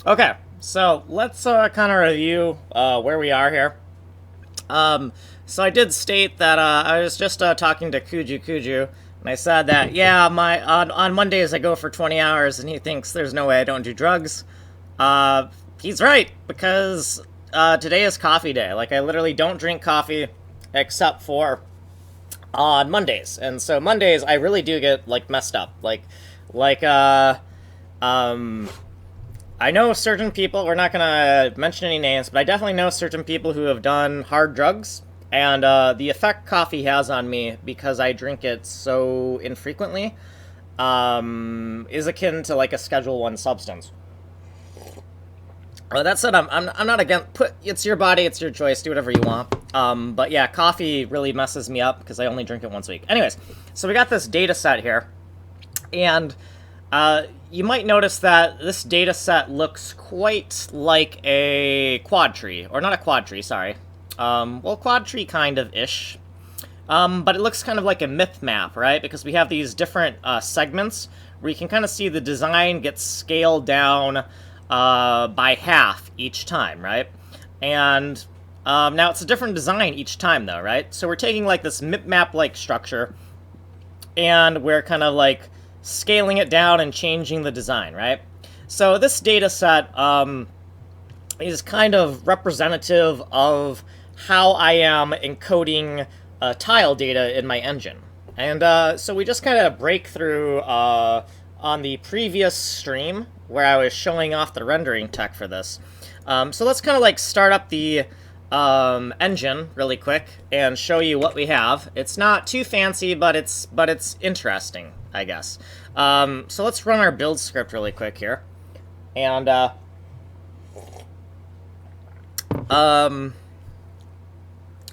Okay, so let's kind of review where we are here. So I did state that I was just talking to Kuju, and I said that yeah, my on Mondays I go for 20 hours, and he thinks there's no way I don't do drugs. He's right because today is coffee day. Like I literally don't drink coffee except for on Mondays, and so Mondays I really do get like messed up. Like um, I know certain people. We're not gonna mention any names, but I definitely know certain people who have done hard drugs, and the effect coffee has on me because I drink it so infrequently is akin to like a Schedule One substance. That said, I'm not against. It's your body, it's your choice. Do whatever you want. But yeah, coffee really messes me up because I only drink it once a week. Anyways, so we got this data set here, and you might notice that this data set looks quite like a quad tree, or not a quad tree, sorry. Well, quad tree kind of ish. But it looks kind of like a myth map, right? Because we have these different segments where you can kind of see the design gets scaled down by half each time, right? And now it's a different design each time, though, right? So we're taking like this myth map-like structure, and we're kind of like scaling it down and changing the design, right? So this data set is kind of representative of how I am encoding tile data in my engine. And so we just kind of break through on the previous stream where I was showing off the rendering tech for this. So let's kind of like start up the engine really quick and show you what we have. It's not too fancy, but it's interesting, I guess. So let's run our build script really quick here, and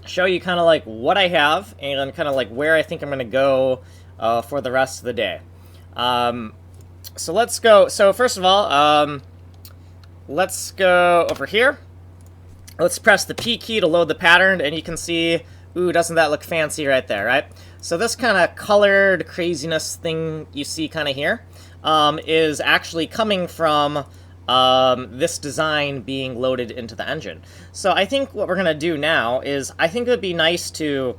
show you kind of like what I have and kind of like where I think I'm gonna go for the rest of the day. So let's go. So first of all, let's go over here. Let's press the P key to load the pattern, and you can see, ooh, doesn't that look fancy right there, right? So this kind of colored craziness thing you see kind of here is actually coming from this design being loaded into the engine. So I think what we're going to do now is I think it would be nice to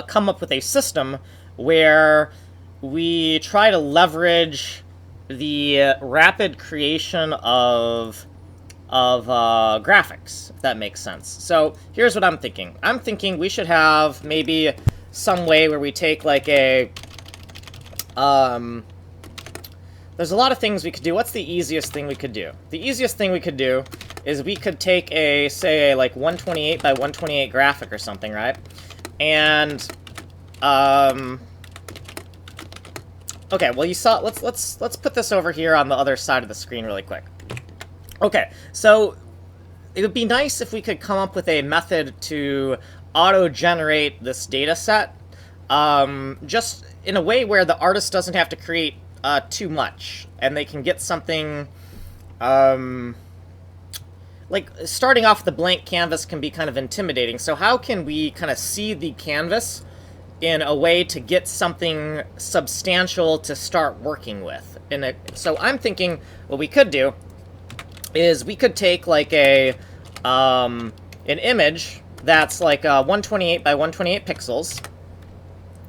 come up with a system where we try to leverage the rapid creation of graphics, if that makes sense. So here's what I'm thinking. I'm thinking we should have maybe some way where we take like a there's a lot of things we could do. What's the easiest thing we could do? The easiest thing we could do is we could take a, say, like 128 by 128 graphic or something, right? And okay, well you saw, let's put this over here on the other side of the screen really quick. Okay, so it would be nice if we could come up with a method to auto-generate this data set, just in a way where the artist doesn't have to create too much, and they can get something, like, starting off with a blank canvas can be kind of intimidating, so how can we kind of see the canvas in a way to get something substantial to start working with? So I'm thinking what we could do is we could take like an image that's like 128 by 128 pixels,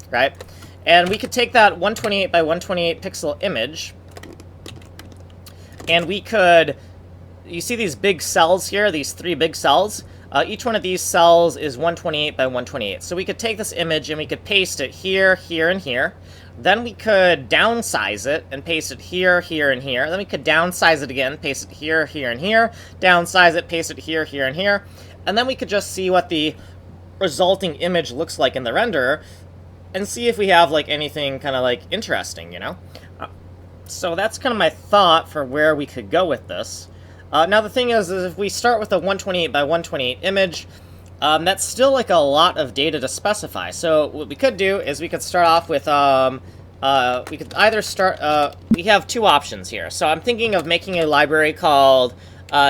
right? And we could take that 128 by 128 pixel image, and we could, you see these big cells here, these three big cells? Each one of these cells is 128 by 128. So we could take this image and we could paste it here, here, and here. Then we could downsize it and paste it here, here, and here. Then we could downsize it again, paste it here, here, and here. Downsize it, paste it here, here, and here. And then we could just see what the resulting image looks like in the renderer and see if we have like anything kind of like interesting, you know? So that's kind of my thought for where we could go with this. Now the thing is if we start with a 128 by 128 image, that's still like a lot of data to specify. So what we could do is we could start off with, we could either start, we have two options here. So I'm thinking of making a library called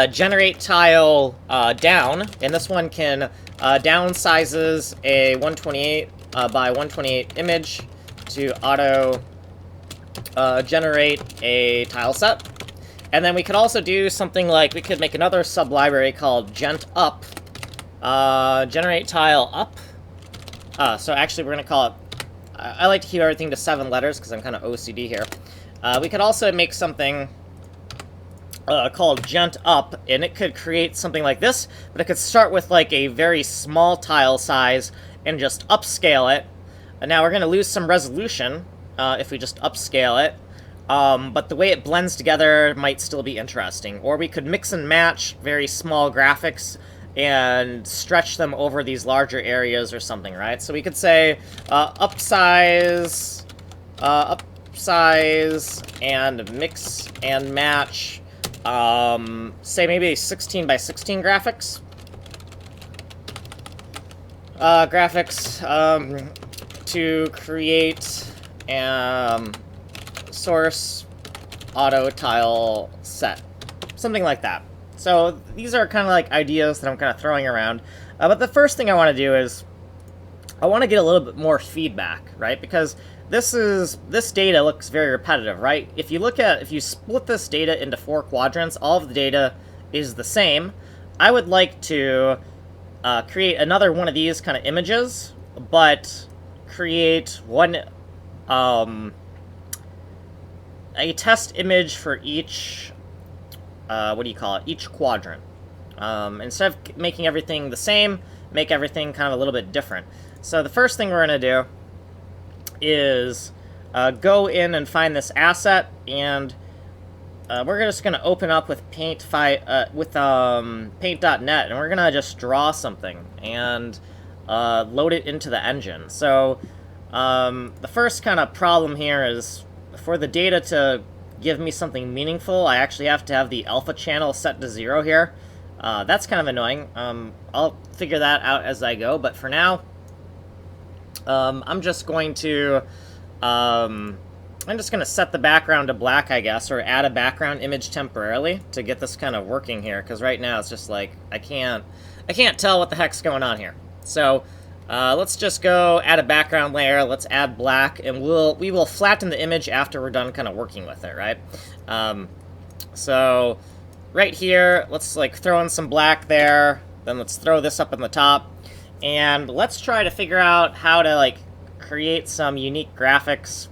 generate tile down, and this one can downsizes a 128 by 128 image to auto generate a tile set. And then we could also do something like, we could make another sub-library called gent_up, generate tile up. So actually we're going to call it, I like to keep everything to 7 letters because I'm kind of OCD here. We could also make something called gent_up, and it could create something like this, but it could start with like a very small tile size and just upscale it. And now we're going to lose some resolution if we just upscale it. But the way it blends together might still be interesting. Or we could mix and match very small graphics and stretch them over these larger areas or something, right? So we could say upsize, and mix and match, say maybe 16 by 16 graphics. To create source auto tile set, something like that. So these are kind of like ideas that I'm kind of throwing around. But the first thing I want to do is I want to get a little bit more feedback, right? Because this data looks very repetitive, right? If you split this data into 4 quadrants, all of the data is the same. I would like to create another one of these kind of images, but create one a test image for each each quadrant. Instead of making everything the same, make everything kind of a little bit different. So the first thing we're going to do is go in and find this asset, and we're just going to open up with paint.net, and we're going to just draw something and load it into the engine. So the first kind of problem here is for the data to give me something meaningful, I actually have to have the alpha channel set to 0 here. That's kind of annoying. I'll figure that out as I go, but for now, I'm just going to set the background to black, I guess, or add a background image temporarily to get this kind of working here, because right now it's just like I can't tell what the heck's going on here. So let's just go add a background layer. Let's add black, and we will flatten the image after we're done kind of working with it, right? So right here, let's like throw in some black there. Then let's throw this up in the top, and let's try to figure out how to like create some unique graphics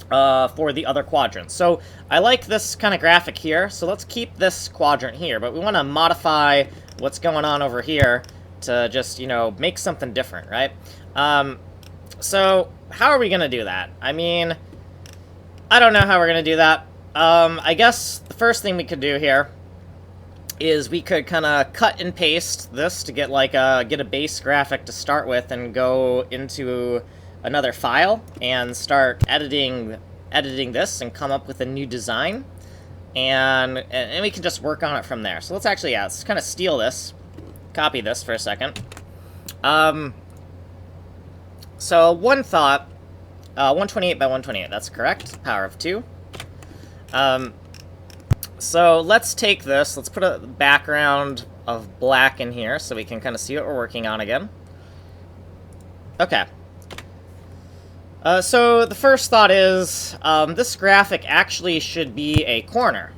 for the other quadrants. So I like this kind of graphic here, so let's keep this quadrant here, but we want to modify what's going on over here to just, you know, make something different, right? So how are we going to do that? I mean, I don't know how we're going to do that. I guess the first thing we could do here is we could kind of cut and paste this to get like get a base graphic to start with and go into another file and start editing this and come up with a new design, and we can just work on it from there. So let's actually, let's kind of steal this, copy this for a second. So one thought, 128 by 128, that's correct, power of 2. So let's take this, let's put a background of black in here so we can kind of see what we're working on again. Okay. So the first thought is, this graphic actually should be a corner.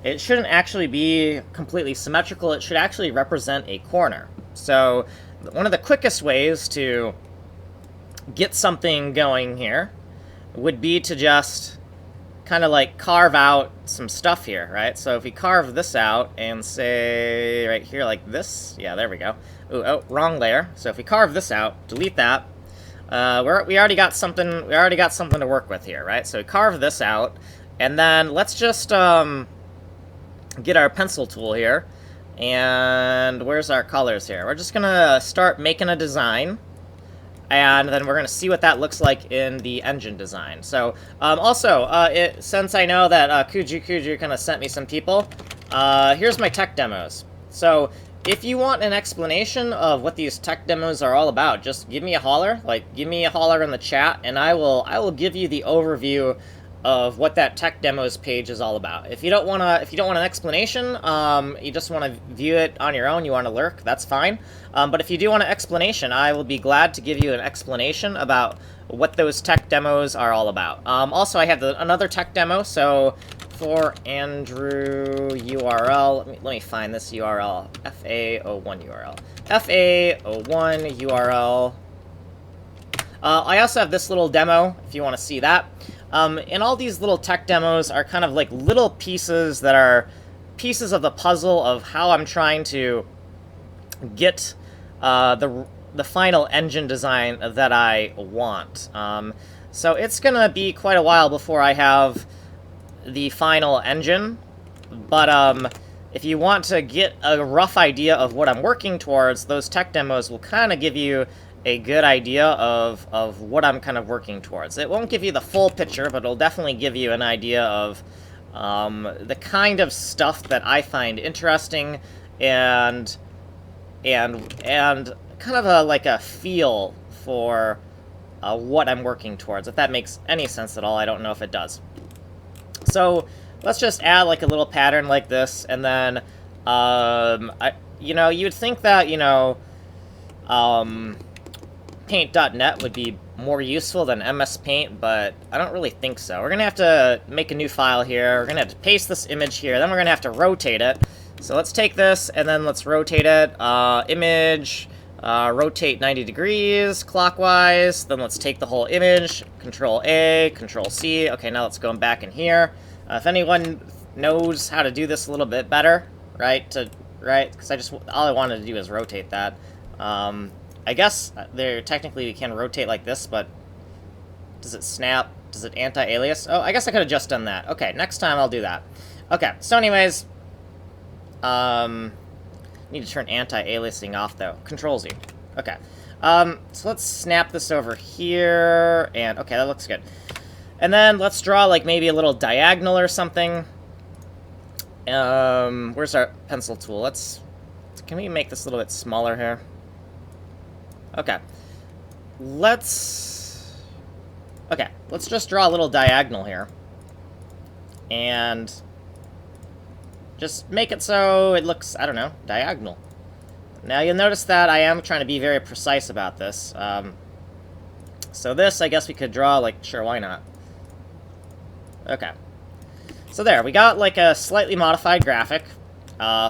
It shouldn't actually be completely symmetrical, it should actually represent a corner. So one of the quickest ways to get something going here would be to just kind of like carve out some stuff here, right? So if we carve this out and say right here like this, yeah, there we go. Ooh, oh, wrong layer. So if we carve this out, delete that. We already got something to work with here, right? So we carve this out, and then let's just get our pencil tool here, and where's our colors here? We're just gonna start making a design, and then we're gonna see what that looks like in the engine design. So since I know that Kuju kind of sent me some people, here's my tech demos. So if you want an explanation of what these tech demos are all about, just give me a holler. Like, give me a holler in the chat, and I will give you the overview of what that tech demos page is all about. If you don't want an explanation, you just want to view it on your own, you want to lurk, that's fine. But if you do want an explanation, I will be glad to give you an explanation about what those tech demos are all about. Also, I have another tech demo, so for Andrew URL. Let me find this URL. FA01 URL. FA01 URL. I also have this little demo, if you want to see that. And all these little tech demos are kind of like little pieces that are pieces of the puzzle of how I'm trying to get the final engine design that I want. So it's gonna be quite a while before I have the final engine, but if you want to get a rough idea of what I'm working towards, those tech demos will kind of give you a good idea of what I'm kind of working towards. It won't give you the full picture, but it'll definitely give you an idea of the kind of stuff that I find interesting and kind of like a feel for what I'm working towards. If that makes any sense at all, I don't know if it does. So let's just add like a little pattern like this, and then you'd think that Paint.net would be more useful than MS Paint, but I don't really think so. We're gonna have to make a new file here. We're gonna have to paste this image here. Then we're gonna have to rotate it. So let's take this and then let's rotate it. Image. Rotate 90 degrees clockwise, then let's take the whole image, Control A, Control C. Okay, now let's go back in here. If anyone knows how to do this a little bit better, right, because all I wanted to do is rotate that. I guess technically we can rotate like this, but does it snap? Does it anti-alias? Oh, I guess I could have just done that. Okay, next time I'll do that. Okay, so anyways, need to turn anti-aliasing off, though. Control-Z. Okay. So let's snap this over here, and okay, that looks good. And then let's draw, like, maybe a little diagonal or something. Where's our pencil tool? Can we make this a little bit smaller here? Okay. Let's just draw a little diagonal here. And just make it so it looks, I don't know, diagonal. Now you'll notice that I am trying to be very precise about this. So this, I guess we could draw, like, sure, why not? Okay. So there, we got, like, a slightly modified graphic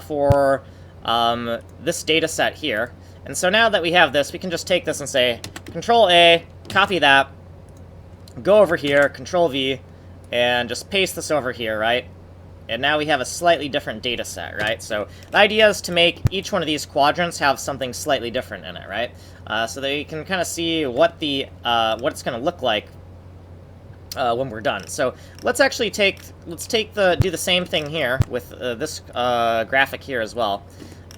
for this data set here. And so now that we have this, we can just take this and say, Control A, copy that, go over here, Control V, and just paste this over here, right? And now we have a slightly different data set, right? So the idea is to make each one of these quadrants have something slightly different in it, right? So that you can kind of see what it's going to look like when we're done. So let's actually do the same thing here with this graphic here as well,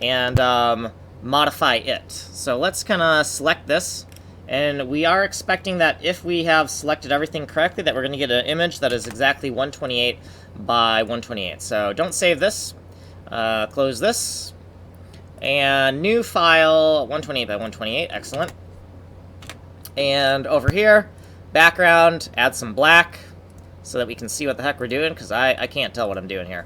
and modify it. So let's kind of select this. And we are expecting that if we have selected everything correctly, that we're going to get an image that is exactly 128 by 128. So don't save this. Close this. And new file, 128 by 128. Excellent. And over here, background, add some black so that we can see what the heck we're doing, because I can't tell what I'm doing here.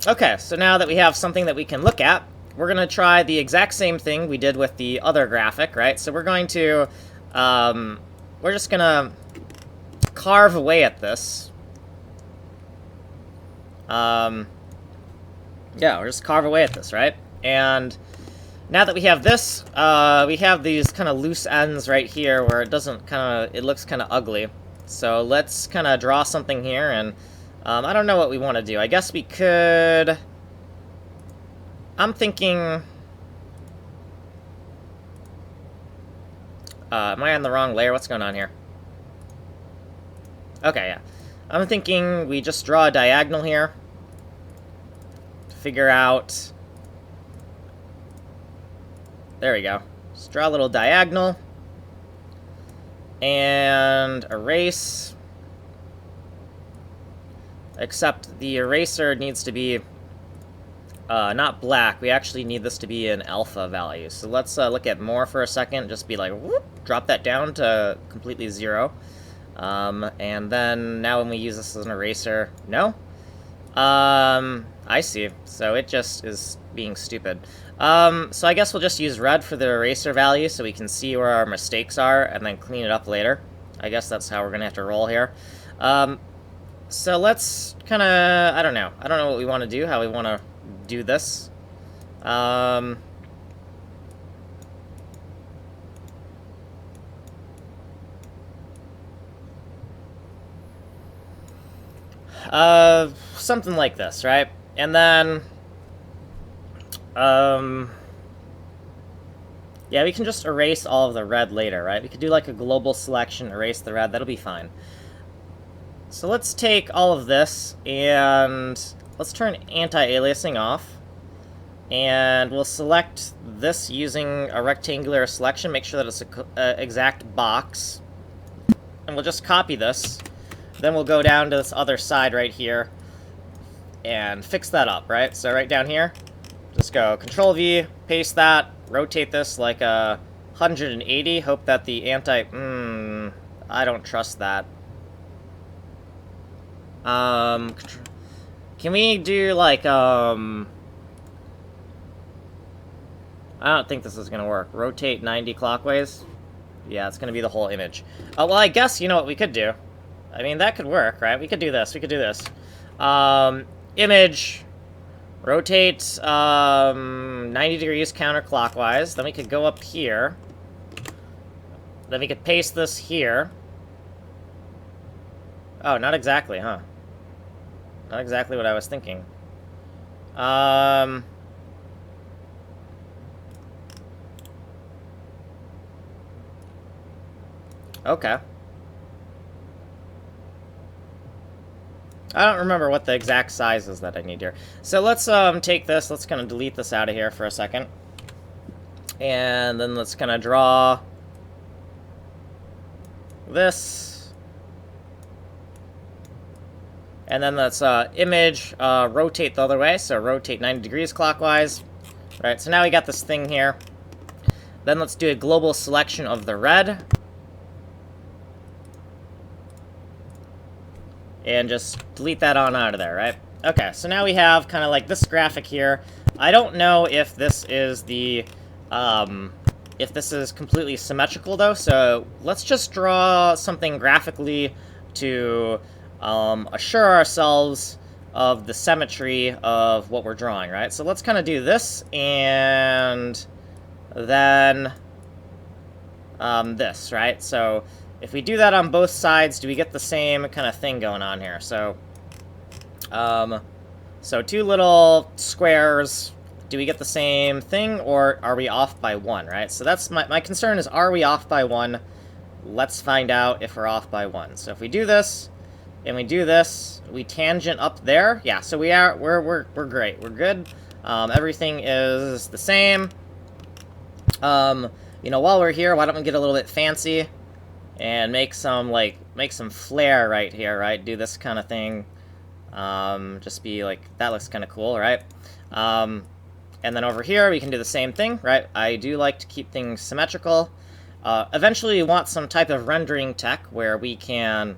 Okay, so now that we have something that we can look at, we're going to try the exact same thing we did with the other graphic, right? So we're going to, we're just going to carve away at this. Yeah, we'll just carve away at this, right? And now that we have this, we have these kind of loose ends right here where it looks kind of ugly. So let's kind of draw something here, and I don't know what we want to do. I guess we could... I'm thinking... am I on the wrong layer? What's going on here? Okay, yeah. I'm thinking we just draw a diagonal here to figure out... There we go. Just draw a little diagonal. And erase. Except the eraser needs to be not black. We actually need this to be an alpha value. So let's look at more for a second. Just be like, whoop, drop that down to completely 0. And then now when we use this as an eraser, no? I see. So it just is being stupid. So I guess we'll just use red for the eraser value so we can see where our mistakes are and then clean it up later. I guess that's how we're going to have to roll here. So let's kind of, I don't know what we want to do, how we want to do this. Something like this, right? And then, yeah, we can just erase all of the red later, right? We could do like a global selection, erase the red, that'll be fine. So let's take all of this, and let's turn anti-aliasing off. And we'll select this using a rectangular selection, make sure that it's an exact box. And we'll just copy this. Then we'll go down to this other side right here and fix that up, right? So right down here, just go Control-V, paste that, rotate this like a 180, hope that the I don't trust that. Can we do like, I don't think this is gonna work. Rotate 90 clockwise? Yeah, it's gonna be the whole image. Well, I guess, you know what we could do? I mean, that could work, right? We could do this, image, rotate, 90 degrees counterclockwise. Then we could go up here. Then we could paste this here. Oh, not exactly, huh? Not exactly what I was thinking. Okay. I don't remember what the exact size is that I need here. So let's take this, let's kind of delete this out of here for a second. And then let's kind of draw this. And then let's image, rotate the other way, so rotate 90 degrees clockwise. Right, so now we got this thing here. Then let's do a global selection of the red. And just delete that on out of there, right? Okay, so now we have kind of like this graphic here. I don't know if this is the, if this is completely symmetrical though, so let's just draw something graphically to assure ourselves of the symmetry of what we're drawing, right? So let's kind of do this, and then this, right? So if we do that on both sides, do we get the same kind of thing going on here? So, so two little squares, do we get the same thing, or are we off by one, right? So that's my concern is, are we off by one? Let's find out if we're off by one. So if we do this, and we do this, we tangent up there. Yeah, so we're great. We're good. Everything is the same. You know, while we're here, why don't we get a little bit fancy and make some flair right here, right? Do this kind of thing. Just be like, that looks kind of cool, right? And then over here, we can do the same thing, right? I do like to keep things symmetrical. Eventually, we want some type of rendering tech where we can,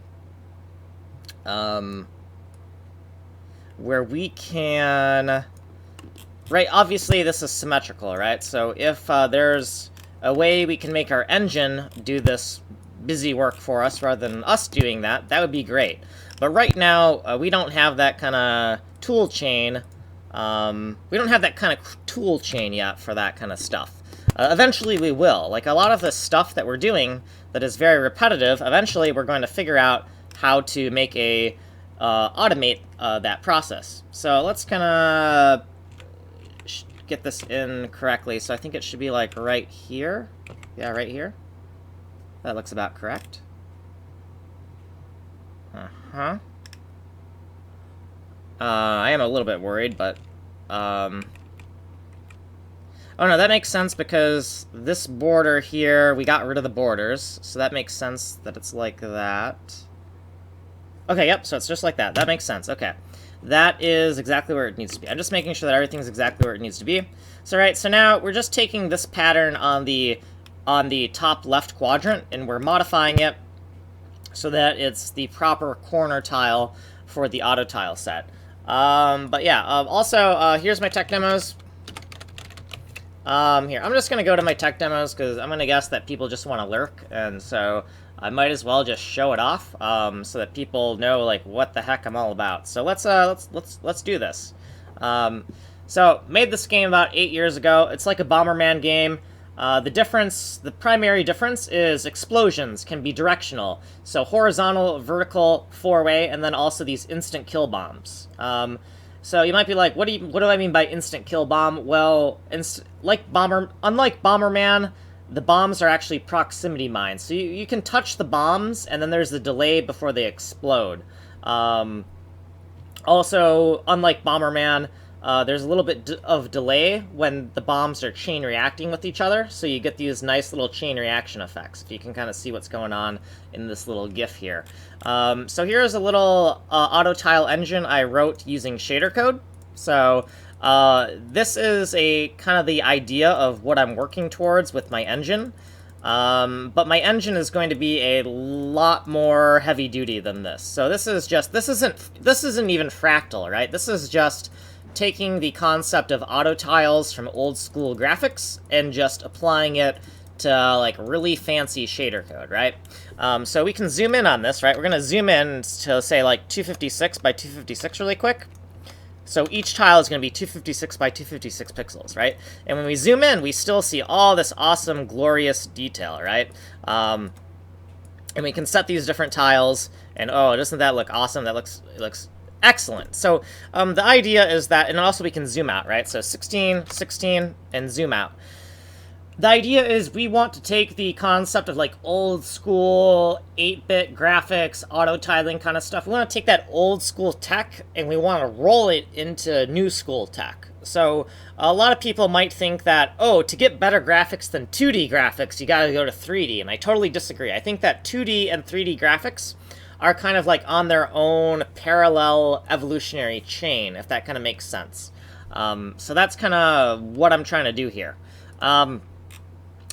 right, obviously this is symmetrical, right? So if there's a way we can make our engine do this busy work for us rather than us doing that, that would be great. But right now, we don't have that kind of tool chain. We don't have that kind of tool chain yet for that kind of stuff. Eventually we will. Like, a lot of the stuff that we're doing that is very repetitive, eventually we're going to figure out how to make a automate that process. So let's kind of get this in correctly. So I think it should be like right here. Yeah, right here. That looks about correct. Uh-huh. I am a little bit worried, but oh no, that makes sense because this border here, we got rid of the borders, so that makes sense that it's like that. Okay, yep, so it's just like that. That makes sense, okay. That is exactly where it needs to be. I'm just making sure that everything's exactly where it needs to be. So, right, so now we're just taking this pattern on the top left quadrant, and we're modifying it so that it's the proper corner tile for the auto tile set. But yeah, also, here's my tech demos. Here, I'm just going to go to my tech demos because I'm going to guess that people just want to lurk, and so I might as well just show it off, so that people know like what the heck I'm all about. So let's do this. So made this game about 8 years ago. It's like a Bomberman game. The primary difference is explosions can be directional. So horizontal, vertical, four-way, and then also these instant kill bombs. So you might be like, what do I mean by instant kill bomb? Well, unlike Bomberman, the bombs are actually proximity mines. So you can touch the bombs, and then there's the delay before they explode. Also, unlike Bomberman, there's a little bit of delay when the bombs are chain reacting with each other, so you get these nice little chain reaction effects, if you can kind of see what's going on in this little GIF here. So here's a little auto tile engine I wrote using shader code. So this is a kind of the idea of what I'm working towards with my engine. But my engine is going to be a lot more heavy duty than this. So this isn't even fractal, right? This is just taking the concept of auto tiles from old school graphics and just applying it to like really fancy shader code, right? So we can zoom in on this, right? We're gonna zoom in to say like 256 by 256 really quick. So each tile is going to be 256 by 256 pixels, right? And when we zoom in, we still see all this awesome, glorious detail, right? And we can set these different tiles, and oh, doesn't that look awesome? It looks excellent. So the idea is that, and also we can zoom out, right? So 16, 16, and zoom out. The idea is we want to take the concept of like old school 8-bit graphics, auto tiling kind of stuff. We want to take that old school tech and we want to roll it into new school tech. So a lot of people might think that, oh, to get better graphics than 2D graphics, you got to go to 3D. And I totally disagree. I think that 2D and 3D graphics are kind of like on their own parallel evolutionary chain, if that kind of makes sense. So that's kind of what I'm trying to do here.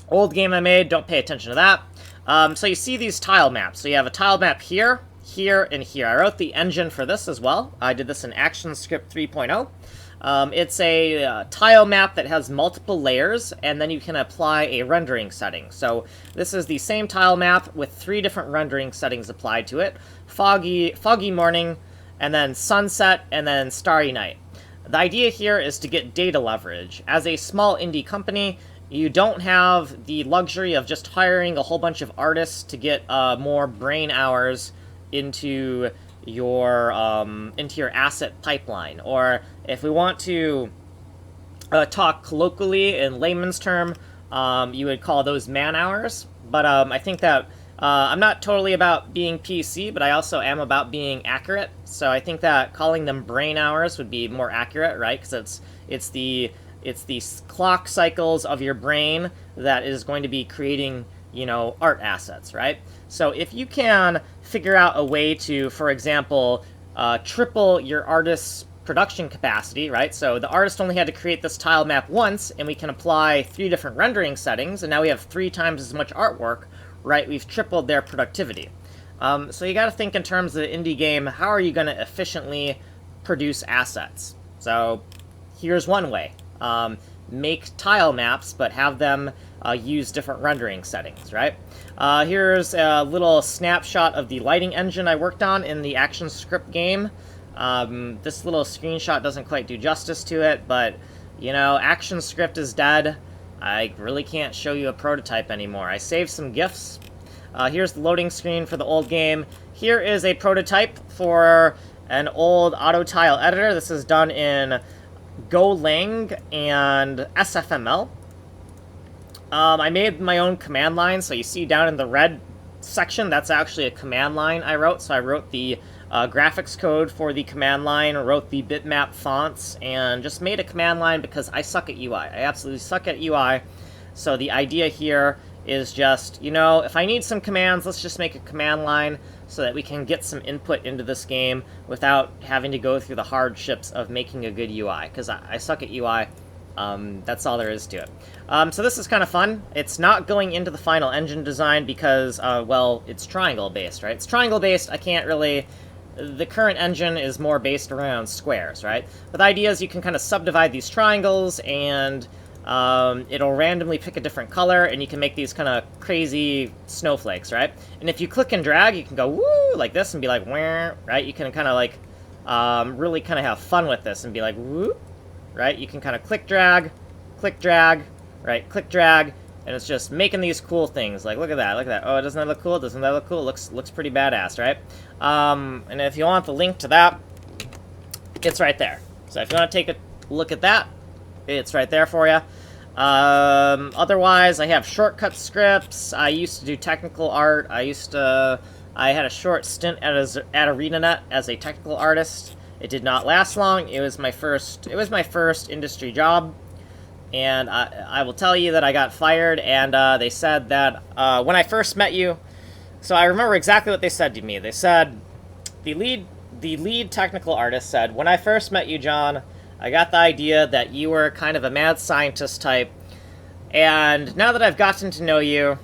Old game I made, don't pay attention to that. So you see these tile maps. So you have a tile map here, here, and here. I wrote the engine for this as well. I did this in ActionScript 3.0. It's a tile map that has multiple layers, and then you can apply a rendering setting. So this is the same tile map with 3 different rendering settings applied to it. Foggy morning, and then sunset, and then starry night. The idea here is to get data leverage. As a small indie company, you don't have the luxury of just hiring a whole bunch of artists to get more brain hours into your asset pipeline. Or if we want to talk colloquially in layman's term, you would call those man hours. But I think that I'm not totally about being PC, but I also am about being accurate. So I think that calling them brain hours would be more accurate, right? Because it's the clock cycles of your brain that is going to be creating, you know, art assets, right? So if you can figure out a way to, for example, triple your artist's production capacity, right? So the artist only had to create this tile map once, and we can apply 3 different rendering settings, and now we have 3 times as much artwork, right? We've tripled their productivity. So you got to think in terms of the indie game, how are you going to efficiently produce assets? So here's one way. Make tile maps, but have them use different rendering settings, right? Here's a little snapshot of the lighting engine I worked on in the ActionScript game. This little screenshot doesn't quite do justice to it, but, you know, ActionScript is dead. I really can't show you a prototype anymore. I saved some GIFs. Here's the loading screen for the old game. Here is a prototype for an old auto tile editor. This is done in Golang and SFML. I made my own command line, so you see down in the red section, that's actually a command line I wrote. So I wrote the graphics code for the command line, wrote the bitmap fonts, and just made a command line because I suck at UI. I absolutely suck at UI. So the idea here is just, you know, if I need some commands, let's just make a command line so that we can get some input into this game without having to go through the hardships of making a good UI, because I suck at UI. That's all there is to it. So this is kind of fun. It's not going into the final engine design because, well, it's triangle-based, right? It's triangle-based. I can't really... The current engine is more based around squares, right? But the idea is you can kind of subdivide these triangles and it'll randomly pick a different color, and you can make these kind of crazy snowflakes, right? And if you click and drag, you can go woo like this and be like wah, right? You can kind of like really kind of have fun with this and be like woo, right? You can kind of click drag, right? Click drag, and it's just making these cool things. Like look at that, look at that. Oh, doesn't that look cool? Doesn't that look cool? Looks pretty badass, right? And if you want the link to that, it's right there. So if you want to take a look at that, it's right there for you. Otherwise, I have shortcut scripts. I used to do technical art. I had a short stint at ArenaNet as a technical artist. It did not last long. It was my first industry job, and I will tell you that I got fired. And they said that when I first met you, so I remember exactly what they said to me. They said the lead technical artist said, when I first met you, John, I got the idea that you were kind of a mad scientist type, and now that I've gotten to know you,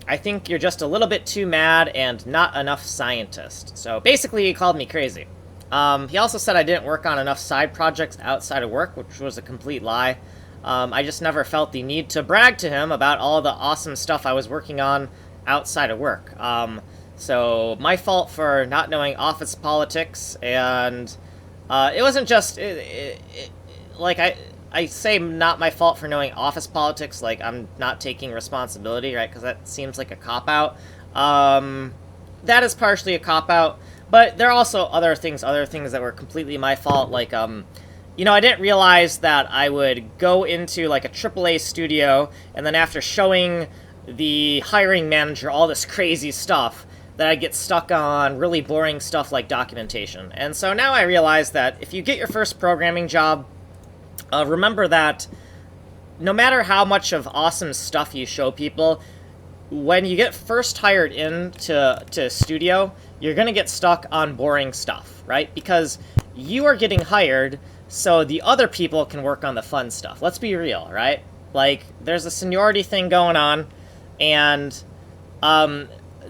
I think you're just a little bit too mad and not enough scientist. So basically, he called me crazy. He also said I didn't work on enough side projects outside of work, which was a complete lie. I just never felt the need to brag to him about all the awesome stuff I was working on outside of work. So my fault for not knowing office politics, and it wasn't just like I say not my fault for knowing office politics, like I'm not taking responsibility, right? Because that seems like a cop-out. That is partially a cop-out, but there are also other things that were completely my fault, like you know, I didn't realize that I would go into like a AAA studio, and then after showing the hiring manager all this crazy stuff, that I get stuck on really boring stuff like documentation. And so now I realize that if you get your first programming job, remember that no matter how much of awesome stuff you show people, when you get first hired into a studio, you're going to get stuck on boring stuff, right? Because you are getting hired so the other people can work on the fun stuff. Let's be real, right? Like, there's a seniority thing going on, and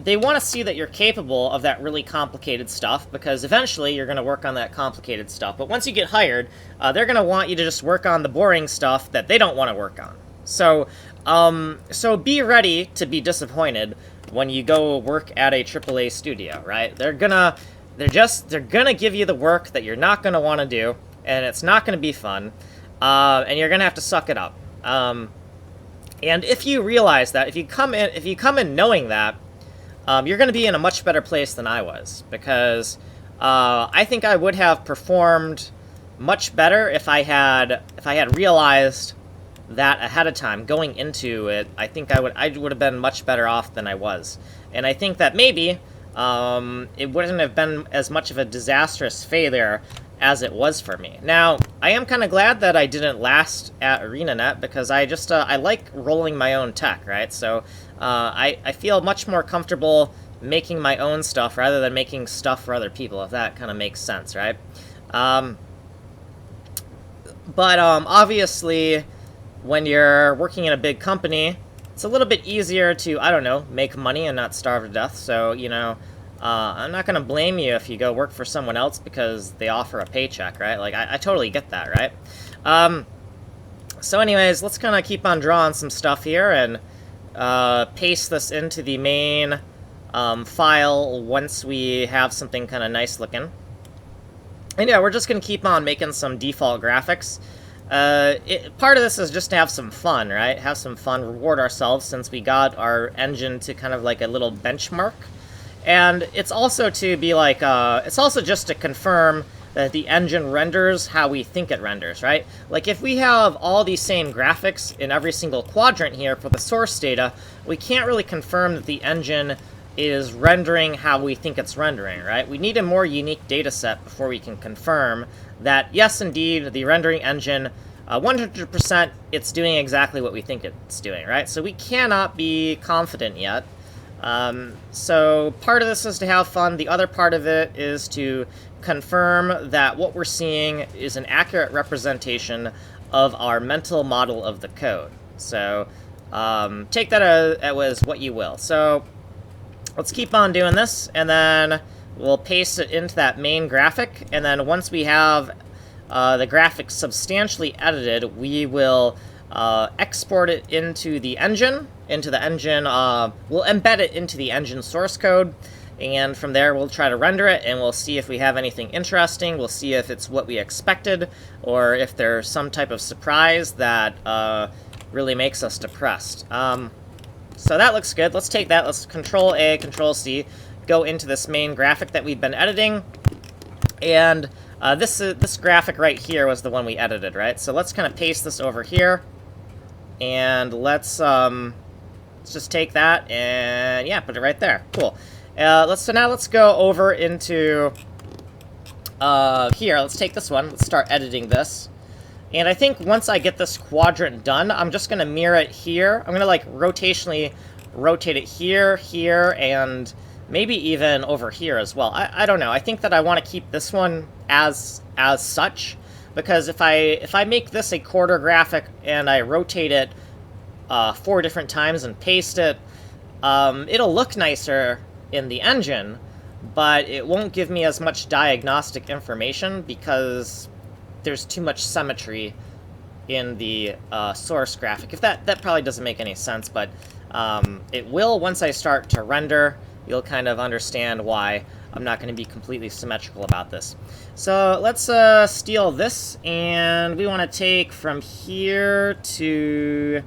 they want to see that you're capable of that really complicated stuff, because eventually you're going to work on that complicated stuff. But once you get hired, they're going to want you to just work on the boring stuff that they don't want to work on. So be ready to be disappointed when you go work at a AAA studio, right? They're gonna give you the work that you're not going to want to do, and it's not going to be fun, and you're going to have to suck it up. And if you realize that, if you come in knowing that, you're going to be in a much better place than I was, because I think I would have performed much better if I had realized that ahead of time going into it. I think I would have been much better off than I was, and I think that maybe it wouldn't have been as much of a disastrous failure as it was for me. Now, I am kind of glad that I didn't last at ArenaNet, because I just I like rolling my own tech, right? So I feel much more comfortable making my own stuff rather than making stuff for other people, if that kind of makes sense, right? But obviously, when you're working in a big company, it's a little bit easier to, I don't know, make money and not starve to death. So, you know, I'm not going to blame you if you go work for someone else because they offer a paycheck, right? Like, I totally get that, right? So anyways, let's kind of keep on drawing some stuff here and paste this into the main file once we have something kind of nice looking. And yeah, we're just going to keep on making some default graphics. Part of this is just to have some fun, right? Have some fun, reward ourselves, since we got our engine to kind of like a little benchmark. And it's also to be like, it's also just to confirm that the engine renders how we think it renders, right? Like, if we have all these same graphics in every single quadrant here for the source data, we can't really confirm that the engine is rendering how we think it's rendering, right? We need a more unique data set before we can confirm that, yes, indeed, the rendering engine, 100%, it's doing exactly what we think it's doing, right? So we cannot be confident yet. So part of this is to have fun. The other part of it is to confirm that what we're seeing is an accurate representation of our mental model of the code. So take that as what you will. So let's keep on doing this, and then we'll paste it into that main graphic, and then once we have the graphic substantially edited, we will export it into the engine. We'll embed it into the engine source code, and from there we'll try to render it, and we'll see if we have anything interesting. We'll see if it's what we expected, or if there's some type of surprise that really makes us depressed. So that looks good. Let's take that. Let's Control A, Control C, go into this main graphic that we've been editing, and this graphic right here was the one we edited, right? So let's kind of paste this over here, and let's just take that and yeah, put it right there. Cool. So now let's go over into here. Let's take this one. Let's start editing this. And I think once I get this quadrant done, I'm just going to mirror it here. I'm going to, like, rotationally rotate it here, here, and maybe even over here as well. I don't know. I think that I want to keep this one as such, because if I make this a quarter graphic and I rotate it 4 different times and paste it, it'll look nicer in the engine, but it won't give me as much diagnostic information because there's too much symmetry in the source graphic. If that probably doesn't make any sense, but it will once I start to render. You'll kind of understand why I'm not going to be completely symmetrical about this. So let's steal this, and we want to take from here to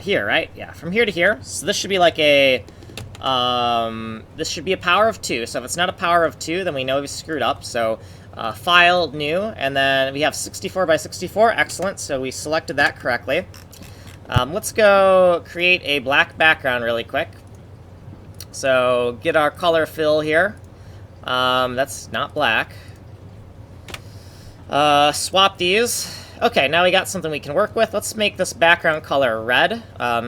here, right? Yeah, from here to here. So this should be like a this should be a power of 2. So if it's not a power of 2, then we know we screwed up. So File, New, and then we have 64 by 64. Excellent. So we selected that correctly. Let's go create a black background really quick. So get our color fill here. That's not black. Swap these. Okay, now we got something we can work with. Let's make this background color red,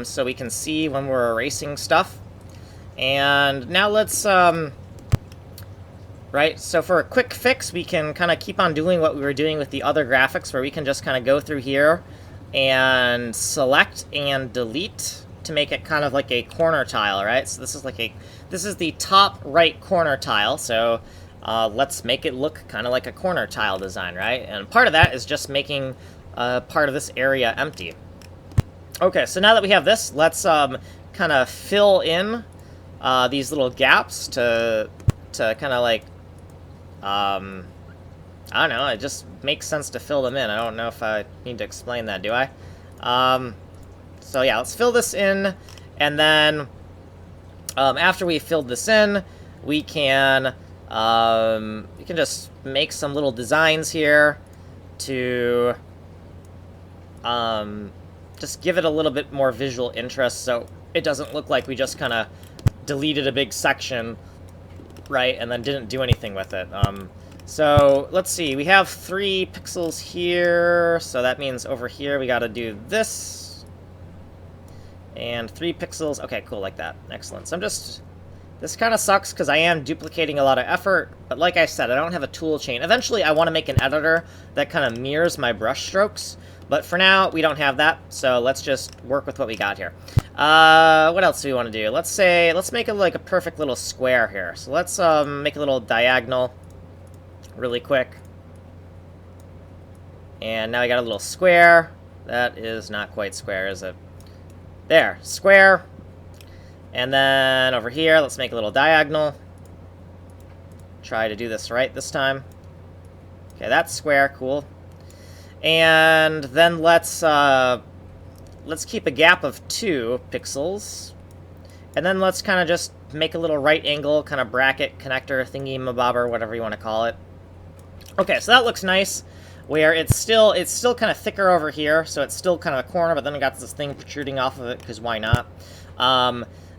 so we can see when we're erasing stuff. And now let's, right, so for a quick fix, we can kind of keep on doing what we were doing with the other graphics, where we can just kind of go through here and select and delete to make it kind of like a corner tile, right? So this is the top right corner tile, so let's make it look kind of like a corner tile design, right? And part of that is just making part of this area empty. Okay, so now that we have this, let's kind of fill in these little gaps to kind of like, I don't know, it just makes sense to fill them in. I don't know if I need to explain that, do I? So yeah, let's fill this in, and then after we filled this in, we can just make some little designs here to just give it a little bit more visual interest, so it doesn't look like we just kind of deleted a big section, right, and then didn't do anything with it. So let's see, we have 3 pixels here, so that means over here we got to do this. And 3 pixels. Okay, cool, like that. Excellent. So this kind of sucks because I am duplicating a lot of effort, but like I said, I don't have a tool chain. Eventually, I want to make an editor that kind of mirrors my brush strokes, but for now, we don't have that, so let's just work with what we got here. What else do we want to do? Let's make it like a perfect little square here. So let's make a little diagonal really quick. And now we got a little square. That is not quite square, is it? There, square. And then over here, let's make a little diagonal. Try to do this right this time. Okay, that's square, cool. And then let's keep a gap of 2 pixels. And then let's kind of just make a little right angle, kind of bracket, connector, thingy-mabobber, whatever you want to call it. Okay, so that looks nice. Where it's still kind of thicker over here, so it's still kind of a corner, but then it got this thing protruding off of it, because why not?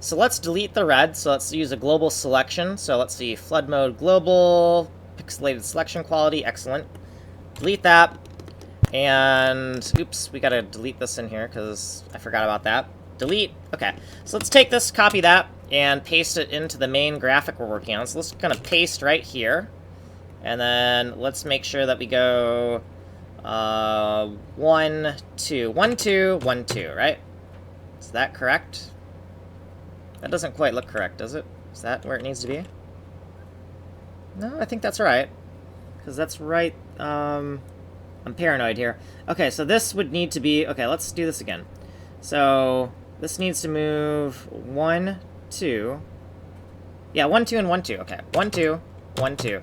So let's delete the red, so let's use a global selection. So let's see, flood mode global, pixelated selection quality, excellent. Delete that, and oops, we gotta delete this in here, because I forgot about that. Delete, okay. So let's take this, copy that, and paste it into the main graphic we're working on. So let's kind of paste right here. And then let's make sure that we go 1, 2, 1, 2, 1, 2, right? Is that correct? That doesn't quite look correct, does it? Is that where it needs to be? No, I think that's right. Because that's right, I'm paranoid here. Okay, so this would need to be... Okay, let's do this again. So this needs to move 1, 2. Yeah, 1, 2, and 1, 2. Okay, 1, 2, 1, 2.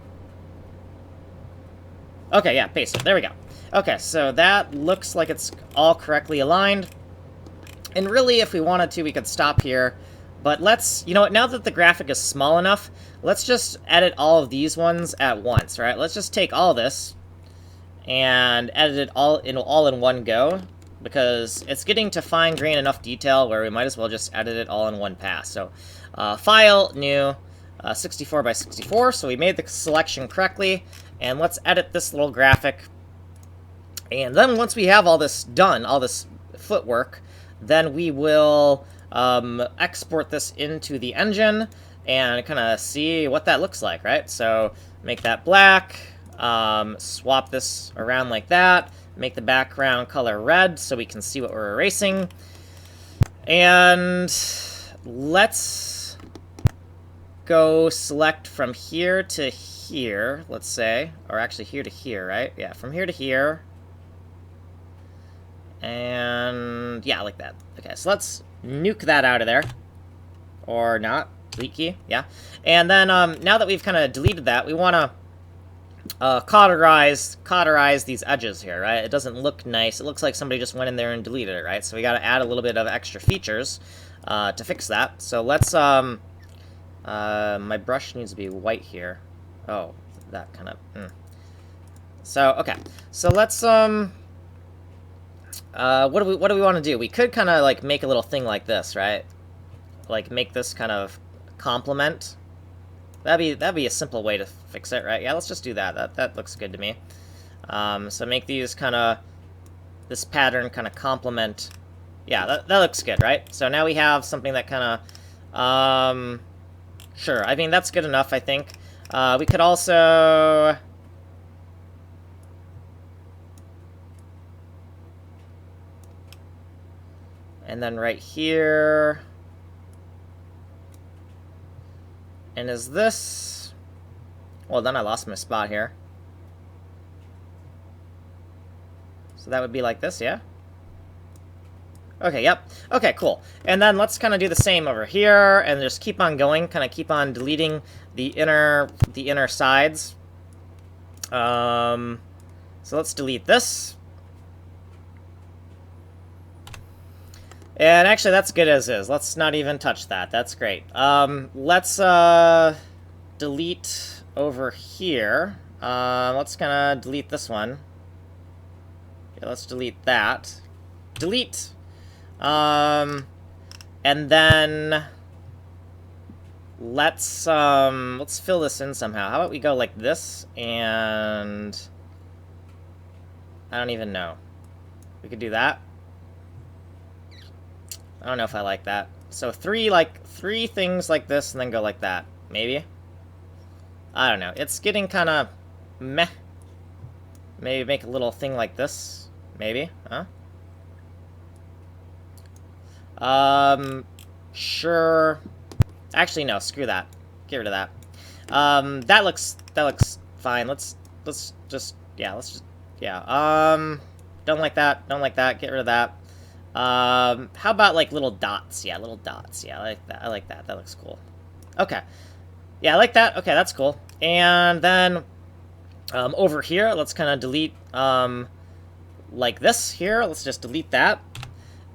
Okay, yeah, paste it. There we go. Okay, so that looks like it's all correctly aligned. And really, if we wanted to, we could stop here. But let's, you know what, now that the graphic is small enough, let's just edit all of these ones at once, right? Let's just take all this and edit it all in one go, because it's getting to fine-grain enough detail where we might as well just edit it all in one pass. So, File, New, 64 by 64, so we made the selection correctly, and let's edit this little graphic. And then once we have all this done, all this footwork, then we will export this into the engine and kind of see what that looks like, right? So make that black, swap this around like that, make the background color red so we can see what we're erasing. And let's go select from here to here, let's say, or actually here to here, right? Yeah, from here to here. And yeah, like that. Okay, so let's nuke that out of there. Or not. Delete key, yeah. And then now that we've kind of deleted that, we want to cauterize these edges here, right? It doesn't look nice. It looks like somebody just went in there and deleted it, right? So we got to add a little bit of extra features to fix that. So let's, my brush needs to be white here. Oh, that kind of, So, okay. So let's, what do we want to do? We could kind of like make a little thing like this, right? Like make this kind of complement. That'd be a simple way to fix it, right? Yeah, let's just do that. That looks good to me. So make these kind of this pattern kind of complement. Yeah, that looks good, right? So now we have something that kind of sure. I mean that's good enough. I think we could also. And then right here. And is this... Well, then I lost my spot here. So that would be like this, yeah? Okay, yep. Okay, cool. And then let's kind of do the same over here, and just keep on going, kind of keep on deleting the inner sides. So let's delete this. And actually, that's good as is. Let's not even touch that. That's great. Let's delete over here. Let's kind of delete this one. Okay, let's delete that. Delete. And then let's fill this in somehow. How about we go like this, and I don't even know. We could do that. I don't know if I like that. So three things like this and then go like that. Maybe? I don't know. It's getting kind of meh. Maybe make a little thing like this. Maybe? Huh? Sure. Actually, no. Screw that. Get rid of that. That looks fine. Let's just, yeah, don't like that. Don't like that. Get rid of that. How about like little dots? Yeah, little dots. Yeah, I like that. I like that. That looks cool. Okay. Yeah, I like that. Okay, that's cool. And then over here, let's kind of delete like this here. Let's just delete that.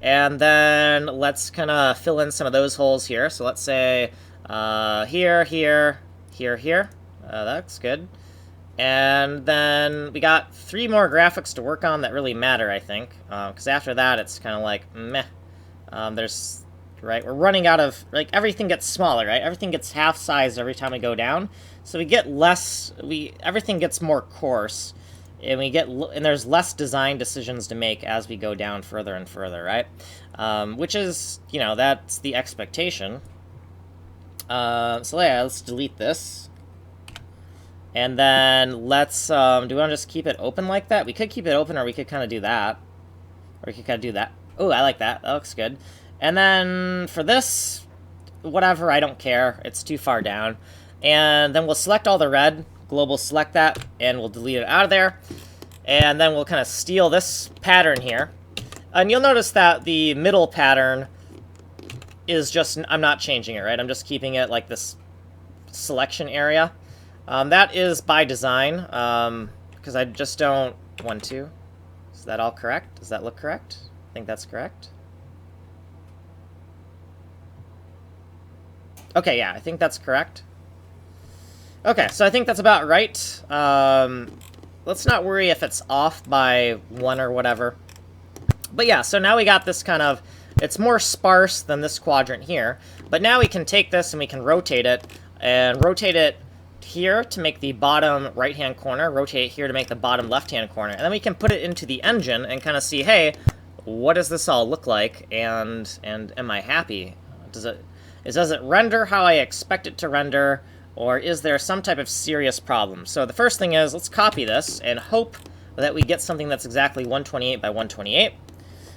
And then let's kind of fill in some of those holes here. So let's say here, here, here, here. That's good. And then we got 3 more graphics to work on that really matter, I think. Because after that, it's kind of like, meh. Right, we're running out of, like, everything gets smaller, right? Everything gets half-sized every time we go down. So we get less, everything gets more coarse. And and there's less design decisions to make as we go down further and further, right? Which is, you know, that's the expectation. So yeah, let's delete this. And then let's, do we want to just keep it open like that? We could keep it open, or we could kind of do that. Or we could kind of do that. Oh, I like that. That looks good. And then for this, whatever, I don't care. It's too far down. And then we'll select all the red. Global select that, and we'll delete it out of there. And then we'll kind of steal this pattern here. And you'll notice that the middle pattern is just, I'm not changing it, right? I'm just keeping it like this selection area. That is by design, because I just don't want to. Is that all correct? Does that look correct? I think that's correct. Okay, yeah, I think that's correct. Okay, so I think that's about right. Let's not worry if it's off by 1 or whatever. But yeah, so now we got this kind of, it's more sparse than this quadrant here. But now we can take this and we can rotate it, and rotate it here to make the bottom right-hand corner, rotate it here to make the bottom left-hand corner. And then we can put it into the engine and kind of see, hey, what does this all look like, and am I happy? Does it render how I expect it to render, or is there some type of serious problem? So the first thing is, let's copy this and hope that we get something that's exactly 128 by 128.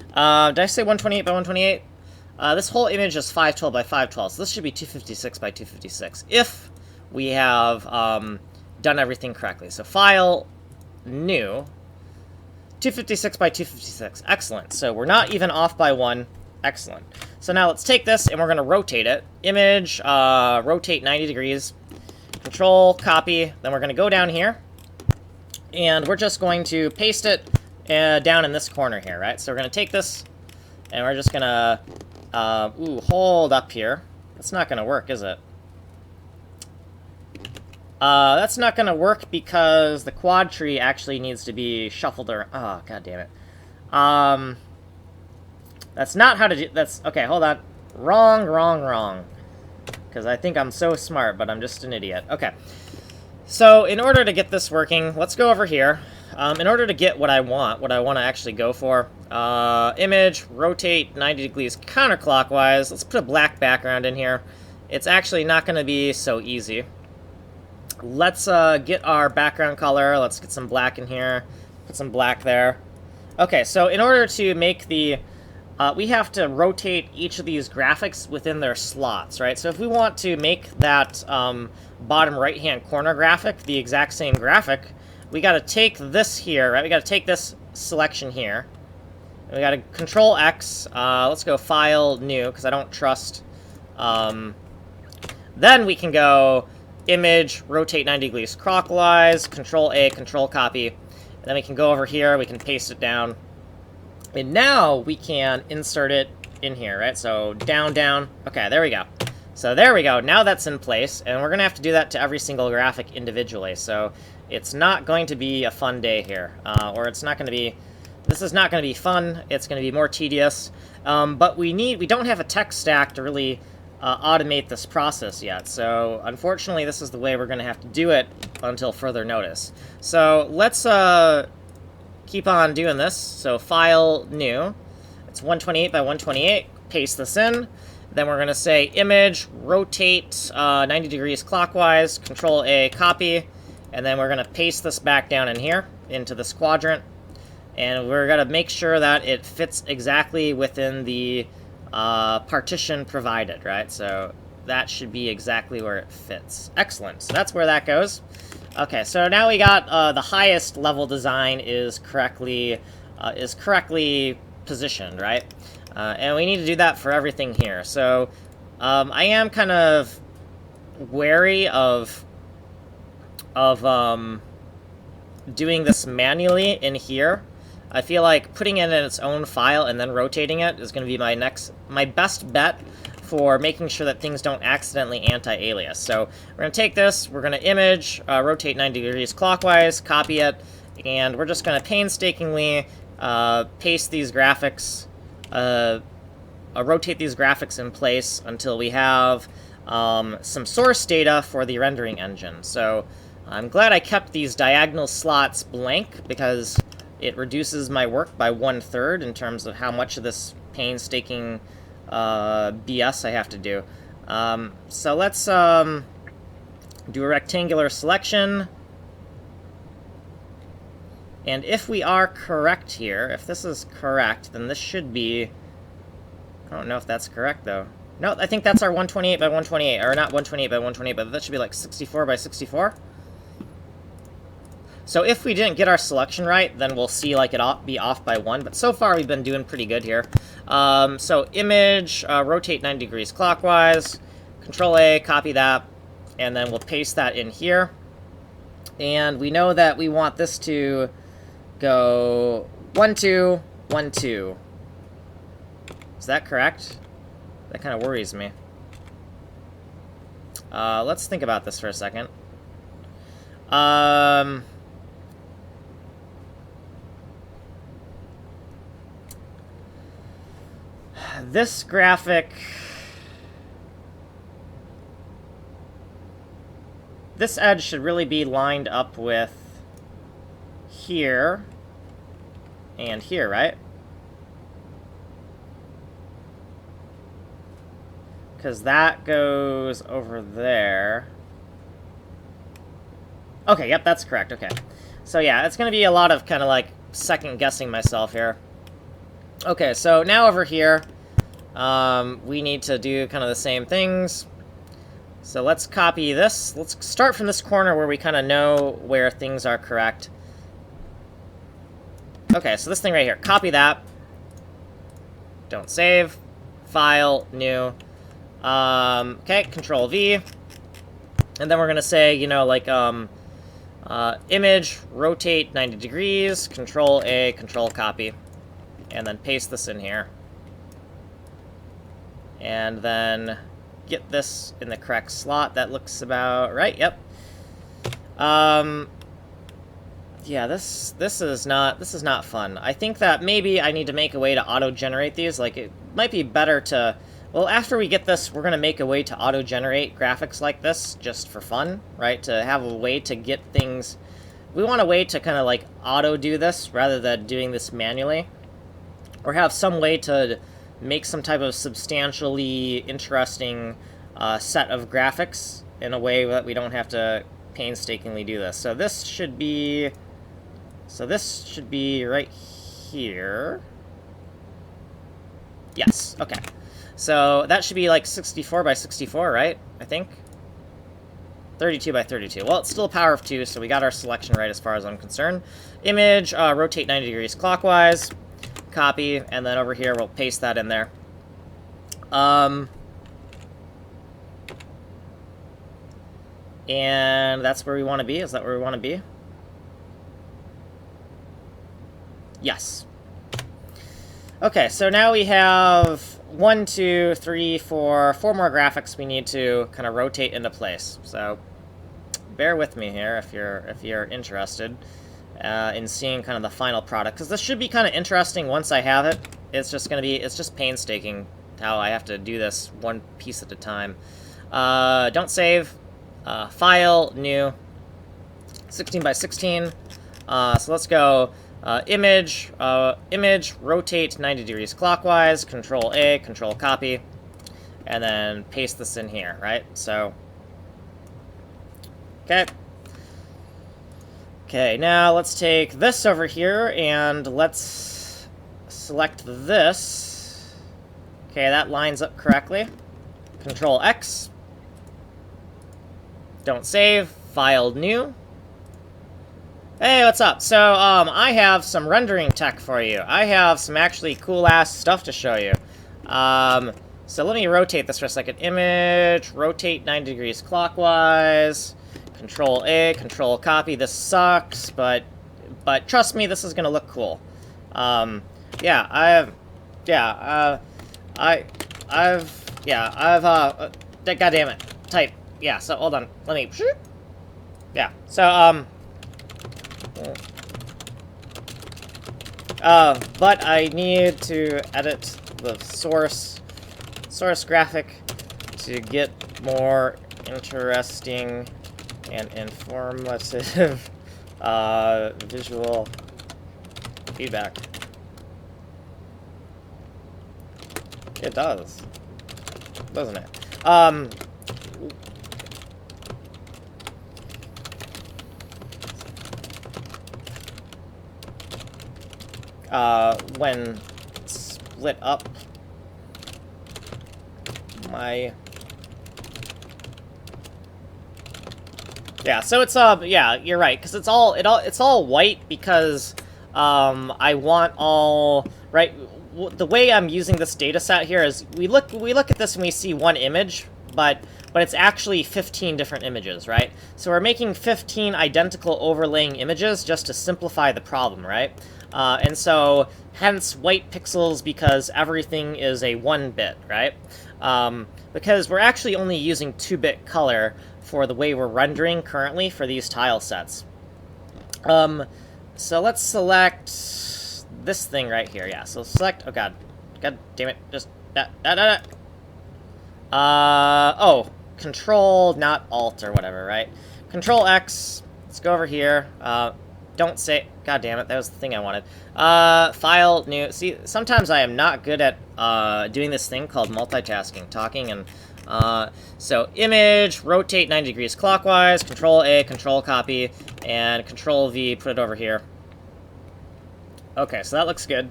Did I say 128 by 128? This whole image is 512 by 512, so this should be 256 by 256, if we have done everything correctly. So File, New, 256 by 256. Excellent. So we're not even off by 1. Excellent. So now let's take this and we're going to rotate it. Image, rotate 90 degrees. Control, copy. Then we're going to go down here. And we're just going to paste it down in this corner here, right? So we're going to take this and we're just going to, hold up here. That's not going to work, is it? That's not going to work because the quad tree actually needs to be shuffled around. Oh, god damn it. That's not how to do... That's... Okay, hold on. Wrong. Because I think I'm so smart, but I'm just an idiot. Okay. So, in order to get this working, let's go over here. In order to get what I want to actually go for, image, rotate 90 degrees counterclockwise. Let's put a black background in here. It's actually not going to be so easy. Let's get our background color. Let's get some black in here. Put some black there. Okay, so in order to make the... we have to rotate each of these graphics within their slots, right? So if we want to make that bottom right-hand corner graphic the exact same graphic, we got to take this here, right? We got to take this selection here. And we got to Control X. Let's go File, New, because I don't trust. Then we can go Image, rotate 90 degrees clockwise, Control A, Control Copy. And then we can go over here. We can paste it down. And now we can insert it in here, right? So down, down. Okay, there we go. So there we go. Now that's in place, and we're going to have to do that to every single graphic individually. So it's not going to be a fun day here, or it's not going to be... This is not going to be fun. It's going to be more tedious. But we don't have a tech stack to really automate this process yet. So unfortunately, this is the way we're going to have to do it until further notice. So let's... keep on doing this. So File, New. It's 128 by 128. Paste this in. Then we're going to say Image, rotate 90 degrees clockwise, Control A, copy. And then we're going to paste this back down in here, into this quadrant. And we're going to make sure that it fits exactly within the partition provided, right? So that should be exactly where it fits. Excellent. So that's where that goes. Okay, so now we got the highest level design is correctly positioned, right? And we need to do that for everything here. So I am kind of wary of doing this manually in here. I feel like putting it in its own file and then rotating it is going to be my best bet for making sure that things don't accidentally anti-alias. So we're going to take this, we're going to image, rotate 90 degrees clockwise, copy it, and we're just going to painstakingly paste these graphics, rotate these graphics in place until we have some source data for the rendering engine. So I'm glad I kept these diagonal slots blank because it reduces my work by 1/3 in terms of how much of this painstaking BS I have to do. So let's do a rectangular selection. And if we are correct here, if this is correct, then this should be... I don't know if that's correct, though. No, I think that's our 128 by 128. Or not 128 by 128, but that should be like 64 by 64. So if we didn't get our selection right, then we'll see like it be off by 1. But so far we've been doing pretty good here. So image, rotate 90 degrees clockwise, Control A, copy that, and then we'll paste that in here. And we know that we want this to go 1, 2, 1, 2. Is that correct? That kind of worries me. Let's think about this for a second. This graphic... This edge should really be lined up with here and here, right? Because that goes over there. Okay, yep, that's correct, okay. So yeah, it's going to be a lot of kind of like second-guessing myself here. Okay, so now over here, we need to do kind of the same things. So let's copy this. Let's start from this corner where we kind of know where things are correct. Okay, so this thing right here. Copy that. Don't save. File, new. Okay, Control V. And then we're going to say, you know, like, image, rotate 90 degrees, Control A, Control copy. And then paste this in here. And then get this in the correct slot. That looks about right. Yep. Yeah, this is not fun. I think that maybe I need to make a way to auto-generate these. Like, it might be better to... Well, after we get this, we're going to make a way to auto-generate graphics like this, just for fun, right? To have a way to get things... We want a way to kind of, like, auto-do this, rather than doing this manually. Or have some way to make some type of substantially interesting set of graphics in a way that we don't have to painstakingly do this. So this should be... So this should be right here. Yes, okay. So that should be like 64 by 64, right? I think. 32 by 32. Well, it's still a power of 2, so we got our selection right as far as I'm concerned. Image, rotate 90 degrees clockwise. Copy, and then over here we'll paste that in there. And that's where we want to be. Is that where we want to be? Yes. Okay, so now we have 1, 2, 3, 4 more graphics we need to kind of rotate into place. So bear with me here if you're interested in seeing kind of the final product, because this should be kind of interesting once I have it. It's just painstaking how I have to do this one piece at a time. Don't save. File, new, 16 by 16. So let's go image, rotate 90 degrees clockwise, Control A, Control copy, and then paste this in here, right? So, okay. Okay, now let's take this over here and let's select this. Okay, that lines up correctly. Control X. Don't save. Filed new. Hey, what's up? So, I have some rendering tech for you. I have some actually cool-ass stuff to show you. So let me rotate this for a second. Image, rotate 90 degrees clockwise. Control A, Control copy. This sucks, but trust me, this is gonna look cool. God damn it. Type. Yeah, so hold on. Let me... Yeah, so, but I need to edit the source graphic to get more interesting and informative visual feedback. It does, doesn't it? When split up, Yeah, so it's yeah, you're right, because it's all white because I want all right. The way I'm using this data set here is we look at this and we see one image, but it's actually 15 different images, right? So we're making 15 identical overlaying images just to simplify the problem, right? And so hence white pixels, because everything is a 1-bit, right? Because we're actually only using 2-bit color for the way we're rendering currently for these tile sets. So let's select this thing right here. Yeah, so select, oh god damn it, just oh, Control, not Alt or whatever, right? Control X, let's go over here. Don't say, god damn it, that was the thing I wanted. File, new, see, sometimes I am not good at doing this thing called multitasking, talking and so image, rotate 90 degrees clockwise, Control A, Control Copy, and Control V, put it over here. Okay, so that looks good.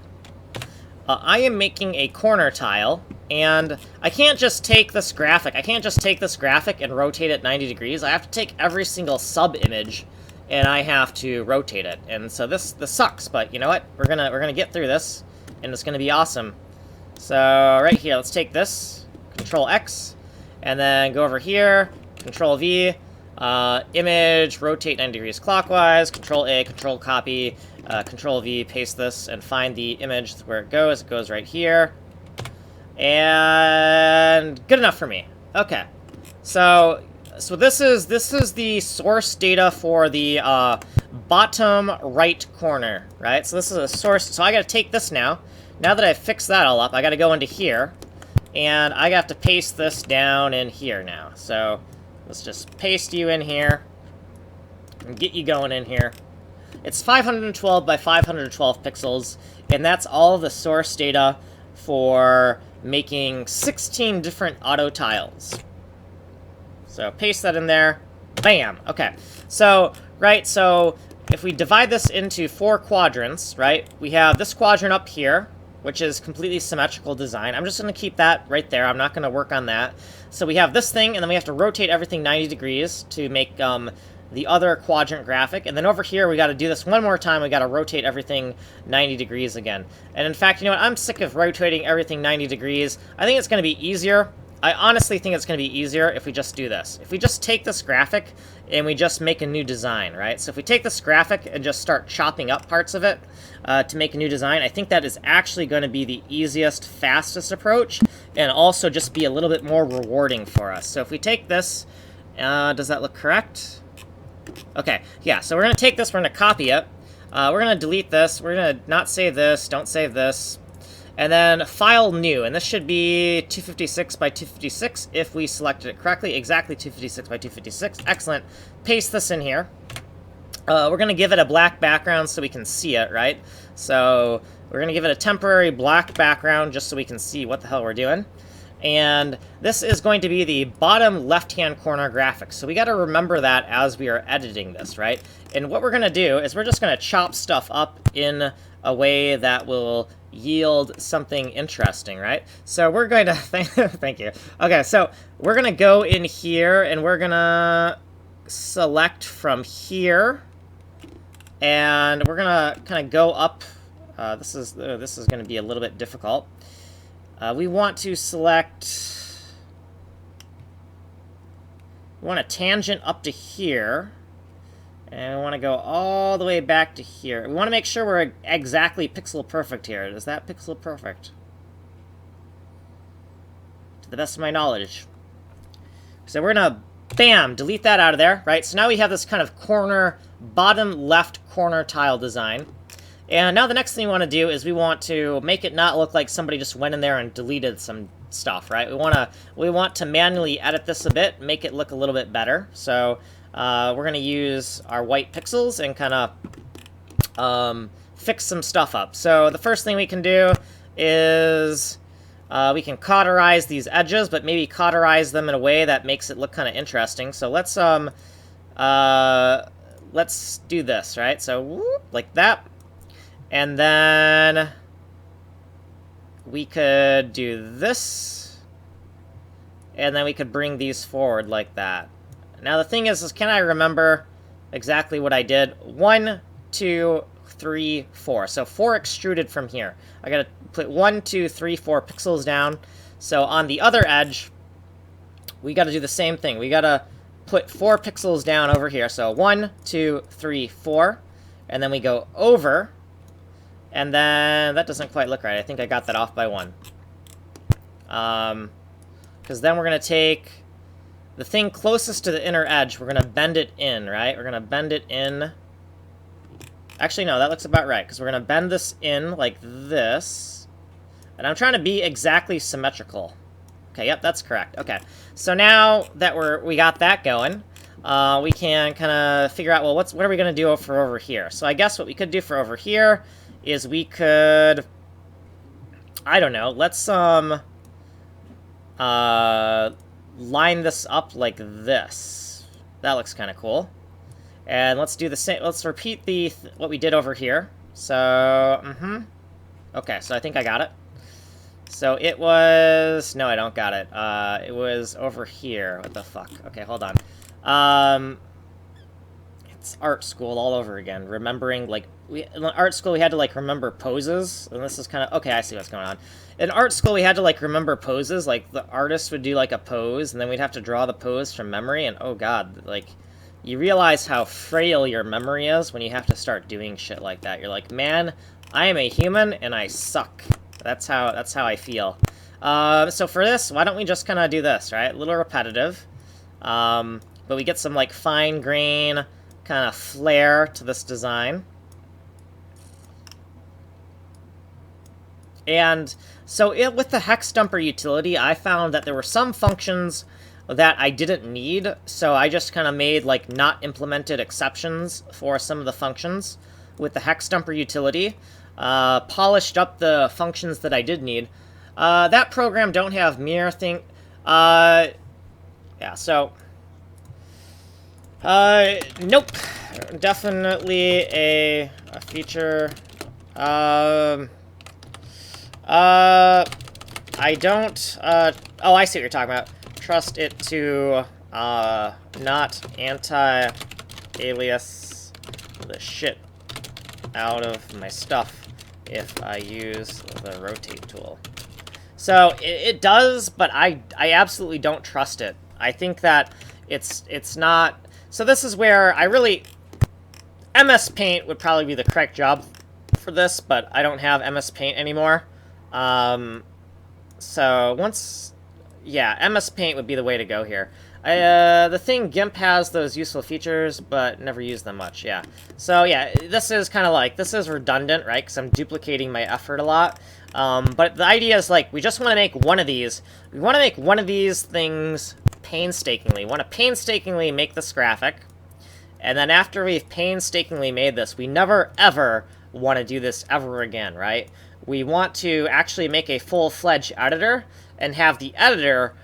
I am making a corner tile, and I can't just take this graphic. I can't just take this graphic and rotate it 90 degrees. I have to take every single sub-image, and I have to rotate it. And so this sucks, but you know what? We're gonna get through this, and it's gonna be awesome. So right here, let's take this, Control X, and then go over here, Control V, image, rotate 90 degrees clockwise, Control A, Control Copy, Control V, paste this, and find the image where it goes. It goes right here. And good enough for me. Okay. So this is the source data for the bottom right corner, right? So this is a source. So I got to take this now. Now that I've fixed that all up, I got to go into here, and I have to paste this down in here now. So let's just paste you in here and get you going in here. It's 512 by 512 pixels, and that's all the source data for making 16 different auto tiles. So paste that in there. Bam! Okay. So, right, so if we divide this into 4 quadrants, right, we have this quadrant up here, which is completely symmetrical design. I'm just going to keep that right there. I'm not going to work on that. So we have this thing, and then we have to rotate everything 90 degrees to make the other quadrant graphic. And then over here, we got to do this one more time. We got to rotate everything 90 degrees again. And in fact, you know what? I'm sick of rotating everything 90 degrees. I think it's going to be easier. I honestly think it's going to be easier if we just do this. If we just take this graphic and we just make a new design, right? So if we take this graphic and just start chopping up parts of it to make a new design, I think that is actually going to be the easiest, fastest approach, and also just be a little bit more rewarding for us. So if we take this, does that look correct? Okay, yeah, so we're going to take this, we're going to copy it, we're going to delete this, we're going to not save this, don't save this, and then File New, and this should be 256 by 256 if we selected it correctly, exactly 256 by 256, excellent. Paste this in here. We're going to give it a black background so we can see it, right? So we're going to give it a temporary black background just so we can see what the hell we're doing. And this is going to be the bottom left-hand corner graphic. So we got to remember that as we are editing this, right? And what we're going to do is we're just going to chop stuff up in a way that will yield something interesting, right? So we're going to... Thank you. Okay, so we're going to go in here, and we're going to select from here. And we're going to kind of go up. This is going to be a little bit difficult. We want to select, we want a tangent up to here, and we want to go all the way back to here. We want to make sure we're exactly pixel perfect here. Is that pixel perfect? To the best of my knowledge. So we're going to, bam, delete that out of there, right? So now we have this kind of corner, bottom left corner tile design. And now the next thing we want to do is we want to make it not look like somebody just went in there and deleted some stuff, right? We want to manually edit this a bit, make it look a little bit better. So we're going to use our white pixels and kind of fix some stuff up. So the first thing we can do is we can cauterize these edges, but maybe cauterize them in a way that makes it look kind of interesting. So let's do this, right? So whoop, like that. And then we could do this, and then we could bring these forward like that. Now the thing is can I remember exactly what I did? 1, 2, 3, 4. So 4 extruded from here. I gotta put 1, 2, 3, 4 pixels down. So on the other edge, we gotta do the same thing. We gotta put 4 pixels down over here. So 1, 2, 3, 4. And then we go over. And then that doesn't quite look right. I think I got that off by 1. Because then we're gonna take the thing closest to the inner edge, we're going to bend it in, right? We're going to bend it in. Actually, no, that looks about right, because we're going to bend this in like this. And I'm trying to be exactly symmetrical. Okay, yep, that's correct. Okay, so now that we got that going, we can kind of figure out, well, what are we going to do for over here? So I guess what we could do for over here is we could, I don't know, let's, line this up like this. That looks kind of cool. And let's do the same. Let's repeat what we did over here. So, okay, so I think I got it. So it was... No, I don't got it. It was over here. What the fuck? Okay, hold on. It's art school all over again. Remembering, like... in art school, we had to, like, remember poses. And this is kind of... Okay, I see what's going on. In art school, we had to, like, remember poses. Like, the artist would do, like, a pose, and then we'd have to draw the pose from memory, and oh god, like, you realize how frail your memory is when you have to start doing shit like that. You're like, man, I am a human, and I suck. That's how I feel. So for this, why don't we just kind of do this, right? A little repetitive. But we get some, like, fine grain kind of flair to this design. And so with the hex dumper utility, I found that there were some functions that I didn't need, so I just kind of made, like, not implemented exceptions for some of the functions with the hex dumper utility, polished up the functions that I did need. That program don't have mirror thing. Yeah, so... nope. Definitely a feature. I don't, oh, I see what you're talking about. Trust it to, not anti-alias the shit out of my stuff if I use the rotate tool. So, it does, but I absolutely don't trust it. I think that it's not... So this is where I really... MS Paint would probably be the correct job for this, but I don't have MS Paint anymore. So once, yeah, MS Paint would be the way to go here. The thing, GIMP has those useful features, but never use them much, yeah. So yeah, this is kind of like, this is redundant, right, because I'm duplicating my effort a lot. But the idea is, like, we just want to make one of these. We want to make one of these things painstakingly. We want to painstakingly make this graphic. And then after we've painstakingly made this, we never, ever want to do this ever again, right? We want to actually make a full-fledged editor and have the editor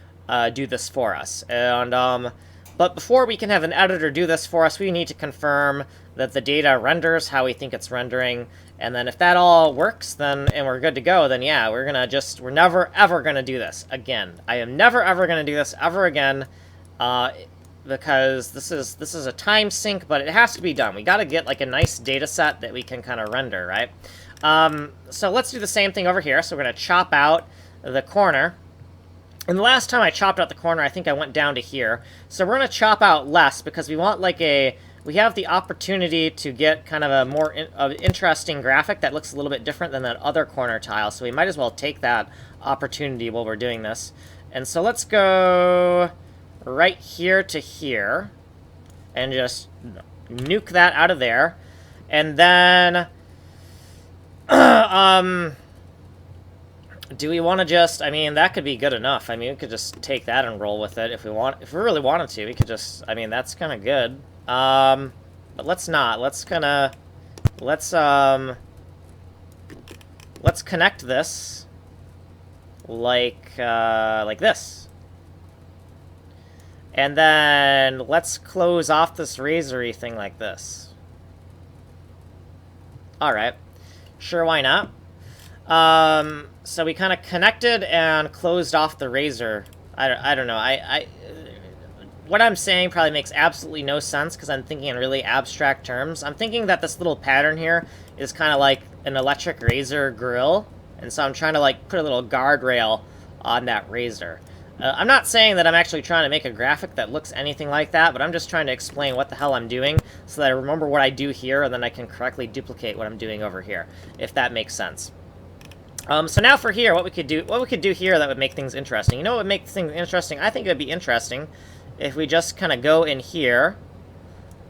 do this for us. And but before we can have an editor do this for us, we need to confirm that the data renders how we think it's rendering. And then if that all works, then and we're good to go, then yeah, we're never ever gonna do this again. I am never ever gonna do this ever again, because this is a time sink, but it has to be done. We gotta get like a nice data set that we can kind of render, right? So let's do the same thing over here. So we're gonna chop out the corner. And the last time I chopped out the corner, I think I went down to here. So we're gonna chop out less because we want like we have the opportunity to get kind of a more interesting graphic that looks a little bit different than that other corner tile. So we might as well take that opportunity while we're doing this. And so let's go right here to here and just nuke that out of there. And then, do we want to just, I mean, that could be good enough. I mean, we could just take that and roll with it if we really wanted to. We could just, I mean, that's kind of good. But let's not. Let's connect this like this. And then let's close off this razory thing like this. Alright. Sure, why not? So we kind of connected and closed off the razor. I don't know. what I'm saying probably makes absolutely no sense because I'm thinking in really abstract terms. I'm thinking that this little pattern here is kind of like an electric razor grill, and so I'm trying to like put a little guardrail on that razor. I'm not saying that I'm actually trying to make a graphic that looks anything like that, but I'm just trying to explain what the hell I'm doing so that I remember what I do here, and then I can correctly duplicate what I'm doing over here, if that makes sense. So now for here, what we could do here that would make things interesting. You know what would make things interesting? I think it would be interesting if we just kind of go in here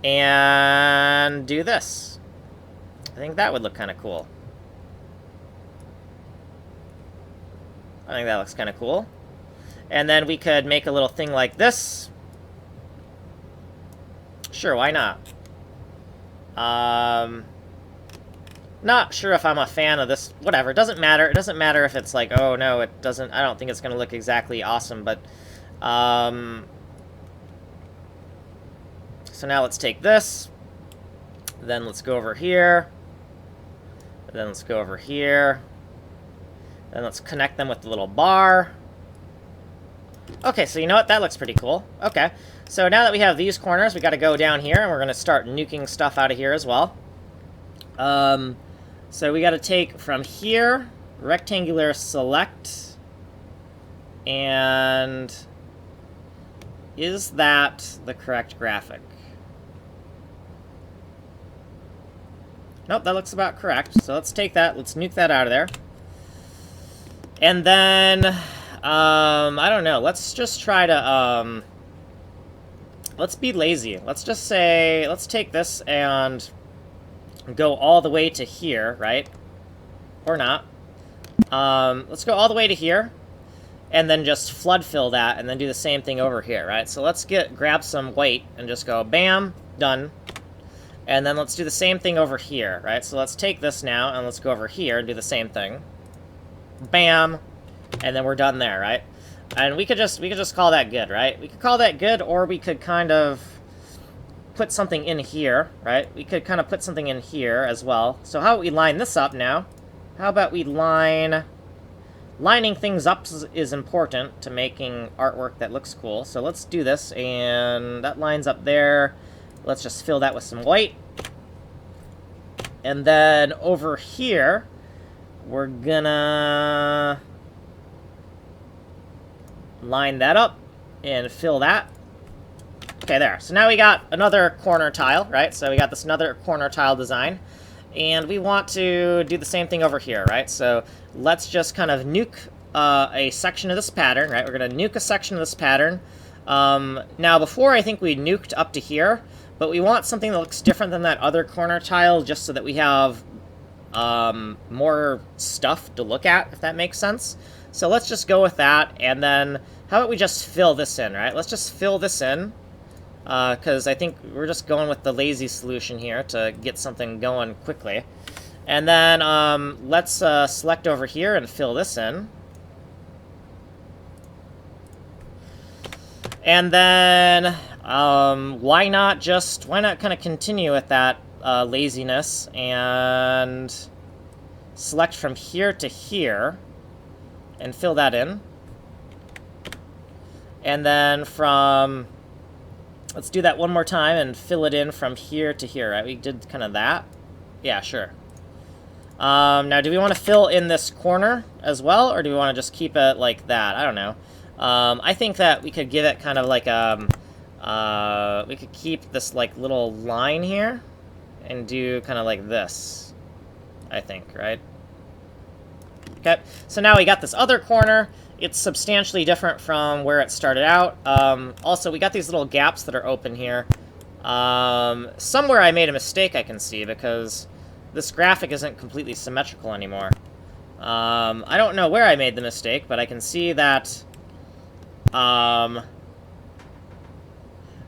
and do this. I think that would look kind of cool. I think that looks kind of cool. And then we could make a little thing like this. Sure, why not? Not sure if I'm a fan of this. Whatever, it doesn't matter. It doesn't matter if it's like, oh no, it doesn't. I don't think it's going to look exactly awesome, but so now let's take this. Then let's go over here. Then let's go over here. Then let's connect them with the little bar. Okay, so you know what? That looks pretty cool. Okay, so now that we have these corners, we got to go down here, and we're going to start nuking stuff out of here as well. So we got to take from here, rectangular select, and is that the correct graphic? Nope, that looks about correct. So let's take that, let's nuke that out of there. And then, I don't know, let's just try to, let's be lazy. Let's just say, let's take this and go all the way to here, right? Or not. Let's go all the way to here, and then just flood fill that, and then do the same thing over here, right? So let's grab some white, and just go bam, done. And then let's do the same thing over here, right? So let's take this now, and let's go over here and do the same thing. Bam, and then we're done there, right? And we could just call that good, right? We could call that good, or we could kind of put something in here, right? We could kind of put something in here as well. So how about we line this up now? How about we lining things up is important to making artwork that looks cool. So let's do this, and that lines up there. Let's just fill that with some white. And then over here, we're gonna line that up and fill that. Okay, there. So now we got another corner tile, right? So we got this another corner tile design. And we want to do the same thing over here, right? So let's just kind of nuke a section of this pattern, right? We're going to nuke a section of this pattern. Now, before I think we nuked up to here, but we want something that looks different than that other corner tile just so that we have more stuff to look at, if that makes sense. So let's just go with that, and then how about we just fill this in, right? Let's just fill this in, because I think we're just going with the lazy solution here to get something going quickly. And then let's select over here and fill this in. And then why not kind of continue with that laziness and select from here to here and fill that in. And then let's do that one more time and fill it in from here to here, right? We did kind of that. Yeah, sure. Now, do we want to fill in this corner as well, or do we want to just keep it like that? I don't know. I think that we could give it kind of like we could keep this like little line here and do kind of like this, I think, right? Okay, so now we got this other corner. It's substantially different from where it started out. Also, we got these little gaps that are open here. Somewhere I made a mistake, I can see, because this graphic isn't completely symmetrical anymore. I don't know where I made the mistake, but I can see that... oh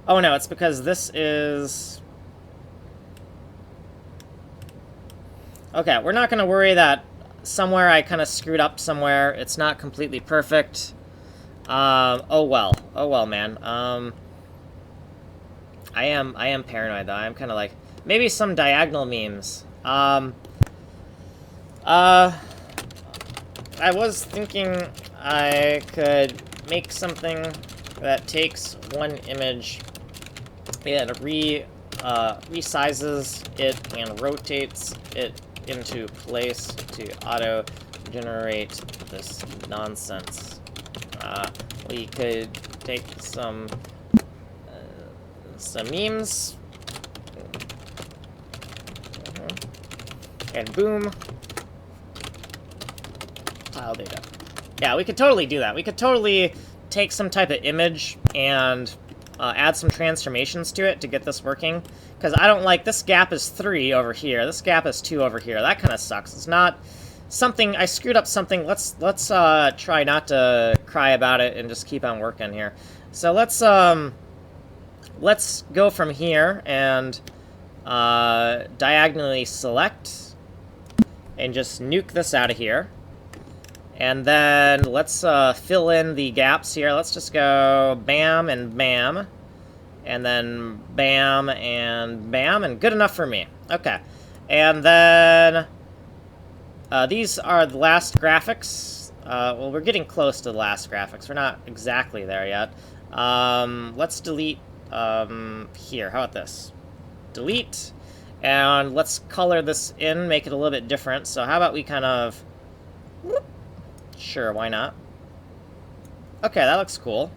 no, it's because this is... Okay, we're not going to worry that somewhere I kind of screwed up somewhere. It's not completely perfect. Oh well, man. I am paranoid, though. I'm kind of like... Maybe some diagonal memes. I was thinking I could make something that takes one image and resizes it and rotates it into place to auto-generate this nonsense. We could take some memes, and boom, tile data. Yeah, we could totally do that. We could totally take some type of image and add some transformations to it to get this working. Because I don't like, this gap is 3 over here, this gap is 2 over here. That kind of sucks. It's not something, I screwed up something. Let's try not to cry about it and just keep on working here. So let's go from here and diagonally select and just nuke this out of here. And then let's fill in the gaps here. Let's just go bam and bam. And then bam and bam. And good enough for me. Okay. And then these are the last graphics. Well, we're getting close to the last graphics. We're not exactly there yet. Let's delete here. How about this? Delete. And let's color this in, make it a little bit different. So how about we kind of... Whoop. Sure, why not? Okay, that looks cool.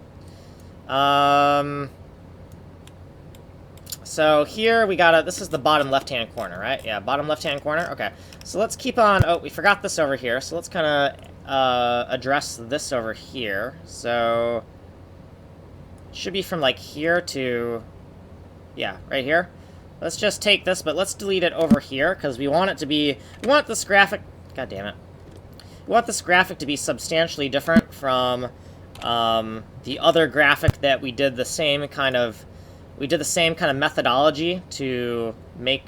So here we got this is the bottom left-hand corner, right? Yeah, bottom left-hand corner. Okay, so let's keep on, oh, we forgot this over here. So let's kind of address this over here. So it should be from like here to, yeah, right here. Let's just take this, but let's delete it over here because we want it to be, we want this graphic, god damn it. We want this graphic to be substantially different from the other graphic that we did the same kind of methodology to make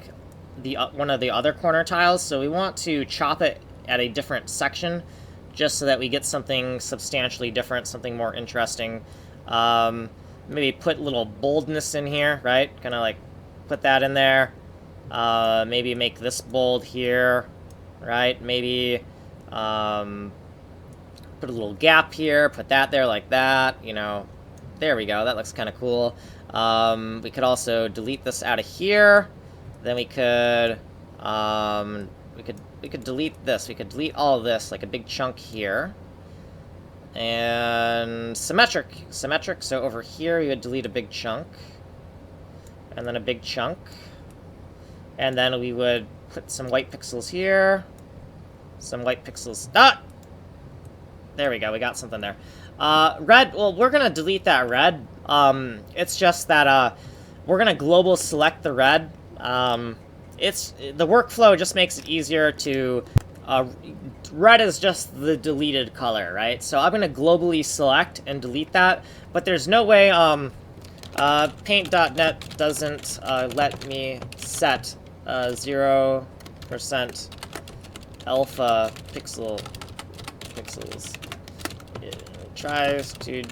the one of the other corner tiles. So we want to chop it at a different section just so that we get something substantially different, something more interesting. Maybe put a little boldness in here, right? Kind of like put that in there. Maybe make this bold here, right? Maybe put a little gap here, put that there like that, you know. There we go, that looks kind of cool. We could also delete this out of here. Then we could delete this. We could delete all of this, like a big chunk here. And symmetric. So over here you would delete a big chunk. And then a big chunk. And then we would put some white pixels here. Some white pixels. Ah! There we go, we got something there. Red, well, we're gonna delete that red. It's just that, we're gonna global select the red. The workflow just makes it easier to, red is just the deleted color, right? So I'm gonna globally select and delete that, but there's no way, paint.net doesn't, let me set, 0% alpha pixels. It tries to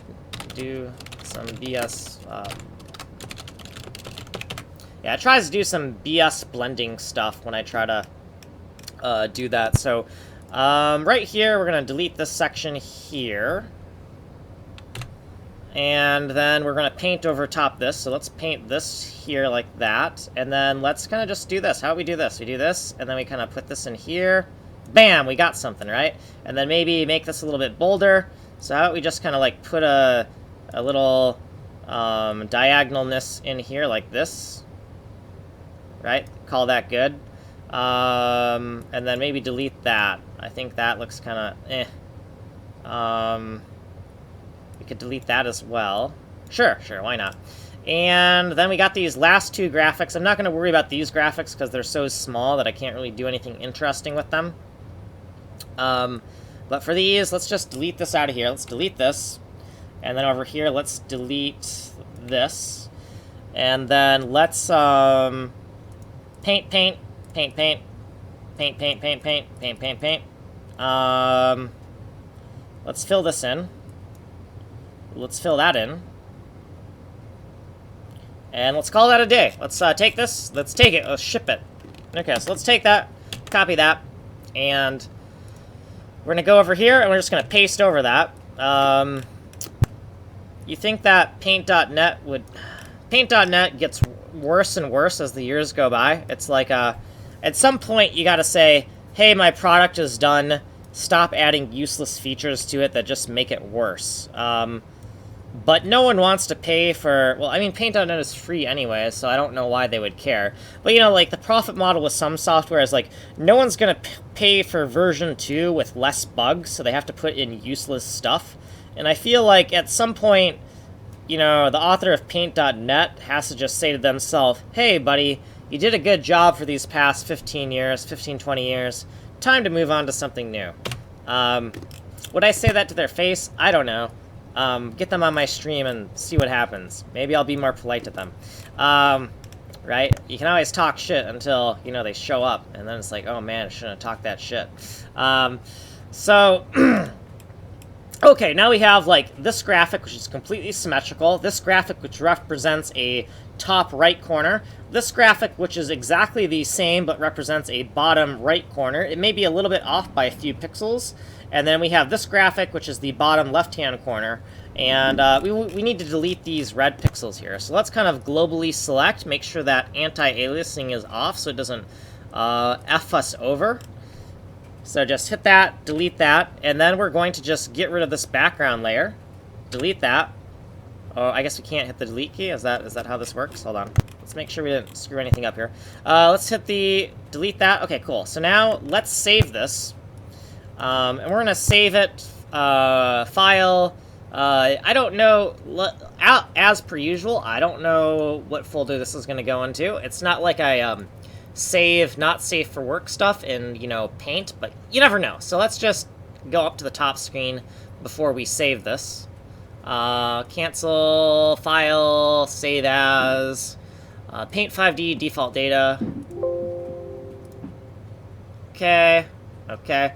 do some BS. Yeah, it tries to do some BS blending stuff when I try to do that. So right here, we're gonna delete this section here, and then we're gonna paint over top this. So let's paint this here like that, and then let's kind of just do this. How do we do this? We do this, and then we kind of put this in here. Bam, we got something, right? And then maybe make this a little bit bolder. So how about we just kind of like put a little diagonalness in here like this, right? Call that good. And then maybe delete that. I think that looks kind of we could delete that as well. Sure, why not? And then we got these last two graphics. I'm not going to worry about these graphics because they're so small that I can't really do anything interesting with them. But for these, let's just delete this out of here. Let's delete this. And then over here, let's delete this. And then let's paint. Let's fill this in. Let's fill that in. And let's call that a day. Let's take this. Let's take it. Let's ship it. Okay, so let's take that, copy that, and we're going to go over here, and we're just going to paste over that. you think that Paint.net would... Paint.net gets worse and worse as the years go by. It's like, at some point you gotta say, hey, my product is done, stop adding useless features to it that just make it worse. But no one wants to pay for... Well, I mean, Paint.net is free anyway, so I don't know why they would care. But, you know, like, the profit model with some software is, like, no one's gonna pay for version 2 with less bugs, so they have to put in useless stuff. And I feel like, at some point, you know, the author of Paint.net has to just say to themselves, hey, buddy, you did a good job for these past 15 years, 15, 20 years. Time to move on to something new. Would I say that to their face? I don't know. Get them on my stream and see what happens. Maybe I'll be more polite to them. Right? You can always talk shit until, you know, they show up. And then it's like, oh man, I shouldn't have talked that shit. Okay, now we have, like, this graphic, which is completely symmetrical. This graphic, which represents a top right corner. This graphic, which is exactly the same, but represents a bottom right corner. It may be a little bit off by a few pixels. And then we have this graphic, which is the bottom left-hand corner. And we need to delete these red pixels here. So let's kind of globally select, make sure that anti-aliasing is off so it doesn't F us over. So just hit that, delete that, and then we're going to just get rid of this background layer. Delete that. Oh, I guess we can't hit the delete key. Is that how this works? Hold on. Let's make sure we didn't screw anything up here. Let's hit the delete that. Okay, cool. So now let's save this. And we're going to save it, file, I don't know, as per usual, I don't know what folder this is going to go into. It's not like I save not safe for work stuff in, you know, Paint, but you never know. So let's just go up to the top screen before we save this. Cancel, file, save as, PAINT5D, default data. Okay, okay.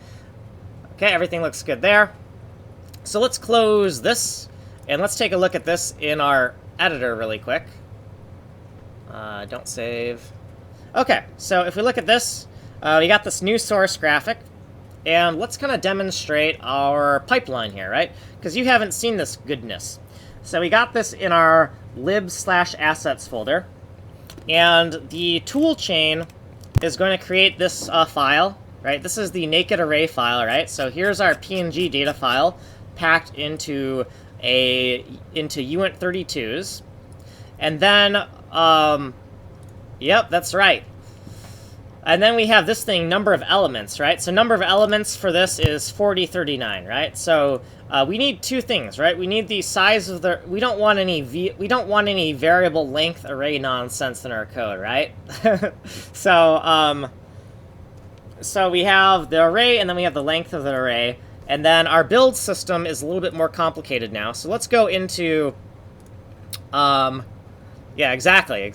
Okay, everything looks good there. So let's close this, and let's take a look at this in our editor really quick. Don't save. Okay, so if we look at this, we got this new source graphic, and let's kind of demonstrate our pipeline here, right? Because you haven't seen this goodness. So we got this in our lib/assets folder, and the tool chain is going to create this file. Right, this is the naked array file, right? So here's our PNG data file packed into uint32s. And then, yep, that's right. And then we have this thing, number of elements, right? So number of elements for this is 4039, right? So we need two things, right? We need the size of the... We don't want any variable length array nonsense in our code, right? So we have the array, and then we have the length of the array, and then our build system is a little bit more complicated now. So let's go into, yeah, exactly,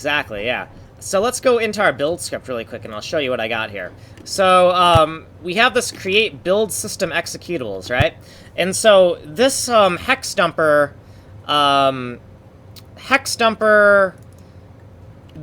yeah. So let's go into our build script really quick, and I'll show you what I got here. So we have this create build system executables, right? And so this hex dumper,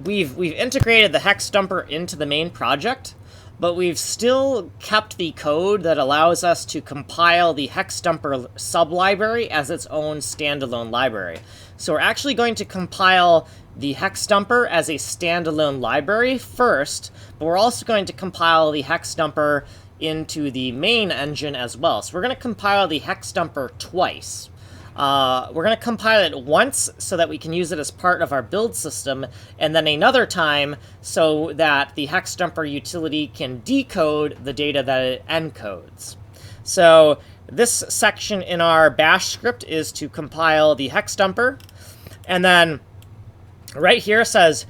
we've integrated the hex dumper into the main project. But we've still kept the code that allows us to compile the hexdumper sublibrary as its own standalone library. So we're actually going to compile the hexdumper as a standalone library first, but we're also going to compile the hexdumper into the main engine as well. So we're going to compile the hexdumper twice. We're going to compile it once so that we can use it as part of our build system, and then another time so that the hexdumper utility can decode the data that it encodes. So this section in our bash script is to compile the hexdumper, and then right here says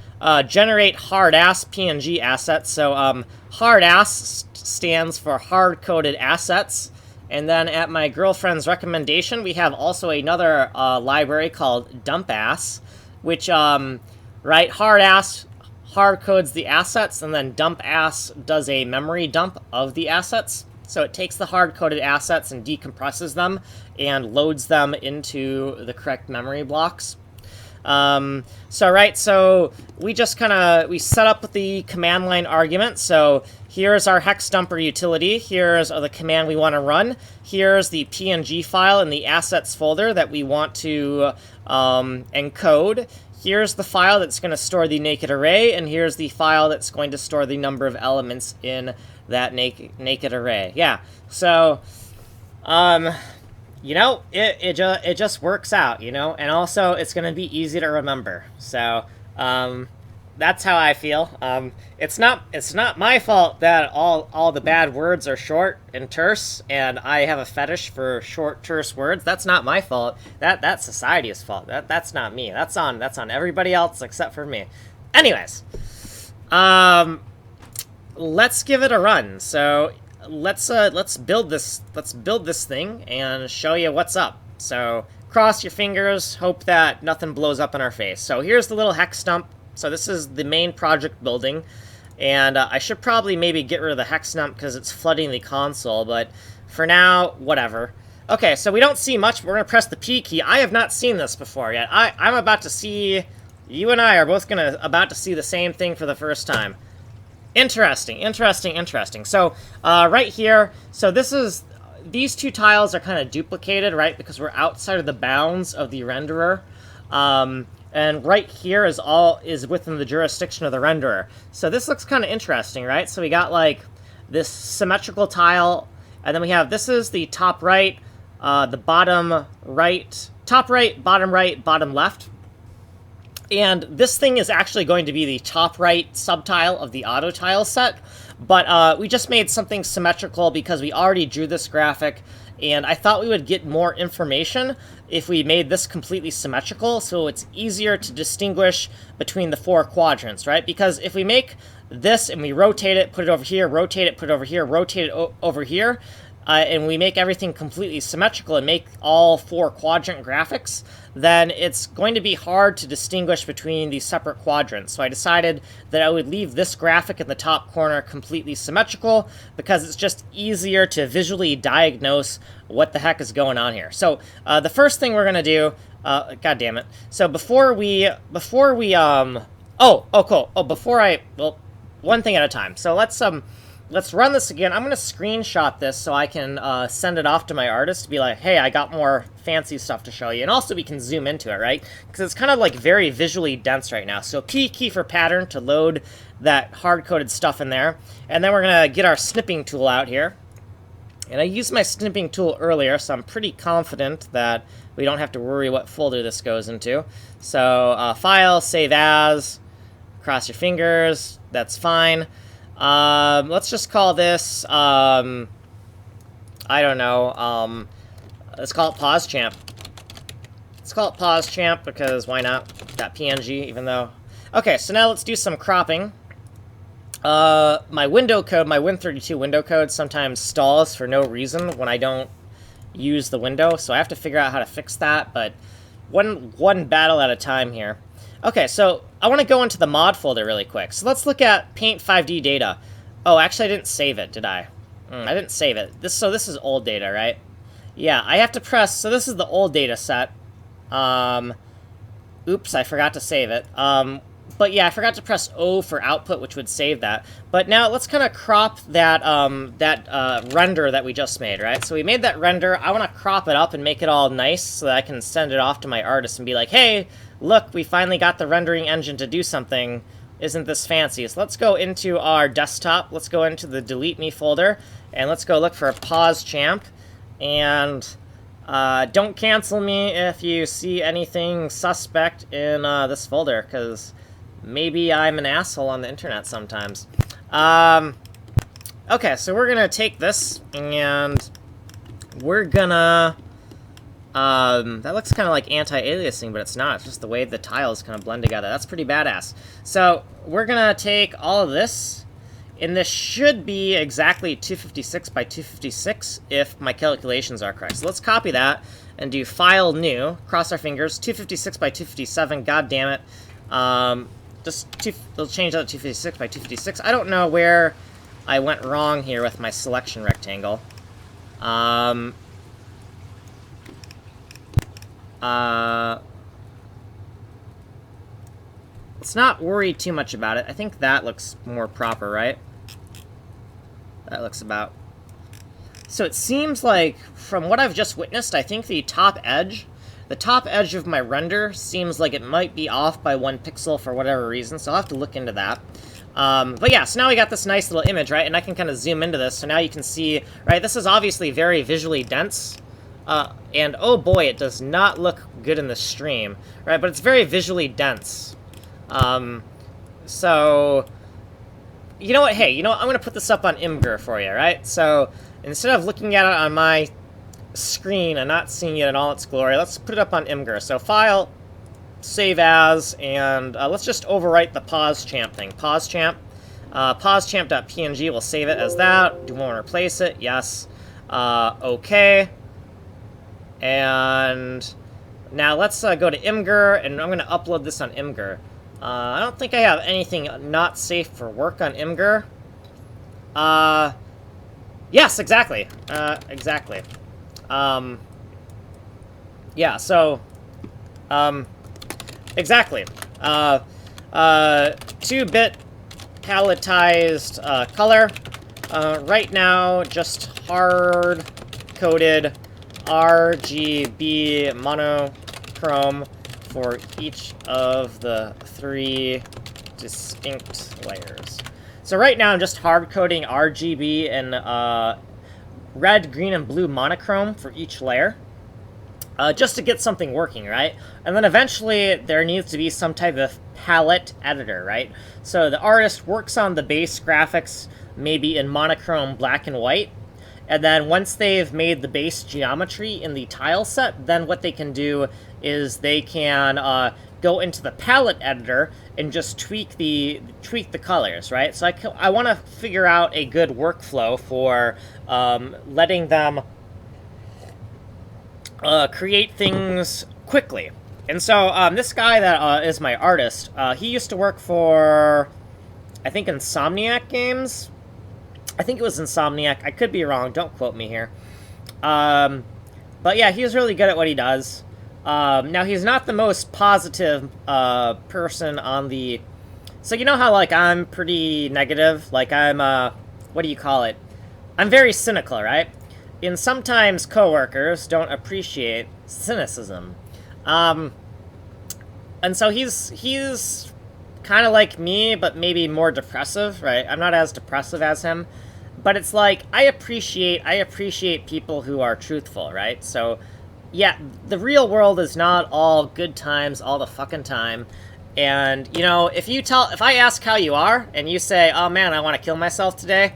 generate hard-ass PNG assets. So hard-ass stands for hard-coded assets. And then at my girlfriend's recommendation, we have also another library called dump-ass, which, right, hard-ass hard codes the assets, and then dump-ass does a memory dump of the assets. So it takes the hard-coded assets and decompresses them and loads them into the correct memory blocks. So we just we set up the command line argument. So here's our hex dumper utility. Here's the command we want to run. Here's the PNG file in the assets folder that we want to encode. Here's the file that's going to store the naked array, and here's the file that's going to store the number of elements in that naked array. Yeah, so, you know, it just works out, you know, and also it's going to be easy to remember. So, that's how I feel. It's not my fault that all the bad words are short and terse, and I have a fetish for short, terse words. That's not my fault. That's society's fault. That's not me. That's on everybody else except for me. Anyways, let's give it a run. So let's build this thing and show you what's up. So cross your fingers, hope that nothing blows up in our face. So here's the little hex dump. So this is the main project building, and I should probably maybe get rid of the hex dump because it's flooding the console, but for now, whatever. Okay, so we don't see much. We're going to press the P key. I have not seen this before yet. I'm about to see... You and I are both about to see the same thing for the first time. Interesting. So, right here, so these two tiles are kind of duplicated, right, because we're outside of the bounds of the renderer. And right here is within the jurisdiction of the renderer. So this looks kind of interesting, right? So we got like this symmetrical tile, and then we have, this is the top right, the bottom right, top right, bottom left. And this thing is actually going to be the top right subtile of the auto tile set, but we just made something symmetrical because we already drew this graphic, and I thought we would get more information if we made this completely symmetrical, so it's easier to distinguish between the four quadrants, right? Because if we make this and we rotate it, put it over here, rotate it, put it over here, rotate it over here, and we make everything completely symmetrical and make all four quadrant graphics, then it's going to be hard to distinguish between these separate quadrants. So I decided that I would leave this graphic in the top corner completely symmetrical because it's just easier to visually diagnose what the heck is going on here. So the first thing we're going to do, God damn it. So before we well, one thing at a time. So let's run this again. I'm going to screenshot this so I can send it off to my artist to be like, hey, I got more fancy stuff to show you. And also we can zoom into it, right? Because it's kind of like very visually dense right now. So P key for pattern to load that hard-coded stuff in there. And then we're going to get our snipping tool out here. And I used my snipping tool earlier, so I'm pretty confident that we don't have to worry what folder this goes into. So file, save as, cross your fingers, that's fine. Let's just call this, I don't know, let's call it pause champ. Let's call it pause champ because why not? That PNG, even though... Okay, so now let's do some cropping. My window code, my Win32 window code sometimes stalls for no reason when I don't use the window, so I have to figure out how to fix that, but one battle at a time here. Okay, so I want to go into the mod folder really quick. So let's look at PAINT5D data. Oh, actually I didn't save it, did I? I didn't save it. So this is old data, right? Yeah, I have to press, so this is the old data set. Oops, I forgot to save it. But yeah, I forgot to press O for output, which would save that. But now let's kind of crop that render that we just made, right? So we made that render. I want to crop it up and make it all nice so that I can send it off to my artist and be like, hey, look, we finally got the rendering engine to do something. Isn't this fancy? So let's go into our desktop. Let's go into the delete me folder, and let's go look for a pause champ. And don't cancel me if you see anything suspect in this folder, because maybe I'm an asshole on the internet sometimes. Okay, so we're gonna take this, and we're gonna... that looks kind of like anti-aliasing, but it's not. It's just the way the tiles kind of blend together. That's pretty badass. So we're gonna take all of this, and this should be exactly 256 by 256 if my calculations are correct. So let's copy that and do File New. Cross our fingers. 256 by 257. God damn it. They'll change that to 256 by 256. I don't know where I went wrong here with my selection rectangle. let's not worry too much about it. I think that looks more proper, right? That looks about... So it seems like, from what I've just witnessed, I think the top edge of my render seems like it might be off by 1 pixel for whatever reason, so I'll have to look into that. But yeah, so now we got this nice little image, right? And I can kind of zoom into this, so now you can see, right, this is obviously very visually dense. And oh boy, it does not look good in the stream, right? But it's very visually dense. So, you know what? Hey, you know what? I'm going to put this up on Imgur for you, right? So, instead of looking at it on my screen and not seeing it in all its glory, let's put it up on Imgur. So, File, Save As, and let's just overwrite the PauseChamp thing. PauseChamp. PauseChamp.png, we'll save it as that. Do we want to replace it? Yes. Okay. And now let's go to Imgur, and I'm going to upload this on Imgur. I don't think I have anything not safe for work on Imgur. Yes, exactly. Exactly. Yeah, so, exactly. 2-bit palletized color. Right now, just hard-coded RGB monochrome for each of the 3 distinct layers. So right now I'm just hard-coding RGB and red, green, and blue monochrome for each layer. Just to get something working, right? And then eventually there needs to be some type of palette editor, right? So the artist works on the base graphics maybe in monochrome black and white, and then once they've made the base geometry in the tile set, then what they can do is they can go into the palette editor and just tweak the colors, right? So I want to figure out a good workflow for letting them create things quickly. And so this guy that is my artist, he used to work for, I think, Insomniac Games. I think it was Insomniac. I could be wrong. Don't quote me here. But yeah, he's really good at what he does. Now, he's not the most positive person on the... So you know how, like, I'm pretty negative? Like, I'm, what do you call it? I'm very cynical, right? And sometimes coworkers don't appreciate cynicism. And so he's kind of like me, but maybe more depressive, right? I'm not as depressive as him. But it's like, I appreciate people who are truthful, right? So, yeah, the real world is not all good times all the fucking time. And, you know, if I ask how you are, and you say, oh man, I want to kill myself today,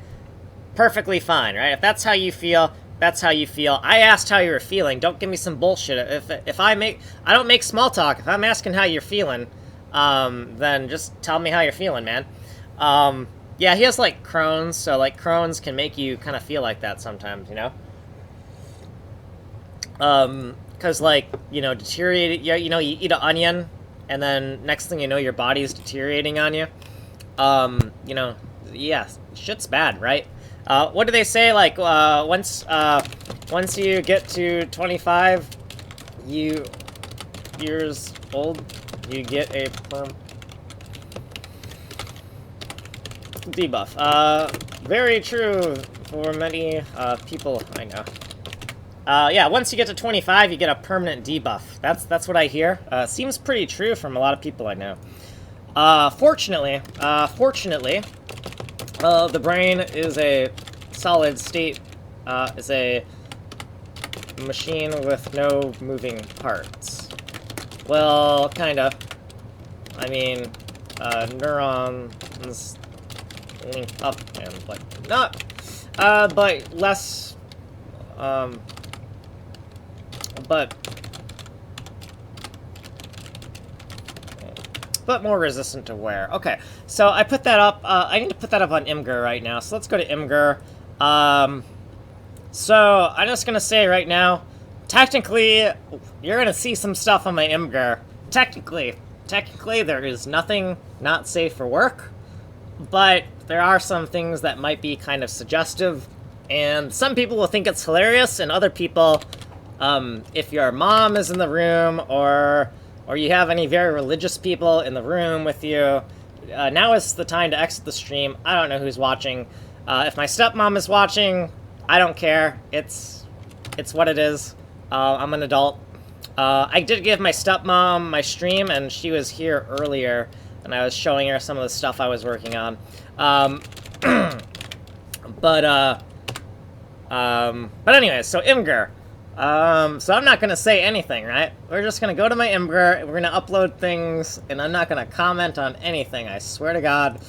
perfectly fine, right? If that's how you feel, that's how you feel. I asked how you were feeling. Don't give me some bullshit. If I don't make small talk. If I'm asking how you're feeling, then just tell me how you're feeling, man. Yeah, he has, like, Crohn's, so, like, Crohn's can make you kind of feel like that sometimes, you know? Because, like, you know, deteriorated, you know, you eat an onion, and then next thing you know, your body's deteriorating on you. You know, yeah, shit's bad, right? What do they say, like, once you get to 25 years old, you get a debuff. Very true for many people I know. Yeah, once you get to 25, you get a permanent debuff. That's what I hear. Seems pretty true from a lot of people I know. Fortunately, the brain is a solid state, is a machine with no moving parts. Well, kinda. I mean, neurons link up and whatnot, but less, but more resistant to wear. Okay, so I put that up. I need to put that up on Imgur right now. So let's go to Imgur. So I'm just gonna say right now, technically, you're gonna see some stuff on my Imgur. Technically, there is nothing not safe for work, but there are some things that might be kind of suggestive, and some people will think it's hilarious, and other people, if your mom is in the room, or or you have any very religious people in the room with you, now is the time to exit the stream. I don't know who's watching. If my stepmom is watching, I don't care. It's what it is. I'm an adult. I did give my stepmom my stream, and she was here earlier, and I was showing her some of the stuff I was working on. But anyway, so Imgur. So I'm not gonna say anything, right? We're just gonna go to my Imgur, we're gonna upload things, and I'm not gonna comment on anything, I swear to God.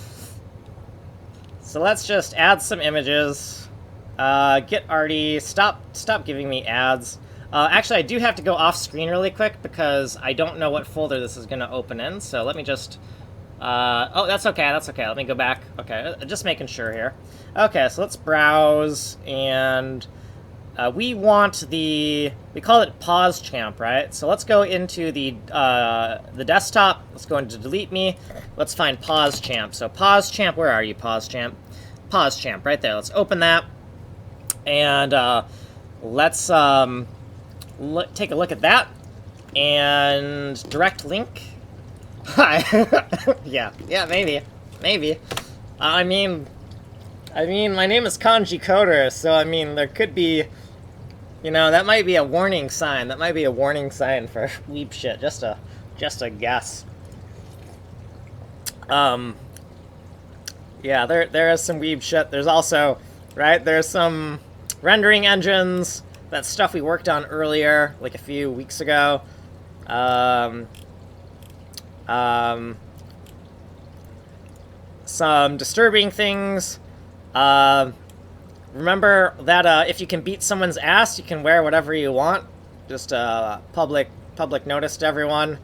So let's just add some images. Get Artie, stop giving me ads. Actually, I do have to go off screen really quick because I don't know what folder this is gonna open in, so let me just... oh, that's okay, let me go back. Okay, just making sure here. Okay, so let's browse, and we want we call it pause champ, right? So let's go into the desktop, let's go into delete me, let's find pause champ. So pause champ, where are you, pause champ? Pause champ, right there, let's open that, and let's take a look at that, and direct link. Hi. yeah, maybe. I mean, my name is Kanji Coder, so I mean, there could be, you know, that might be a warning sign. That might be a warning sign for weeb shit. Just a guess. Yeah, there is some weeb shit. There's also, right, there's some rendering engines. That stuff we worked on earlier, like a few weeks ago. Some disturbing things. Remember that if you can beat someone's ass, you can wear whatever you want. Just public notice to everyone.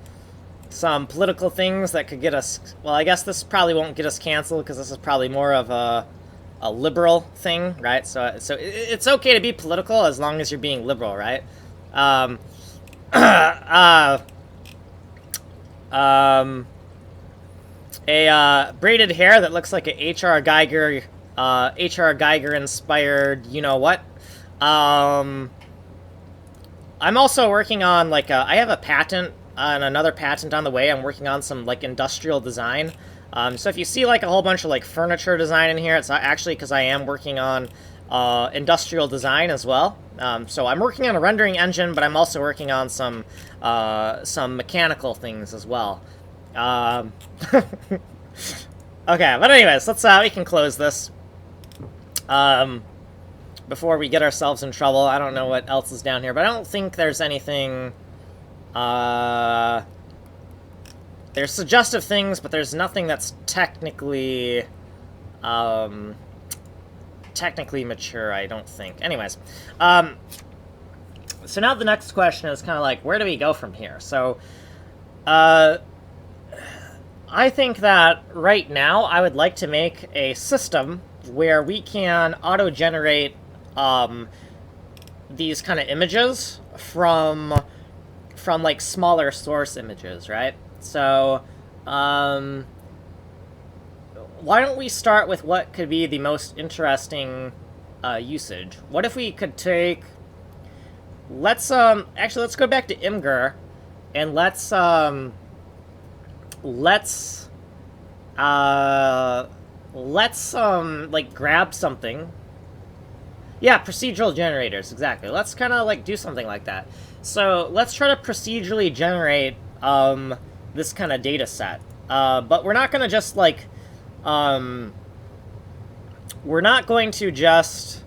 Some political things that could get us... Well, I guess this probably won't get us canceled, because this is probably more of a liberal thing, right? So it's okay to be political as long as you're being liberal, right? Braided hair that looks like a H.R. Geiger inspired, you know what? I'm also working on, like, I have a patent and another patent on the way. I'm working on some, like, industrial design. So if you see, like, a whole bunch of, like, furniture design in here, it's actually because I am working on industrial design as well. So I'm working on a rendering engine, but I'm also working on some mechanical things as well. Okay, but anyways, let's we can close this before we get ourselves in trouble. I don't know what else is down here, but I don't think there's anything. There's suggestive things, but there's nothing that's technically mature, I don't think. Anyways, so now the next question is kind of like, where do we go from here? So, I think that right now I would like to make a system where we can auto-generate these kind of images from like smaller source images, right? So, why don't we start with what could be the most interesting usage? What if we could take... actually, let's go back to Imgur, and let's like, grab something. Yeah, procedural generators, exactly. Let's kind of, like, do something like that. So, let's try to procedurally generate, this kind of data set. But we're not going to just, like, we're not going to just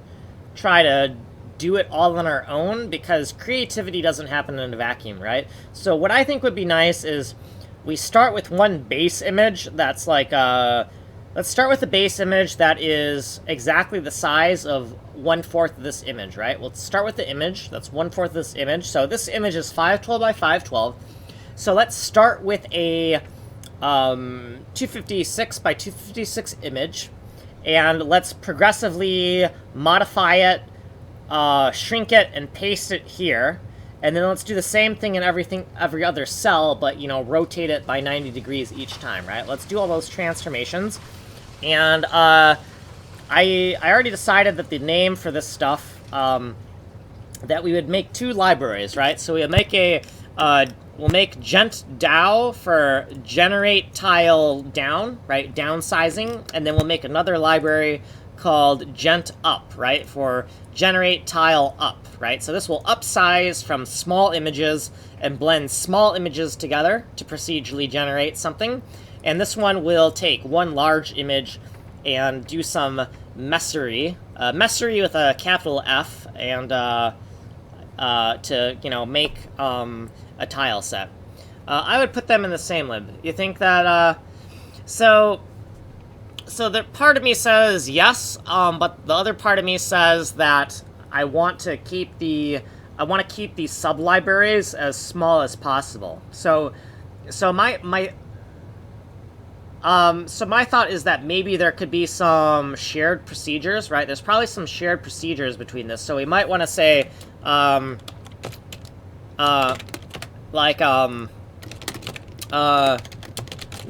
try to do it all on our own, because creativity doesn't happen in a vacuum, right? So what I think would be nice is we start with one base image that's like, let's start with a base image that is exactly the size of 1/4 of this image, right? We'll start with the image that's 1/4 of this image. So this image is 512 by 512. So let's start with a 256 by 256 image, and let's progressively modify it, shrink it, and paste it here. And then let's do the same thing in every other cell, but, you know, rotate it by 90 degrees each time, right? Let's do all those transformations. And I already decided that the name for this stuff, that we would make 2 libraries, right? So we would make a we'll make gent dow for generate tile down, right? Downsizing, and then we'll make another library called gent up, right? For generate tile up, right? So this will upsize from small images and blend small images together to procedurally generate something. And this one will take one large image and do some messery, messery with a capital F, and to, you know, make a tile set. I would put them in the same lib. You think that, so the part of me says yes, but the other part of me says that I want to keep these sub-libraries as small as possible. So my thought is that maybe there could be some shared procedures, right? There's probably some shared procedures between this. So we might want to say,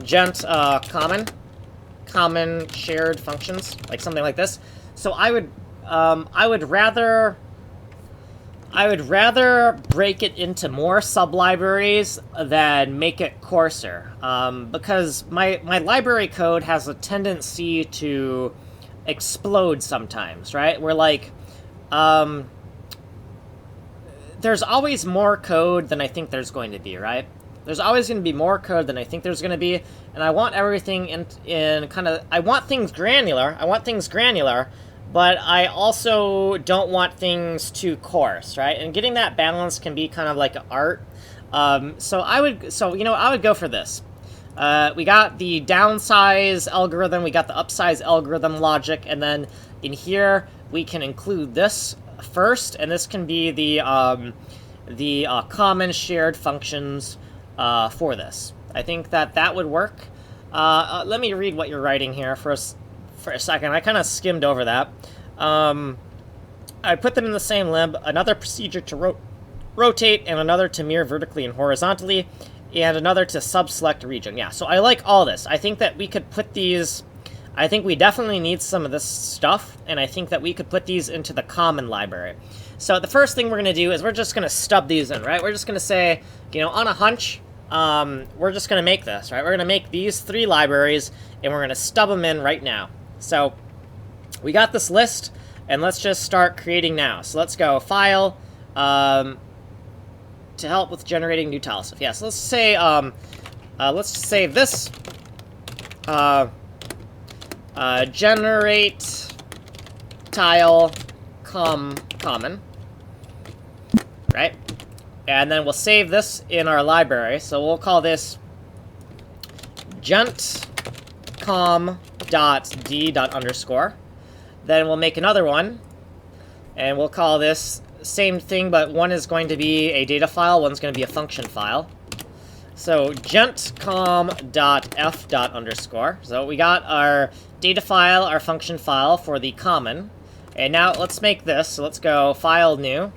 gent common shared functions, like something like this. So I would rather break it into more sublibraries than make it coarser, because my library code has a tendency to explode sometimes, right? Where, like, there's always more code than I think there's going to be, right? There's always going to be more code than I think there's going to be, and I want everything in kind of... I want things granular. But I also don't want things too coarse, right? And getting that balance can be kind of like an art. So I would go for this. We got the downsize algorithm, we got the upsize algorithm logic, and then in here we can include this first, and this can be the common shared functions for this. I think that would work. Let me read what you're writing here for a second. I kind of skimmed over that. I put them in the same lib, another procedure to rotate, and another to mirror vertically and horizontally, and another to subselect region. Yeah, so I like all this. I think that we could put these... I think we definitely need some of this stuff, and I think that we could put these into the common library. So the first thing we're going to do is we're just going to stub these in, right? We're just going to say, you know, on a hunch, we're just going to make this, right? We're going to make these 3 libraries, and we're going to stub them in right now. So we got this list, and let's just start creating now. So let's go File, to help with generating new tile stuff. Yeah, so let's say, let's save this, generate tile common, right? And then we'll save this in our library. So we'll call this gentcom.d._. Then we'll make another one, and we'll call this same thing, but one is going to be a data file, one's going to be a function file. So gentcom.f._. So we got our data file, our function file for the common. And now let's make this. So let's go File, New.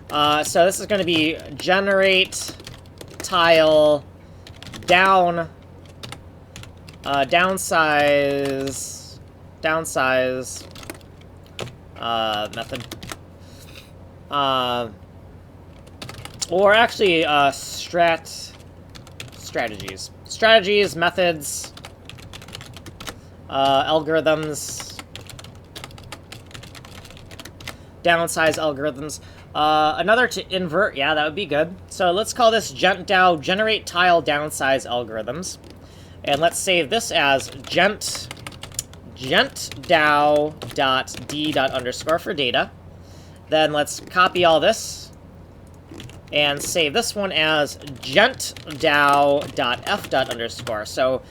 So this is going to be generate tile down, downsize method. Or actually, strategies, methods, algorithms, downsize algorithms. Another to invert, yeah, that would be good. So let's call this gentdow, generate tile downsize algorithms. And let's save this as gentdow.d._. for data. Then let's copy all this and save this one as gentdow.f._. So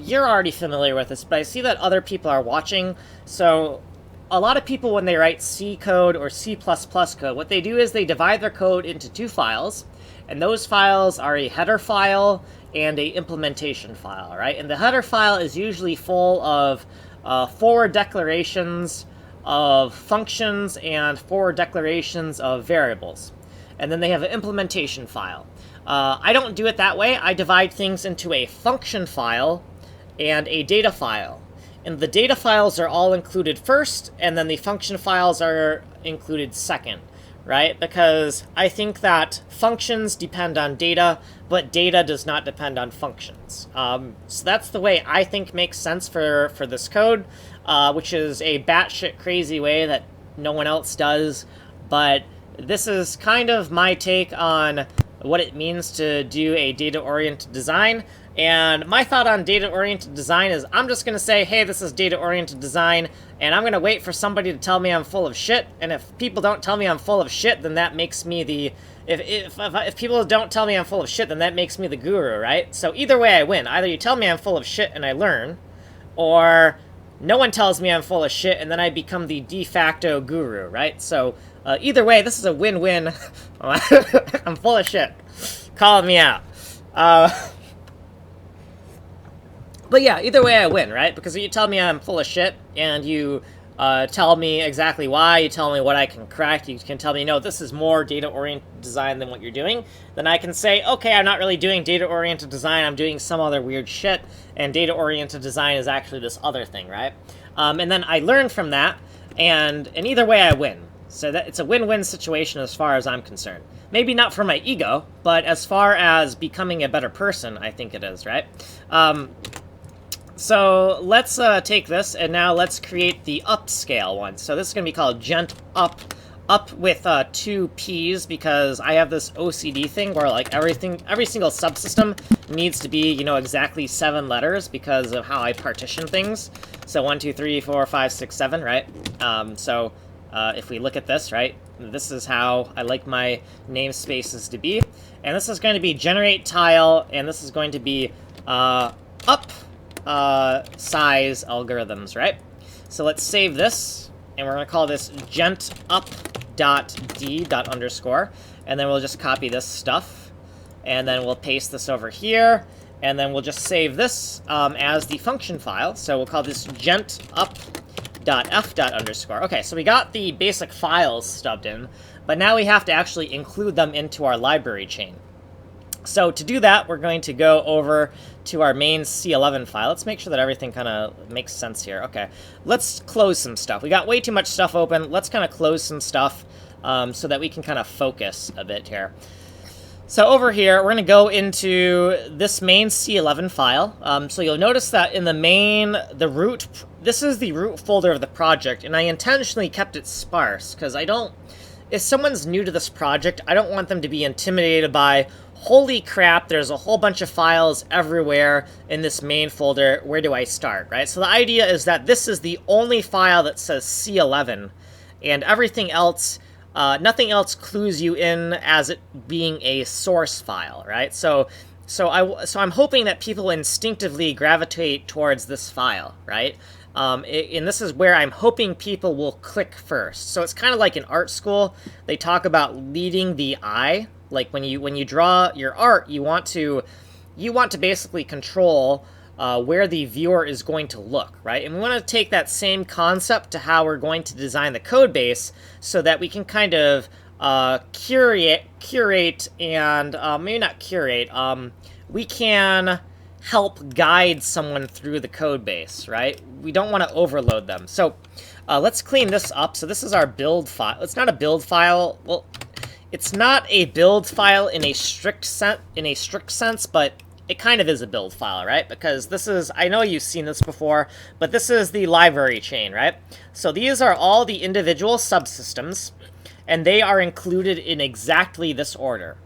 you're already familiar with this, but I see that other people are watching. So a lot of people, when they write C code or C++ code, what they do is they divide their code into 2 files, and those files are a header file and a implementation file, right? And the header file is usually full of forward declarations of functions and forward declarations of variables. And then they have an implementation file. I don't do it that way. I divide things into a function file and a data file. And the data files are all included first, and then the function files are included second, right? Because I think that functions depend on data, but data does not depend on functions. So that's the way I think makes sense for this code, which is a batshit crazy way that no one else does. But this is kind of my take on what it means to do a data-oriented design. And my thought on data-oriented design is I'm just going to say, hey, this is data-oriented design, and I'm going to wait for somebody to tell me I'm full of shit. And if people don't tell me I'm full of shit, then that makes me the... If people don't tell me I'm full of shit, then that makes me the guru, right? So either way I win. Either you tell me I'm full of shit and I learn, or no one tells me I'm full of shit and then I become the de facto guru, right? So either way, this is a win-win. I'm full of shit. Call me out. But yeah, either way I win, right? Because you tell me I'm full of shit, and you tell me exactly why, you tell me what I can correct, you can tell me, no, this is more data-oriented design than what you're doing, then I can say, okay, I'm not really doing data-oriented design, I'm doing some other weird shit, and data-oriented design is actually this other thing, right? And then I learn from that, and either way I win. So that it's a win-win situation as far as I'm concerned. Maybe not for my ego, but as far as becoming a better person, I think it is, right? So let's take this, and now let's create the upscale one. So this is going to be called gent up with 2 P's, because I have this OCD thing where like every single subsystem needs to be, you know, exactly 7 letters because of how I partition things. So 1, 2, 3, 4, 5, 6, 7, right? If we look at this, right, this is how I like my namespaces to be. And this is going to be generate tile, and this is going to be up size algorithms, right? So let's save this, and we're going to call this gentup.d._, and then we'll just copy this stuff, and then we'll paste this over here, and then we'll just save this as the function file. So we'll call this gentup.f._. Okay, so we got the basic files stubbed in, but now we have to actually include them into our library chain. So to do that, we're going to go over to our main C11 file. Let's make sure that everything kind of makes sense here. Okay, let's close some stuff. We got way too much stuff open. Let's kind of close some stuff so that we can kind of focus a bit here. So over here, we're going to go into this main C11 file. So you'll notice that in the main, this is the root folder of the project, and I intentionally kept it sparse because if someone's new to this project, I don't want them to be intimidated by, holy crap, there's a whole bunch of files everywhere in this main folder, where do I start, right? So the idea is that this is the only file that says C11, and everything else, nothing else clues you in as it being a source file, right? So I'm hoping that people instinctively gravitate towards this file, right? And this is where I'm hoping people will click first. So it's kind of like in art school, they talk about leading the eye. Like when you draw your art, you want to basically control where the viewer is going to look, right? And we want to take that same concept to how we're going to design the code base, so that we can kind of curate and maybe not curate. We can help guide someone through the code base, right? We don't want to overload them. So let's clean this up. So this is our build file. It's not a build file. Well, it's not a build file in a strict sense, but it kind of is a build file, right? Because this is, I know you've seen this before, but this is the library chain, right? So these are all the individual subsystems, and they are included in exactly this order.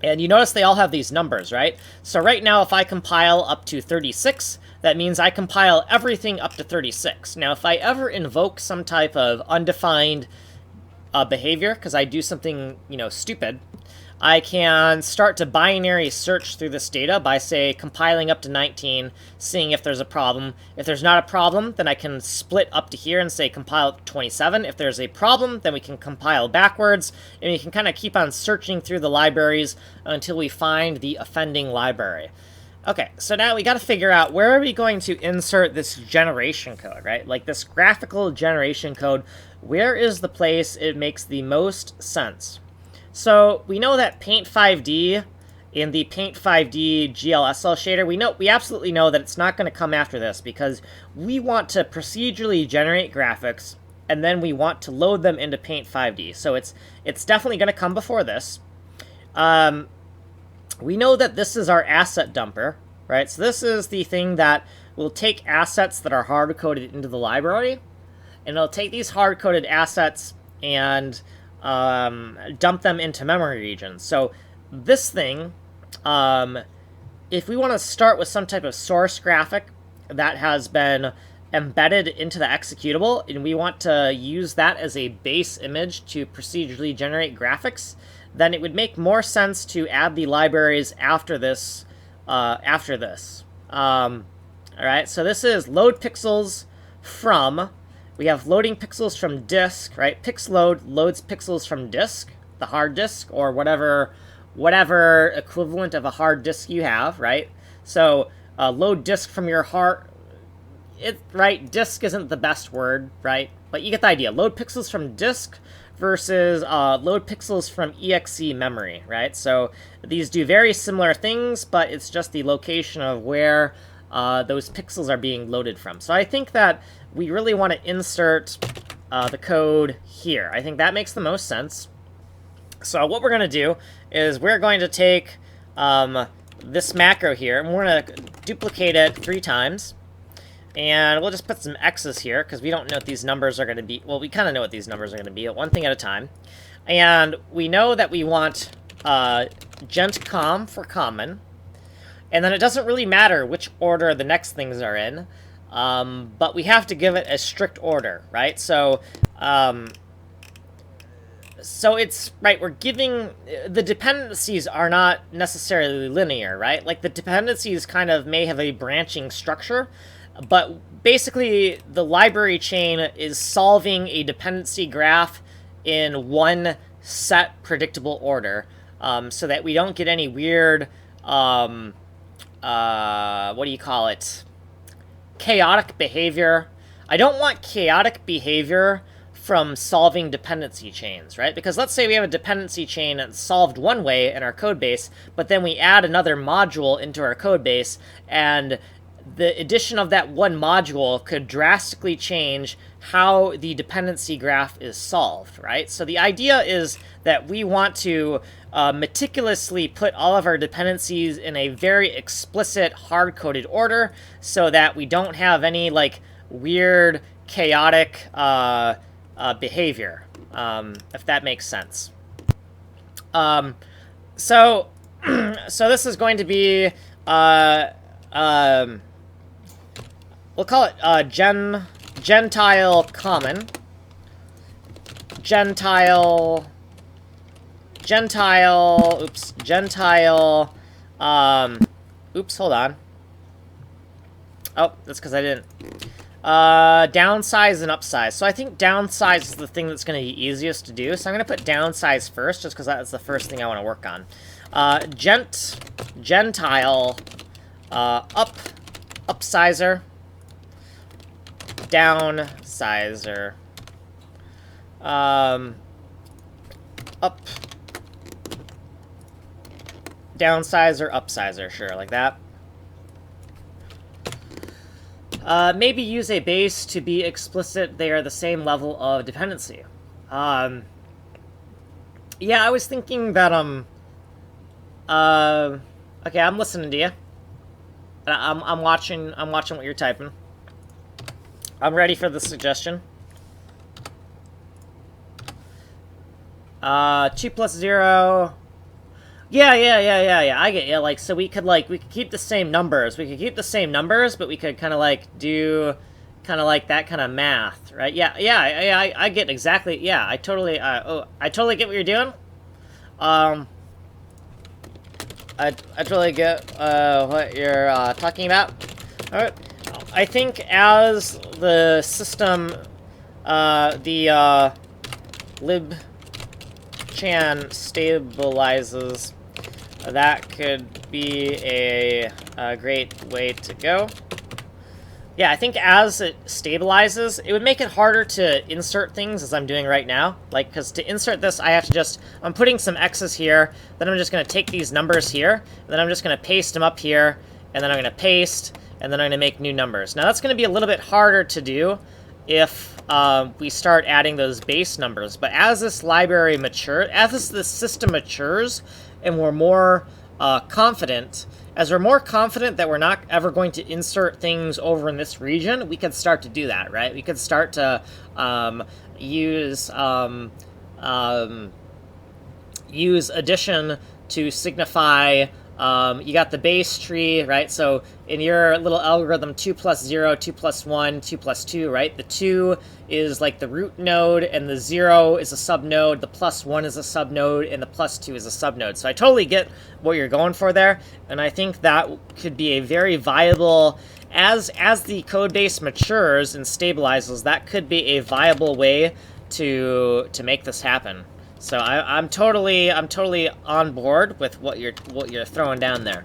And you notice they all have these numbers, right? So right now, if I compile up to 36, that means I compile everything up to 36. Now, if I ever invoke some type of undefined behavior, because I do something, stupid, I can start to binary search through this data by, say, compiling up to 19, seeing if there's a problem. If there's not a problem, then I can split up to here and say compile up to 27. If there's a problem, then we can compile backwards, and we can kind of keep on searching through the libraries until we find the offending library. Okay, so now we got to figure out, where are we going to insert this generation code, right? Like this graphical generation code, where is the place it makes the most sense? So we know that PAINT5D in the PAINT5D GLSL shader, we absolutely know that it's not going to come after this, because we want to procedurally generate graphics and then we want to load them into PAINT5D. So it's definitely going to come before this. We know that this is our asset dumper, right? So this is the thing that will take assets that are hard-coded into the library, and it'll take these hard-coded assets and dump them into memory regions. So this thing, if we want to start with some type of source graphic that has been embedded into the executable, and we want to use that as a base image to procedurally generate graphics, then it would make more sense to add the libraries after this. All right, so this is load pixels from. We have loading pixels from disk, right? Pixload loads pixels from disk, the hard disk, or whatever equivalent of a hard disk you have, right? So load disk from your hard. Right, disk isn't the best word, right? But you get the idea. Load pixels from disk versus load pixels from exe memory, right? So these do very similar things, but it's just the location of where those pixels are being loaded from. So I think that we really want to insert the code here. I think that makes the most sense. So what we're going to do is we're going to take this macro here, and we're going to duplicate it 3 times. And we'll just put some X's here, because we don't know what these numbers are going to be. Well, we kind of know what these numbers are going to be, one thing at a time. And we know that we want gentcom for common. And then it doesn't really matter which order the next things are in. But we have to give it a strict order, right? So it's, right, we're giving, the dependencies are not necessarily linear, right? Like, the dependencies kind of may have a branching structure, but basically the library chain is solving a dependency graph in one set predictable order, so that we don't get any weird, what do you call it? Chaotic behavior. I don't want chaotic behavior from solving dependency chains, right? Because let's say we have a dependency chain that's solved one way in our code base, but then we add another module into our code base, and the addition of that one module could drastically change how the dependency graph is solved, right? So the idea is that we want to meticulously put all of our dependencies in a very explicit, hard-coded order so that we don't have any, like, weird, chaotic behavior, if that makes sense. So this is going to be, we'll call it Gentile common. Gentile, oops, hold on. Oh, that's because I didn't. Downsize and upsize. So I think downsize is the thing that's going to be easiest to do. So I'm going to put downsize first, just because that's the first thing I want to work on. Gentile, upsizer, downsizer, up, downsizer, upsizer, sure, like that. Maybe use a base to be explicit they are the same level of dependency. Yeah, I was thinking that, okay, I'm listening to you. I'm watching what you're typing. I'm ready for the suggestion. 2 plus 0. Yeah. I get you. Like, so we could keep the same numbers. We could keep the same numbers, but we could kind of like do kind of like that kind of math, right? Yeah. I get exactly. Yeah, I totally get what you're doing. I totally get what you're talking about. All right. I think as the system, the libchan stabilizes, that could be a great way to go. Yeah, I think as it stabilizes, it would make it harder to insert things as I'm doing right now. Like, because to insert this, I have to just, I'm putting some X's here, then I'm just going to take these numbers here, and then I'm just going to paste them up here, and then I'm going to paste, and then I'm going to make new numbers. Now, that's going to be a little bit harder to do if we start adding those base numbers. But as this library matures, as this system matures, and we're more confident, as we're more confident that we're not ever going to insert things over in this region, we could start to do that, right? We could start to use addition to signify. You got the base tree, right? So in your little algorithm, 2 plus 0, 2 plus 1, 2 plus 2, right? The 2 is like the root node, and the 0 is a subnode, the plus 1 is a subnode, and the plus 2 is a subnode. So I totally get what you're going for there, and I think that could be a very viable, as the code base matures and stabilizes, that could be a viable way to make this happen. So I'm totally on board with what you're throwing down there.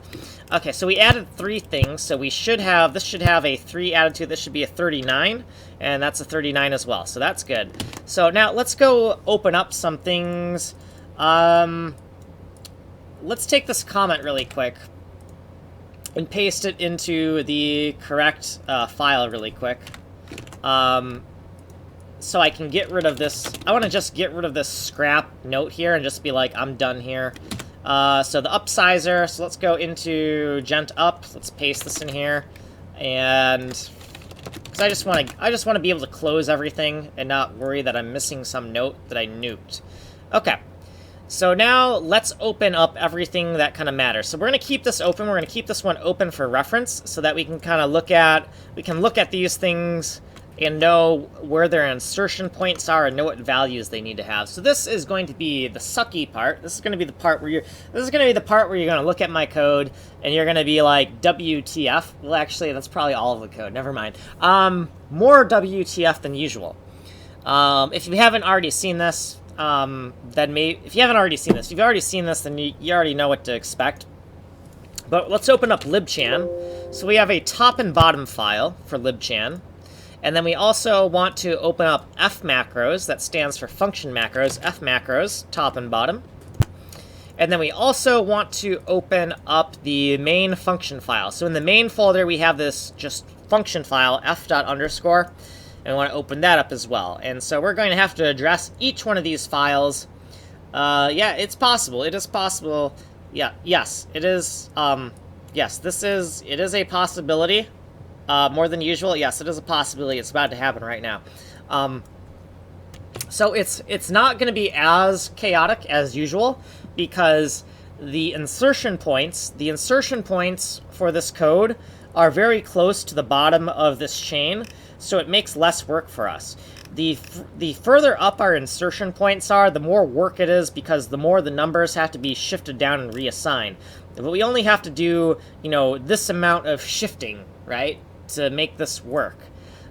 Okay, so we added 3 things, so this should have a 3 added to it. This should be a 39, and that's a 39 as well. So that's good. So now let's go open up some things. Let's take this comment really quick and paste it into the correct file really quick. So I can get rid of this. I want to just get rid of this scrap note here and just be like, I'm done here. So the upsizer, so let's go into gent up. Let's paste this in here. And because I just want to be able to close everything and not worry that I'm missing some note that I nuked. Okay. So now let's open up everything that kind of matters. So we're going to keep this open. We're going to keep this one open for reference so that we can kind of look at these things and know where their insertion points are and know what values they need to have. So this is going to be the sucky part. This is going to be the part where you're going to look at my code and you're going to be like, WTF. Well, actually, that's probably all of the code. Never mind. More WTF than usual. If you haven't already seen this, if you've already seen this, then you already know what to expect. But let's open up libchan. So we have a top and bottom file for libchan. And then we also want to open up f macros, that stands for function macros, f macros, top and bottom. And then we also want to open up the main function file. So in the main folder, we have this just function file, f._, and we want to open that up as well. And so we're going to have to address each one of these files. Yeah, it's possible. It is possible. Yeah, yes, it is. Yes, it is a possibility. More than usual, yes, it is a possibility. It's about to happen right now. So it's not going to be as chaotic as usual because the insertion points for this code are very close to the bottom of this chain, so it makes less work for us. The further up our insertion points are, the more work it is because the more the numbers have to be shifted down and reassigned. But we only have to do, this amount of shifting, right, to make this work.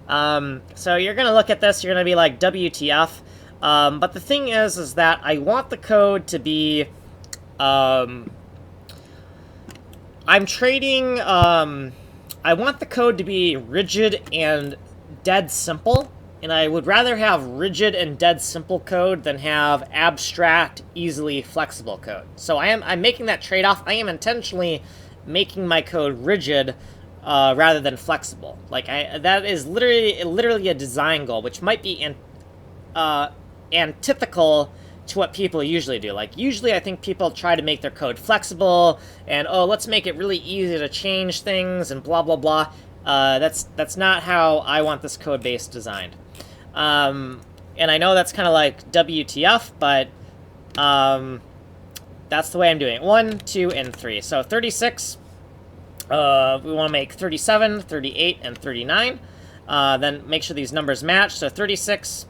So you're going to look at this, you're going to be like, WTF. But the thing is that I want the code to be, I want the code to be rigid and dead simple, and I would rather have rigid and dead simple code than have abstract, easily flexible code. So I'm making that trade-off. I am intentionally making my code rigid rather than flexible. Like that is literally a design goal, which might be antithetical to what people usually do. Like usually I think people try to make their code flexible and let's make it really easy to change things and blah blah blah. That's not how I want this code base designed. And I know that's kind of like WTF, but that's the way I'm doing it. 1, 2, and 3. So 36. We want to make 37, 38, and 39. Then make sure these numbers match. So 36,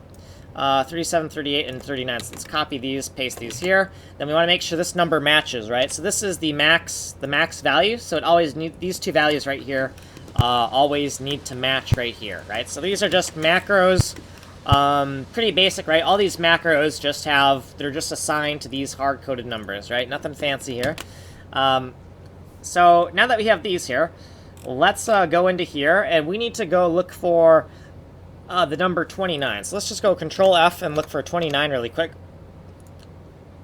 37, 38, and 39. So let's copy these, paste these here. Then we want to make sure this number matches, right? So this is the max value. So it always needs these two values right here. Always need to match right here, right? So these are just macros. Pretty basic, right? All these macros they're just assigned to these hard-coded numbers, right? Nothing fancy here. So now that we have these here, let's go into here, and we need to go look for the number 29. So let's just go Control F and look for 29 really quick.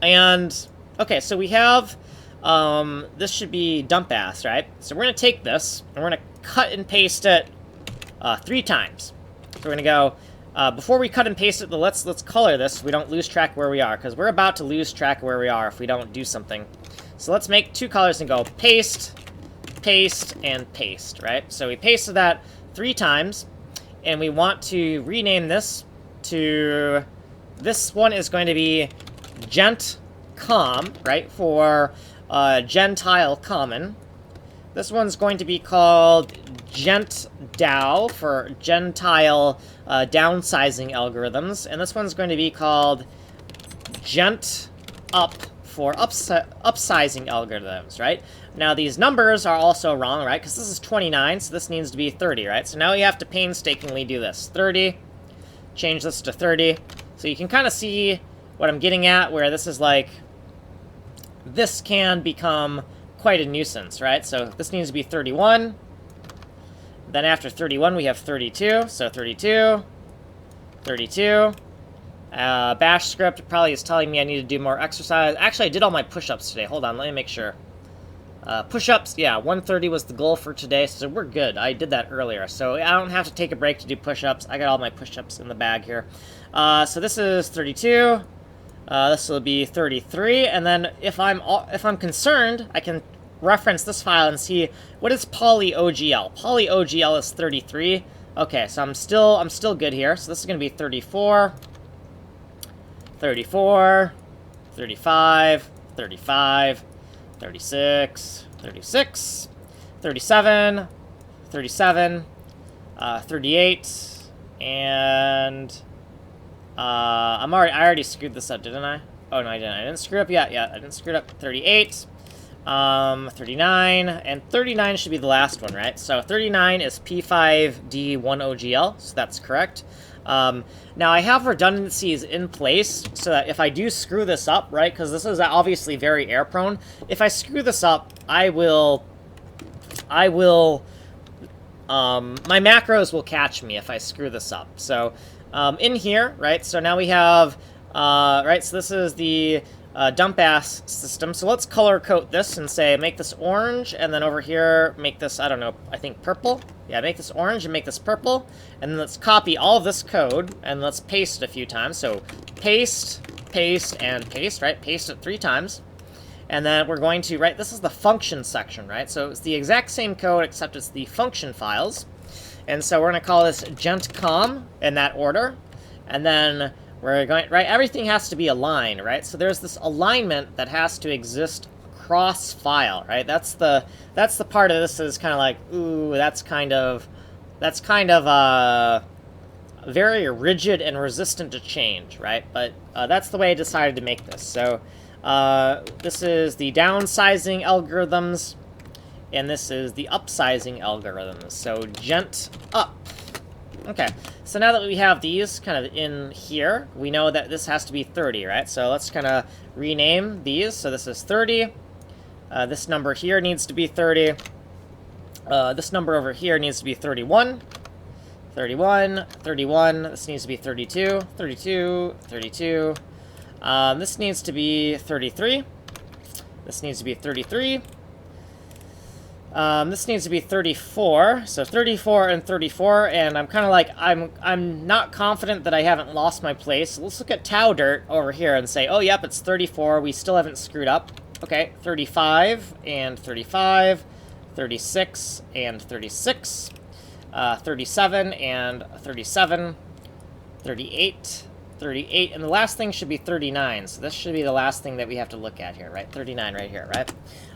And, okay, so we have, this should be dump ass, right? So we're going to take this, and we're going to cut and paste it 3 times. So we're going to go Before we cut and paste it, let's color this so we don't lose track where we are, because we're about to lose track of where we are if we don't do something. So let's make 2 colors and go paste, paste, and paste, right? So we pasted that 3 times, and we want to rename this to... This one is going to be GentCom, right, for Gentile Common. This one's going to be called GentDAO for Gentile downsizing algorithms, and this one's going to be called GentUp for upsizing algorithms, right? Now, these numbers are also wrong, right, because this is 29, so this needs to be 30, right? So now we have to painstakingly do this. 30, change this to 30. So you can kind of see what I'm getting at, where this is like, this can become quite a nuisance, right? So this needs to be 31. Then after 31, we have 32. So 32, 32. Bash script probably is telling me I need to do more exercise. Actually, I did all my push-ups today. Hold on, let me make sure. Push-ups, yeah, 130 was the goal for today, so we're good. I did that earlier, so I don't have to take a break to do push-ups. I got all my push-ups in the bag here. So this is 32. This will be 33, and then if I'm concerned, I can reference this file and see what is polyogl. Polyogl is 33. Okay, so I'm still good here. So this is going to be 34, 34, 35, 35, 36, 36, 37, 37, 38, and I already screwed this up, didn't I? Oh, no, I didn't. I didn't screw up yet. Yeah, I didn't screw it up. 38, 39, and 39 should be the last one, right? So 39 is P5D1OGL, so that's correct. Now, I have redundancies in place so that if I do screw this up, right, because this is obviously very error-prone, if I screw this up, my macros will catch me if I screw this up. So, in here, right, so now we have, right, so this is the dump-ass system. So let's color code this and say, make this orange, and then over here, make this, I don't know, I think purple. Yeah, make this orange and make this purple. And then let's copy all of this code, and let's paste it a few times. So paste, paste, and paste, right? Paste it 3 times. And then we're going to, right, this is the function section, right? So it's the exact same code, except it's the function files. And so we're going to call this GentCom in that order. And then we're going, right, everything has to be aligned, right? So there's this alignment that has to exist cross-file, right? That's the part of this is kind of like, ooh, that's kind of very rigid and resistant to change, right? But that's the way I decided to make this. So this is the downsizing algorithms, and this is the upsizing algorithms. So gent up. Okay, so now that we have these kind of in here, we know that this has to be 30, right? So let's kind of rename these. So this is 30. This number here needs to be 30. This number over here needs to be 31. 31, 31. This needs to be 32, 32, 32. This needs to be 33. This needs to be 33. This needs to be 34, so 34 and 34, and I'm kind of like, I'm not confident that I haven't lost my place. Let's look at tau dirt over here and say, oh, yep, it's 34, we still haven't screwed up. Okay, 35 and 35, 36 and 36, 37 and 37, 38, 38, and the last thing should be 39, so this should be the last thing that we have to look at here, right? 39 right here, right?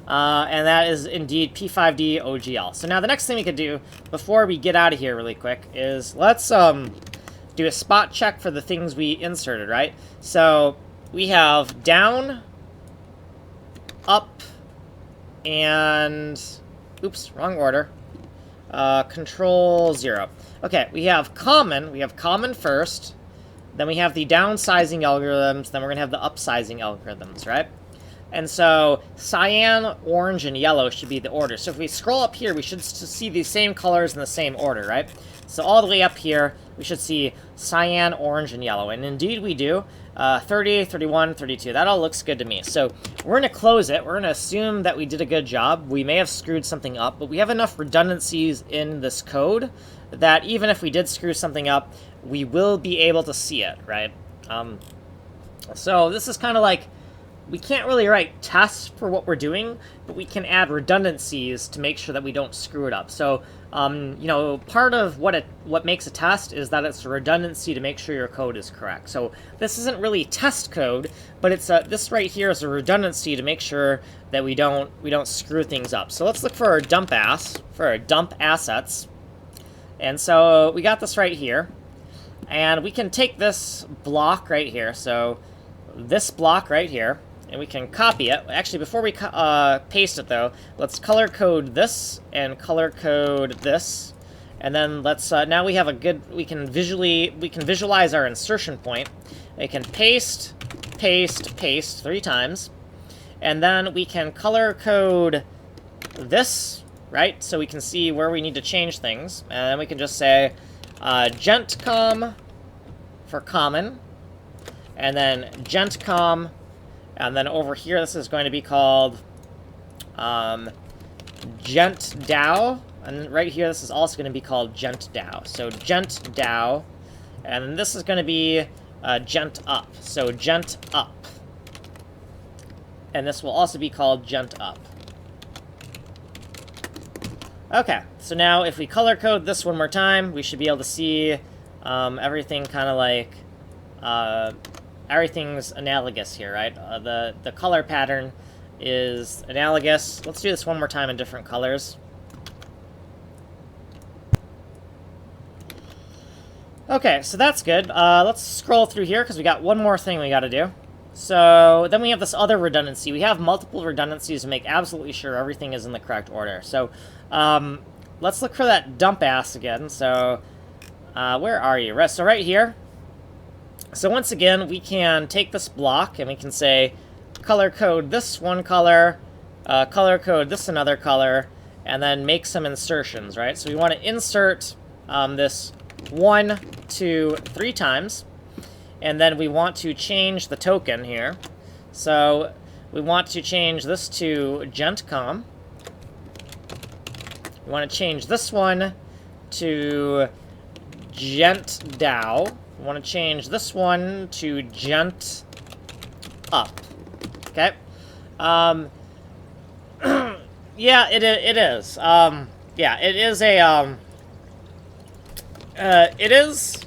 And that is indeed P5D OGL. So now the next thing we could do before we get out of here really quick is let's do a spot check for the things we inserted, right? So we have down, up, and oops, wrong order. Control 0. Okay, we have common first, then we have the downsizing algorithms, then we're gonna have the upsizing algorithms, right? And so cyan, orange, and yellow should be the order. So if we scroll up here, we should see the same colors in the same order, right? So all the way up here, we should see cyan, orange, and yellow. And indeed we do. 30, 31, 32. That all looks good to me. So we're going to close it. We're going to assume that we did a good job. We may have screwed something up, but we have enough redundancies in this code that even if we did screw something up, we will be able to see it, right? So this is kind of like, we can't really write tests for what we're doing, but we can add redundancies to make sure that we don't screw it up. So, you know, part of what makes a test is that it's a redundancy to make sure your code is correct. So this isn't really test code, but it's this right here is a redundancy to make sure that we don't screw things up. So let's look for our dump assets. And so we got this right here, and we can take this block right here. So this block right here, and we can copy it. Actually, before we paste it, though, let's color code this and color code this, and then let's now we have a good. We can visualize our insertion point. We can paste 3 times, and then we can color code this, right? So we can see where we need to change things, and then we can just say gentcom for common, and then gentcom. And then over here, this is going to be called gentDAO. And right here, this is also going to be called gentDAO. So gentDAO. And then this is going to be gentup. So gentup. And this will also be called gentup. Okay, so now if we color code this one more time, we should be able to see everything kind of like... everything's analogous here, right? The color pattern is analogous. Let's do this one more time in different colors. Okay, so that's good. Let's scroll through here, because we got one more thing we got to do. So then we have this other redundancy. We have multiple redundancies to make absolutely sure everything is in the correct order. So let's look for that dump ass again. So where are you? So right here. So once again, we can take this block and we can say color code this one color, color code this another color, and then make some insertions, right? So we want to insert this 1, 2, 3 times, and then we want to change the token here. So we want to change this to gentcom. We want to change this one to gentDAO. We want to change this one to gentup. Okay. Yeah, it is. Yeah, it is a, it is,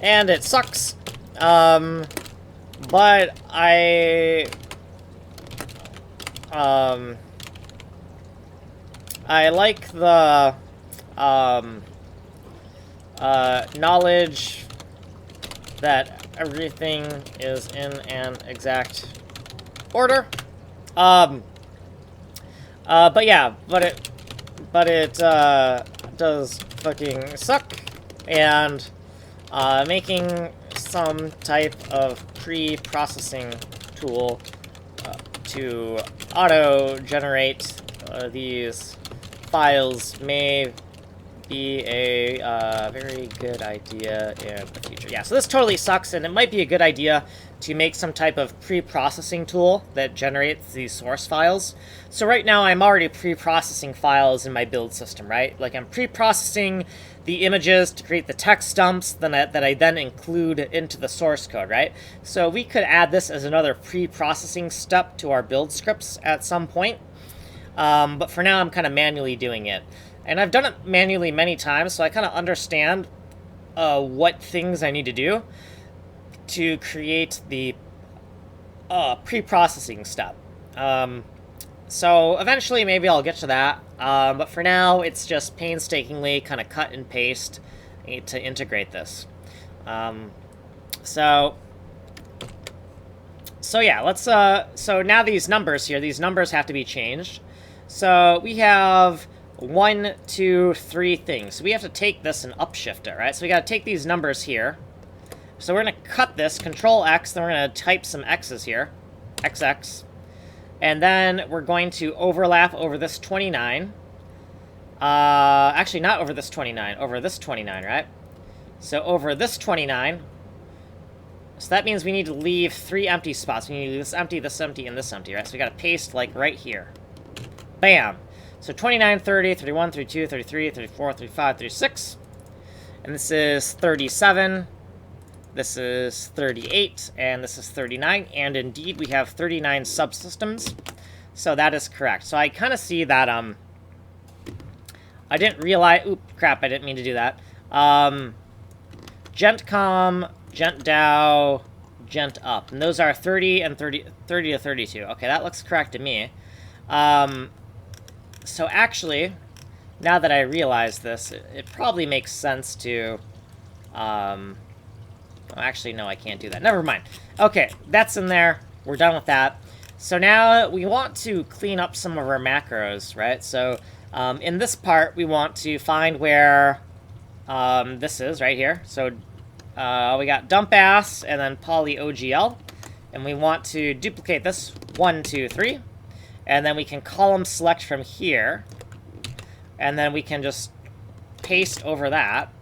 and it sucks. But I like the, knowledge that everything is in an exact order. But yeah, but it does fucking suck, and making some type of pre-processing tool to auto-generate these files may be a very good idea in the future. Yeah, so this totally sucks, and it might be a good idea to make some type of pre-processing tool that generates these source files. So right now I'm already pre-processing files in my build system, right? Like I'm pre-processing the images to create the text dumps that I then include into the source code, right? So we could add this as another pre-processing step to our build scripts at some point. But for now I'm kind of manually doing it. And I've done it manually many times, so I kind of understand what things I need to do to create the pre-processing step. So eventually maybe I'll get to that, but for now it's just painstakingly kind of cut and paste to integrate this. So yeah, let's, so now these numbers here, these numbers have to be changed. So we have 1, 2, 3 things. So we have to take this and upshift it, right? So we got to take these numbers here. So we're going to cut this, Control X, then we're going to type some X's here, XX. And then we're going to overlap over this 29. Actually, not over this 29, over this 29, right? So over this 29. So that means we need to leave 3 empty spots. We need to leave this empty, and this empty, right? So we got to paste, like, right here. Bam! So 29, 30, 31, 32, 33, 34, 35, 36. And and this is 37, this is 38, and this is 39, and indeed we have 39 subsystems, so that is correct. So I kind of see that, I didn't realize, oop, crap, I didn't mean to do that. GentCom, GentDAO, GentUp, and those are 30 and 30 to 32. Okay, that looks correct to me. So actually, now that I realize this, it probably makes sense to, oh, actually, no, I can't do that. Never mind. Okay, that's in there. We're done with that. So now we want to clean up some of our macros, right? So in this part, we want to find where this is right here. So we got dump ass and then poly OGL. And we want to duplicate this 1, 2, 3. And then we can column select from here. And then we can just paste over that.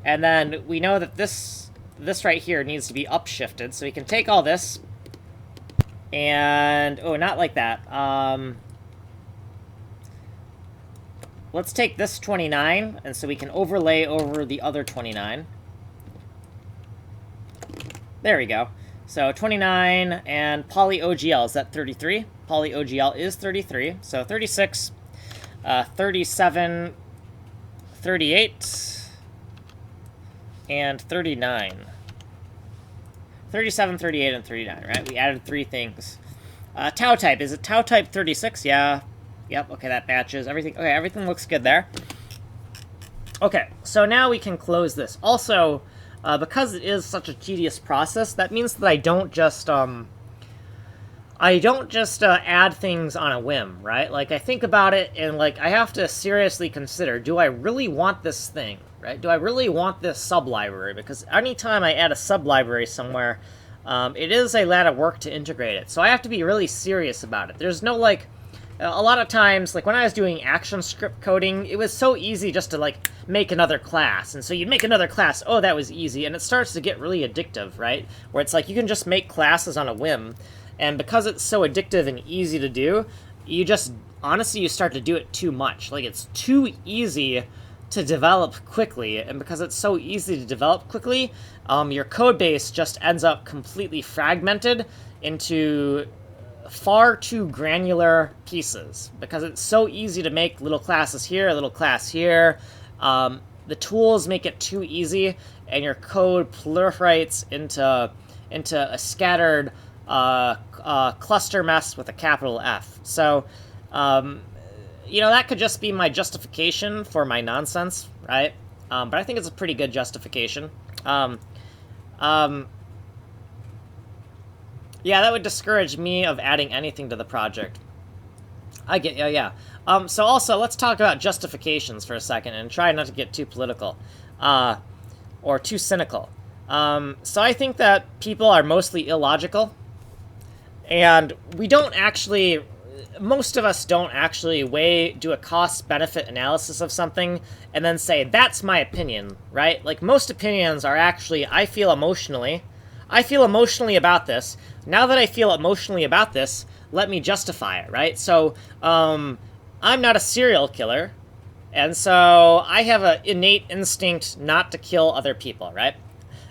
And then we know that this right here needs to be upshifted. So we can take all this and, oh, not like that. Let's take this 29, and so we can overlay over the other 29. There we go. So 29 and poly OGL, is that 33? Poly OGL is 33. So 36, 37, 38, and 39. 37, 38, and 39, right? We added 3 things. Tau type, is it Tau type 36? Yeah. Yep, okay, that matches. Everything, okay, everything looks good there. Okay, so now we can close this. Also, because it is such a tedious process, that means that I don't just add things on a whim, right? Like, I think about it, and, like, I have to seriously consider, do I really want this thing, right? Do I really want this sub-library? Because anytime I add a sub-library somewhere, it is a lot of work to integrate it. So I have to be really serious about it. There's no, like, a lot of times, like, when I was doing action script coding, it was so easy just to, like, make another class. And so you make another class, oh, that was easy. And it starts to get really addictive, right? Where it's like you can just make classes on a whim. And because it's so addictive and easy to do, you just, honestly, you start to do it too much. Like, it's too easy to develop quickly. And because it's so easy to develop quickly, your code base just ends up completely fragmented into far too granular pieces, because it's so easy to make little classes here, a little class here. The tools make it too easy, and your code proliferates into a scattered cluster mess with a capital F. So, you know, that could just be my justification for my nonsense, right? But I think it's a pretty good justification. Yeah, that would discourage me of adding anything to the project. I get, yeah. So also, let's talk about justifications for a second and try not to get too political, or too cynical. So I think that people are mostly illogical, and we don't actually, most of us don't actually do a cost-benefit analysis of something and then say, that's my opinion, right? Like, most opinions are actually, I feel emotionally about this. Now that I feel emotionally about this, let me justify it, right? So, I'm not a serial killer, and so I have an innate instinct not to kill other people, right?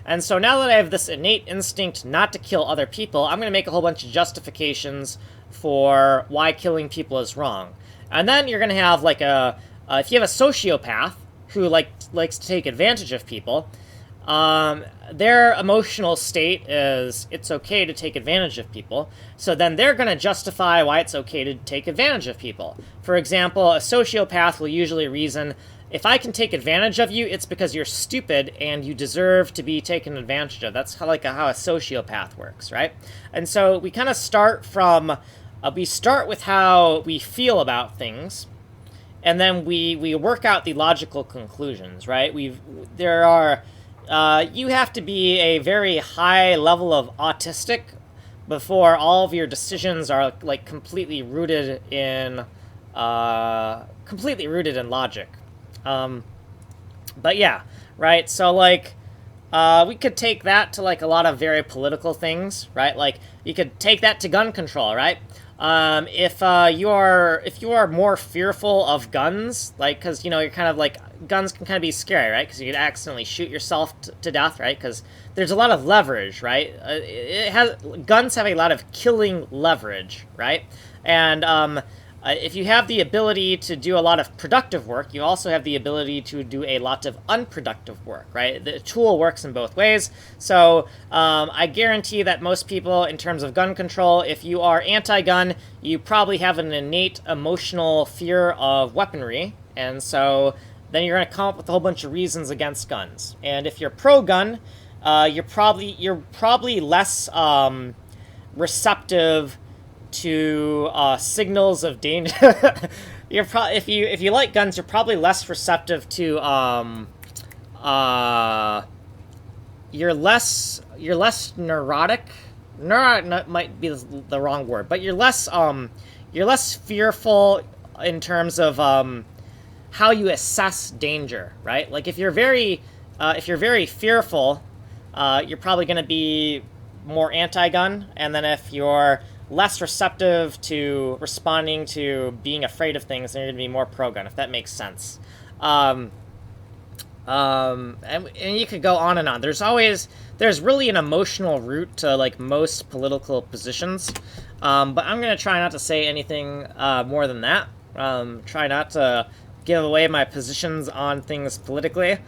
And so now that I have this innate instinct not to kill other people, I'm going to make a whole bunch of justifications for why killing people is wrong. And then you're going to have, like, if you have a sociopath who likes to take advantage of people, their emotional state is it's okay to take advantage of people. So then they're going to justify why it's okay to take advantage of people. For example, a sociopath will usually reason, if I can take advantage of you, it's because you're stupid and you deserve to be taken advantage of. That's how a sociopath works, right? And so we kind of start from, we start with how we feel about things, and then we work out the logical conclusions, right? You have to be a very high level of autistic before all of your decisions are, like, completely rooted in logic. But yeah, right? So, like, We could take that to like a lot of very political things, right? Like you could take that to gun control, right? If you are more fearful of guns, like because you're kind of like guns can kind of be scary, right? Because you could accidentally shoot yourself to death, right? Because there's a lot of leverage, right? Guns have a lot of killing leverage, right? And if you have the ability to do a lot of productive work, you also have the ability to do a lot of unproductive work, right? The tool works in both ways. So I guarantee that most people, in terms of gun control, if you are anti-gun, you probably have an innate emotional fear of weaponry. And so then you're going to come up with a whole bunch of reasons against guns. And if you're pro-gun, you're probably less receptive to signals of danger. If you like guns, you're probably less receptive to you're less neurotic. Neurotic might be the wrong word, but you're less fearful in terms of how you assess danger, right? Like if you're very fearful, you're probably going to be more anti-gun, and then if you're less receptive to responding to being afraid of things, then you're going to be more pro-gun, if that makes sense. And you could go on and on. There's really an emotional root to like most political positions, but I'm going to try not to say anything more than that. Try not to give away my positions on things politically,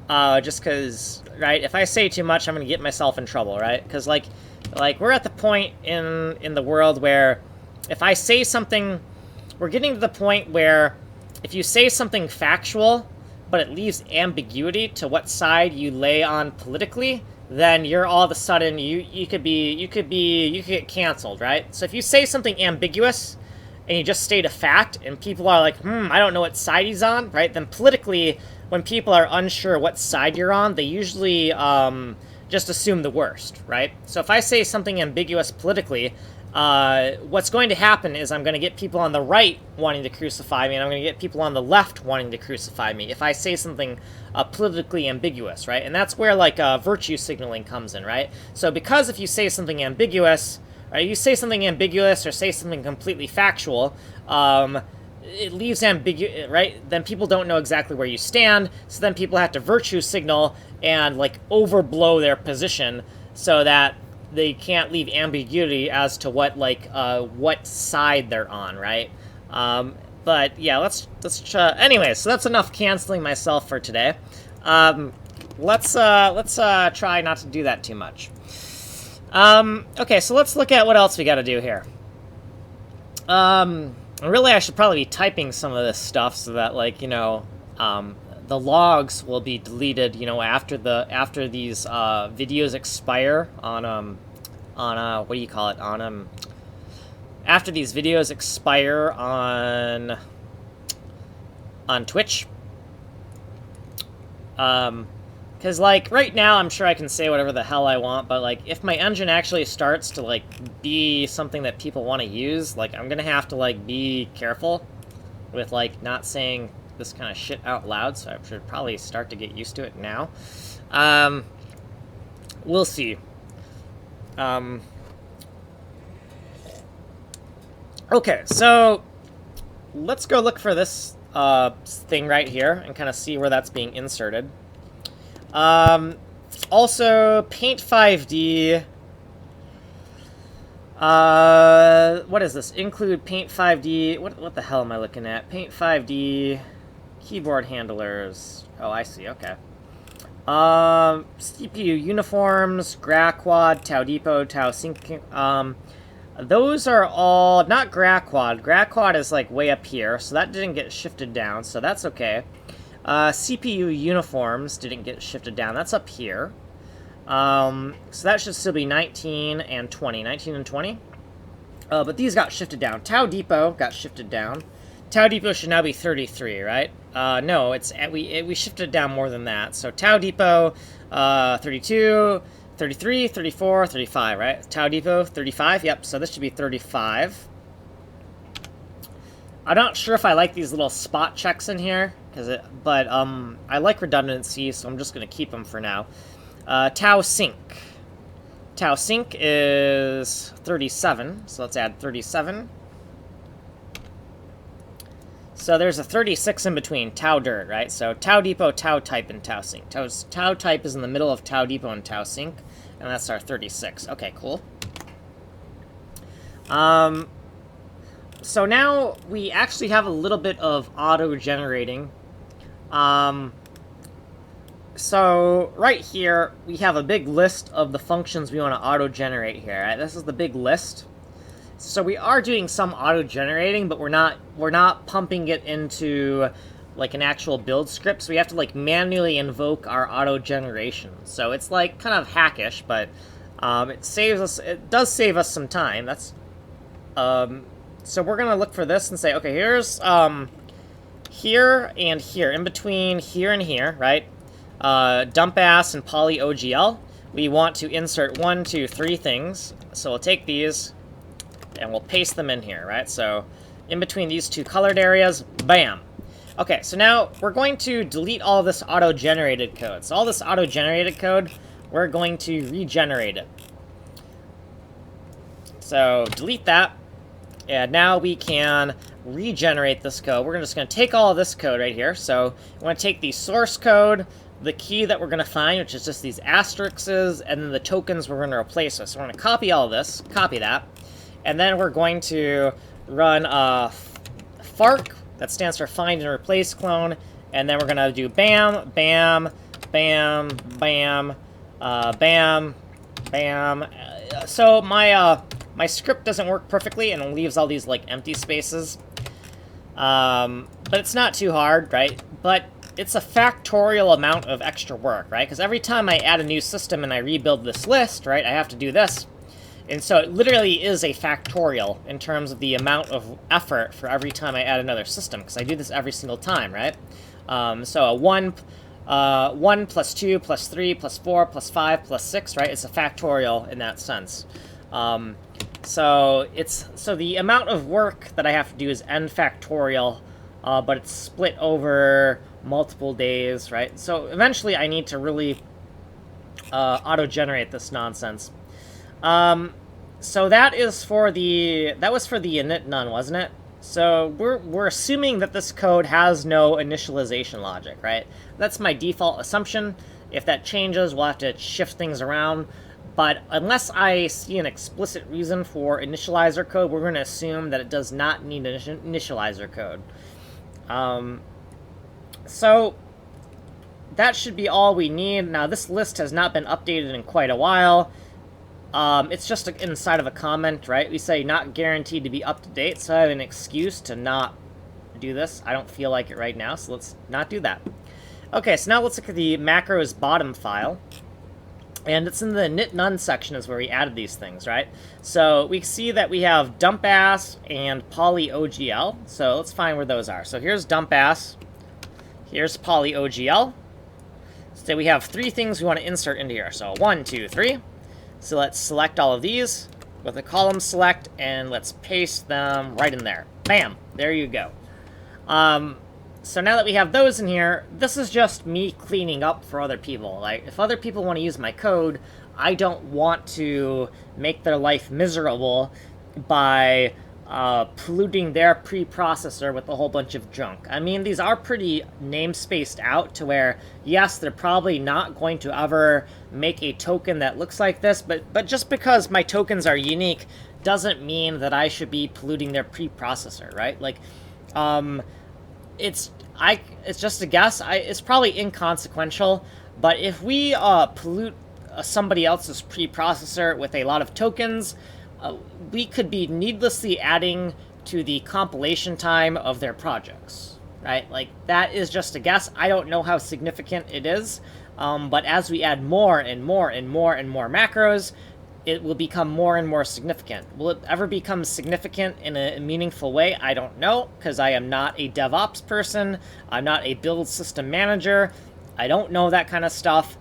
just because, right, if I say too much, I'm going to get myself in trouble, right? Because like we're at the point in the world where if I say something, we're getting to the point where if you say something factual, but it leaves ambiguity to what side you lay on politically, then you're all of a sudden you could get canceled, right? So if you say something ambiguous and you just state a fact and people are like, I don't know what side he's on, right? Then politically, when people are unsure what side you're on, they usually just assume the worst, right? So if I say something ambiguous politically, what's going to happen is I'm going to get people on the right wanting to crucify me, and I'm going to get people on the left wanting to crucify me if I say something politically ambiguous, right? And that's where like virtue signaling comes in, right? So because if you say something ambiguous, right, you say something ambiguous or say something completely factual, it leaves ambiguous, right? Then people don't know exactly where you stand, so then people have to virtue signal and like overblow their position so that they can't leave ambiguity as to what what side they're on, right? But yeah, let's try. Anyway, so that's enough canceling myself for today. Let's try not to do that too much. Okay, so let's look at what else we got to do here. Really, I should probably be typing some of this stuff so that, like, the logs will be deleted, after these videos expire on what do you call it, on after these videos expire on Twitch. Because, like, right now, I'm sure I can say whatever the hell I want, but, like, if my engine actually starts to, like, be something that people want to use, like, I'm gonna have to, like, be careful with, like, not saying this kind of shit out loud, so I should probably start to get used to it now. We'll see. Okay, so let's go look for this thing right here and kind of see where that's being inserted. Also, PAINT5D. What is this? Include PAINT5D. What the hell am I looking at? PAINT5D keyboard handlers. Oh, I see. Okay. CPU uniforms, GraQuad, Tau Depot, Tau Sync. Those are all not GraQuad. GraQuad is like way up here, so that didn't get shifted down, so that's okay. CPU uniforms didn't get shifted down. That's up here. So that should still be 19 and 20. 19 and 20. But these got shifted down. Tau Depot got shifted down. Tau Depot should now be 33, right? No, we shifted down more than that. So Tau Depot, 32, 33, 34, 35, right? Tau Depot, 35. Yep, so this should be 35. I'm not sure if I like these little spot checks in here, but I like redundancy, so I'm just going to keep them for now. Tau sync. Tau sync is 37, so let's add 37. So there's a 36 in between, tau dirt, right? So tau depot, tau type, and tau sync. Tau type is in the middle of tau depot and tau sync, and that's our 36. Okay, cool. So now we actually have a little bit of auto-generating. So right here, we have a big list of the functions we want to auto-generate here, right? This is the big list. So we are doing some auto-generating, but we're not pumping it into like an actual build script. So we have to like manually invoke our auto-generation. So it's like kind of hackish, but it does save us some time. That's so we're gonna look for this and say, okay, here's here and here, in between here and here, right? Dump ass and poly OGL. We want to insert 1, 2, 3 things. So we'll take these and we'll paste them in here, right? So in between these two colored areas, bam. Okay, so now we're going to delete all this auto-generated code. So all this auto-generated code, we're going to regenerate it. So delete that, and now we can regenerate this code. We're just going to take all of this code right here. So we want to take the source code, the key that we're going to find, which is just these asterisks, and then the tokens we're going to replace with. So we're going to copy all of this, copy that, and then we're going to run FARC, that stands for find and replace clone, and then we're going to do bam, bam, bam, bam, bam, bam. So my script doesn't work perfectly and it leaves all these like empty spaces. But it's not too hard, right? But it's a factorial amount of extra work, right? Because every time I add a new system and I rebuild this list, right, I have to do this. And so it literally is a factorial in terms of the amount of effort for every time I add another system, because I do this every single time, right? So a 1 plus 2 plus 3 plus 4 plus 5 plus 6, right? It's a factorial in that sense. So the amount of work that I have to do is n factorial, but it's split over multiple days, right? So eventually I need to really auto-generate this nonsense. So that was for the init none, wasn't it? So we're assuming that this code has no initialization logic, right? That's my default assumption. If that changes, we'll have to shift things around. But unless I see an explicit reason for initializer code, we're going to assume that it does not need initializer code. So that should be all we need. Now, this list has not been updated in quite a while. It's just inside of a comment, right? We say not guaranteed to be up to date, so I have an excuse to not do this. I don't feel like it right now, so let's not do that. Okay, so now let's look at the macros bottom file. And it's in the init none section is where we added these things, right? So we see that we have dump ass and poly OGL. So let's find where those are. So here's dump ass. Here's poly OGL. So we have 3 things we want to insert into here. So 1, 2, 3. So let's select all of these with a column select, and let's paste them right in there. Bam! There you go. So now that we have those in here, this is just me cleaning up for other people. Like, if other people want to use my code, I don't want to make their life miserable by polluting their preprocessor with a whole bunch of junk. I mean, these are pretty namespaced out to where, yes, they're probably not going to ever make a token that looks like this, but just because my tokens are unique doesn't mean that I should be polluting their preprocessor, right? Like, it's just a guess. It's probably inconsequential, but if we pollute somebody else's preprocessor with a lot of tokens, we could be needlessly adding to the compilation time of their projects, right? Like, that is just a guess. I don't know how significant it is, but as we add more and more and more and more macros, it will become more and more significant. Will it ever become significant in a meaningful way? I don't know, because I am not a DevOps person. I'm not a build system manager. I don't know that kind of stuff.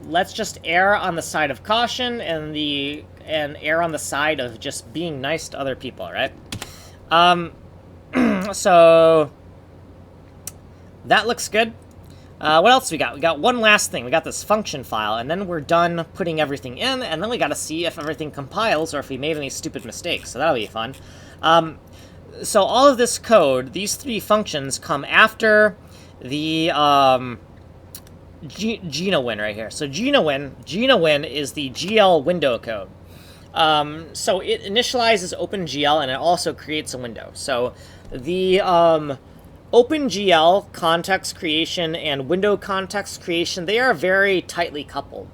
Let's just err on the side of caution and err on the side of just being nice to other people, right? So that looks good. What else we got? We got one last thing. We got this function file, and then we're done putting everything in, and then we got to see if everything compiles or if we made any stupid mistakes. So that'll be fun. So all of this code, these three functions, come after the GenoWin right here. So GenoWin is the GL window code. So it initializes OpenGL, and it also creates a window. So the OpenGL context creation and window context creation, they are very tightly coupled.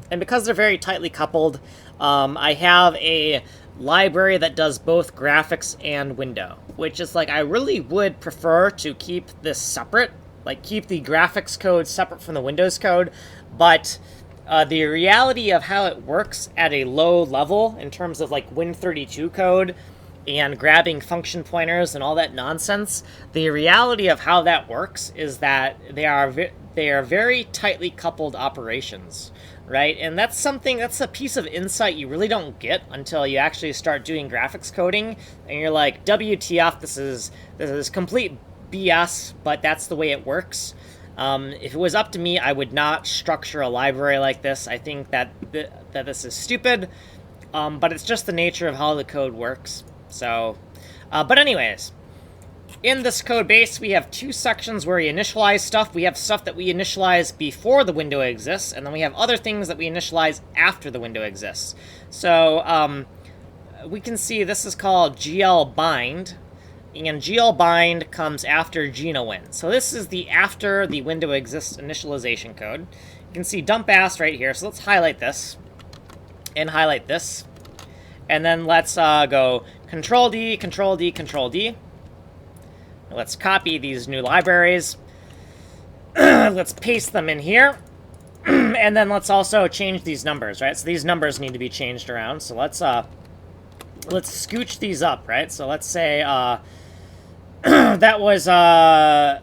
And because they're very tightly coupled, I have a library that does both graphics and window, which is like, I really would prefer to keep this separate, like keep the graphics code separate from the Windows code, but the reality of how it works at a low level in terms of like Win32 code and grabbing function pointers and all that nonsense, the reality of how that works is that they are very tightly coupled operations, right? And that's a piece of insight you really don't get until you actually start doing graphics coding, and you're like, WTF, this is complete BS, but that's the way it works. If it was up to me, I would not structure a library like this. I think that this is stupid, but it's just the nature of how the code works. So, but anyways, in this code base, we have two sections where we initialize stuff. We have stuff that we initialize before the window exists, and then we have other things that we initialize after the window exists. So, we can see this is called GL bind, and GL bind comes after GenoWin. So this is the after the window exists initialization code. You can see dump ass right here. So let's highlight this and highlight this. And then let's go Control-D, Control-D, Control-D. Let's copy these new libraries. Let's paste them in here. And then let's also change these numbers, right? So these numbers need to be changed around. So let's scooch these up, right? So let's say that was I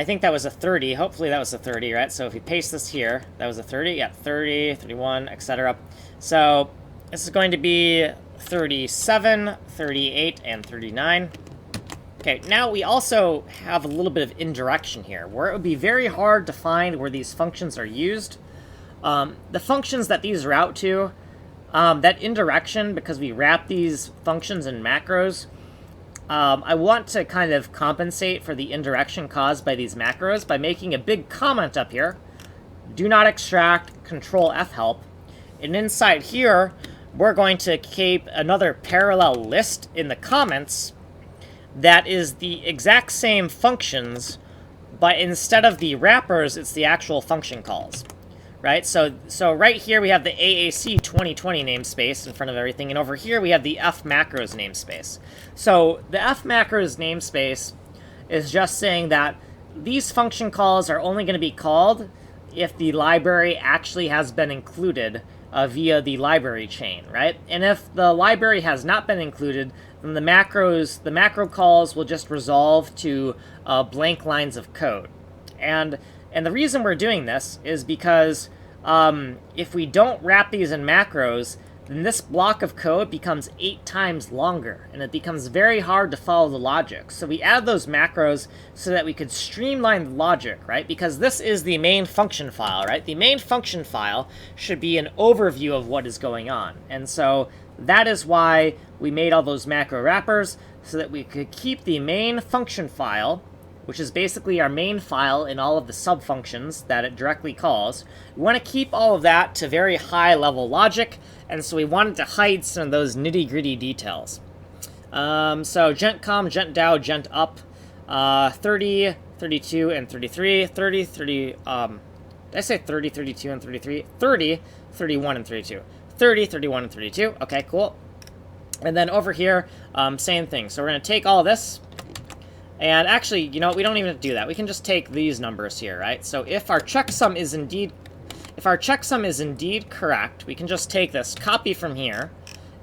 think that was a 30. Hopefully that was a 30, right? So if we paste this here, that was a 30. Yeah, 30, 31, etc. So this is going to be 37, 38, and 39. Okay, now we also have a little bit of indirection here, where it would be very hard to find where these functions are used. The functions that these route to, that indirection, because we wrap these functions in macros, I want to kind of compensate for the indirection caused by these macros by making a big comment up here. Do not extract, Control F help. And inside here, we're going to keep another parallel list in the comments that is the exact same functions, but instead of the wrappers, it's the actual function calls, right? So right here we have the AAC 2020 namespace in front of everything, and over here we have the F macros namespace. So the F macros namespace is just saying that these function calls are only going to be called if the library actually has been included via the library chain, right? And if the library has not been included, then the macro calls will just resolve to blank lines of code. And the reason we're doing this is because if we don't wrap these in macros, then this block of code becomes 8 times longer, and it becomes very hard to follow the logic. So we add those macros so that we could streamline the logic, right? Because this is the main function file, right? The main function file should be an overview of what is going on. And so that is why we made all those macro wrappers, so that we could keep the main function file, which is basically our main file in all of the sub-functions that it directly calls. We want to keep all of that to very high-level logic, and so we wanted to hide some of those nitty-gritty details. So gentcom, gentdow, gentup, 30, 32, and 33, 30, 30, did I say 30, 32, and 33? 30, 31, and 32. 30, 31, and 32. Okay, cool. And then over here, same thing. So we're going to take all of this, and actually, you know what, we don't even have to do that. We can just take these numbers here, right? So if our checksum is indeed correct, we can just take this, copy from here,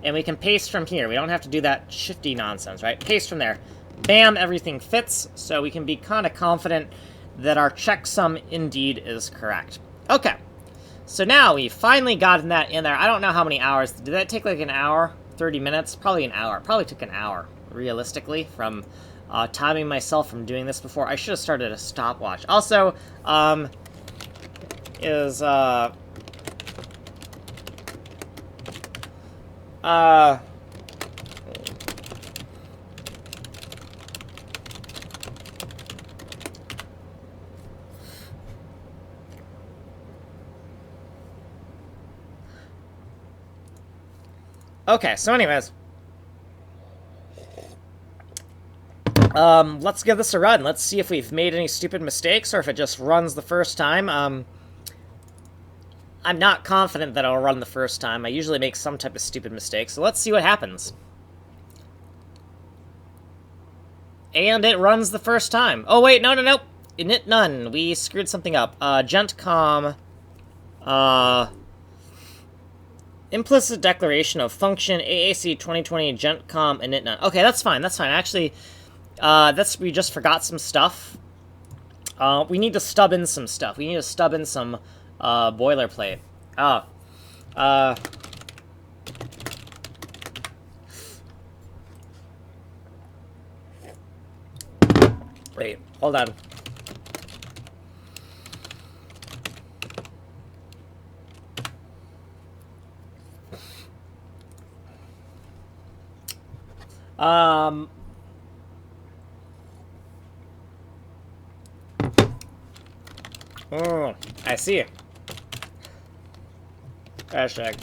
and we can paste from here. We don't have to do that shifty nonsense, right? Paste from there. Bam, everything fits, so we can be kind of confident that our checksum indeed is correct. Okay, so now we finally gotten that in there. I don't know how many hours. Did that take like an hour? 30 minutes? Probably an hour. Probably took an hour, realistically, from timing myself from doing this before. I should have started a stopwatch. Also, is, okay, so anyways, let's give this a run. Let's see if we've made any stupid mistakes or if it just runs the first time. I'm not confident that it'll run the first time. I usually make some type of stupid mistake, so let's see what happens. And it runs the first time. Oh, wait, no. Init none. We screwed something up. Gentcom, implicit declaration of function AAC 2020 Gentcom init none. Okay, that's fine. Actually, we just forgot some stuff. We need to stub in some stuff. We need to stub in some boilerplate. Wait, hold on. I see. Hashtag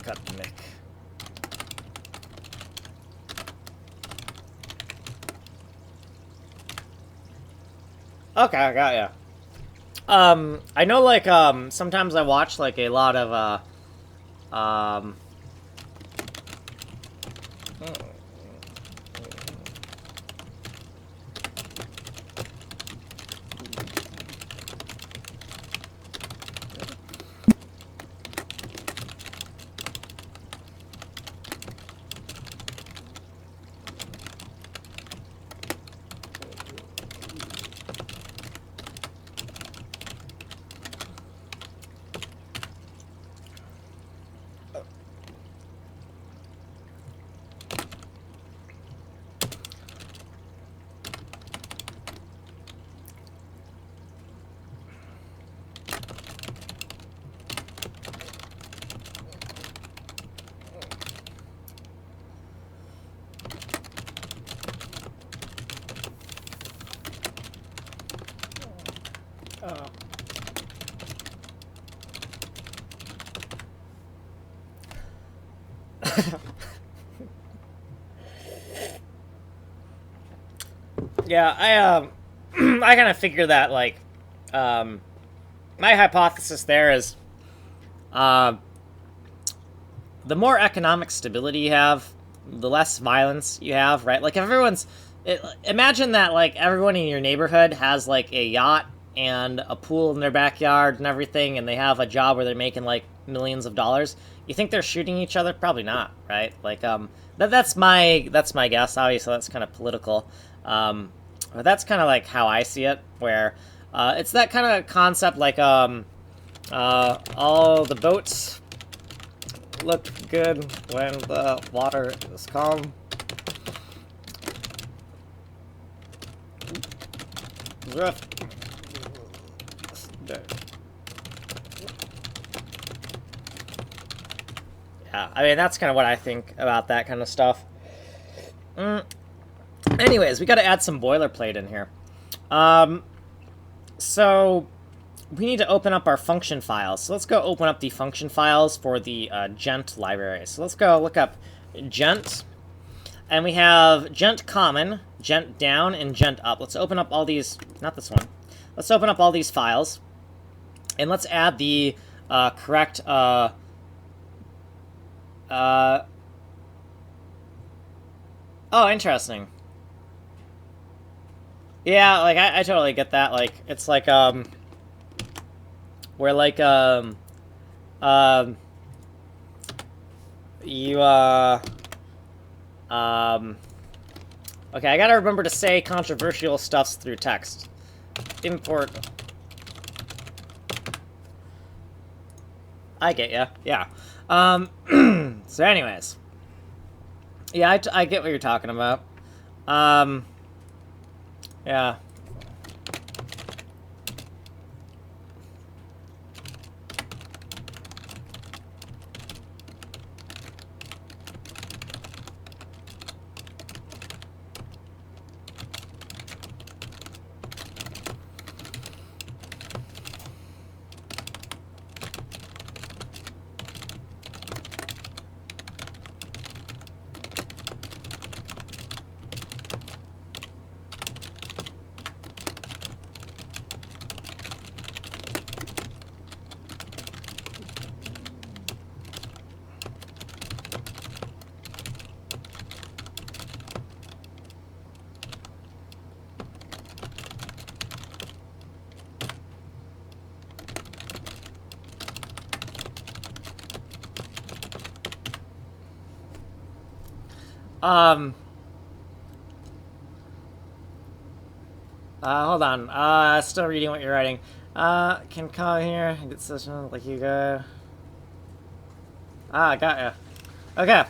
cut the mic. Okay, I got ya. I know, like, sometimes I watch, like, a lot of, yeah, I kind of figure that, like, my hypothesis there is, the more economic stability you have, the less violence you have, right? Like, if imagine that, like, everyone in your neighborhood has, like, a yacht and a pool in their backyard and everything, and they have a job where they're making, like, millions of dollars. You think they're shooting each other? Probably not, right? Like, that's my guess. Obviously, that's kind of political. But that's kind of like how I see it, where it's that kind of concept, like, all the boats look good when the water is calm. Yeah, I mean, that's kind of what I think about that kind of stuff. Anyways, we got to add some boilerplate in here. So we need to open up our function files. So let's go open up the function files for the gent library. So let's go look up gent. And we have gent common, gent down, and gent up. Let's open up all these, not this one. Let's open up all these files. And let's add the correct oh, interesting. Yeah, like, I totally get that. Like, it's like, where, like, you, okay, I gotta remember to say controversial stuffs through text. Import. I get ya, yeah. So anyways. Yeah, I get what you're talking about. Yeah. Hold on. Still reading what you're writing. Can come here and get session like you go. Got ya. Okay.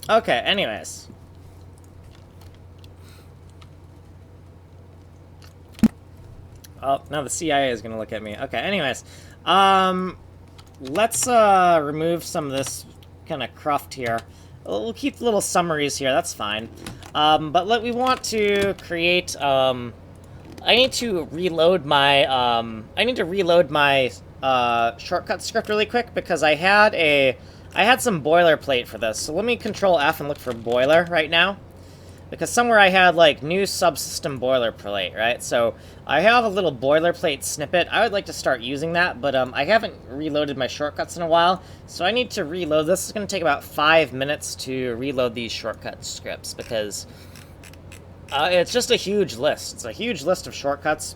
Okay, anyways. Oh, now the CIA is gonna look at me. Okay, anyways. Let's remove some of this kind of cruft here. We'll keep little summaries here, that's fine. But we want to create, I need to reload my, shortcut script really quick because I had some boilerplate for this. So let me Control F and look for boiler right now. Because somewhere I had, like, new subsystem boilerplate, right? So I have a little boilerplate snippet. I would like to start using that, but I haven't reloaded my shortcuts in a while. So I need to reload. This is going to take about 5 minutes to reload these shortcut scripts because it's just a huge list. It's a huge list of shortcuts.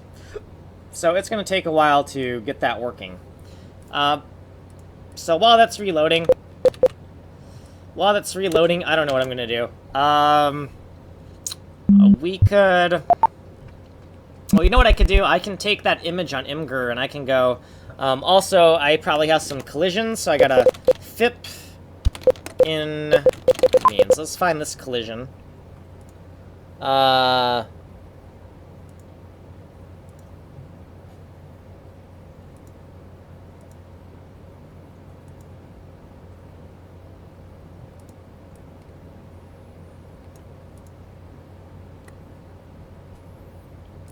So it's going to take a while to get that working. So while that's reloading, I don't know what I'm going to do. We could... Well, you know what I could do? I can take that image on Imgur, and I can go... also, I probably have some collisions, so I gotta FIP in means. Let's find this collision.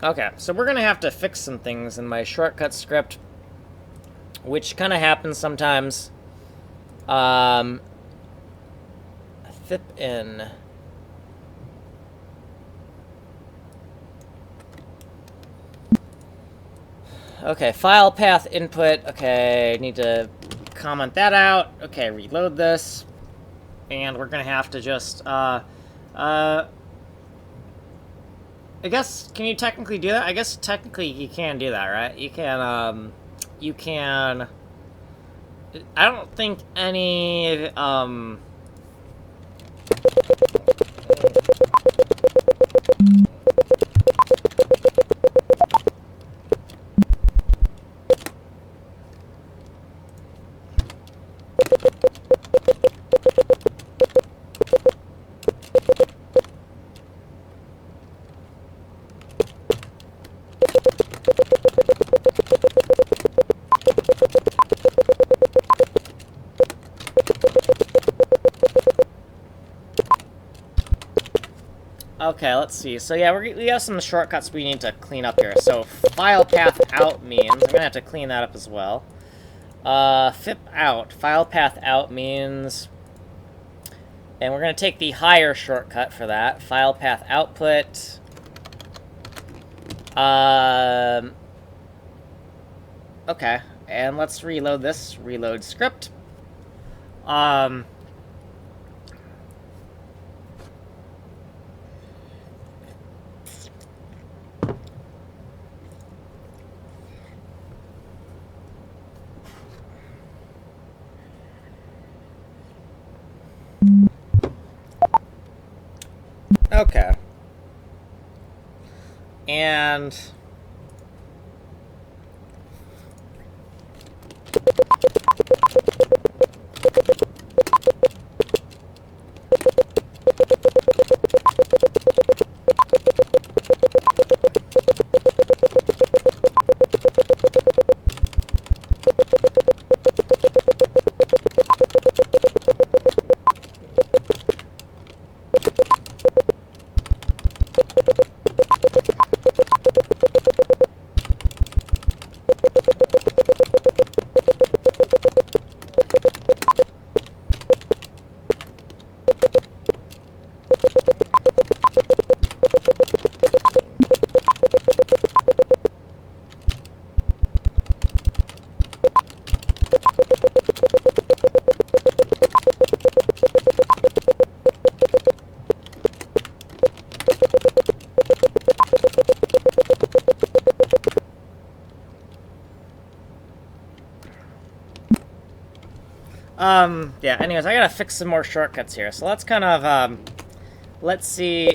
Okay, so we're gonna have to fix some things in my shortcut script, which kind of happens sometimes. FIP in. Okay, file path input. Okay, need to comment that out. Okay, reload this. And we're gonna have to just, I guess, can you technically do that? I guess technically you can do that, right? You can, I don't think any, okay, let's see. So yeah, we have some shortcuts we need to clean up here. So file path out means, I'm gonna have to clean that up as well. FIP out, file path out means, and we're gonna take the higher shortcut for that. File path output. Okay, and let's reload this. Reload script. Okay. And yeah, anyways, I gotta fix some more shortcuts here. So let's kind of, let's see.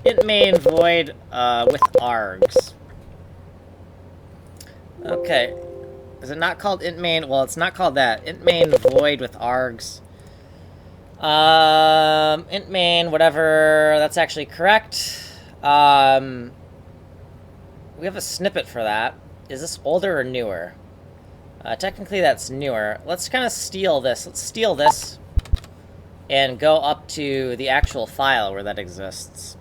Int main void, with args. Okay. Is it not called int main? Well, it's not called that. Int main void with args. Int main, whatever. That's actually correct. We have a snippet for that. Is this older or newer? Technically, that's newer. Let's kind of steal this. Let's steal this and go up to the actual file where that exists.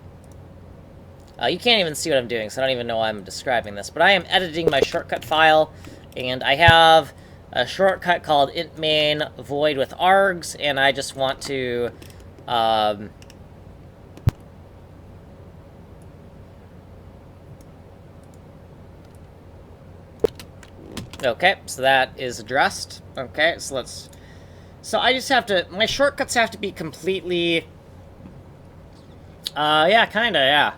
You can't even see what I'm doing, so I don't even know why I'm describing this. But I am editing my shortcut file, and I have a shortcut called int main void with args, and I just want to okay, so that is addressed. Okay, so let's... So I just have to... My shortcuts have to be completely... yeah, kinda, yeah.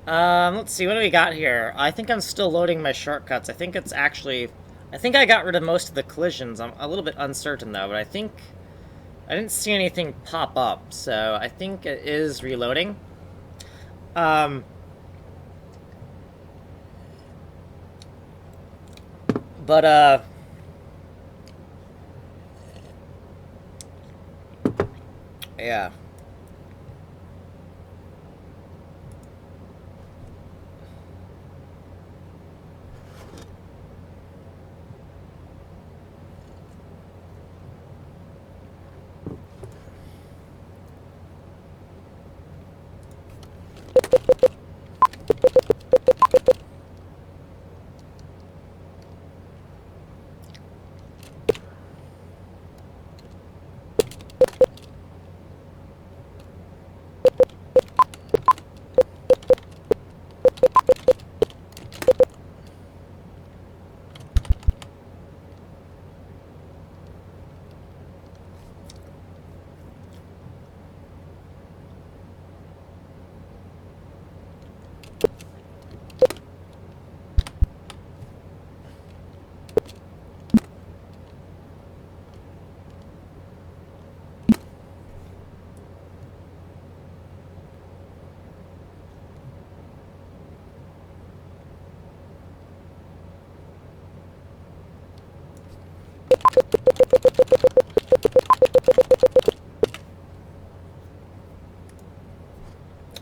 Let's see, what do we got here? I think I'm still loading my shortcuts. I think it's actually... I think I got rid of most of the collisions. I'm a little bit uncertain, though, but I think... I didn't see anything pop up, so I think it is reloading. But, yeah.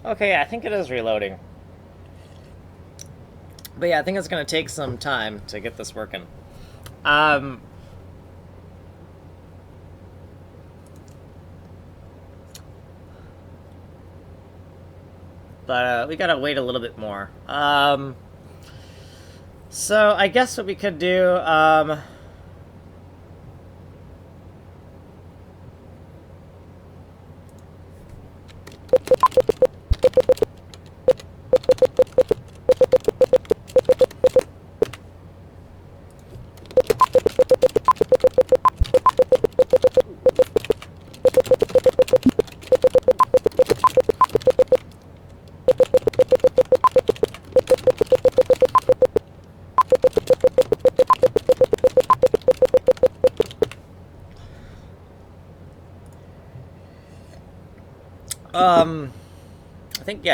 Okay, yeah, I think it is reloading. But yeah, I think it's going to take some time to get this working. But we gotta wait a little bit more. So I guess what we could do,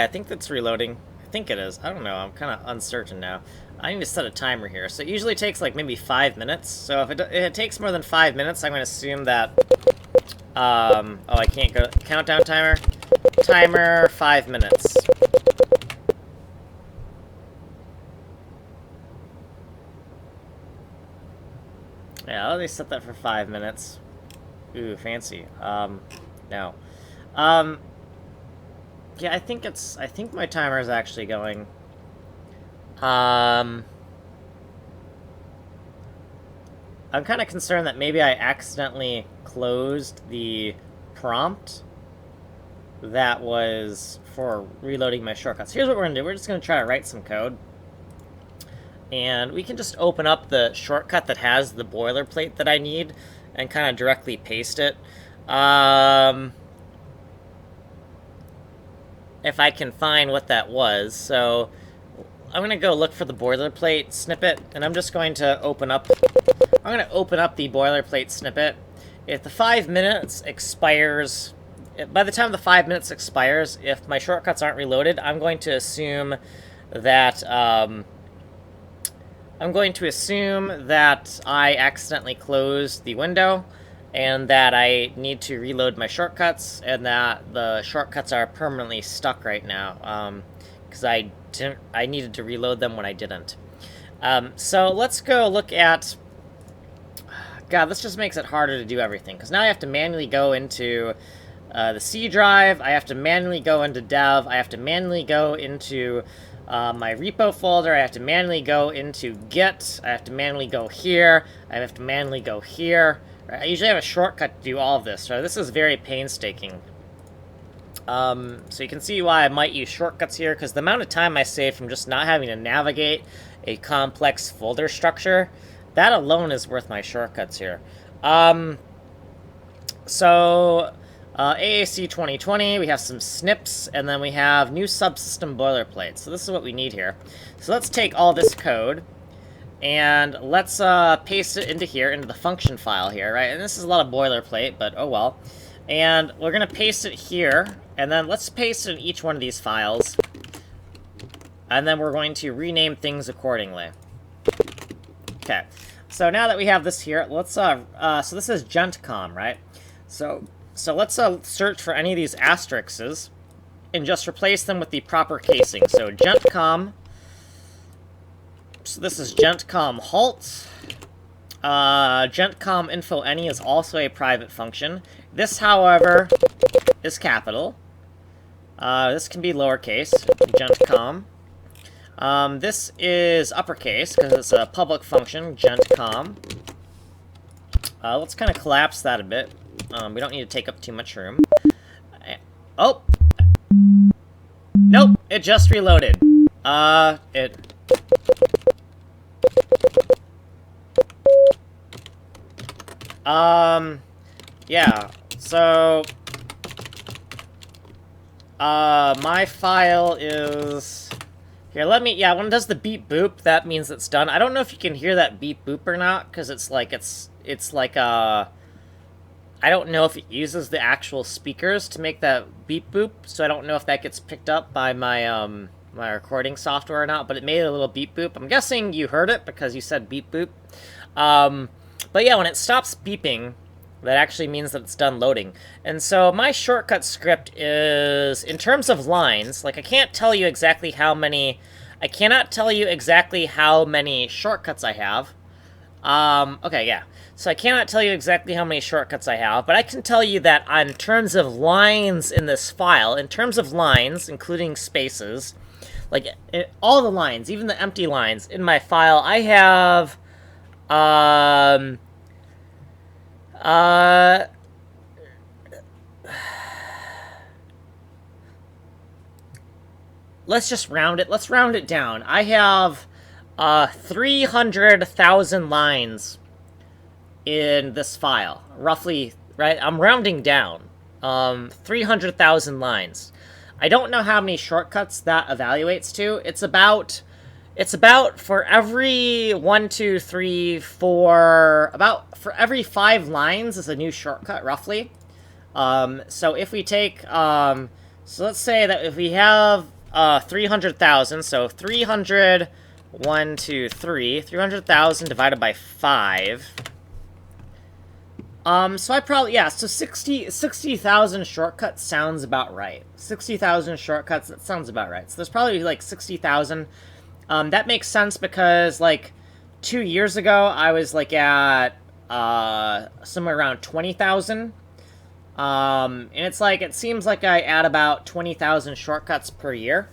I think that's reloading. I think it is. I don't know. I'm kind of uncertain now. I need to set a timer here. So it usually takes like maybe 5 minutes. So if it takes more than 5 minutes, I'm going to assume that... oh, I can't go... Countdown timer. Timer, 5 minutes. Yeah, let me set that for 5 minutes. Ooh, fancy. No. Yeah, I think my timer is actually going. I'm kind of concerned that maybe I accidentally closed the prompt that was for reloading my shortcuts. Here's what we're going to do. We're just going to try to write some code. And we can just open up the shortcut that has the boilerplate that I need and kind of directly paste it. If I can find what that was. So I'm going to go look for the boilerplate snippet, and I'm just going to open up... I'm going to open up the boilerplate snippet. If the 5 minutes expires... By the time the 5 minutes expires, if my shortcuts aren't reloaded, I'm going to assume that... I accidentally closed the window, and that I need to reload my shortcuts, and that the shortcuts are permanently stuck right now, because I needed to reload them when I didn't. So let's go look at... God, this just makes it harder to do everything, because now I have to manually go into the C drive, I have to manually go into dev, I have to manually go into my repo folder, I have to manually go into Git, I have to manually go here, I have to manually go here. I usually have a shortcut to do all of this, so this is very painstaking. So you can see why I might use shortcuts here, because the amount of time I save from just not having to navigate a complex folder structure, that alone is worth my shortcuts here. AAC 2020, we have some snips, and then we have new subsystem boilerplate. So this is what we need here. So let's take all this code, and let's paste it into here, into the function file here, right? And this is a lot of boilerplate, but oh well. And we're going to paste it here, and then let's paste it in each one of these files. And then we're going to rename things accordingly. Okay, so now that we have this here, let's, so this is gentcom, right? So let's search for any of these asterisks, and just replace them with the proper casing. So gentcom, so this is gentcom halt. Gentcom info any is also a private function. This, however, is capital. This can be lowercase, gentcom. This is uppercase, because it's a public function, gentcom. Let's kind of collapse that a bit. We don't need to take up too much room. Oh! Nope, it just reloaded. Yeah, so... my file is... Here, let me... Yeah, when it does the beep boop, that means it's done. I don't know if you can hear that beep boop or not, because it's like, I don't know if it uses the actual speakers to make that beep boop, so I don't know if that gets picked up by my, my recording software or not, but it made a little beep boop. I'm guessing you heard it because you said beep boop. But yeah, when it stops beeping, that actually means that it's done loading. And so my shortcut script is, in terms of lines, like I cannot tell you exactly how many shortcuts I have. Okay, yeah. So I cannot tell you exactly how many shortcuts I have, but I can tell you that in terms of lines in this file, in terms of lines, including spaces, like all the lines, even the empty lines in my file, I have, let's just round it. Let's round it down. I have 300,000 lines in this file, roughly, right? I'm rounding down. 300,000 lines. I don't know how many shortcuts that evaluates to. It's about for every 1, 2, 3, 4, for every 5 lines is a new shortcut, roughly. So if we take, so let's say that if we have 300,000, so 300, 1, 2, 3, 300,000 divided by 5. So I probably, yeah, so 60,000 shortcuts sounds about right. 60,000 shortcuts, that sounds about right. So there's probably like 60,000. That makes sense because, like, 2 years ago, I was, like, at, somewhere around 20,000. And it's like, it seems like I add about 20,000 shortcuts per year.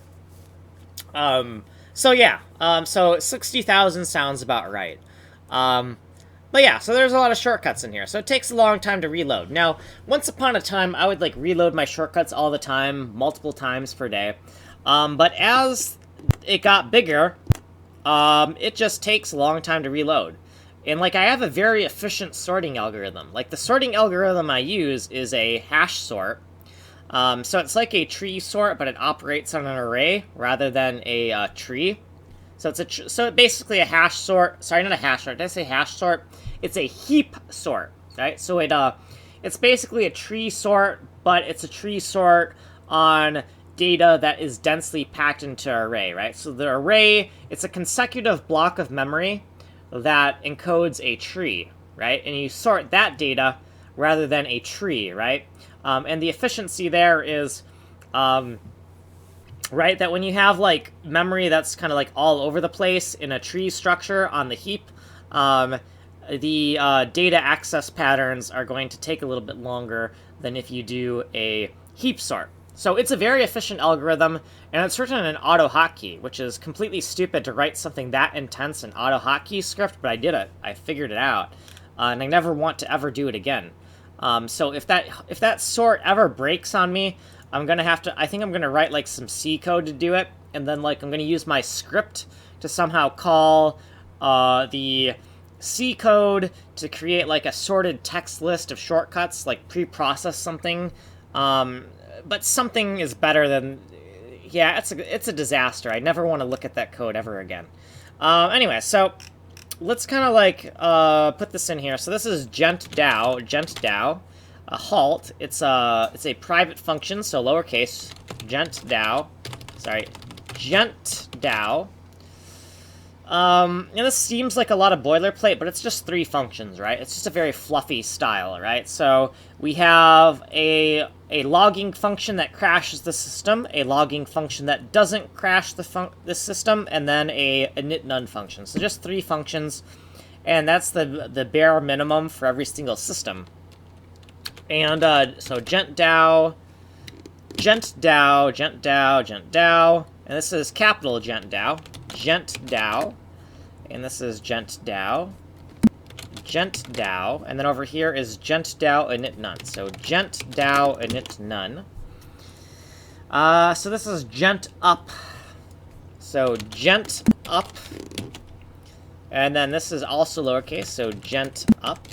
So yeah, so 60,000 sounds about right. But yeah, so there's a lot of shortcuts in here, so it takes a long time to reload. Now, once upon a time, I would, like, reload my shortcuts all the time, multiple times per day. But as it got bigger, it just takes a long time to reload. And, like, I have a very efficient sorting algorithm. Like, the sorting algorithm I use is a hash sort. So it's like a tree sort, but it operates on an array rather than a tree. So it's so basically a hash sort. Sorry, not a hash sort. Did I say hash sort? It's a heap sort, right? So it's basically a tree sort, but it's a tree sort on data that is densely packed into an array, right? So the array, it's a consecutive block of memory that encodes a tree, right? And you sort that data rather than a tree, right? And the efficiency there is, right, that when you have, like, memory that's kind of, like, all over the place in a tree structure on the heap, the data access patterns are going to take a little bit longer than if you do a heap sort. So it's a very efficient algorithm, and it's written in an auto hotkey, which is completely stupid to write something that intense in auto hotkey script, but I did it. I figured it out, and I never want to ever do it again. So if that sort ever breaks on me, I'm gonna have to. I think I'm gonna write, like, some C code to do it, and then, like, I'm gonna use my script to somehow call the C code to create, like, a sorted text list of shortcuts, like pre-process something But something is better than... Yeah, it's a disaster. I never want to look at that code ever again. Anyway, so let's kind of like put this in here. So this is gent.dow, a halt. It's a private function, so lowercase, gent.dow. Sorry, gent.dow. And this seems like a lot of boilerplate, but it's just 3 functions, right? It's just a very fluffy style, right? So we have a logging function that crashes the system, a logging function that doesn't crash the system, and then a init none function. So just 3 functions, and that's the bare minimum for every single system. And so gent.dow, gent.dow, gent.dow, gent.dow, and this is capital gent.dow. gent.dow, and this is gent.dow, gent.dow, and then over here is gent.dow init none. So gent.dow init none. So this is gent up. So gent up, and then this is also lowercase. So gent up.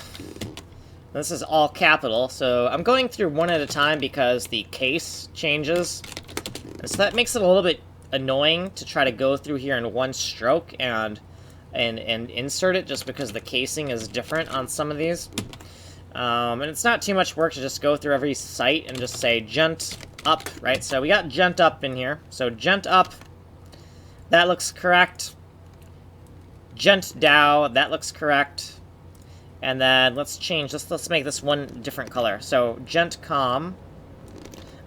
This is all capital. So I'm going through one at a time because the case changes, and so that makes it a little bit annoying to try to go through here in one stroke and insert it, just because the casing is different on some of these. And it's not too much work to just go through every site and just say gent up, right? So we got gent up in here. So gent up, that looks correct. Gent dow, that looks correct. And then let's change this. Let's make this one different color. So gent com.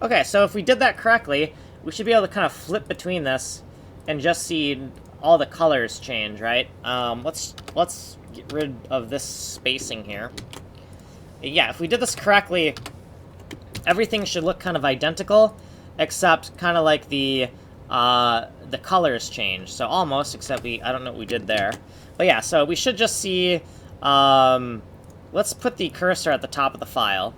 Okay, so if we did that correctly, we should be able to kind of flip between this and just see all the colors change, right? Let's get rid of this spacing here. Yeah, if we did this correctly, everything should look kind of identical, except kind of like the colors change. So almost, except I don't know what we did there. But yeah, so we should just see, let's put the cursor at the top of the file.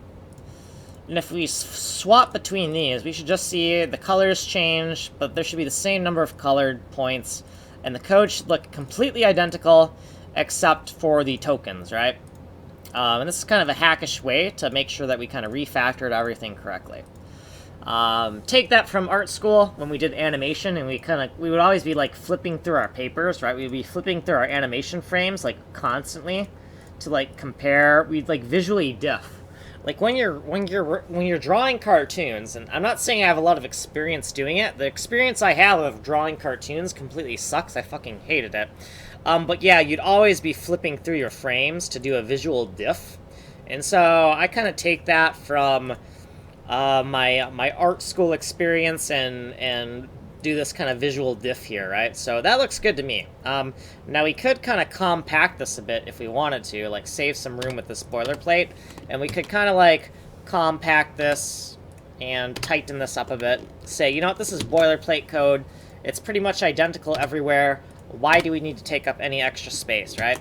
And if we swap between these, we should just see the colors change, but there should be the same number of colored points, and the code should look completely identical, except for the tokens, right? And this is kind of a hackish way to make sure that we kind of refactored everything correctly. Take that from art school when we did animation, and we would always be like flipping through our papers, right? We'd be flipping through our animation frames like constantly to like compare. We'd like visually diff. Like when you're drawing cartoons, and I'm not saying I have a lot of experience doing it. The experience I have of drawing cartoons completely sucks. I fucking hated it. But yeah, you'd always be flipping through your frames to do a visual diff. And so I kind of take that from my art school experience and do this kind of visual diff here, right? So that looks good to me. Now we could kind of compact this a bit if we wanted to, like save some room with this boilerplate, and we could kind of like compact this and tighten this up a bit. Say, you know what, this is boilerplate code. It's pretty much identical everywhere. Why do we need to take up any extra space, right?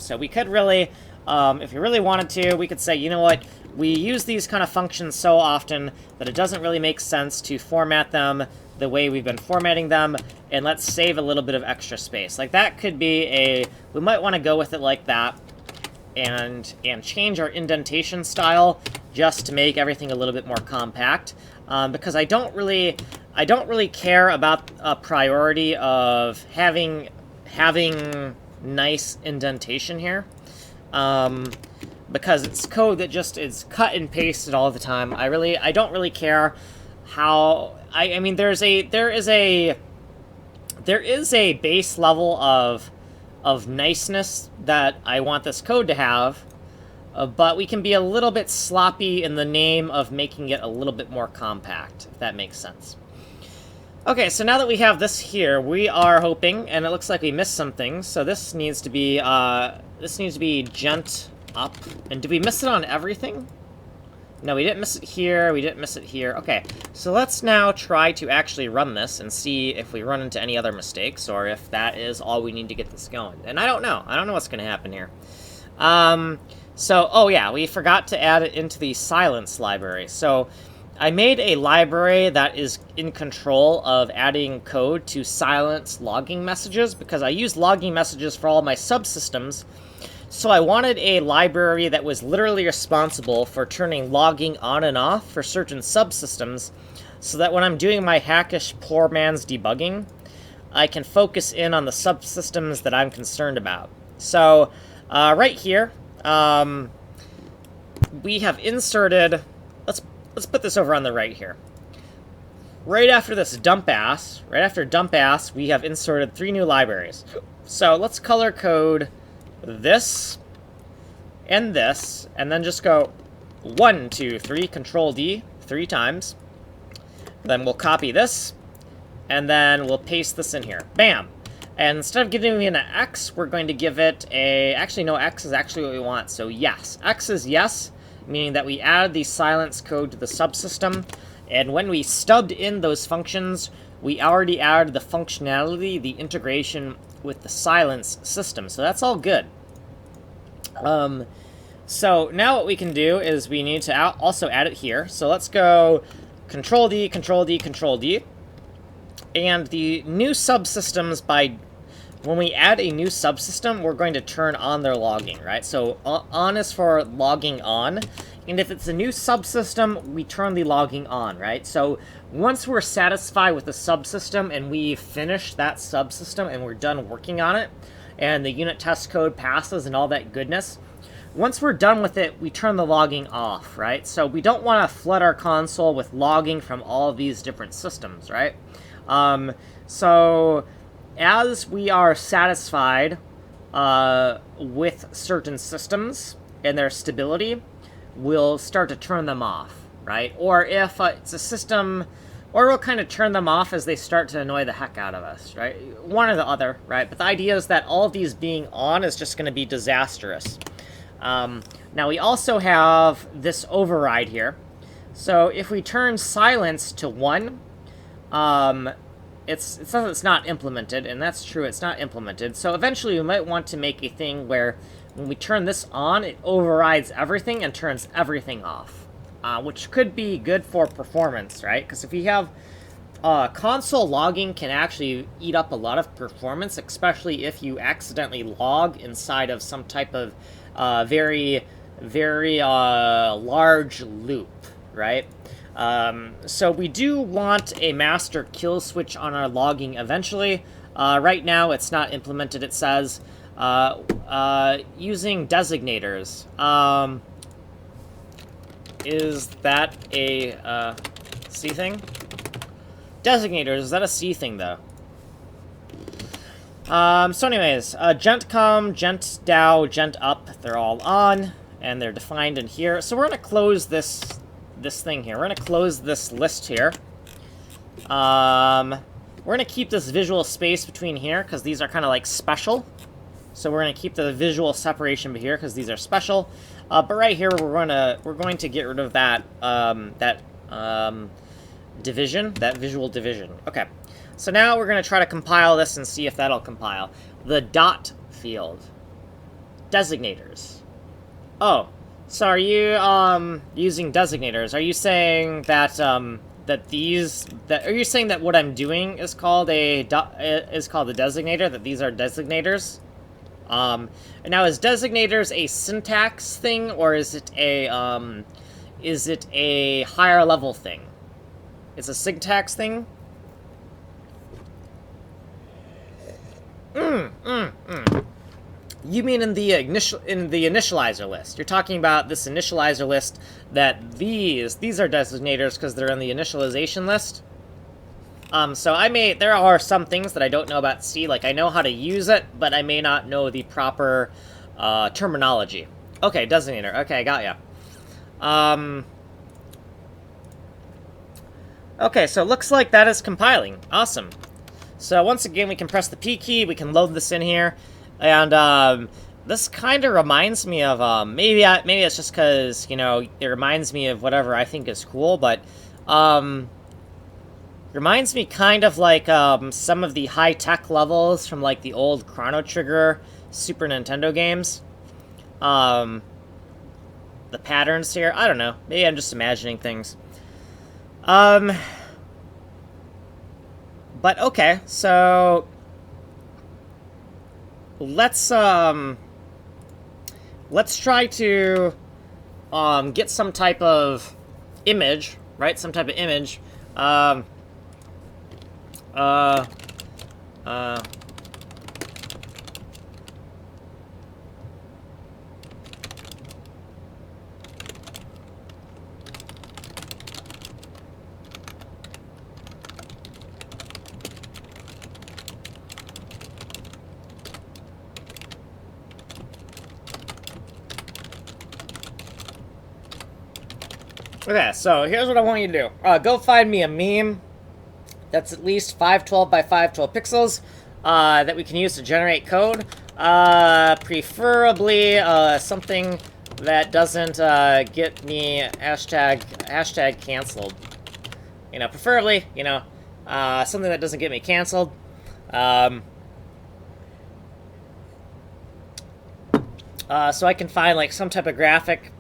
So we could really, if we really wanted to, we could say, you know what, we use these kind of functions so often that it doesn't really make sense to format them the way we've been formatting them, and let's save a little bit of extra space. Like that could be we might want to go with it like that, and change our indentation style just to make everything a little bit more compact, because I don't really care about a priority of having nice indentation here, because it's code that just is cut and pasted all the time. I don't really care how. I mean, there is a base level of niceness that I want this code to have, but we can be a little bit sloppy in the name of making it a little bit more compact, if that makes sense. Okay, so now that we have this here, we are hoping, and it looks like we missed some things. So this needs to be gent up. And did we miss it on everything? No, we didn't miss it here, we didn't miss it here. Okay, so let's now try to actually run this and see if we run into any other mistakes, or if that is all we need to get this going. And I don't know what's going to happen here. Oh yeah, we forgot to add it into the silence library. So I made a library that is in control of adding code to silence logging messages, because I use logging messages for all my subsystems So I wanted a library that was literally responsible for turning logging on and off for certain subsystems, so that when I'm doing my hackish poor man's debugging, I can focus in on the subsystems that I'm concerned about. So, right here, we have inserted... Let's put this over on the right here. Right after this dump ass, we have inserted 3 new libraries. So let's color code this, and then just go 1, 2, 3, Control D 3 times. Then we'll copy this, and then we'll paste this in here. Bam! And instead of giving it an X, we're going to give it a... Actually, no, X is actually what we want, so yes. X is yes, meaning that we add the silence code to the subsystem, and when we stubbed in those functions, we already added the functionality, the integration with the silence system, so that's all good. So now what we can do is we need to also add it here. So let's go Control D, Control D, Control D. And the new subsystems, when we add a new subsystem, we're going to turn on their logging, right? So on is for logging on, and if it's a new subsystem, we turn the logging on, right? So once we're satisfied with the subsystem and we finish that subsystem and we're done working on it, and the unit test code passes and all that goodness, once we're done with it, we turn the logging off, right? So we don't want to flood our console with logging from all of these different systems, right? So as we are satisfied with certain systems and their stability, we'll start to turn them off, right? Or if it's a system, or we'll kind of turn them off as they start to annoy the heck out of us, right? One or the other, right? But the idea is that all of these being on is just going to be disastrous. Now we also have this override here. So if we turn silence to 1, it says it's not implemented, and that's true, it's not implemented. So eventually we might want to make a thing where when we turn this on, it overrides everything and turns everything off, which could be good for performance, right? Because if we have console logging can actually eat up a lot of performance, especially if you accidentally log inside of some type of very large loop, right? So we do want a master kill switch on our logging eventually. Right now it's not implemented, it says. Using designators. Is that a C thing? Designators, is that a C thing, though? So anyways, gent com, gent dow, gent up, they're all on, and they're defined in here. So we're going to close this thing here. We're going to close this list here. We're going to keep this visual space between here, because these are kind of like special. So we're going to keep the visual separation here, because these are special. But right here, we're going to get rid of that, division, that visual division. Okay. So now we're going to try to compile this and see if that'll compile. The dot field. Designators. Oh, so are you using designators? Are you saying that are you saying that what I'm doing is called a designator? That these are designators? And now is designators a syntax thing, or is it a higher level thing? It's a syntax thing. You mean in the initializer list? You're talking about this initializer list that these are designators because they're in the initialization list. So there are some things that I don't know about C, like I know how to use it, but I may not know the proper terminology. Okay, designator. Okay, I got ya. Okay, so it looks like that is compiling. Awesome. So once again, we can press the P key, we can load this in here, and this kind of reminds me of, maybe it's just because, you know, it reminds me of whatever I think is cool, but, reminds me kind of like, some of the high-tech levels from, like, the old Chrono Trigger Super Nintendo games. The patterns here, I don't know, maybe I'm just imagining things. But okay, so let's let's try to get some type of image, right? Some type of image. Okay, so here's what I want you to do. Go find me a meme that's at least 512 by 512 pixels that we can use to generate code. Preferably something that doesn't get me hashtag canceled. You know, preferably, you know, something that doesn't get me canceled. So I can find like some type of graphic.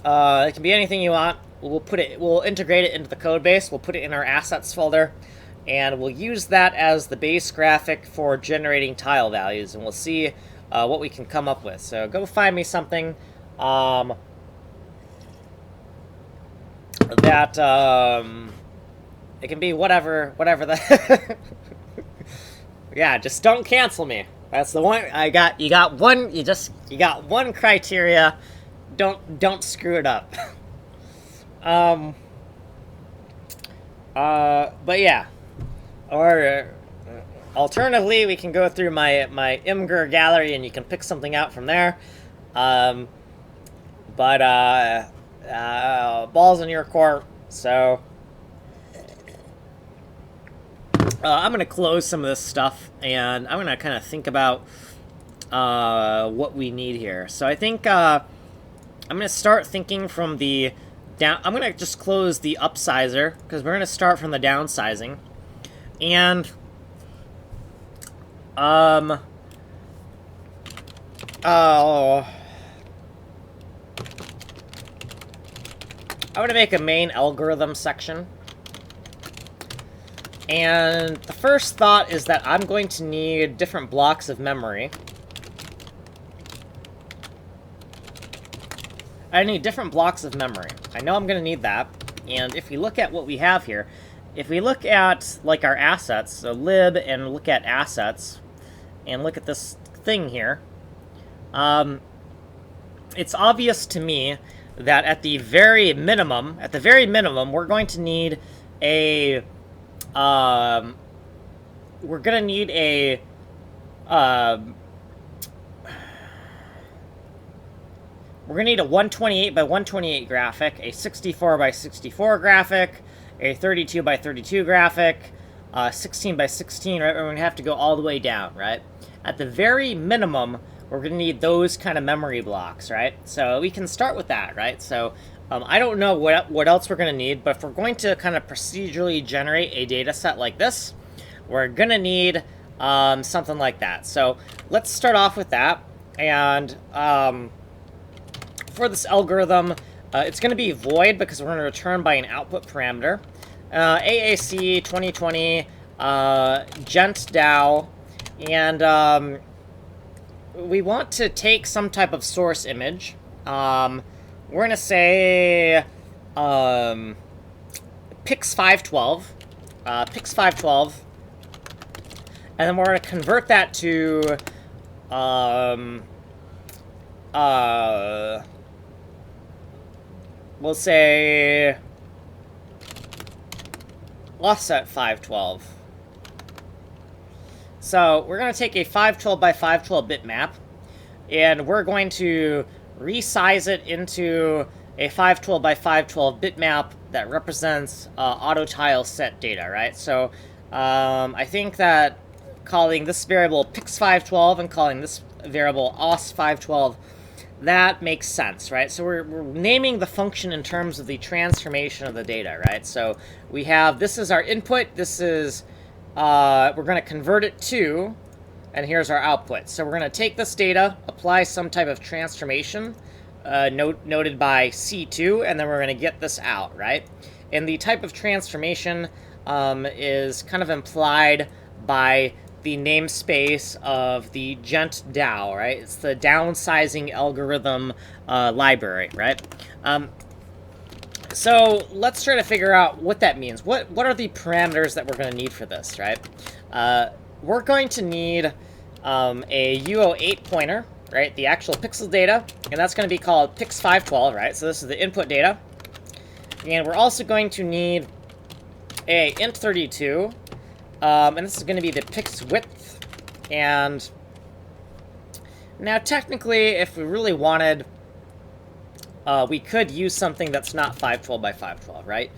It can be anything you want. We'll integrate it into the code base. We'll put it in our assets folder, and we'll use that as the base graphic for generating tile values, and we'll see what we can come up with. So go find me something that it can be whatever the yeah, just don't cancel me. That's the one. You got one criteria. Don't screw it up. But yeah, or alternatively, we can go through my Imgur gallery and you can pick something out from there. But ball's in your court. So I'm gonna close some of this stuff and I'm gonna kind of think about what we need here. So I think I'm gonna start thinking from the down. I'm gonna just close the upsizer because we're gonna start from the downsizing, and I'm gonna make a main algorithm section, and the first thought is that I'm going to need different blocks of memory. I need different blocks of memory. I know I'm going to need that. And if we look at what we have here, if we look at like our assets, so lib and look at assets, and look at this thing here, it's obvious to me that at the very minimum, we're going to need a, we're going to need a, we're going to need a 128 by 128 graphic, a 64 by 64 graphic, a 32 by 32 graphic, 16 by 16, right? We're going to have to go all the way down, right? At the very minimum, we're going to need those kind of memory blocks, right? So we can start with that, right? So I don't know what else we're going to need, but if we're going to kind of procedurally generate a data set like this, we're going to need something like that. So let's start off with that. And for this algorithm, it's going to be void because we're going to return by an output parameter. AAC 2020 gent DAO, and we want to take some type of source image. We're going to say Pix512, Pix512, and then we're going to convert that to we'll say offset 512. So we're going to take a 512 by 512 bitmap, and we're going to resize it into a 512 by 512 bitmap that represents auto tile set data, right? So I think that calling this variable Pix512 and calling this variable os512, that makes sense, right? So we're naming the function in terms of the transformation of the data, right? So we have, this is our input, this is, we're going to convert it to, and here's our output. So we're going to take this data, apply some type of transformation, noted by C2, and then we're going to get this out, right? And the type of transformation is kind of implied by the namespace of the gent DAO, right? It's the downsizing algorithm library, right? So let's try to figure out what that means. What are the parameters that we're going to need for this, right? We're going to need a UO8 pointer, right? The actual pixel data, and that's going to be called pix512, right? So this is the input data. And we're also going to need a int32, and this is going to be the pix width. And now technically, if we really wanted, we could use something that's not 512 by 512, right?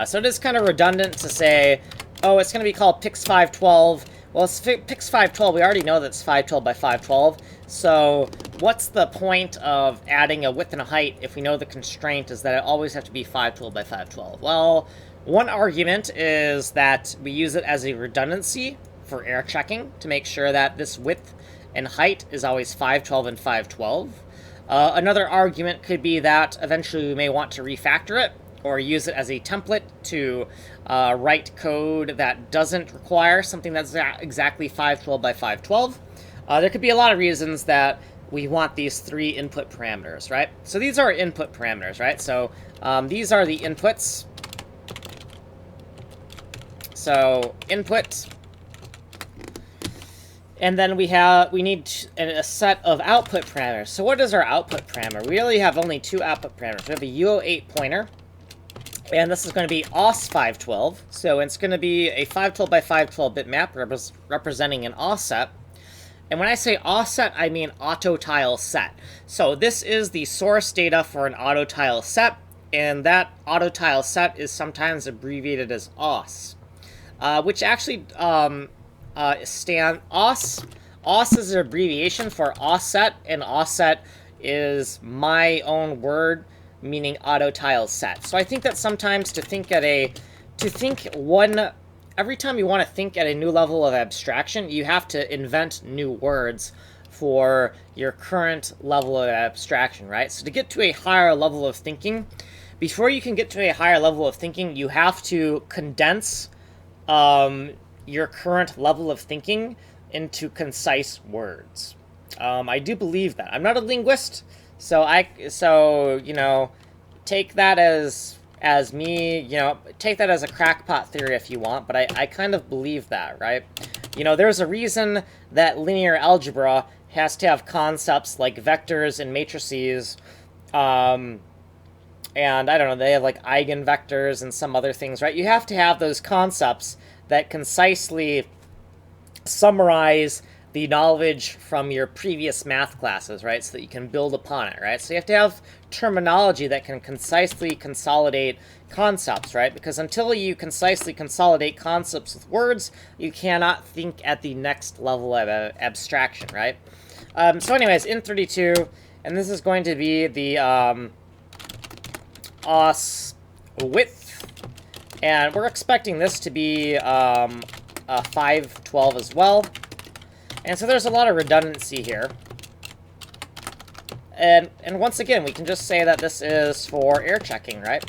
So it is kind of redundant to say, oh, it's going to be called pix512. Well, it's pix512. We already know that's 512 by 512. So what's the point of adding a width and a height if we know the constraint is that it always have to be 512 by 512? Well, one argument is that we use it as a redundancy for error checking to make sure that this width and height is always 512 and 512. Another argument could be that eventually we may want to refactor it or use it as a template to write code that doesn't require something that's exactly 512 by 512. There could be a lot of reasons that we want these three input parameters, right? So these are input parameters, right? So these are the inputs. So input, and then we need a set of output parameters. So what is our output parameter? We really have only two output parameters. We have a UO8 pointer, and this is going to be OS512. So it's going to be a 512 by 512 bitmap representing an offset. And when I say offset, I mean auto tile set. So this is the source data for an auto tile set, and that auto tile set is sometimes abbreviated as OS. Which actually OS is an abbreviation for offset, and offset is my own word meaning auto tile set. So I think that sometimes every time you want to think at a new level of abstraction, you have to invent new words for your current level of abstraction, right? So to get to a higher level of thinking, before you can get to a higher level of thinking, you have to condense your current level of thinking into concise words. I do believe that. I'm not a linguist, so you know, take that as me, you know, take that as a crackpot theory if you want, but I kind of believe that, right? You know, there's a reason that linear algebra has to have concepts like vectors and matrices, and I don't know, they have like eigenvectors and some other things, right? You have to have those concepts that concisely summarize the knowledge from your previous math classes, right? So that you can build upon it, right? So you have to have terminology that can concisely consolidate concepts, right? Because until you concisely consolidate concepts with words, you cannot think at the next level of abstraction, right? So anyways, int32, and this is going to be the os width, and we're expecting this to be 512 as well. And so there's a lot of redundancy here. And once again, we can just say that this is for error checking, right?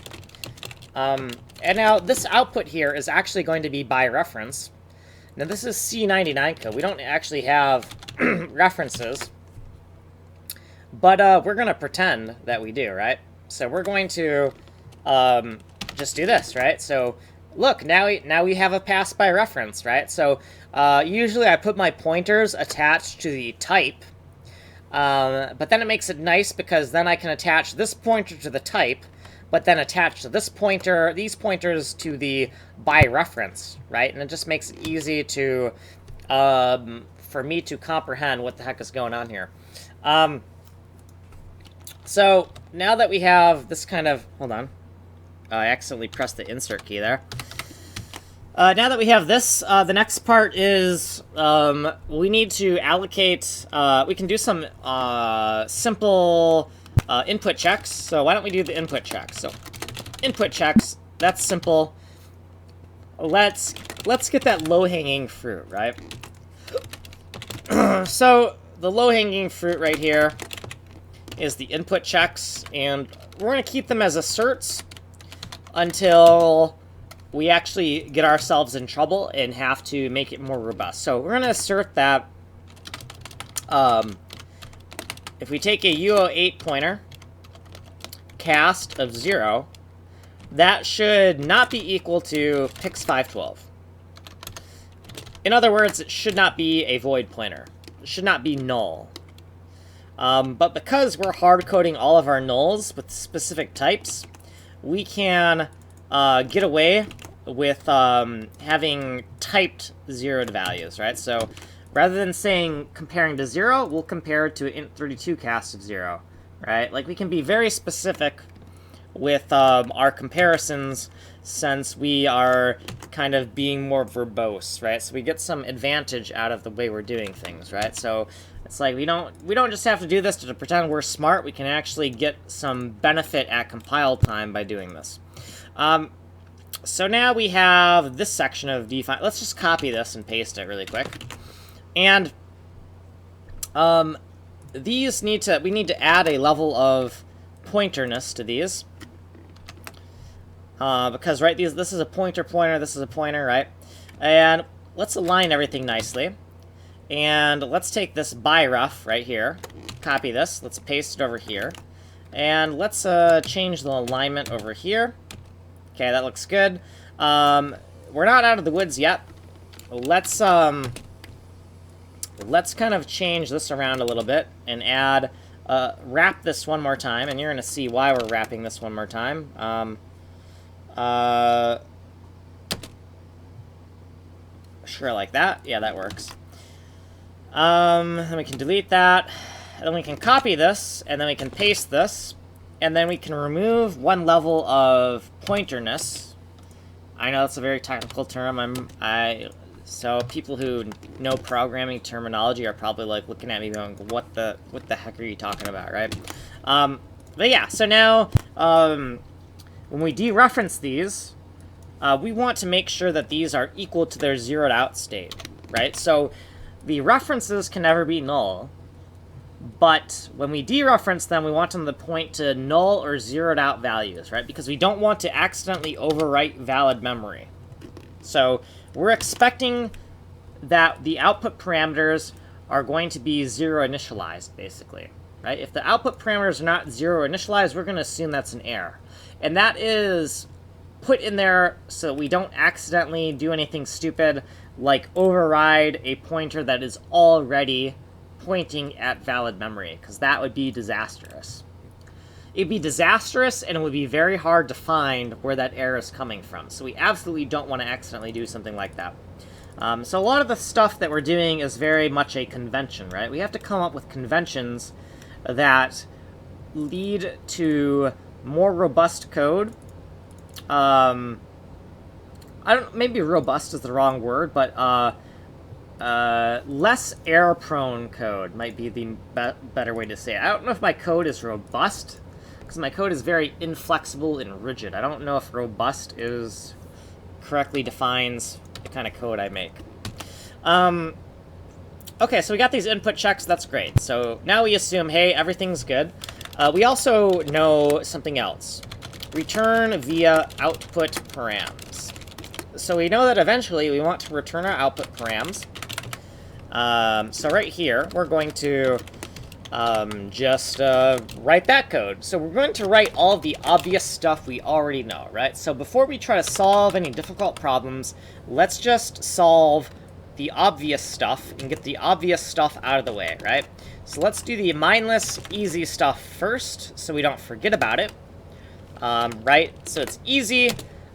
And now this output here is actually going to be by reference. Now this is C99 code. We don't actually have references. But we're going to pretend that we do, right? So we're going to just do this, right? So look, now we have a pass by reference, right? So usually I put my pointers attached to the type, but then it makes it nice because then I can attach this pointer to the type, but then attach to this pointer, these pointers to the by reference, right? And it just makes it easy to for me to comprehend what the heck is going on here. So now that we have this kind of, hold on, I accidentally pressed the insert key there. Now that we have this, the next part is we need to allocate, we can do some simple input checks. So why don't we do the input checks? So input checks, that's simple. Let's get that low-hanging fruit, right? So the low-hanging fruit right here is the input checks, and we're going to keep them as asserts until we actually get ourselves in trouble and have to make it more robust. So we're going to assert that if we take a UO8 pointer, cast of 0, that should not be equal to pix512. In other words, it should not be a void pointer. It should not be null. But because we're hard-coding all of our nulls with specific types, we can get away with having typed zeroed values, right? So rather than saying comparing to 0, we'll compare it to an int32 cast of 0, right? Like, we can be very specific with our comparisons, since we are kind of being more verbose, right? So we get some advantage out of the way we're doing things, right? So it's like we don't just have to do this to pretend we're smart. We can actually get some benefit at compile time by doing this. So now we have this section of define. Let's just copy this and paste it really quick. And these we need to add a level of pointerness to these. Because, right, this is a pointer, this is a pointer, right? And let's align everything nicely. And let's take this by-ref right here, copy this, let's paste it over here. And let's change the alignment over here. Okay, that looks good. We're not out of the woods yet. Let's kind of change this around a little bit and add, wrap this one more time, and you're going to see why we're wrapping this one more time. Sure, like that. Yeah, that works. Then we can delete that. And then we can copy this, and then we can paste this, and then we can remove one level of pointerness. I know that's a very technical term. So people who know programming terminology are probably like looking at me going, "What the heck are you talking about?" Right? But yeah. So now, when we dereference these, we want to make sure that these are equal to their zeroed out state, right? So the references can never be null, but when we dereference them, we want them to point to null or zeroed out values, right? Because we don't want to accidentally overwrite valid memory. So we're expecting that the output parameters are going to be zero initialized, basically, right? If the output parameters are not zero initialized, we're going to assume that's an error. And that is put in there so we don't accidentally do anything stupid like override a pointer that is already pointing at valid memory, because that would be disastrous. It'd be disastrous, and it would be very hard to find where that error is coming from. So we absolutely don't want to accidentally do something like that. So a lot of the stuff that we're doing is very much a convention, right? We have to come up with conventions that lead to more robust code. Maybe robust is the wrong word, but less error-prone code might be the better way to say it. I don't know if my code is robust, because my code is very inflexible and rigid. I don't know if robust correctly defines the kind of code I make. Okay, so we got these input checks. That's great. So now we assume, hey, everything's good. We also know something else. Return via output params. So we know that eventually we want to return our output params. So right here, we're going to just write that code. So we're going to write all of the obvious stuff we already know, right? So before we try to solve any difficult problems, let's just solve the obvious stuff and get the obvious stuff out of the way, right? So let's do the mindless, easy stuff first so we don't forget about it. Right? So it's easy,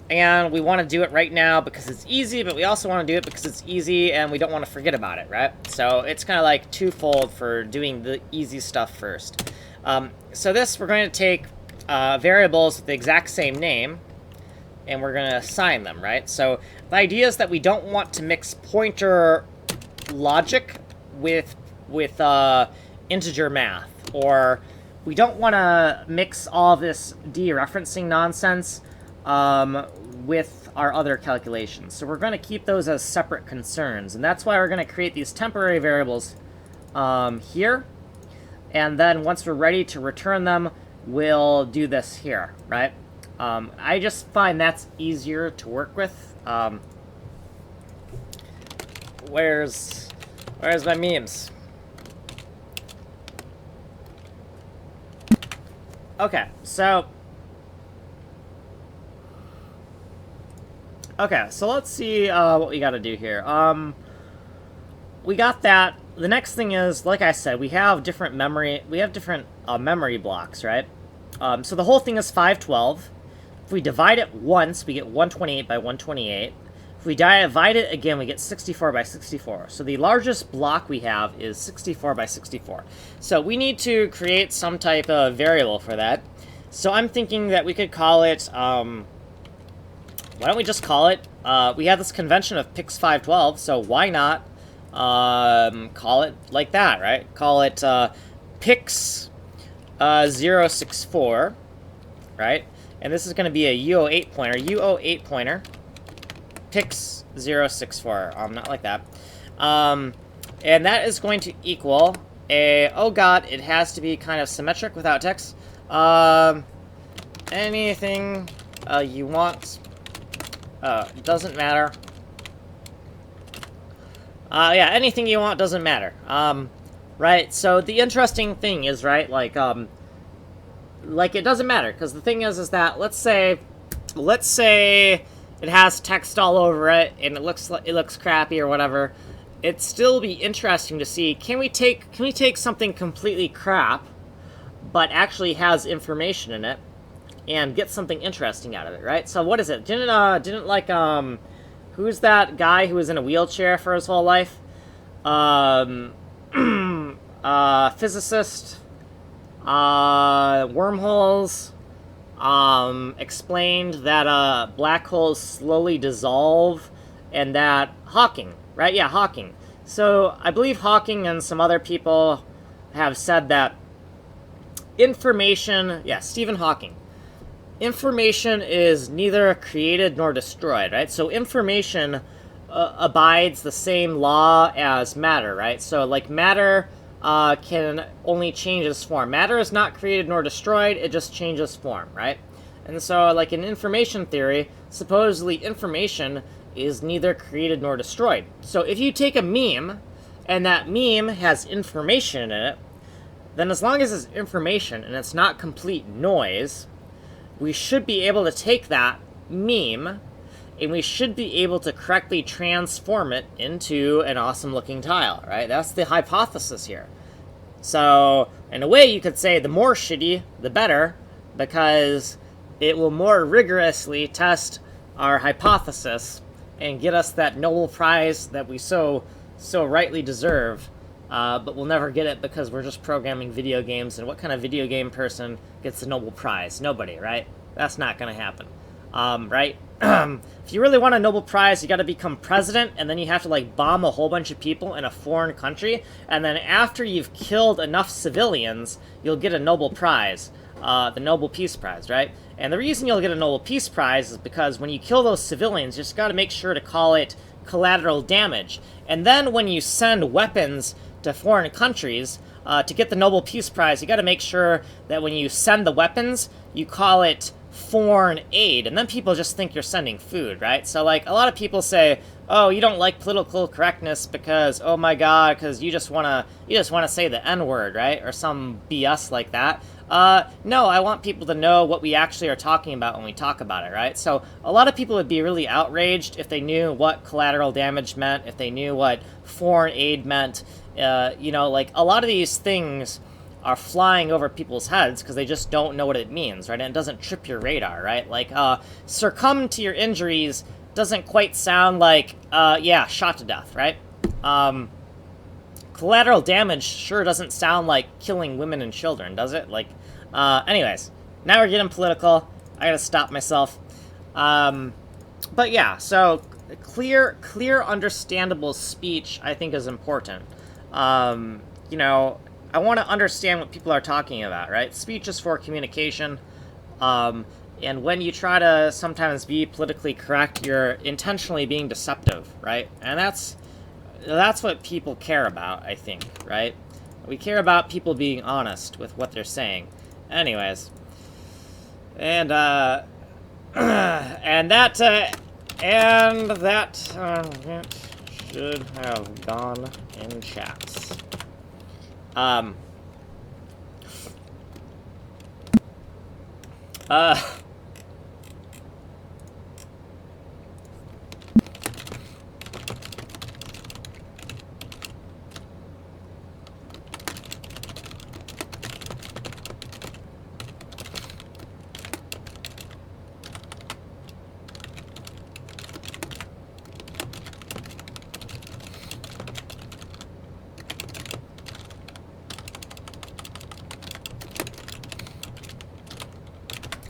and we want to do it right now because it's easy, but we also want to do it because it's easy and we don't want to forget about it, right? So it's kind of like twofold for doing the easy stuff first. So this, we're going to take variables with the exact same name, and we're going to assign them, right? So the idea is that we don't want to mix pointer logic with integer math, or we don't want to mix all this dereferencing nonsense with our other calculations. So we're going to keep those as separate concerns, and that's why we're going to create these temporary variables here, and then once we're ready to return them, we'll do this here, right? I just find that's easier to work with. Where's my memes? Okay, so let's see what we got to do here. We got that. The next thing is, like I said, we have different memory blocks, right? So the whole thing is 512. If we divide it once, we get 128 by 128. If we divide it again, we get 64 by 64. So the largest block we have is 64 by 64. So we need to create some type of variable for that. So I'm thinking that we could call it, why don't we just call it, we have this convention of pix512, so why not call it like that, right? Call it pix064, right? And this is going to be a UO8 pointer. UO8 pointer. Pix064. Not like that. And that is going to equal a... Oh god, it has to be kind of symmetric without text. Anything you want. Doesn't matter. Yeah, anything you want doesn't matter. Right, so the interesting thing is, right, like it doesn't matter, because the thing is that, let's say it has text all over it, and it looks crappy or whatever. It'd still be interesting to see, can we take something completely crap, but actually has information in it, and get something interesting out of it, right? So what is it? Didn't like, who's that guy who was in a wheelchair for his whole life? Physicist, wormholes, explained that black holes slowly dissolve, and that Hawking, right? Yeah, Hawking. So I believe Hawking and some other people have said that information, yeah, Stephen Hawking, information is neither created nor destroyed, right? So information abides the same law as matter, right? So like matter can only change its form. Matter is not created nor destroyed, it just changes form, right? And so, like in information theory, supposedly information is neither created nor destroyed. So if you take a meme, and that meme has information in it, then as long as it's information and it's not complete noise, we should be able to take that meme, and we should be able to correctly transform it into an awesome looking tile, right? That's the hypothesis here. So, in a way, you could say the more shitty, the better, because it will more rigorously test our hypothesis and get us that Nobel Prize that we so rightly deserve, but we'll never get it because we're just programming video games, and what kind of video game person gets the Nobel Prize? Nobody, right? That's not going to happen, right? If you really want a Nobel Prize, you got to become president, and then you have to like bomb a whole bunch of people in a foreign country, and then after you've killed enough civilians, you'll get a Nobel Prize, the Nobel Peace Prize, right? And the reason you'll get a Nobel Peace Prize is because when you kill those civilians, you just got to make sure to call it collateral damage, and then when you send weapons to foreign countries to get the Nobel Peace Prize, you got to make sure that when you send the weapons, you call it foreign aid, and then people just think you're sending food, right? So like a lot of people say, oh, you don't like political correctness because, oh my god, because you just want to say the N-word, right? Or some BS like that. No, I want people to know what we actually are talking about when we talk about it, right? So a lot of people would be really outraged if they knew what collateral damage meant, if they knew what foreign aid meant. You know, like a lot of these things are flying over people's heads because they just don't know what it means, right? And it doesn't trip your radar, right? Like, succumb to your injuries doesn't quite sound like, yeah, shot to death, right? Collateral damage sure doesn't sound like killing women and children, does it? Like, anyways, now we're getting political. I gotta stop myself. But yeah, so clear, understandable speech, I think, is important. You know, I want to understand what people are talking about, right? Speech is for communication, and when you try to sometimes be politically correct, you're intentionally being deceptive, right? And that's what people care about, I think, right? We care about people being honest with what they're saying. Anyways, and And that should have gone in chats.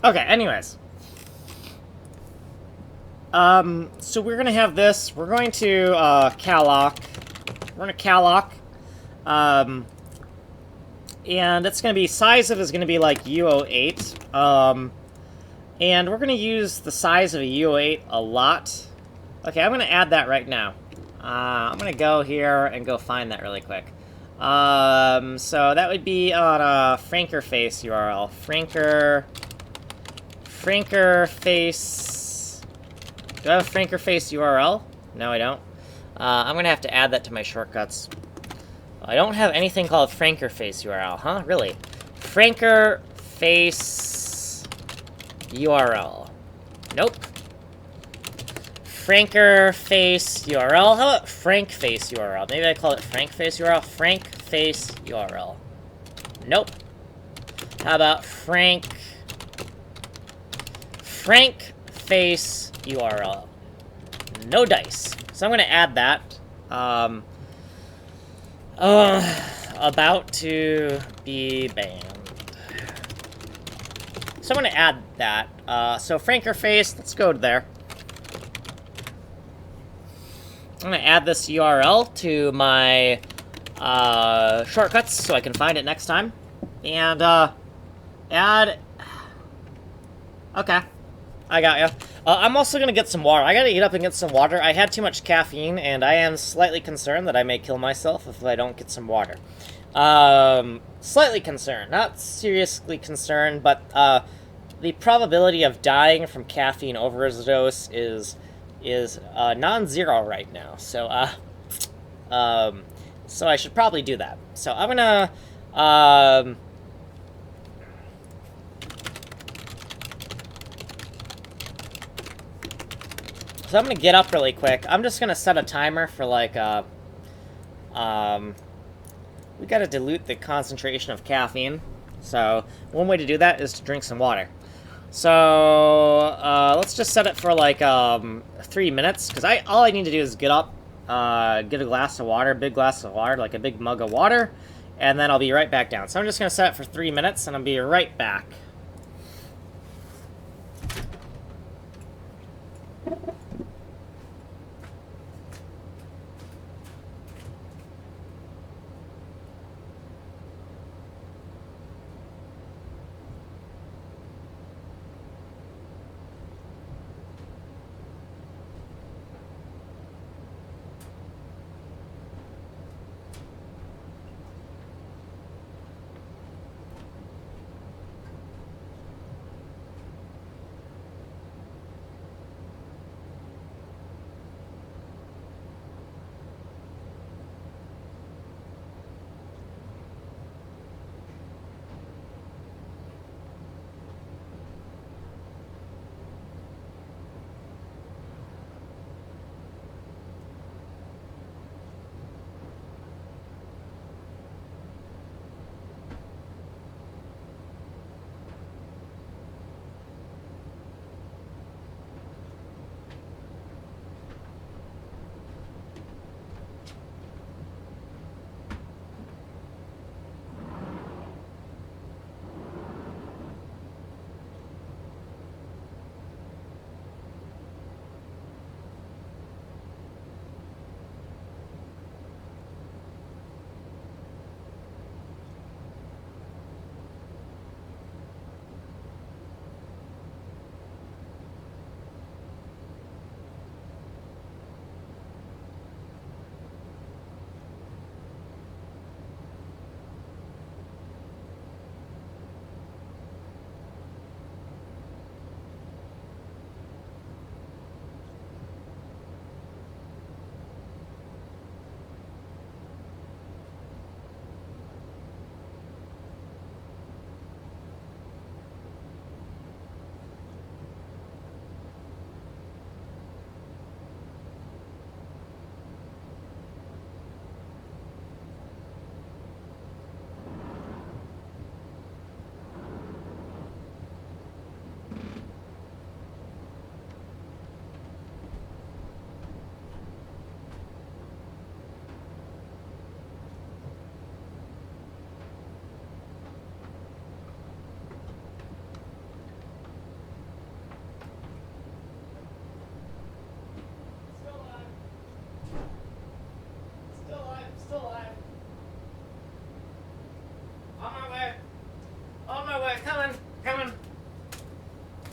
Okay, anyways. So we're gonna have this. We're going to, Calloc. We're gonna Calloc. And it's gonna be, size of is gonna be like UO8. And we're gonna use the size of a UO8 a lot. Okay, I'm gonna add that right now. I'm gonna go here and go find that really quick. So that would be on a Frankerface URL. Frankerface. Do I have a Frankerface URL? No, I don't. I'm gonna have to add that to my shortcuts. I don't have anything called Frankerface URL, huh? Really? Frankerface URL. Nope. Frankerface URL. How about Frankface URL? Maybe I call it Frankface URL. Frankface URL. Nope. How about Frankface URL? No dice. So I'm going to add that. About to be banned. So I'm going to add that. So Frankerface, let's go to there. I'm going to add this URL to my shortcuts so I can find it next time. And add... Okay. I got ya. I'm also going to get some water. I got to eat up and get some water. I had too much caffeine, and I am slightly concerned that I may kill myself if I don't get some water. Slightly concerned. Not seriously concerned, but the probability of dying from caffeine overdose is non-zero right now. So, so I should probably do that. So I'm going to... So I'm going to get up really quick. I'm just going to set a timer for, like, we got to dilute the concentration of caffeine. So one way to do that is to drink some water. So let's just set it for, like, 3 minutes. Because all I need to do is get up, get a glass of water, big glass of water, like a big mug of water. And then I'll be right back down. So I'm just going to set it for 3 minutes, and I'll be right back.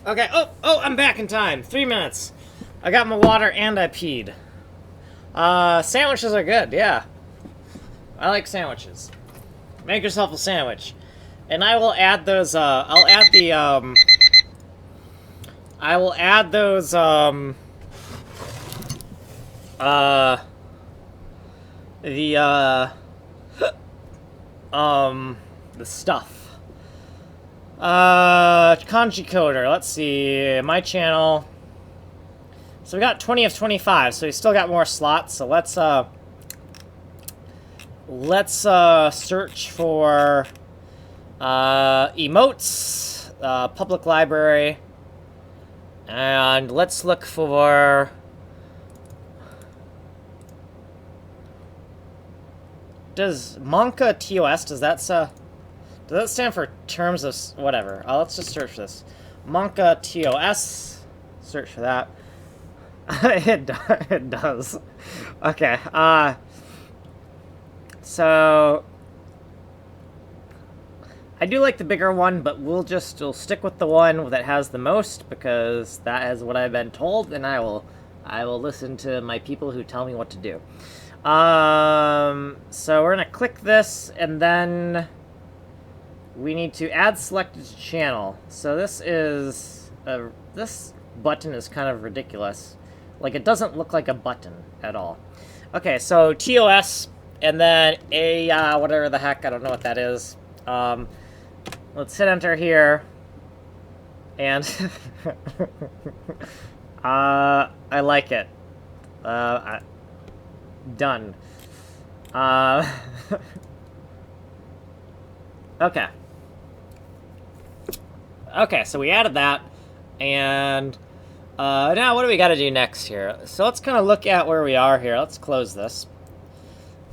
Okay, oh, I'm back in time. 3 minutes. I got my water and I peed. Sandwiches are good, yeah. I like sandwiches. Make yourself a sandwich. And I will add those, I'll add the, I will add those, the stuff. Kanji Coder, let's see, my channel. So we got 20 of 25, so we still got more slots, so let's search for, emotes, public library, and let's look for, does Monka TOS, does that stand for terms of, whatever, let's just search for this. Monka TOS, search for that. It does. Okay, so I do like the bigger one, but we'll stick with the one that has the most, because that is what I've been told, and I will listen to my people who tell me what to do. So we're gonna click this, and then we need to add selected channel. So this is, this button is kind of ridiculous. Like, it doesn't look like a button at all. Okay, so TOS, and then whatever the heck, I don't know what that is. Let's hit enter here, and I like it. Done. Okay. Okay, so we added that, and now what do we got to do next here? So let's kind of look at where we are here. Let's close this,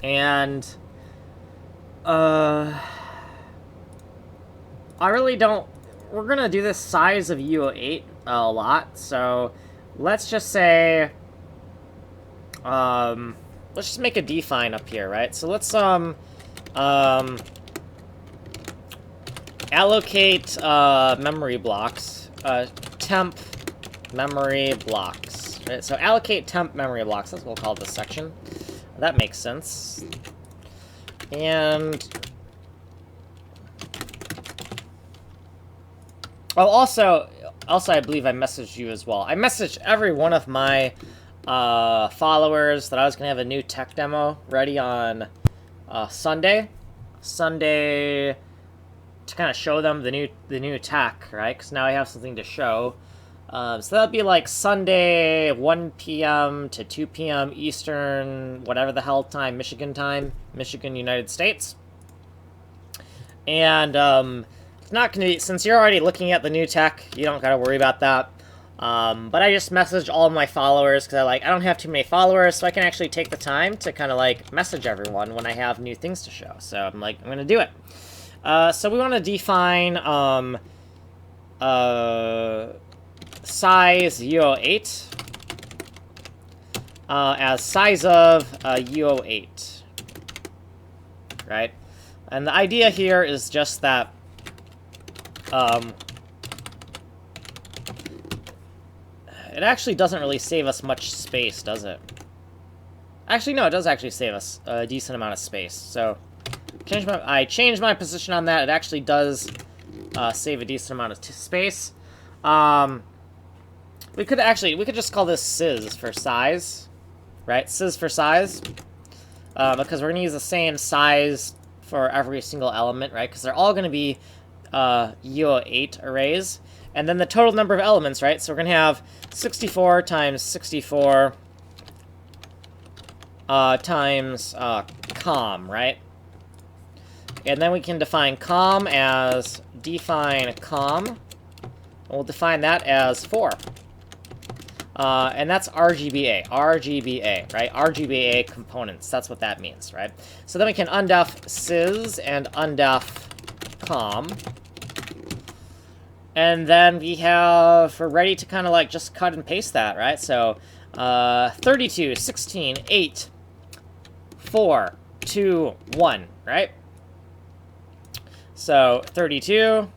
and I really don't. We're gonna do this size of U08 a lot, so let's just say, let's just make a define up here, right? So let's allocate memory blocks, temp memory blocks, right? So allocate temp memory blocks, that's what we'll call this section. That makes sense. And oh, also I believe I messaged you as well. I messaged every one of my followers that I was gonna have a new tech demo ready on Sunday to kind of show them the new tech, right? Because now I have something to show. So that'll be like Sunday, 1 p.m. to 2 p.m. Eastern, whatever the hell time, Michigan, United States. And it's not gonna be, since you're already looking at the new tech, you don't gotta worry about that. But I just messaged all my followers because I don't have too many followers, so I can actually take the time to kind of like message everyone when I have new things to show. So I'm like, I'm gonna do it. So we want to define size U08 as size of U08, right? And the idea here is just that it actually doesn't really save us much space, does it? Actually, no, it does actually save us a decent amount of space. So I changed my position on that. It actually does save a decent amount of space. We could just call this SIZ for size, right? SIZ for size, because we're gonna use the same size for every single element, right? Because they're all gonna be U08 arrays, and then the total number of elements, right? So we're gonna have 64 times 64 times com, right? And then we can define com as define com. And we'll define that as 4. And that's RGBA, right? RGBA components, that's what that means, right? So then we can undef SIZ and undef com. And then we're ready to kind of like just cut and paste that, right? So 32, 16, 8, 4, 2, 1, right? So 32,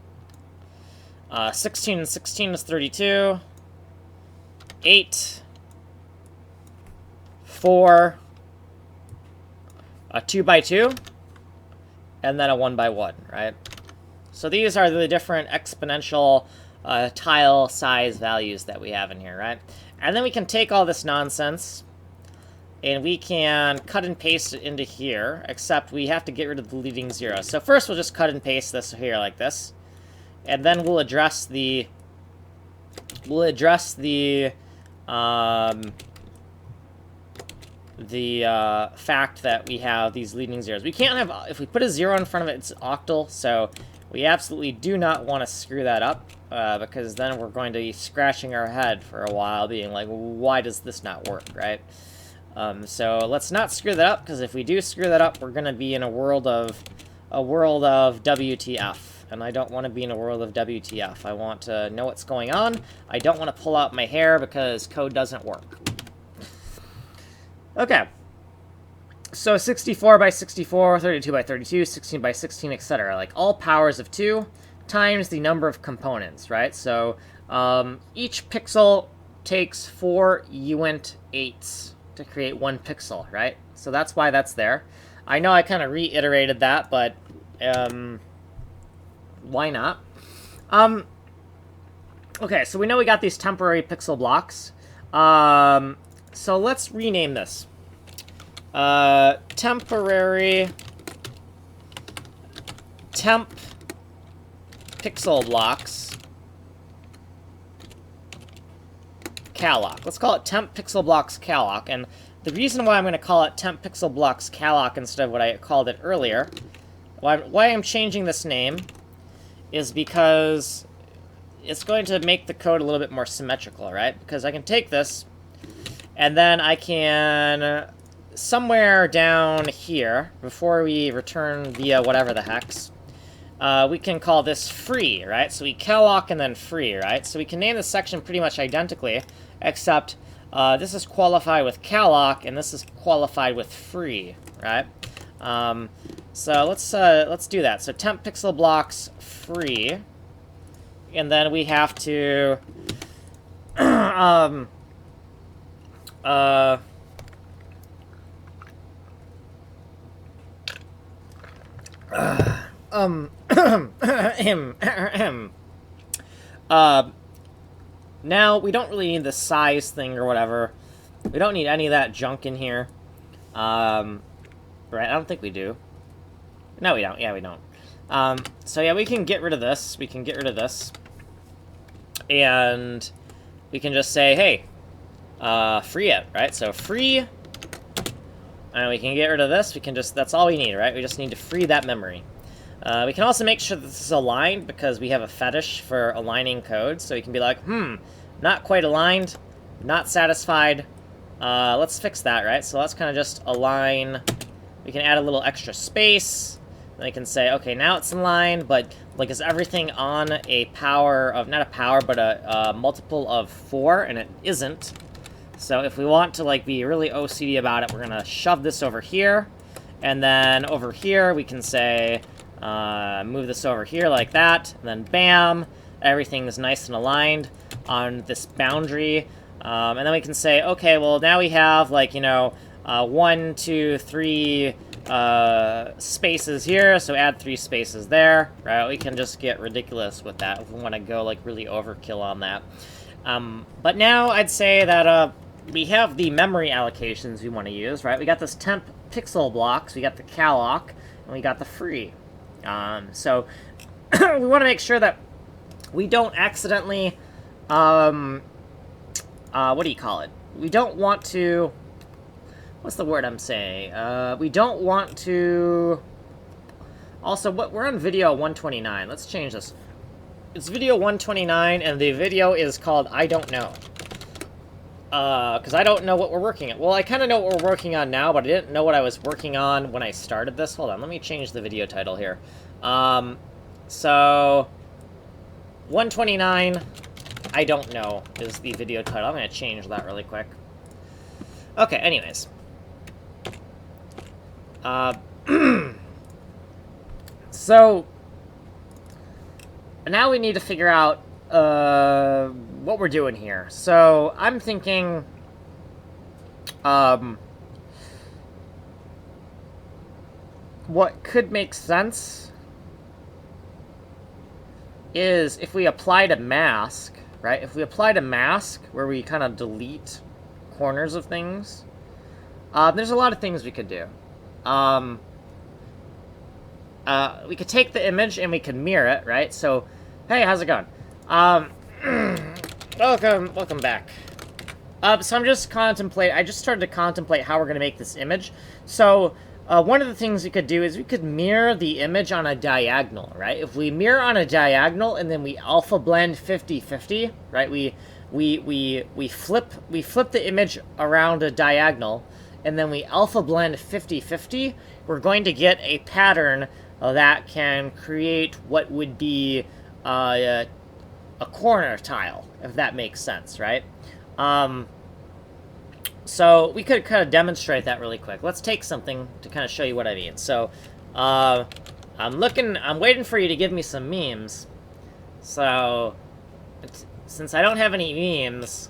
16 and 16 is 32. 8. 4. A 2 by 2. And then a 1 by 1, right? So these are the different exponential tile size values that we have in here, right? And then we can take all this nonsense and we can cut and paste it into here, except we have to get rid of the leading zero. So first we'll just cut and paste this here like this. And then we'll address the fact that we have these leading zeros. We can't have, if we put a 0 in front of it, it's octal, so we absolutely do not want to screw that up, because then we're going to be scratching our head for a while, being like, why does this not work, right? So let's not screw that up, because if we do screw that up, we're going to be in a world of WTF. And I don't want to be in a world of WTF. I want to know what's going on. I don't want to pull out my hair because code doesn't work. Okay. So 64 by 64, 32 by 32, 16 by 16, etc. Like all powers of 2 times the number of components, right? So each pixel takes 4 uint 8s to create 1 pixel, right? So that's why that's there. I know I kind of reiterated that, but why not? Okay, so we know we got these temporary pixel blocks. So let's rename this. Temporary temp pixel blocks calloc. Let's call it temp pixel blocks calloc. And the reason why I'm going to call it temp pixel blocks calloc instead of what I called it earlier, why I'm changing this name, is because it's going to make the code a little bit more symmetrical, right? Because I can take this, and then I can, somewhere down here, before we return via whatever the hex, we can call this free, right? So we calloc and then free, right? So we can name this section pretty much identically, except this is qualified with calloc, and this is qualified with free, right? So let's do that. So temp pixel blocks free, and then we have to now we don't really need the size thing or whatever. We don't need any of that junk in here. Right, I don't think we do. No, we don't. Yeah, we don't. So yeah, we can get rid of this. We can get rid of this. And we can just say, hey, free it, right? So free, and we can get rid of this. We can just, that's all we need, right? We just need to free that memory. We can also make sure that this is aligned, because we have a fetish for aligning code. So you can be like, not quite aligned, not satisfied. Let's fix that, right? So let's kind of just align. We can add a little extra space. Then we can say, okay, now it's aligned, but like, is everything on a power of, not a power, but a multiple of 4, and it isn't. So if we want to like be really OCD about it, we're gonna shove this over here, and then over here we can say, move this over here like that, and then bam, everything is nice and aligned on this boundary. And then we can say, okay, well now we have like, you know, 1, 2, 3 spaces here, so add 3 spaces there, right? We can just get ridiculous with that if we want to go like really overkill on that. But now I'd say that we have the memory allocations we want to use, right? We got this temp pixel blocks, we got the calloc, and we got the free. So we want to make sure that we don't accidentally, what do you call it? We don't want to, what's the word I'm saying? We don't want to, also, we're on video 129. Let's change this. It's video 129, and the video is called I Don't Know. Because I don't know what we're working on. Well, I kind of know what we're working on now, but I didn't know what I was working on when I started this. Hold on, let me change the video title here. So, 129, I Don't Know is the video title. I'm going to change that really quick. Okay, anyways. So, now we need to figure out what we're doing here. So I'm thinking, what could make sense is if we applied a mask, right? If we applied a mask where we kind of delete corners of things, there's a lot of things we could do. We could take the image and we could mirror it, right? So, hey, how's it going? Welcome back. So I just started to contemplate how we're going to make this image. So, one of the things we could do is we could mirror the image on a diagonal, right? If we mirror on a diagonal and then we alpha blend 50-50, right? We flip the image around a diagonal and then we alpha blend 50-50, we're going to get a pattern that can create what would be a corner tile, if that makes sense, right? So we could kind of demonstrate that really quick. Let's take something to kind of show you what I mean. So I'm waiting for you to give me some memes. So since I don't have any memes,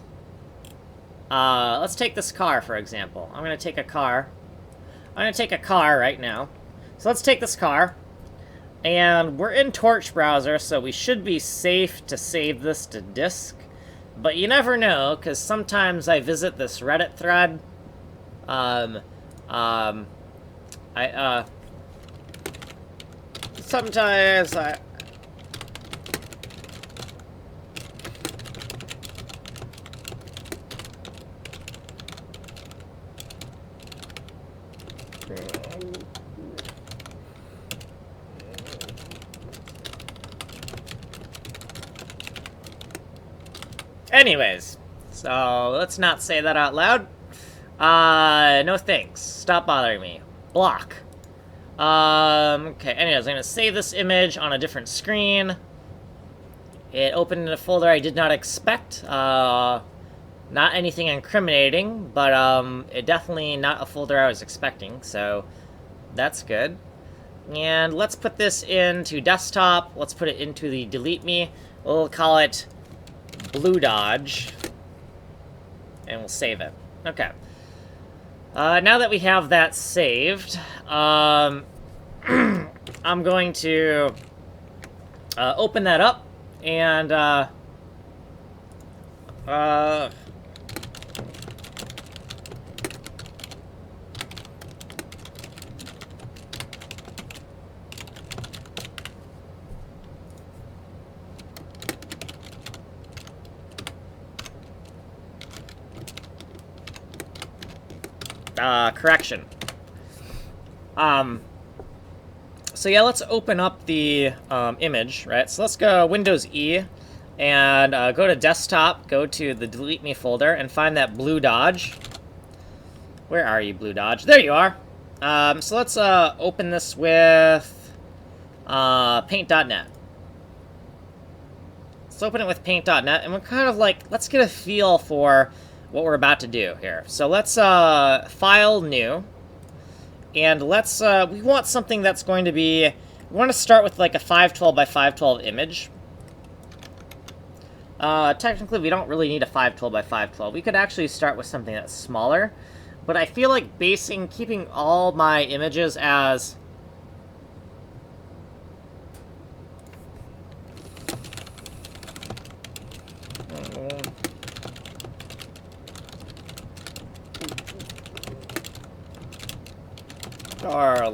let's take this car, for example. I'm going to take a car. I'm going to take a car right now. So let's take this car. And we're in Torch browser, so we should be safe to save this to disk. But you never know, because sometimes I visit this Reddit thread. Sometimes I... Anyways, so let's not say that out loud. No thanks. Stop bothering me. Block. Okay, anyways, I'm gonna save this image on a different screen. It opened in a folder I did not expect. Not anything incriminating, but it definitely not a folder I was expecting, so that's good. And let's put this into desktop. Let's put it into the delete me. We'll call it Blue Dodge, and we'll save it. Okay. Now that we have that saved, I'm going to open that up and correction. So yeah, let's open up the image, right? So let's go Windows E and go to desktop, go to the delete me folder and find that Blue Dodge. Where are you, Blue Dodge? There you are. So let's open this with paint.net. Let's open it with paint.net and we're kind of like, let's get a feel for what we're about to do here. So let's file new, and let's we want something that's going to be, we want to start with like a 512 by 512 image. Technically we don't really need a 512 by 512. We could actually start with something that's smaller, but I feel like keeping all my images as Carl.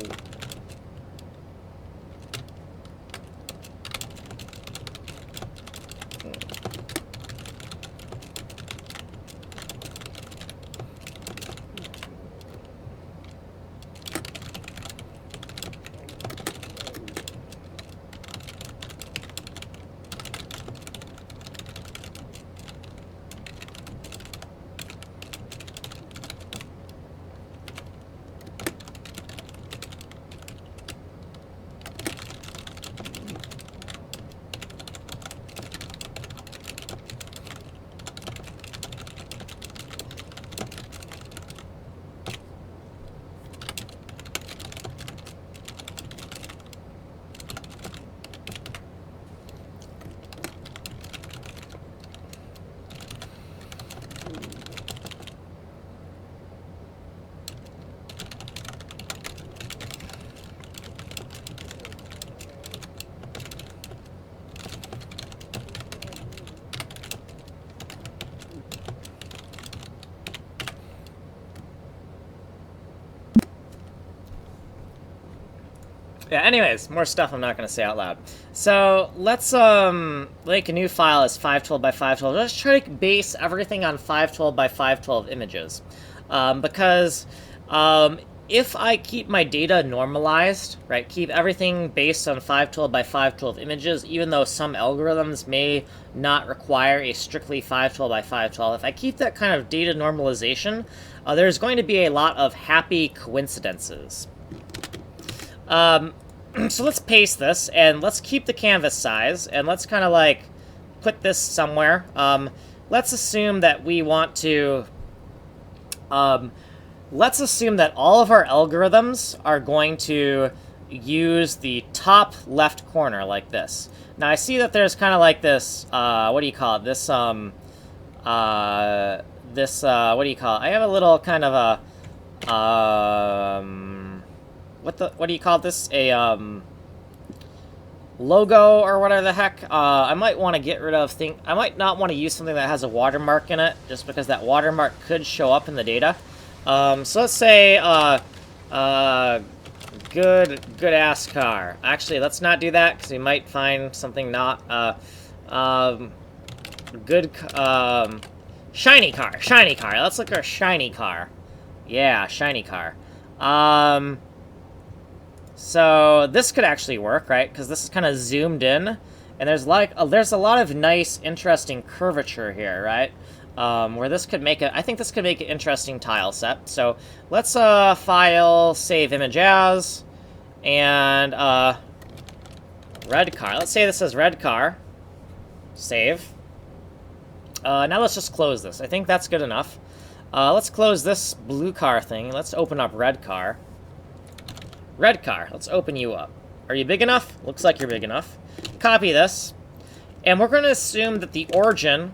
Yeah, anyways, more stuff I'm not going to say out loud. So let's make a new file as 512 by 512. Let's try to base everything on 512 by 512 images. Because if I keep my data normalized, right, keep everything based on 512 by 512 images, even though some algorithms may not require a strictly 512 by 512, if I keep that kind of data normalization, there's going to be a lot of happy coincidences. So let's paste this, and let's keep the canvas size, and let's kind of like put this somewhere. Let's assume that we want to, let's assume that all of our algorithms are going to use the top left corner like this. Now I see that there's kind of like this, what do you call it? This, what do you call it? I have a little kind of a, what do you call this? A, logo or whatever the heck. I might want to get rid of I might not want to use something that has a watermark in it, just because that watermark could show up in the data. So let's say, good ass car. Actually, let's not do that, because we might find something not, shiny car. Let's look at our shiny car. Yeah, shiny car. So this could actually work, right? Because this is kind of zoomed in, and there's a lot of nice, interesting curvature here, right? Where this could make I think this could make an interesting tile set. So let's file, save image as, and red car. Let's say this is red car. Save. Now let's just close this. I think that's good enough. Let's close this blue car thing. Let's open up red car. Red car, let's open you up. Are you big enough? Looks like you're big enough. Copy this. And we're going to assume that the origin,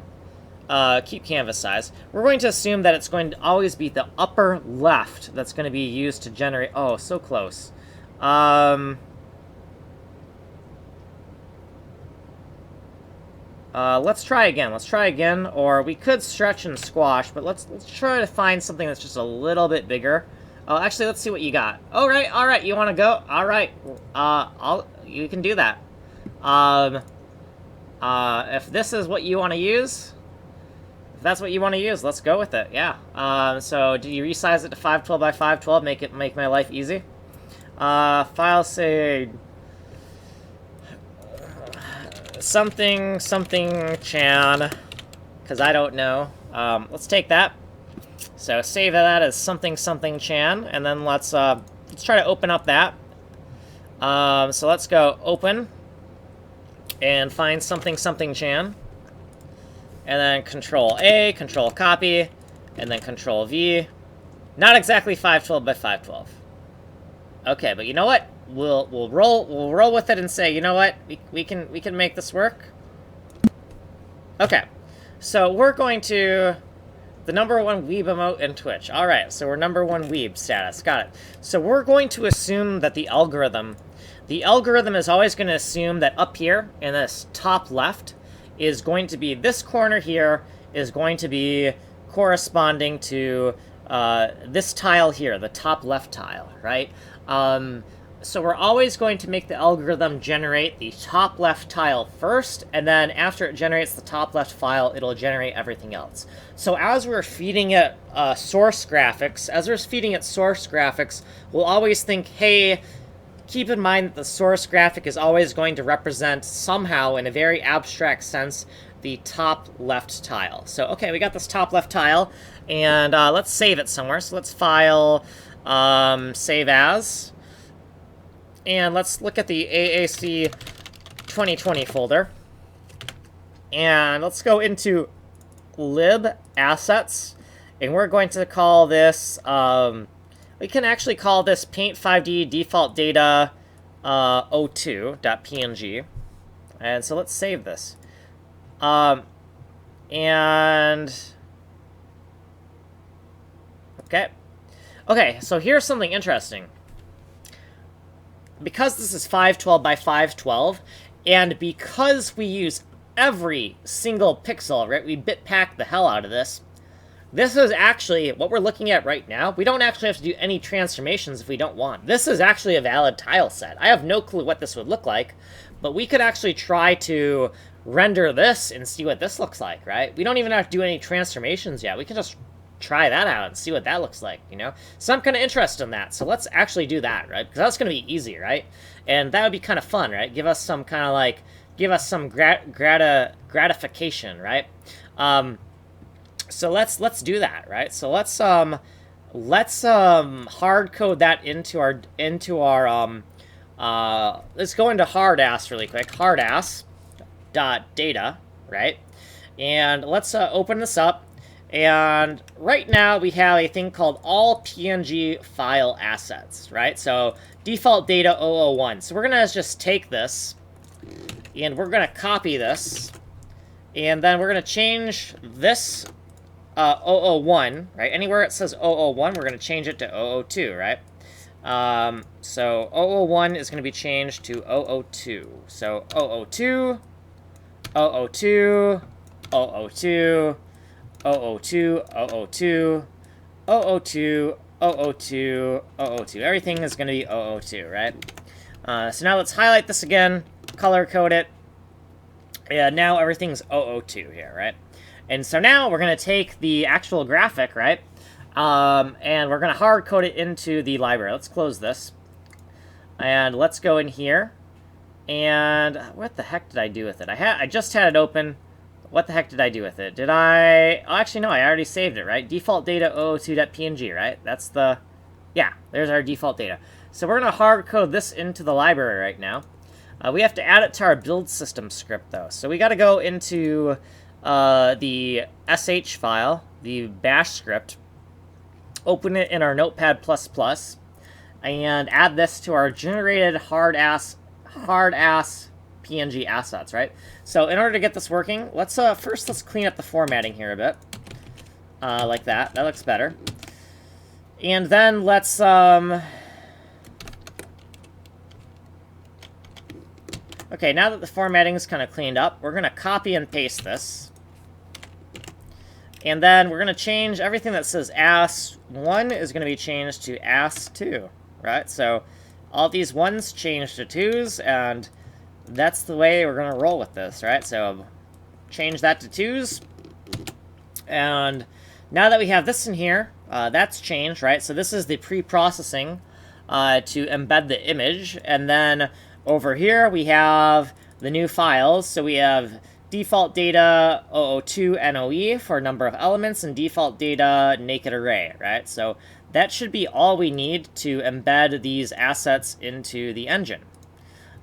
keep canvas size, we're going to assume that it's going to always be the upper left that's going to be used to generate, oh, so close. Let's try again, or we could stretch and squash, but let's try to find something that's just a little bit bigger. Oh, actually, let's see what you got. All right, you want to go? All right, you can do that. If this is what you want to use, if that's what you want to use, let's go with it. Yeah. So, do you resize it to 512 by 512? Make my life easy. File say something chan, because I don't know. Let's take that. So save that as something chan, and then let's try to open up that. So let's go open and find something chan, and then Control A, Control Copy, and then Control V. Not exactly 512 by 512. Okay, but you know what? We'll roll with it and say, you know what? We can make this work. Okay, so we're going to. The #1 weeb emote in Twitch. Alright, so we're #1 weeb status. Got it. So we're going to assume that the algorithm is always going to assume that up here in this top left is going to be, this corner here is going to be corresponding to this tile here, the top left tile, right? So we're always going to make the algorithm generate the top left tile first, and then after it generates the top left file, it'll generate everything else. So as we're feeding it source graphics, we'll always think, hey, keep in mind that the source graphic is always going to represent somehow, in a very abstract sense, the top left tile. So, okay, we got this top left tile, and let's save it somewhere. So let's file, save as. And let's look at the AAC 2020 folder. And let's go into lib assets. And we're going to call this, we can actually call this PAINT5D default data 02.png. And so let's save this. Okay, so here's something interesting. Because this is 512 by 512, and because we use every single pixel, right, we bit pack the hell out of this, this is actually what we're looking at right now. We don't actually have to do any transformations if we don't want. This is actually a valid tile set. I have no clue what this would look like, but we could actually try to render this and see what this looks like, right? We don't even have to do any transformations yet. We can just try that out and see what that looks like, you know? So I'm kind of interested in that. So let's actually do that, right? Because that's going to be easy, right? And that would be kind of fun, right? Give us some kind of like, give us some gratification, right? So let's do that, right? So let's hard code that into our let's go into hardass really quick. Hardass dot data, right? And let's open this up. And right now we have a thing called all PNG file assets, right? So default data 001. So we're gonna just take this and we're gonna copy this, and then we're gonna change this 001, right? Anywhere it says 001, we're gonna change it to 002, right? So 001 is gonna be changed to 002. So 002, 002, 002. 002, 002, 002, 002, 002. Everything is going to be 002, right? So now let's highlight this again, color code it. Yeah, now everything's 002 here, right? And so now we're going to take the actual graphic, right? And we're going to hard code it into the library. Let's close this. And let's go in here. And what the heck did I do with it? I just had it open. What the heck did I do with it? Did I... Oh, actually, no, I already saved it, right? Default data 002.png, right? That's the... Yeah, there's our default data. So we're going to hard code this into the library right now. We have to add it to our build system script, though. So we got to go into the sh file, the bash script, open it in our Notepad++, and add this to our generated hard-ass PNG assets, right? So in order to get this working, let's clean up the formatting here a bit. Like that. That looks better. And then let's okay, now that the formatting is kind of cleaned up, we're gonna copy and paste this. And then we're gonna change everything that says ass1 is gonna be changed to ass2, right? So all these ones change to 2s, and that's the way we're going to roll with this, right? So change that to 2s. And now that we have this in here, that's changed, right? So this is the pre-processing to embed the image. And then over here we have the new files. So we have default data 002 NOE for number of elements and default data naked array, right? So that should be all we need to embed these assets into the engine.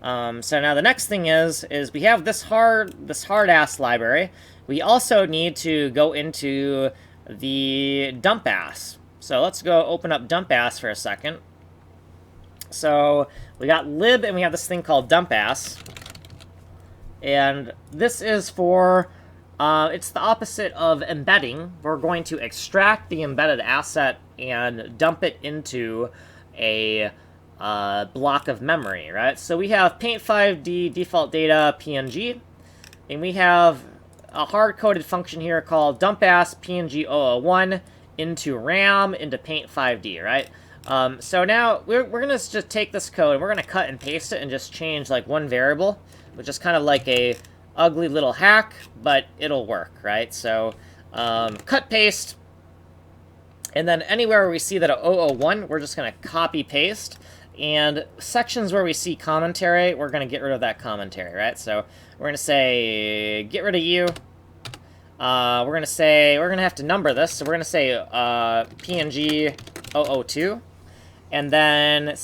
So now the next thing is we have this hard-ass library. We also need to go into the dump ass. So let's go open up dump ass for a second. So we got lib and we have this thing called dump ass. And this is for, it's the opposite of embedding. We're going to extract the embedded asset and dump it into a block of memory, right? So we have PAINT5D default data PNG, and we have a hard-coded function here called dump-ass PNG001 into RAM into PAINT5D, right? So now we're going to just take this code and we're going to cut and paste it and just change like one variable, which is kind of like a ugly little hack, but it'll work, right? So cut paste, and then anywhere where we see that a 001, we're just going to copy paste. And sections where we see commentary, we're going to get rid of that commentary, right? So we're going to say, get rid of you. We're going to say, we're going to have to number this. So we're going to say PNG 002. And then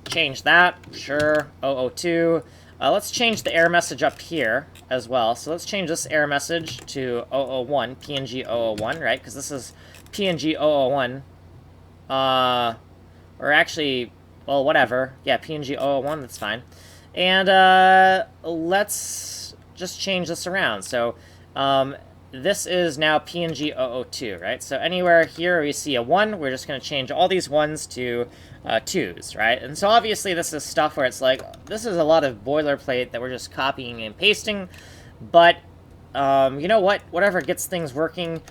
change that, sure, 002. Let's change the error message up here as well. So let's change this error message to 001, PNG 001, right? Because this is PNG 001. Or actually, well, whatever. Yeah, PNG 001, that's fine. And let's just change this around. So this is now PNG002, right? So anywhere here we see a 1, we're just going to change all these 1s to 2s, right? And so obviously this is stuff where it's like, this is a lot of boilerplate that we're just copying and pasting, but you know what? Whatever gets things working,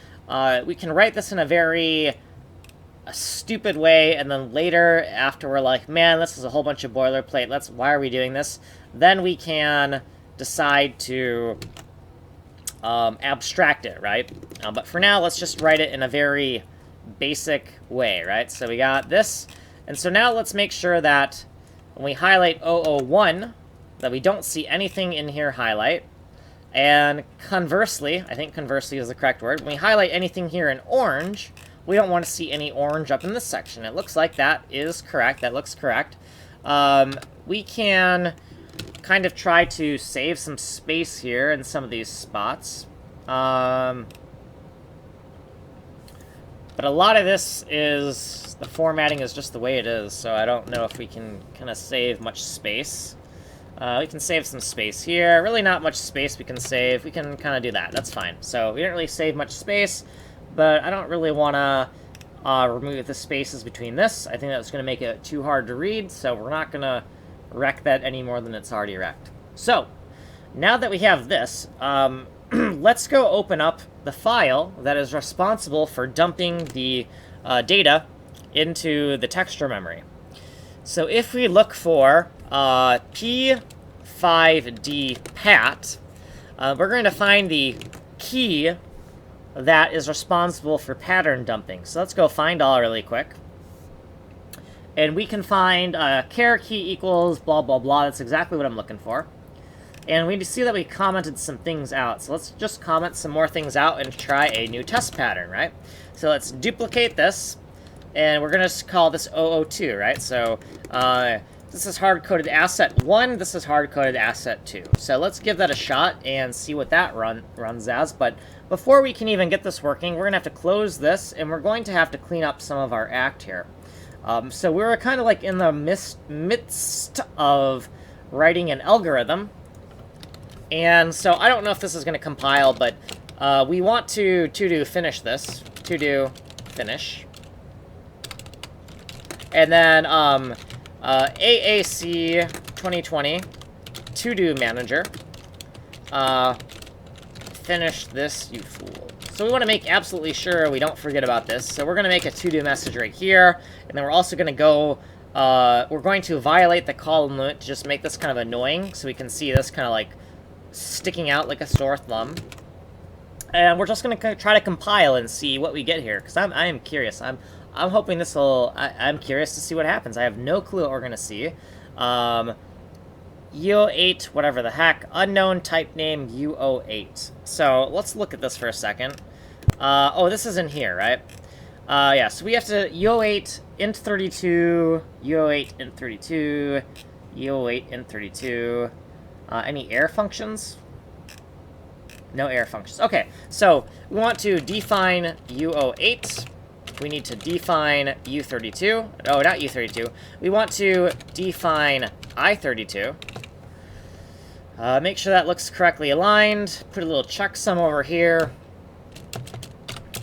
we can write this in a very stupid way, and then later, after we're like, man, this is a whole bunch of boilerplate, why are we doing this? Then we can decide to abstract it, right? But for now, let's just write it in a very basic way, right? So we got this, and so now let's make sure that when we highlight 001, that we don't see anything in here highlight. And conversely, I think conversely is the correct word, when we highlight anything here in orange, we don't want to see any orange up in this section. It looks like that is correct. That looks correct. We can kind of try to save some space here in some of these spots. But a lot of this is, the formatting is just the way it is, so I don't know if we can kind of save much space. We can save some space here. Really not much space we can save. We can kind of do that. That's fine. So we didn't really save much space, but I don't really want to remove the spaces between this. I think that's going to make it too hard to read, so we're not going to wreck that any more than it's already wrecked. So, now that we have this, let's go open up the file that is responsible for dumping the data into the texture memory. So if we look for P5D pat, we're going to find the key that is responsible for pattern dumping. So let's go find all really quick. And we can find char key equals blah, blah, blah. That's exactly what I'm looking for. And we see that we commented some things out. So let's just comment some more things out and try a new test pattern, right? So let's duplicate this. And we're going to call this 002, right? So this is hard-coded asset 1. This is hard-coded asset 2. So let's give that a shot and see what that runs as. But before we can even get this working, we're going to have to close this. And we're going to have to clean up some of our act here. So we were kind of like in the midst of writing an algorithm. And so I don't know if this is going to compile, but we want to do finish this. To do finish. And then AAC 2020 to-do manager. Finish this, you fool. So we want to make absolutely sure we don't forget about this. So we're going to make a to-do message right here. And then we're also going to go, we're going to violate the column limit to just make this kind of annoying. So we can see this kind of like sticking out like a sore thumb. And we're just going to try to compile and see what we get here. Because I am curious. I'm hoping this will, I'm curious to see what happens. I have no clue what we're going to see. UO8, whatever the heck, unknown type name UO8. So let's look at this for a second. Oh, this is in here, right? Yeah, so we have to UO8 int32, UO8 int32, UO8 int32. Any error functions? No error functions. Okay, so we want to define UO8. We need to define U32. Oh, not U32. We want to define I32. Make sure that looks correctly aligned. Put a little checksum over here.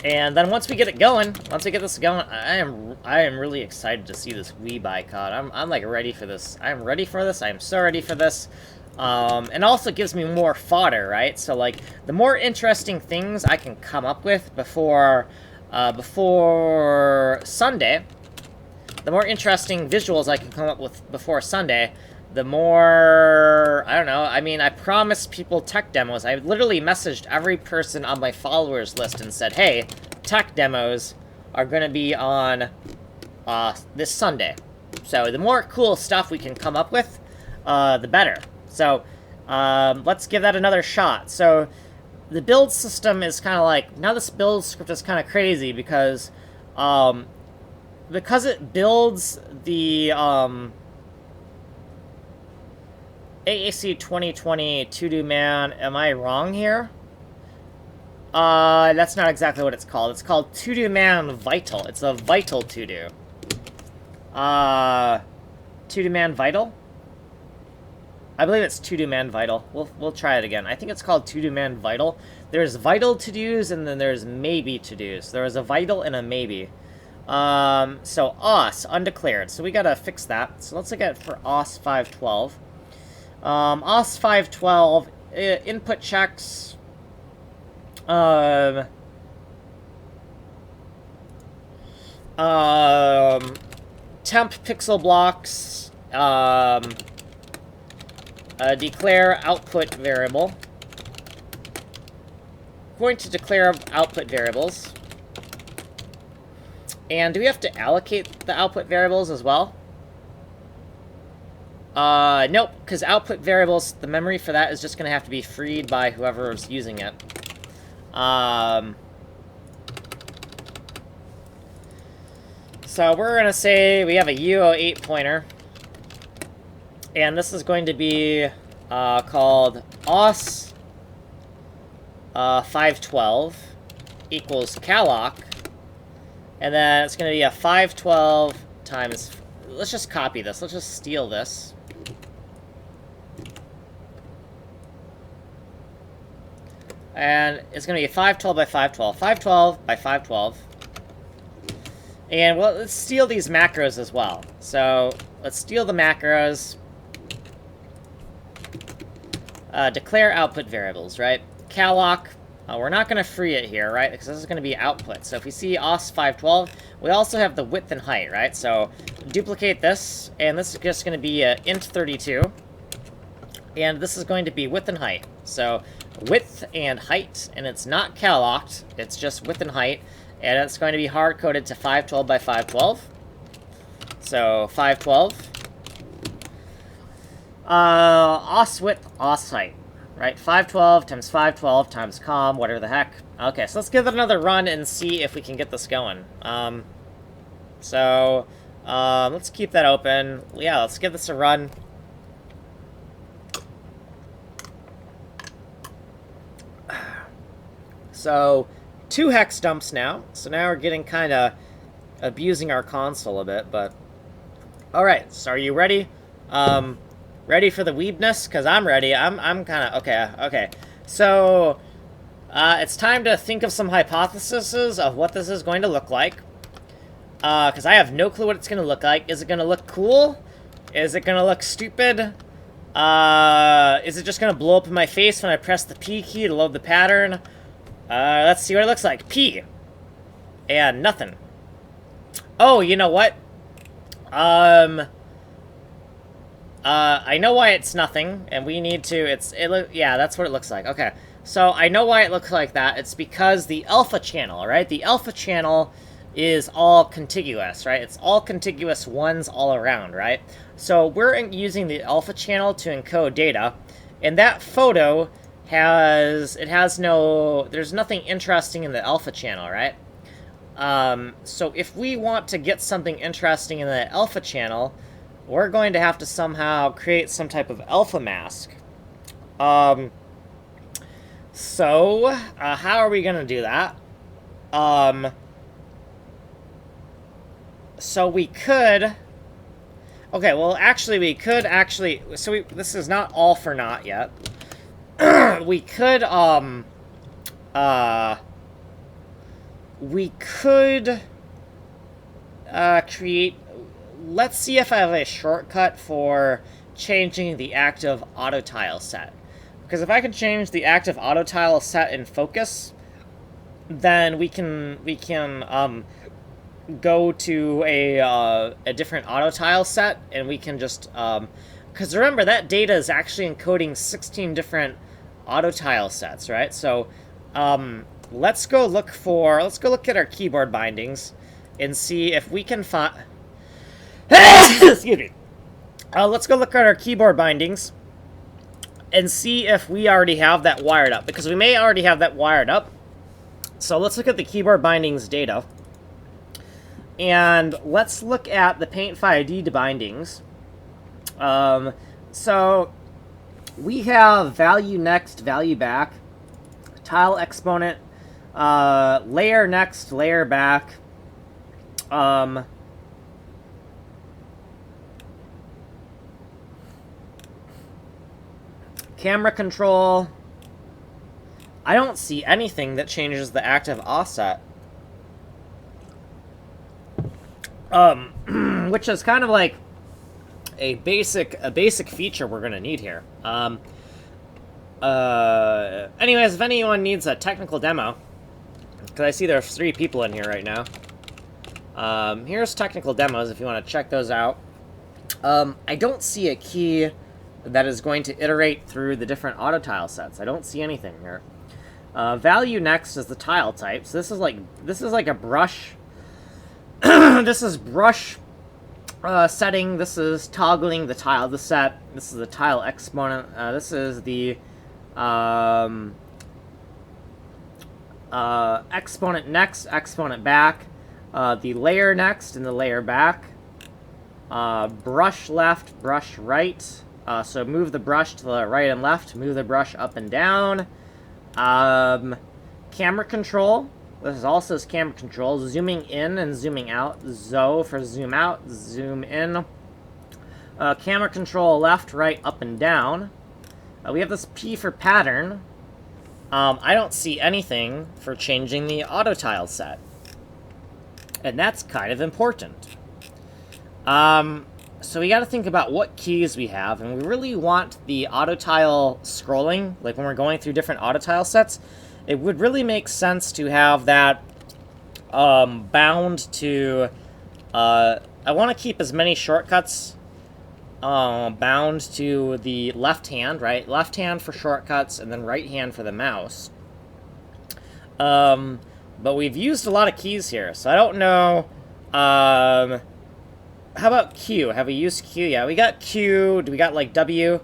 And then once we get it going, once we get this going, I am really excited to see this Weebye code. I'm like ready for this. I'm ready for this. I am so ready for this. And also gives me more fodder, right? So like the more interesting things I can come up with before Sunday, the more interesting visuals I can come up with before Sunday, the more, I don't know, I mean, I promised people tech demos. I literally messaged every person on my followers list and said, hey, tech demos are going to be on this Sunday. So the more cool stuff we can come up with, the better. So let's give that another shot. So the build system is kind of like, now this build script is kind of crazy because it builds the AAC 2020 to-do man. Am I wrong here? That's not exactly what it's called. It's called to-do man vital. It's a vital to-do. To-do man vital? I believe it's to-do man vital. We'll try it again. I think it's called to-do man vital. there's vital to-dos and then there's maybe to-dos. There was a vital and a maybe. So OS, undeclared. So we gotta fix that. So let's look at it for OS 512. OS 512, input checks. Temp pixel blocks. Declare output variable. Going to declare output variables. And do we have to allocate the output variables as well? Nope, because output variables, the memory for that is just going to have to be freed by whoever's using it. So we're going to say we have a UO8 pointer. And this is going to be called OS 512 equals calloc. And then it's going to be a 512 times... Let's just copy this. Let's just steal this. And it's going to be 512 by 512. 512 by 512. And well, let's steal these macros as well. So let's steal the macros. Declare output variables, right? Calloc. We're not going to free it here, right? Because this is going to be output. So if we see OS 512, we also have the width and height, right? So duplicate this, and this is just going to be int32. And this is going to be width and height. So width and height, and it's not callocked. It's just width and height. And it's going to be hard-coded to 512 by 512. So 512. OS width, OS height. Right, 512 times 512 times com, whatever the heck. Okay, so let's give it another run and see if we can get this going. Let's keep that open. Yeah, let's give this a run. So, 2 hex dumps now. So now we're getting kind of abusing our console a bit, but... Alright, so are you ready? Ready for the weebness? Because I'm ready. I'm kind of... Okay. So, it's time to think of some hypotheses of what this is going to look like. Because I have no clue what it's going to look like. Is it going to look cool? Is it going to look stupid? Is it just going to blow up in my face when I press the P key to load the pattern? Let's see what it looks like. P. And nothing. Oh, you know what? I know why it's nothing, and we need to, yeah, that's what it looks like. Okay, so I know why it looks like that. It's because the alpha channel, right? The alpha channel is all contiguous, right? It's all contiguous ones all around, right? So we're using the alpha channel to encode data, and that photo there's nothing interesting in the alpha channel, right? So if we want to get something interesting in the alpha channel, we're going to have to somehow create some type of alpha mask. How are we going to do that? So we could... Okay, well, actually, we could actually... So this is not all for naught yet. We could, create... Let's see if I have a shortcut for changing the active auto tile set. Because if I can change the active auto tile set in focus, then we can go to a different auto tile set, and we can just because remember that data is actually encoding 16 different auto tile sets, right? So let's go look at our keyboard bindings and see if we can find. Excuse me. Let's go look at our keyboard bindings and see if we already have that wired up, because we may already have that wired up. So let's look at the keyboard bindings data, and let's look at the PAINT5D bindings. So we have value next, value back, tile exponent, layer next, layer back, camera control, I don't see anything that changes the active offset. Which is kind of like a basic feature we're gonna need here. Anyways, if anyone needs a technical demo, because I see there's 3 people in here right now. Here's technical demos if you want to check those out. I don't see a key that is going to iterate through the different auto tile sets. I don't see anything here. Value next is the tile type. So this is like a brush. This is brush setting. This is toggling the tile to set. This is the tile exponent. This is the exponent next, exponent back, the layer next, and the layer back. Brush left, brush right. So move the brush to the right and left. Move the brush up and down. Camera control. This is also camera control. Zooming in and zooming out. Zo for zoom out, zoom in. Camera control left, right, up, and down. We have this P for pattern. I don't see anything for changing the auto tile set. And that's kind of important. So we got to think about what keys we have, and we really want the auto tile scrolling, like when we're going through different auto tile sets. It would really make sense to have that bound to... I want to keep as many shortcuts bound to the left hand, right? Left hand for shortcuts, and then right hand for the mouse. But we've used a lot of keys here, so I don't know... how about Q? Have we used Q? Yeah, we got Q. Do we got, like, W?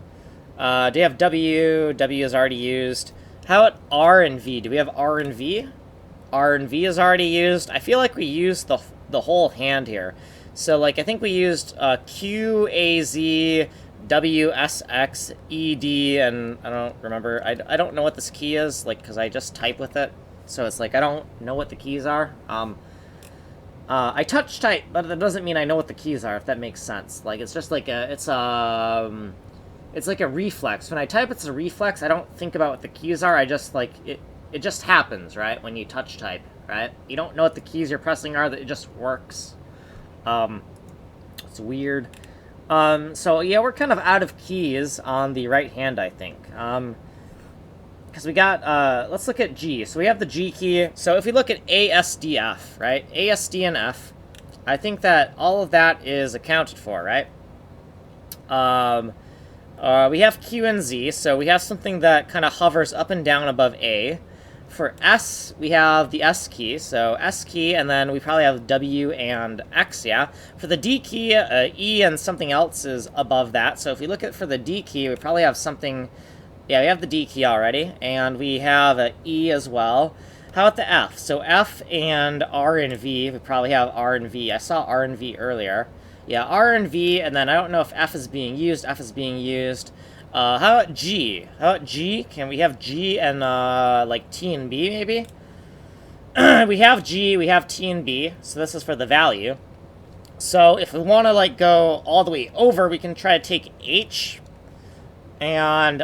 Do you have W? W is already used. How about R and V? Do we have R and V? R and V is already used. I feel like we used the whole hand here. So, like, I think we used Q, A, Z, W, S, X, E, D, and I don't remember. I don't know what this key is, like, because I just type with it. So it's like I don't know what the keys are. I touch type, but that doesn't mean I know what the keys are, if that makes sense. Like, it's just like it's like a reflex. When I type, it's a reflex. I don't think about what the keys are. I just, like, it just happens, right, when you touch type, right? You don't know what the keys you're pressing are, that it just works. It's weird. So, yeah, we're kind of out of keys on the right hand, I think. Because we got, let's look at G. So we have the G key. So if we look at A, S, D, F, right? A, S, D, and F, I think that all of that is accounted for, right? We have Q and Z, so we have something that kind of hovers up and down above A. For S, we have the S key, so S key, and then we probably have W and X, yeah? For the D key, E and something else is above that, so if we look at for the D key, we probably have something... Yeah, we have the D key already, and we have an E as well. How about the F? So F and R and V, we probably have R and V. I saw R and V earlier. Yeah, R and V, and then I don't know if F is being used. F is being used. How about G? How about G? Can we have G and, like, T and B, maybe? We have G, we have T and B, so this is for the value. So if we want to, like, go all the way over, we can try to take H. And,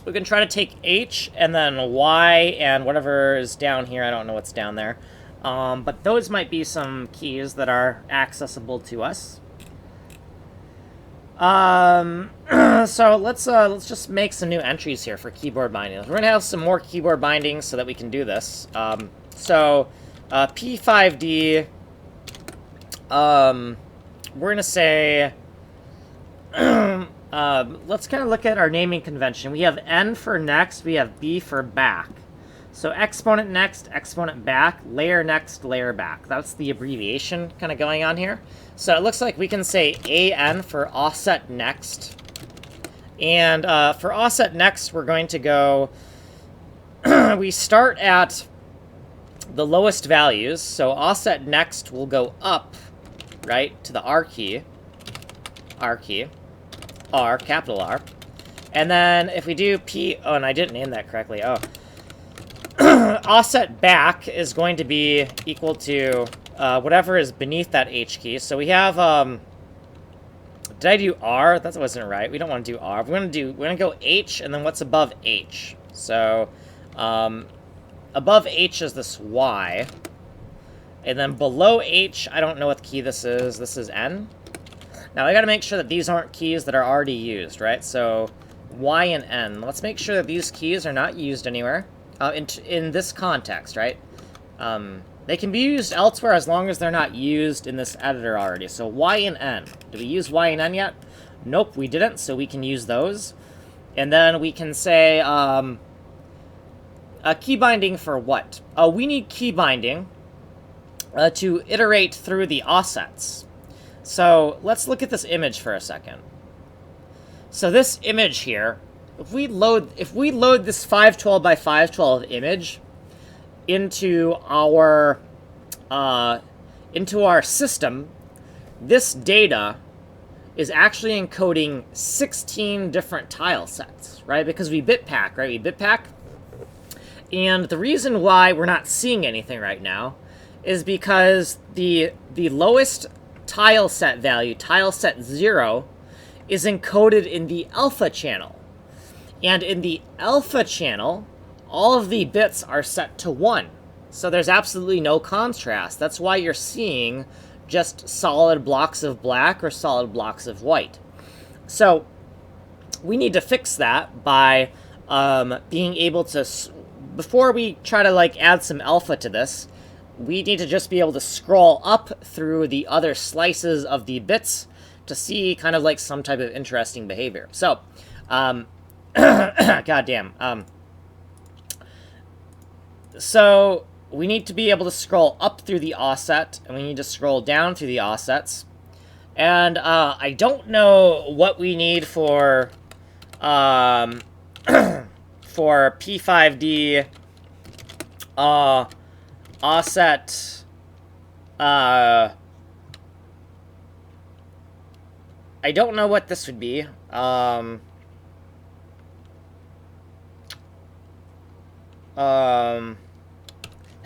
we can try to take H, and then Y, and whatever is down here. I don't know what's down there. But those might be some keys that are accessible to us. So let's just make some new entries here for keyboard bindings. We're gonna have some more keyboard bindings so that we can do this. P5D, we're gonna say, let's kind of look at our naming convention. We have N for next, we have B for back. So exponent next, exponent back, layer next, layer back. That's the abbreviation kind of going on here. So it looks like we can say AN for offset next. And for offset next, we're going to go... we start at the lowest values. So offset next will go up, right, to the R key. R key. R, capital R. And then if we do P... Oh, and I didn't name that correctly. Oh. Offset back is going to be equal to whatever is beneath that H key. So we have... did I do R? That wasn't right. We don't want to do R. We're going to go H, and then what's above H? So, above H is this Y. And then below H, I don't know what key this is. This is N. Now, I gotta make sure that these aren't keys that are already used, right? So, Y and N. Let's make sure that these keys are not used anywhere in this context, right? They can be used elsewhere as long as they're not used in this editor already. So, Y and N. Do we use Y and N yet? Nope, we didn't, so we can use those. And then we can say, key binding for what? We need key binding to iterate through the offsets. So let's look at this image for a second. So this image here, if we load this 512 by 512 image into our system, this data is actually encoding 16 different tile sets, right? Because we bitpack, right? We bitpack. And the reason why we're not seeing anything right now is because the lowest tile set value, tile set 0, is encoded in the alpha channel. And in the alpha channel, all of the bits are set to 1. So there's absolutely no contrast. That's why you're seeing just solid blocks of black or solid blocks of white. So we need to fix that by being able to, before we try to like add some alpha to this, we need to just be able to scroll up through the other slices of the bits to see kind of like some type of interesting behavior. So, goddamn. So we need to be able to scroll up through the offset, and we need to scroll down through the offsets. And I don't know what we need for for P5D offset. I don't know what this would be. How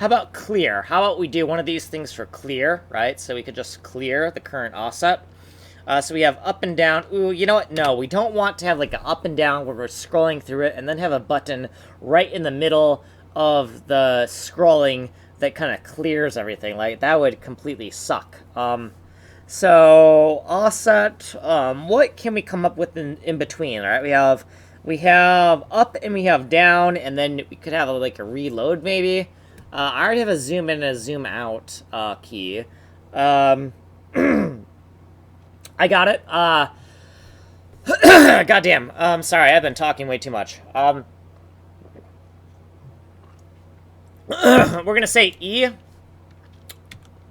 about clear? How about we do one of these things for clear, right? So we could just clear the current offset. So we have up and down. Ooh, you know what? No, we don't want to have like an up and down where we're scrolling through it and then have a button right in the middle of the scrolling that kind of clears everything. Like, that would completely suck. So offset, what can we come up with in between, all right? We have up and we have down, and then we could have like a reload maybe. I already have a zoom in and a zoom out key. I got it. Goddamn. Sorry, I've been talking way too much. We're gonna say E.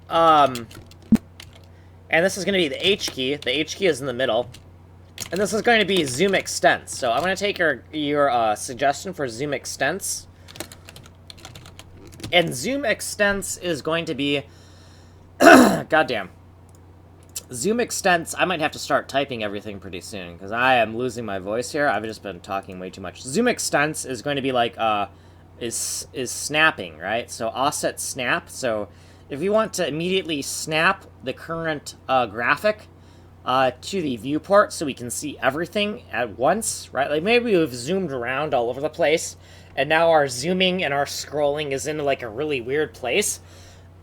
And this is gonna be the H key. The H key is in the middle. And this is going to be zoom extents. So I'm going to take your suggestion for zoom extents. And zoom extents is going to be... Goddamn. Zoom extents, I might have to start typing everything pretty soon, because I am losing my voice here. I've just been talking way too much. Zoom extents is going to be like, is snapping, right? So offset snap. So if we want to immediately snap the current graphic to the viewport so we can see everything at once, right? Like maybe we've zoomed around all over the place, and now our zooming and our scrolling is in like a really weird place.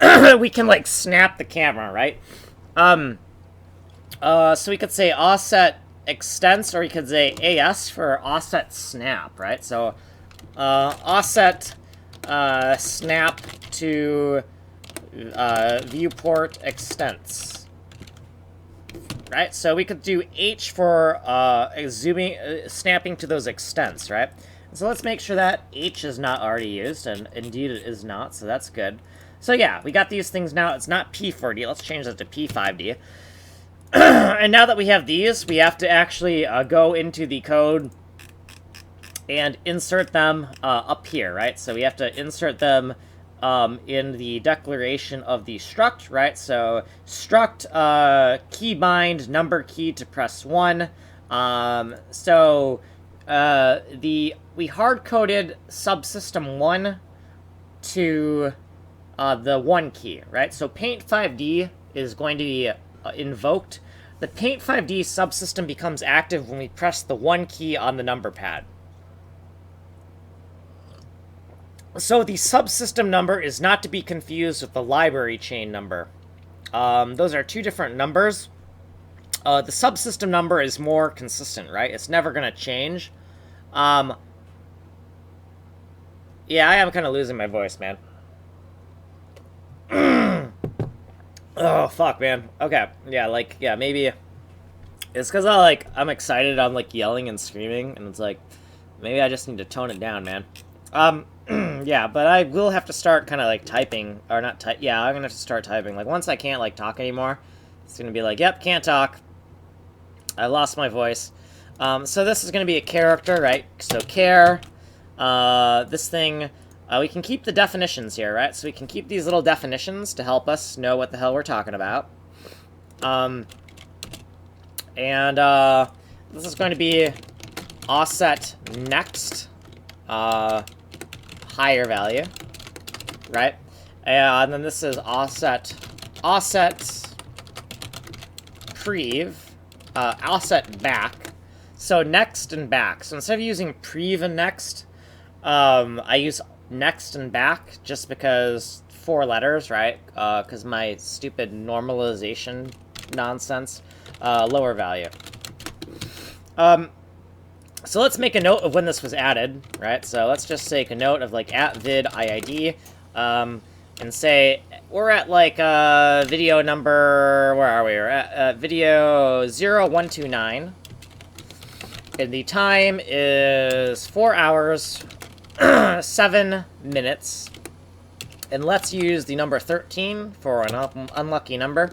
We can like snap the camera, right? So we could say offset extents, or we could say AS for offset snap, right? So offset snap to viewport extents. Right, so we could do H for zooming, snapping to those extents, right? So let's make sure that H is not already used, and indeed it is not, so that's good. So yeah, we got these things now. It's not P4D. Let's change that to P5D. And now that we have these, we have to actually go into the code and insert them up here, right? So we have to insert them in the declaration of the struct, right? So struct keybind number key to press 1. We hard-coded subsystem 1 to the 1 key, right? So PAINT5D is going to be invoked. The PAINT5D subsystem becomes active when we press the 1 key on the number pad. So the subsystem number is not to be confused with the library chain number. Those are two different numbers. The subsystem number is more consistent, right? It's never going to change. Yeah, I am kind of losing my voice, man. Oh, fuck, man. Okay, yeah, like, yeah, maybe it's because I'm excited, I'm, like, yelling and screaming, and it's like, maybe I just need to tone it down, man. Yeah, but I will have to start kind of, like, typing, or not type, yeah, I'm gonna have to start typing. Like, once I can't, like, talk anymore, it's gonna be like, yep, can't talk. I lost my voice. So this is gonna be a character, right? So char, this thing, we can keep the definitions here, right? So we can keep these little definitions to help us know what the hell we're talking about. This is going to be offset next, higher value, right? And then this is offset prev, offset back. So next and back. So instead of using prev and next, I use next and back just because 4 letters, right? Because my stupid normalization nonsense. Lower value. So let's make a note of when this was added, right? So let's just take a note of like @vid IID, and say we're at like video number, where are we? We're at video 0129, and the time is 4 hours 7 minutes, and let's use the number 13 for an unlucky number,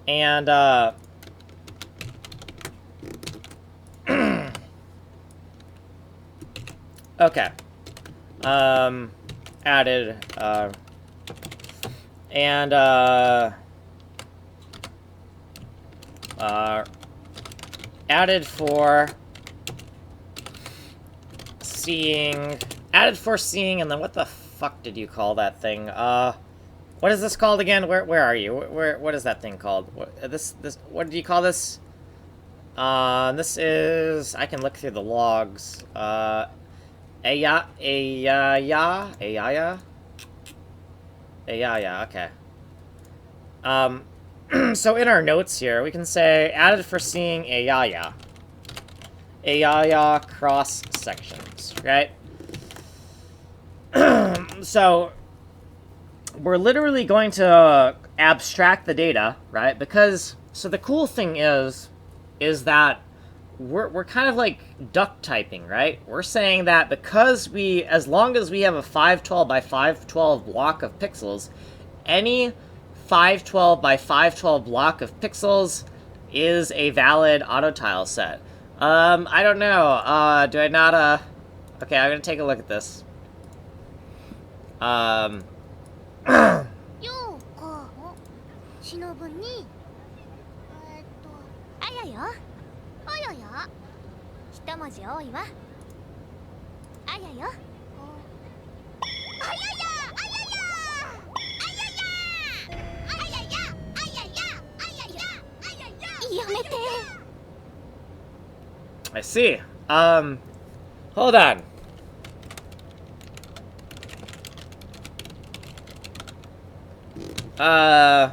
and okay. Added, added for seeing, and then what the fuck did you call that thing? What is this called again? Where are you? What is that thing called? What did you call this? This is, I can look through the logs. Ayaya, okay. So in our notes here, we can say, added for seeing Ayaya cross sections, right? So, we're literally going to abstract the data, right? Because, so the cool thing is that we're kind of like duck typing, right? We're saying that because as long as we have a 512 by 512 block of pixels, any 512 by 512 block of pixels is a valid autotile set. I don't know. Do I not, okay, I'm gonna take a look at this. I see. Hold on. Oh,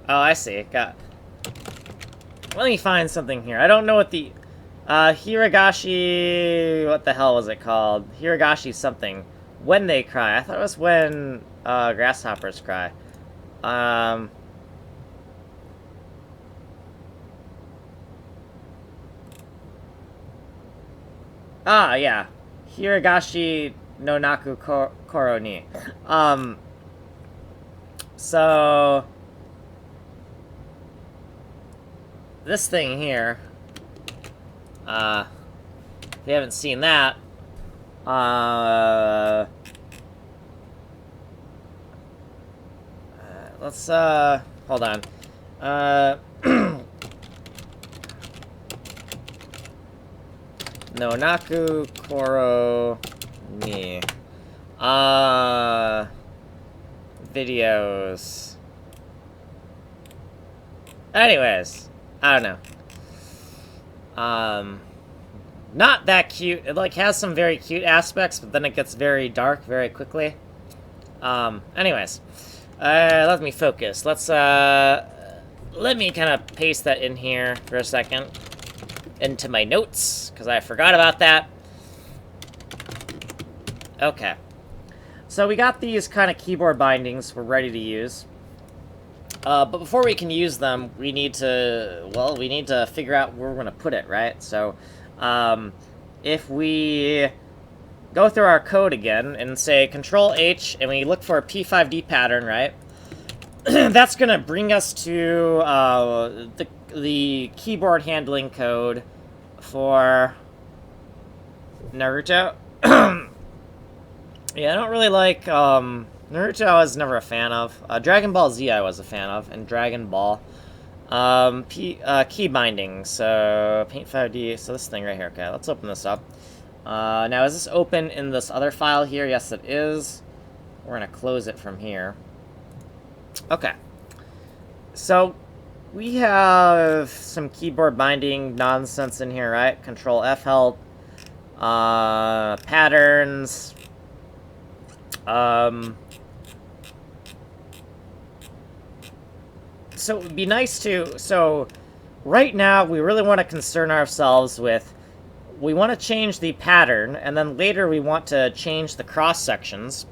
I see. Let me find something here. I don't know what the, Hiragashi, what the hell was it called? Hiragashi something. When they cry. I thought it was when, grasshoppers cry. Ah, yeah. Hiragashi no naku koro ni. So this thing here, if you haven't seen that, let's, hold on. No naku koro ni. Videos. Anyways, I don't know. Not that cute. It, like, has some very cute aspects, but then it gets very dark very quickly. Anyways. Let me focus. Let me kind of paste that in here for a second. Into my notes, because I forgot about that. Okay. So we got these kind of keyboard bindings we're ready to use. But before we can use them, we need to figure out where we're going to put it, right? So, if we go through our code again and say Control-H, and we look for a P5D pattern, right? That's going to bring us to the keyboard handling code for Naruto. Yeah, I don't really like, Naruto I was never a fan of. Dragon Ball Z I was a fan of, and Dragon Ball. Key binding, so PAINT5D, so this thing right here, okay, let's open this up. Now is this open in this other file here? Yes, it is. We're gonna close it from here. Okay. So, we have some keyboard binding nonsense in here, right? Control F help, patterns, so it would be nice to, so right now we really want to concern ourselves with, we want to change the pattern, and then later we want to change the cross sections.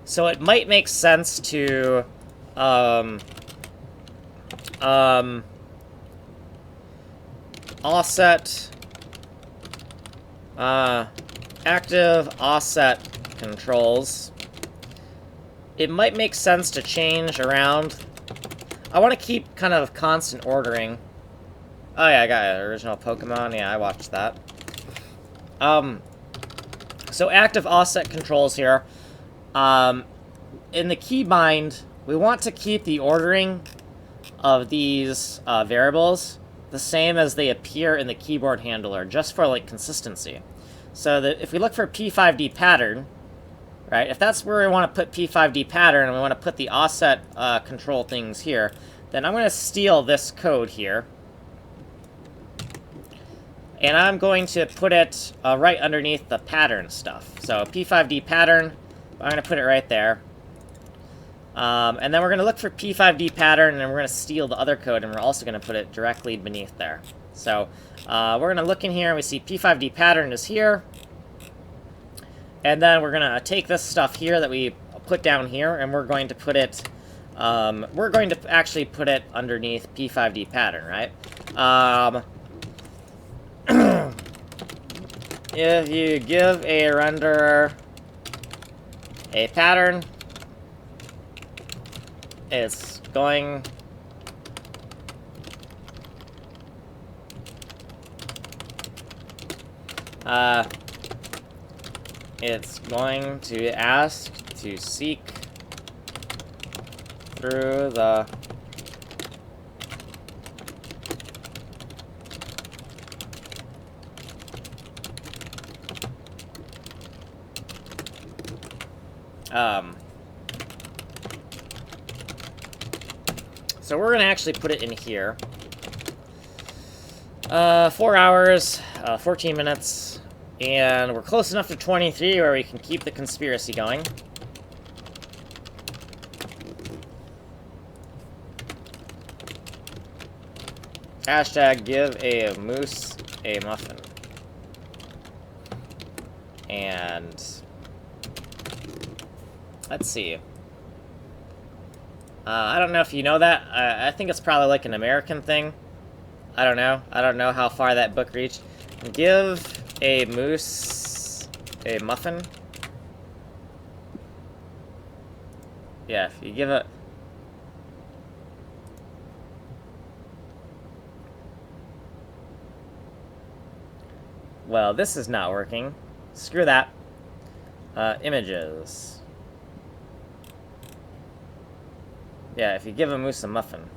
So it might make sense to, offset, active offset controls. It might make sense to change around. I want to keep kind of constant ordering. Oh yeah, I got it. Original Pokemon. Yeah, I watched that. So active offset controls here. In the keybind, we want to keep the ordering of these variables the same as they appear in the keyboard handler, just for like consistency. So that if we look for P5D pattern, right, if that's where we want to put P5D pattern and we want to put the offset control things here, then I'm going to steal this code here. And I'm going to put it right underneath the pattern stuff. So P5D pattern, I'm going to put it right there. And then we're going to look for P5D pattern, and we're going to steal the other code, and we're also going to put it directly beneath there. So we're going to look in here, and we see P5D pattern is here. And then we're going to take this stuff here that we put down here, and we're going to put it, we're going to actually put it underneath P5D pattern, right? If you give a renderer a pattern, it's going to ask to seek through the so we're going to actually put it in here. 4 hours, 14 minutes, and we're close enough to 23 where we can keep the conspiracy going. Hashtag give a moose a muffin. And let's see. I don't know if you know that. I think it's probably like an American thing. I don't know. I don't know how far that book reached. Give a moose a muffin. Yeah, if you give it... Well, this is not working. Screw that. Images. Yeah, if you give a moose a muffin.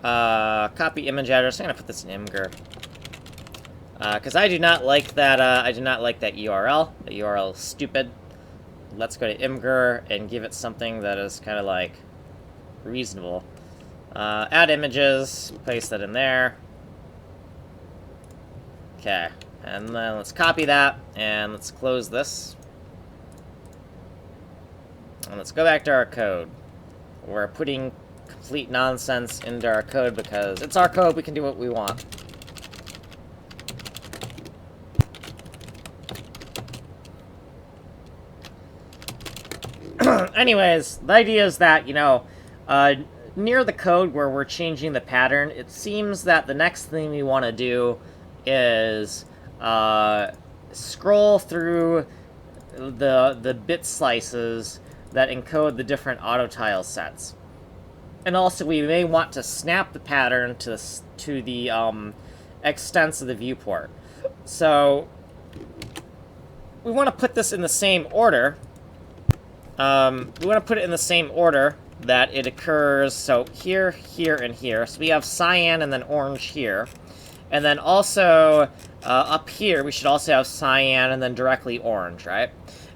Copy image address. I'm gonna put this in imgur. Because I do not like that, URL. The URL is stupid. Let's go to imgur and give it something that is kind of like reasonable. Add images, place that in there. Okay, and then let's copy that, and let's close this. And let's go back to our code. We're putting complete nonsense into our code because it's our code, we can do what we want. Anyways, the idea is that, you know, near the code where we're changing the pattern, it seems that the next thing we want to do is scroll through the bit slices that encode the different auto tile sets. And also, we may want to snap the pattern to the extents of the viewport. So, we want to put this in the same order. We want to put it in the same order that it occurs, so here, here, and here. So we have cyan and then orange here. And then also, up here, we should also have cyan and then directly orange, right?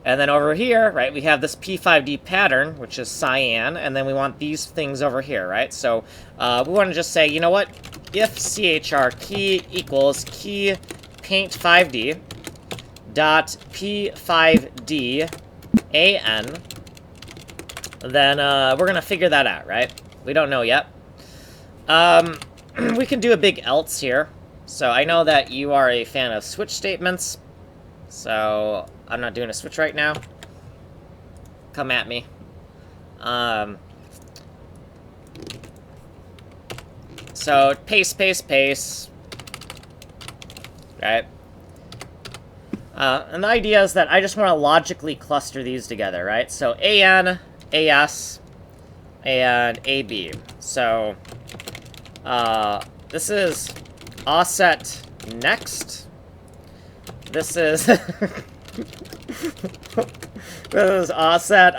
And then over here, right, we have this P5D pattern, which is cyan, and then we want these things over here, right? So we want to just say, you know what? If chr key equals key PAINT5D dot P5D an, then we're going to figure that out, right? We don't know yet. We can do a big else here. So I know that you are a fan of switch statements. So I'm not doing a switch right now. Come at me. So paste, paste, paste. Right? And the idea is that I just want to logically cluster these together, right? So AN, AS, and AB. So this is offset next. This is this is offset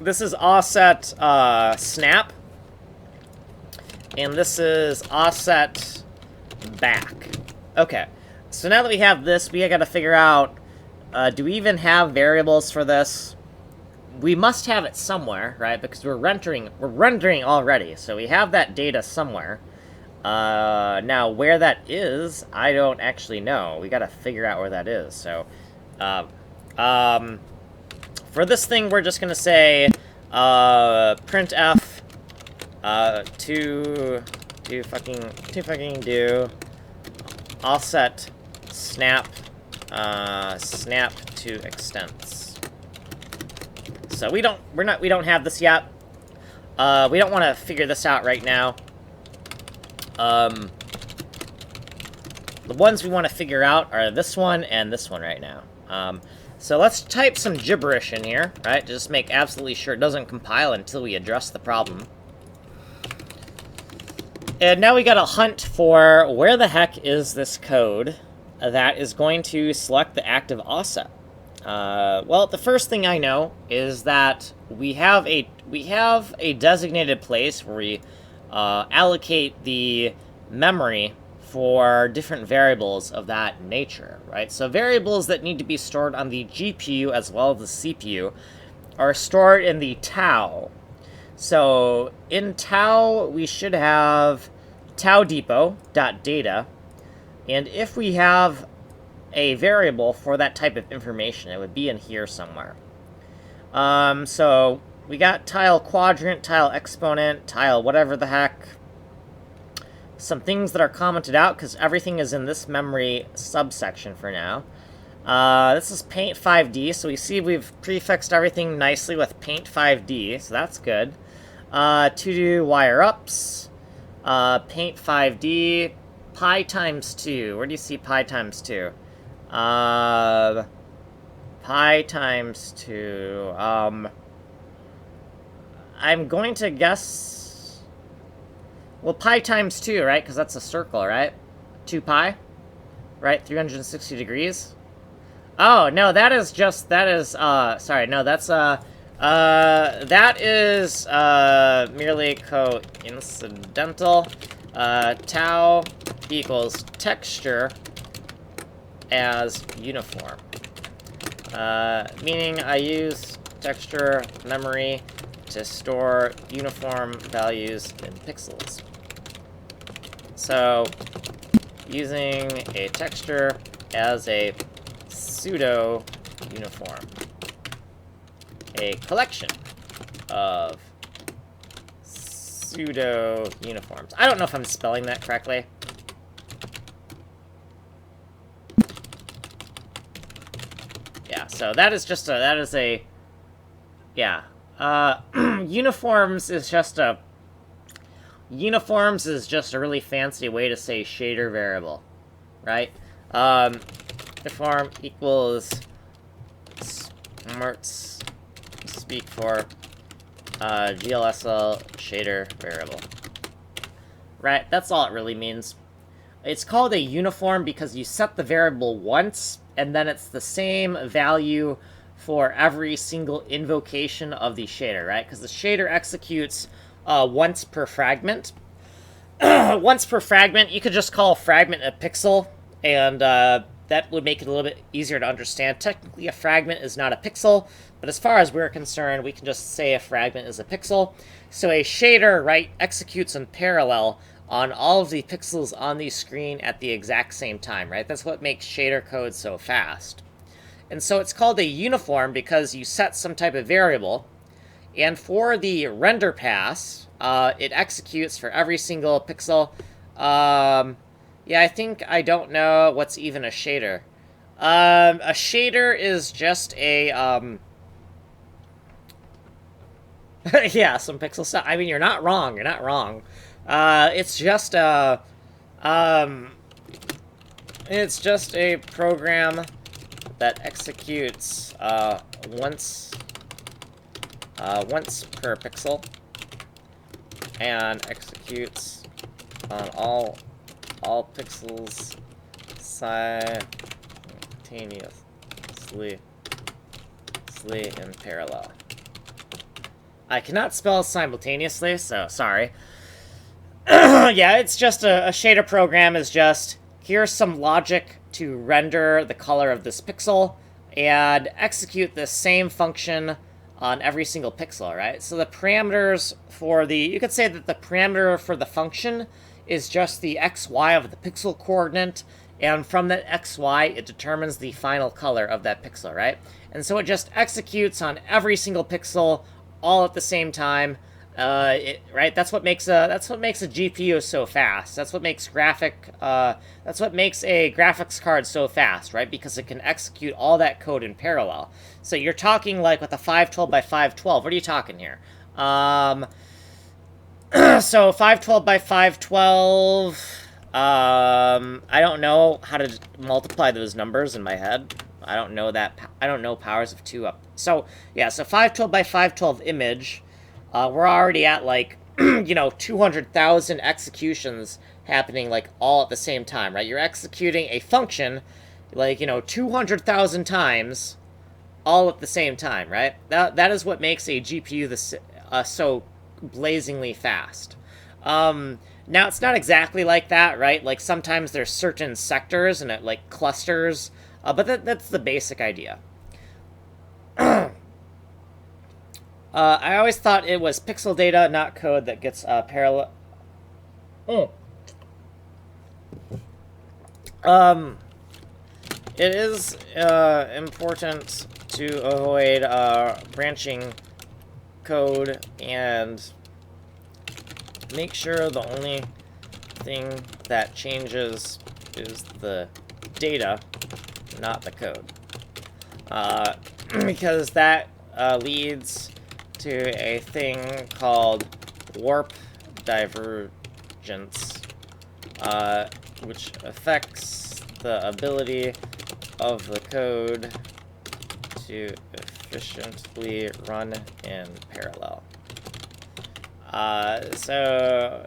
this is offset snap, and this is offset back. Okay, so now that we have this, we gotta figure out, do we even have variables for this? We must have it somewhere, right? Because we're rendering already, so we have that data somewhere. Now, where that is, I don't actually know. We gotta figure out where that is. So, for this thing, we're just gonna say printf to fucking do offset snap snap to extents. So we don't have this yet. We don't want to figure this out right now. The ones we want to figure out are this one and this one right now. So let's type some gibberish in here, right? Just make absolutely sure it doesn't compile until we address the problem. And now we gotta hunt for where the heck is this code that is going to select the active offset. Well, the first thing I know is that we have a designated place where we allocate the memory for different variables of that nature, right? So variables that need to be stored on the GPU as well as the CPU are stored in the tau. So in tau, we should have tau depot.data, and if we have a variable for that type of information, it would be in here somewhere. So we got tile quadrant, tile exponent, tile whatever the heck. Some things that are commented out because everything is in this memory subsection for now. This is PAINT5D, so we see we've prefixed everything nicely with PAINT5D, so that's good. To do wire ups, PAINT5D, pi times 2. Where do you see pi times 2? Pi times 2. I'm going to guess. Well, pi times 2, right? Because that's a circle, right? 2 pi, right? 360 degrees. Oh, no, that is just, that is, sorry, no, that's, that is, merely coincidental. Tau equals texture as uniform. Meaning I use texture memory to store uniform values in pixels. So, using a texture as a pseudo-uniform. A collection of pseudo-uniforms. I don't know if I'm spelling that correctly. Yeah, so that is just a, that is a, yeah. Uniforms is just a really fancy way to say shader variable, right? Uniform equals smarts speak for GLSL shader variable. Right, that's all it really means. It's called a uniform because you set the variable once, and then it's the same value for every single invocation of the shader, right? Because the shader executes once per fragment. Once per fragment, you could just call a fragment a pixel, and that would make it a little bit easier to understand. Technically, a fragment is not a pixel, but as far as we're concerned, we can just say a fragment is a pixel. So a shader, right, executes in parallel on all of the pixels on the screen at the exact same time, right? That's what makes shader code so fast. And so it's called a uniform because you set some type of variable, and for the render pass, it executes for every single pixel. Yeah, I don't know what's even a shader. A shader is just a, yeah, some pixel stuff. I mean, you're not wrong. You're not wrong. It's just a, it's just a program that executes once per pixel, and executes on all pixels simultaneously in parallel. I cannot spell simultaneously, so sorry. Yeah, it's just a shader program is just, here's some logic to render the color of this pixel, and execute the same function on every single pixel, right? So the parameters for the, you could say that the parameter for the function is just the xy of the pixel coordinate, and from that xy, it determines the final color of that pixel, right? And so it just executes on every single pixel all at the same time, right? That's what makes a GPU so fast. That's what makes a graphics card so fast, right? Because it can execute all that code in parallel. So you're talking like with a 512 by 512. What are you talking here? So 512 by 512. I don't know how to multiply those numbers in my head. I don't know powers of 2 up. So yeah, so 512 by 512 image. We're already at like 200,000 executions happening like all at the same time, right? You're executing a function like 200,000 times all at the same time, right? That is what makes a GPU so blazingly fast. Now it's not exactly like that, right? Like sometimes there's certain sectors and it like clusters, but that's the basic idea. I always thought it was pixel data, not code, that gets parallel. It is important to avoid branching code and make sure the only thing that changes is the data, not the code. Because that leads to a thing called warp divergence, which affects the ability of the code to efficiently run in parallel. So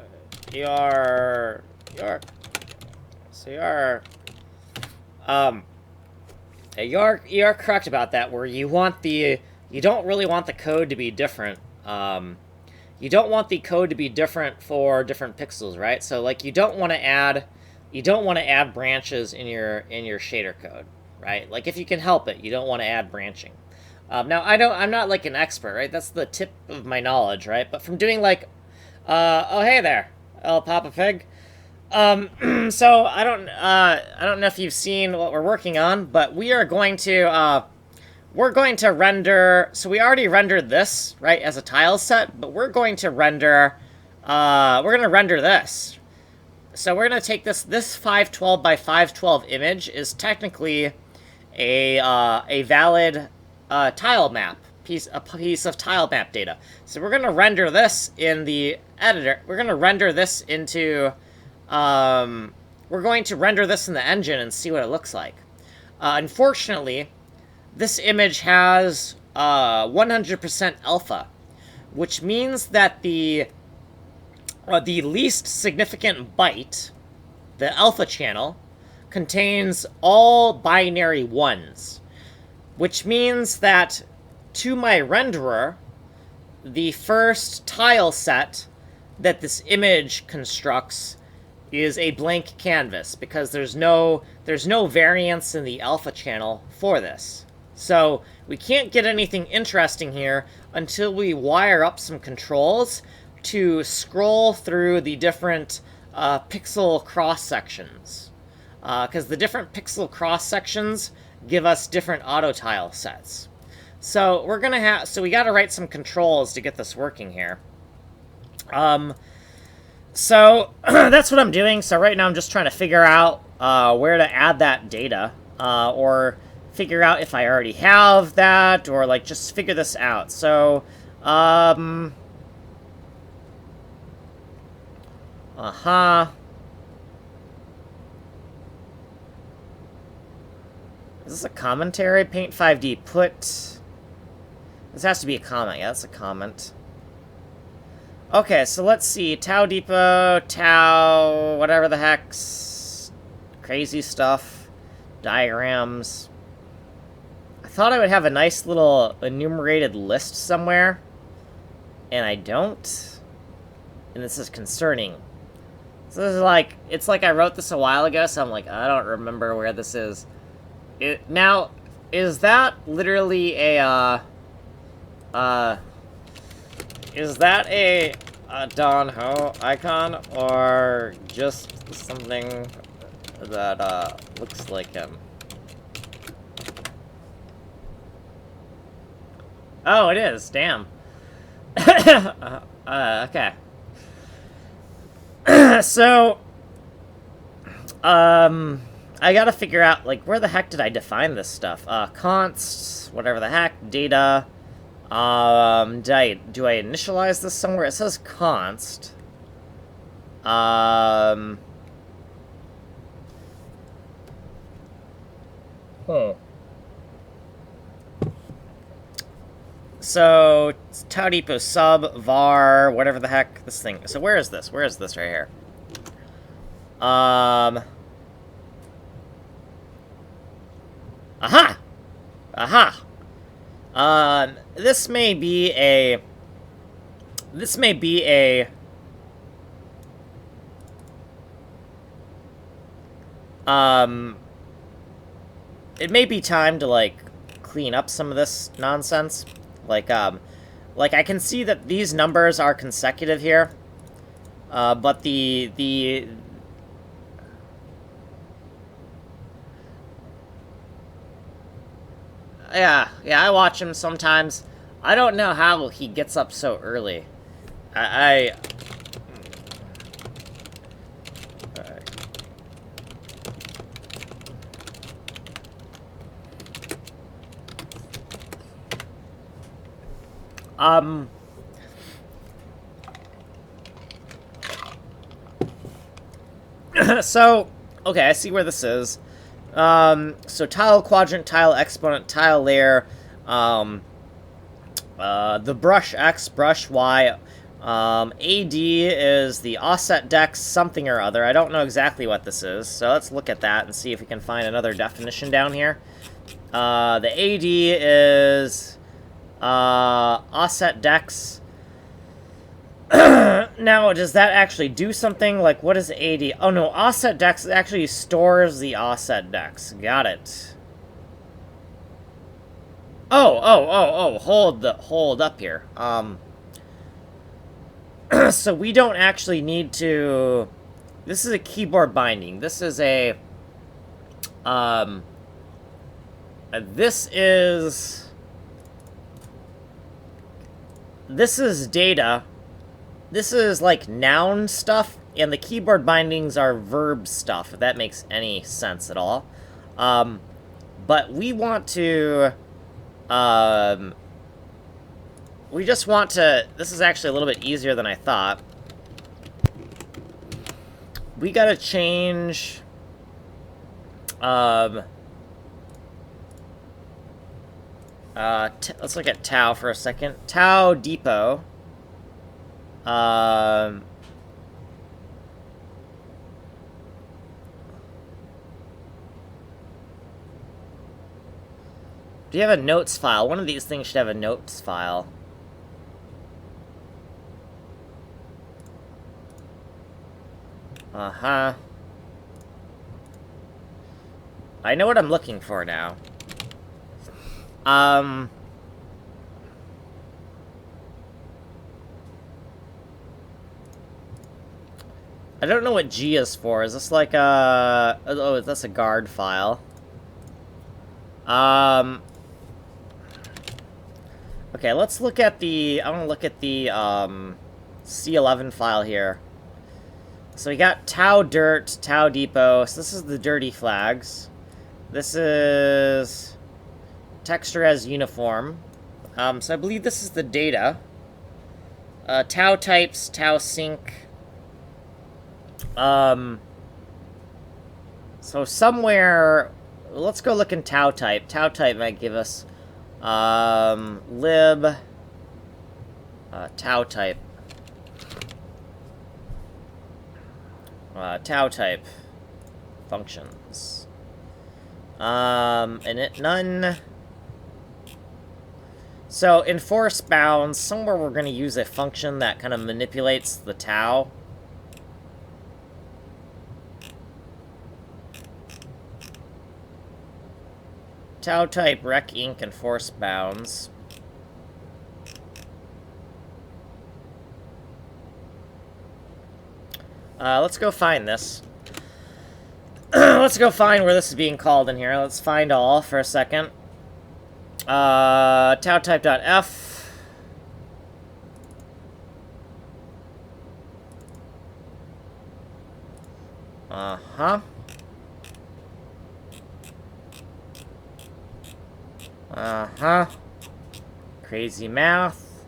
You're correct about that, where you don't really want the code to be different. You don't want the code to be different for different pixels, right? So like you don't want to add branches in your shader code, right? Like if you can help it, you don't want to add branching. Now I'm not like an expert, right? That's the tip of my knowledge, right? But from doing like, oh hey there, El Papa Pig. So I don't know if you've seen what we're working on, but we are going to render. So we already rendered this, right, as a tile set, but we're going to render this. So we're going to take this 512 by 512 image is technically a valid tile map, a piece of tile map data. So we're going to render this in the editor. We're going to render this into we're going to render this in the engine and see what it looks like. Unfortunately, this image has 100% alpha, which means that the least significant byte, the alpha channel, contains all binary ones, which means that to my renderer, the first tile set that this image constructs is a blank canvas, because there's no variance in the alpha channel for this. So we can't get anything interesting here until we wire up some controls to scroll through the different pixel cross-sections. Because the different pixel cross-sections give us different auto tile sets. So we're gonna so we gotta write some controls to get this working here. So that's what I'm doing. So right now I'm just trying to figure out where to add that data, or figure out if I already have that, or like just figure this out. So, Is this a commentary? PAINT5D put... This has to be a comment. Yeah, that's a comment. Okay, so let's see. Tau Depot, Tau... whatever the heck's... crazy stuff. Diagrams. I thought I would have a nice little enumerated list somewhere. And I don't. And this is concerning. So this is like... It's like I wrote this a while ago, so I'm like, I don't remember where this is. Now, is that literally a, is that a Don Ho icon, or just something that, looks like him? Oh, it is, damn. Okay. So, I gotta figure out, like, where the heck did I define this stuff? Const, whatever the heck, data. Do I initialize this somewhere? It says const. So, Tau Depot sub, var, whatever the heck, this thing. So where is this? Where is this right here? Aha! Aha! This may be a... This may be a... It may be time to, like, clean up some of this nonsense. Like, I can see that these numbers are consecutive here. But the... Yeah, I watch him sometimes. I don't know how he gets up so early. So, okay, I see where this is. So tile quadrant, tile exponent, tile layer, the brush X, brush Y, AD is the offset dex something or other. I don't know exactly what this is, so let's look at that and see if we can find another definition down here. The AD is offset dex. Now, does that actually do something? Like, what is AD? Oh no, offset dex actually stores the offset dex. Got it. Oh, hold up here. So we don't actually need to... This is a keyboard binding. This is a... This is data. This is, like, noun stuff, and the keyboard bindings are verb stuff, if that makes any sense at all. But we want to... we just want to... This is actually a little bit easier than I thought. We gotta change... let's look at Tau for a second. Tau depot. Do you have a notes file? One of these things should have a notes file. Uh-huh. I know what I'm looking for now. I don't know what G is for. Is this like a... Oh, that's a guard file. Okay, let's look at the... I want to look at the, C11 file here. So we got Tau Dirt, Tau Depot. So this is the dirty flags. This is... Texture as uniform. So I believe this is the data. Tau types, Tau sync. So somewhere... Let's go look in Tau type. Tau type might give us... lib... Tau type. Tau type. Functions. Init none. So, in force bounds, somewhere we're going to use a function that kind of manipulates the tau. Tau type rec inc and force bounds. Let's go find this. Let's go find where this is being called in here. Let's find all for a second. Tau type.f. Uh-huh. Uh-huh. Crazy math.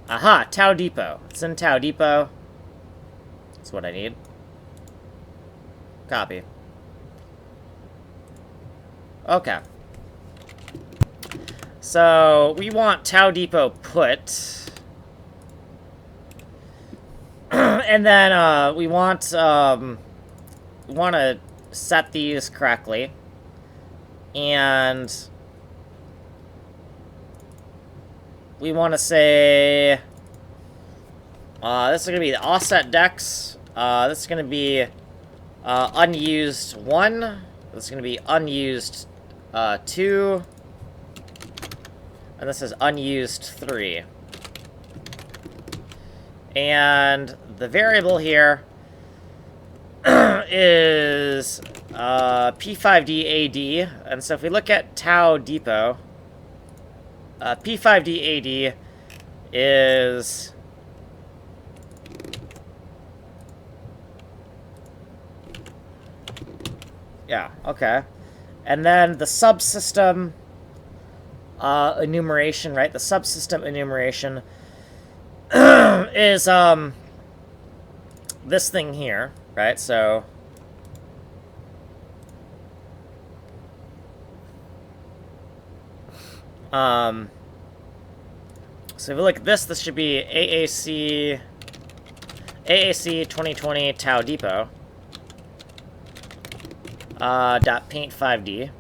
Aha, Tau Depot. It's in Tau Depot. That's what I need. Copy. Okay. So, we want Tau Depot put. And then, we want to set these correctly. And we want to say, this is going to be the offset dex. This is going to be unused 1. This is going to be unused 2. And this is unused 3. And the variable here is P5D AD. And so if we look at Tau Depot, P5D AD is... Yeah, okay. And then the subsystem enumeration, right? The subsystem enumeration is this thing here, right? So so if we look at this, this should be AAC 2020 Tau Depot. dot PAINT5D.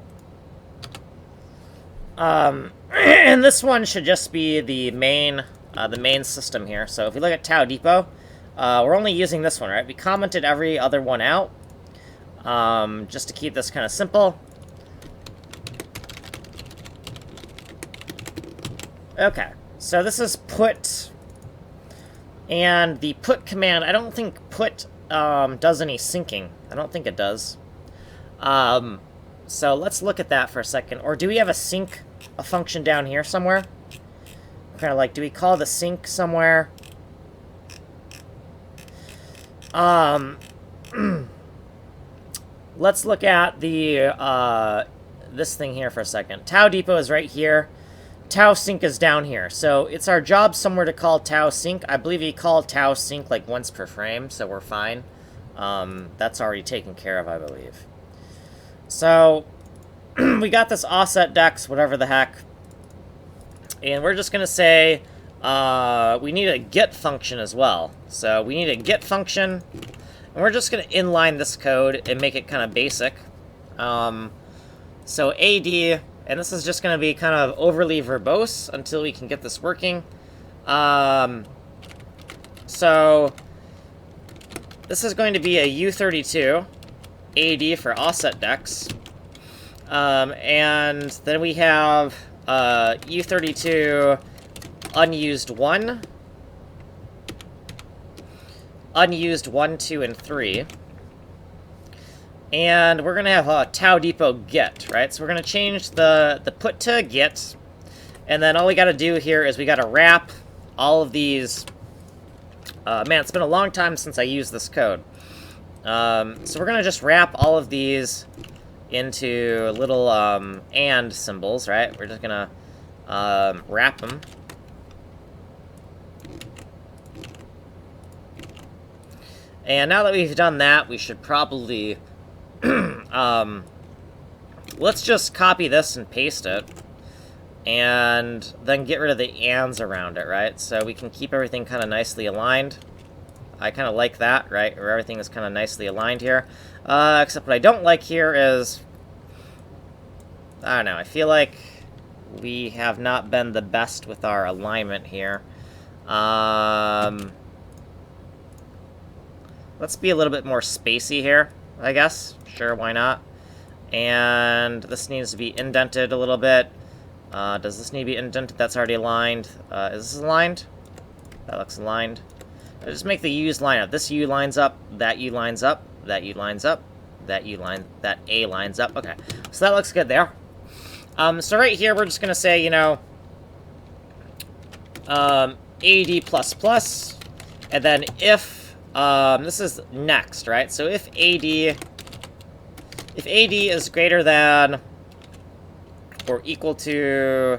And this one should just be the main system here. So if we look at Tau Depot, we're only using this one, right? We commented every other one out, just to keep this kind of simple. Okay, so this is put, and the put command, I don't think put does any syncing. I don't think it does. So let's look at that for a second. Or do we have a function down here somewhere? Kind of like, do we call the sync somewhere? Let's look at the this thing here for a second. Tau Depot is right here. Tau sync is down here. So it's our job somewhere to call Tau sync. I believe you call Tau sync like once per frame, so we're fine. That's already taken care of, I believe. So we got this offset dex, whatever the heck. And we're just going to say we need a get function as well. So we need a get function. And we're just going to inline this code and make it kind of basic. So AD, and this is just going to be kind of overly verbose until we can get this working. So this is going to be a U32 AD for offset dex. And then we have U32 unused 1, unused 1, 2, and 3. And we're going to have a Tau Depot get, right? So we're going to change the put to get. And then all we got to do here is we got to wrap all of these. Man, it's been a long time since I used this code. So we're going to just wrap all of these into little and symbols, right? We're just going to wrap them. And now that we've done that, we should probably... let's just copy this and paste it. And then get rid of the ands around it, right? So we can keep everything kind of nicely aligned. I kind of like that, right? Where everything is kind of nicely aligned here. Except what I don't like here is... I don't know, I feel like we have not been the best with our alignment here. Let's be a little bit more spacey here, I guess. Sure, why not? And this needs to be indented a little bit. Does this need to be indented? That's already aligned. Is this aligned? That looks aligned. Just make the U's line up. This U lines up, that U lines up, that U lines up, that A lines up. Okay, so that looks good there. So right here, we're just going to say, you know, AD++, and then if, this is next, right? So if AD is greater than or equal to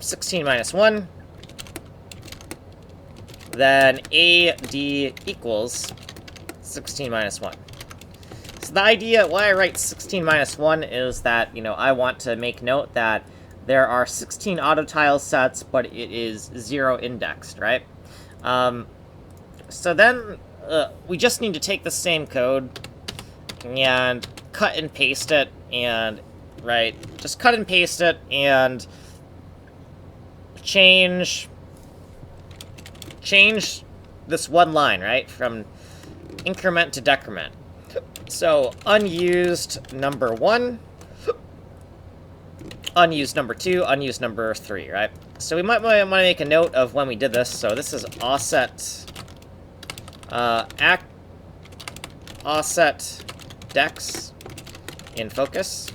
16 minus 1, then AD equals 16 minus 1. So the idea why I write 16 minus 1 is that, you know, I want to make note that there are 16 auto tile sets, but it is 0 indexed, right? So then we just need to take the same code and cut and paste it, and, right, just cut and paste it and change this one line, right, from increment to decrement. So, unused number 1, unused number 2, unused number 3, right? So we might want to make a note of when we did this. So this is offset, offset dex in focus.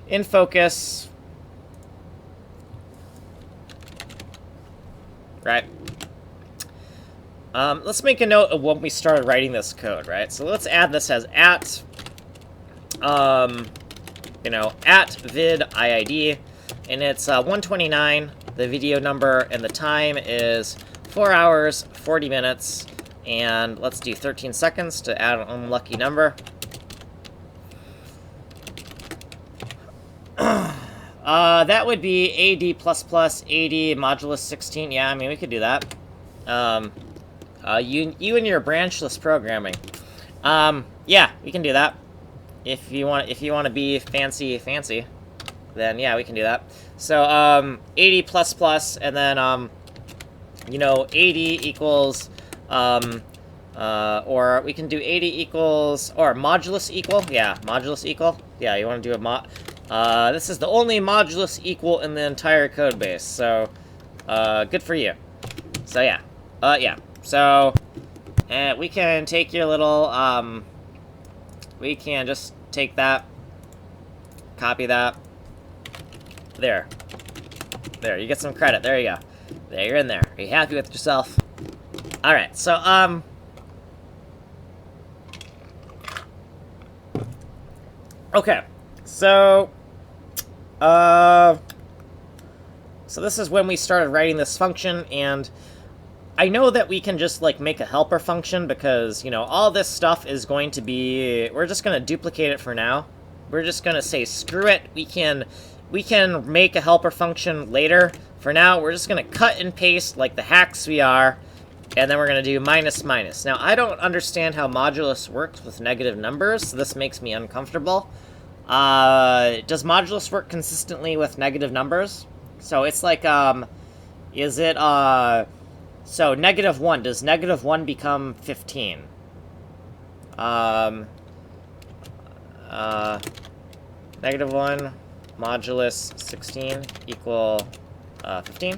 In focus, right? Let's make a note of when we started writing this code, right? So let's add this as at, you know, at vid IID, and it's 129, the video number, and the time is 4 hours, 40 minutes, and let's do 13 seconds to add an unlucky number. That would be AD++, AD modulus 16. Yeah, I mean, we could do that. You and your branchless programming. Yeah, we can do that. If you want to be fancy, then yeah, we can do that. So 80 plus plus, and then you know, 80 equals or we can do 80 equals, or modulus equal. Yeah, modulus equal. Yeah, you want to do a mod. This is the only modulus equal in the entire code base. So good for you. So yeah, yeah. So we can take your little we can just take that, copy that. There, you get some credit. There you go. There, you're in there. Are you happy with yourself? Alright, so, okay. So, so this is when we started writing this function, and I know that we can just, like, make a helper function, because, you know, all this stuff is going to be... We're just going to duplicate it for now. We're just going to say, screw it, we can make a helper function later. For now, we're just going to cut and paste like the hacks we are, and then we're going to do minus minus. Now, I don't understand how modulus works with negative numbers, so this makes me uncomfortable. Does modulus work consistently with negative numbers? So it's like, is it, so negative 1, does negative 1 become 15? Negative 1 modulus 16 equal 15.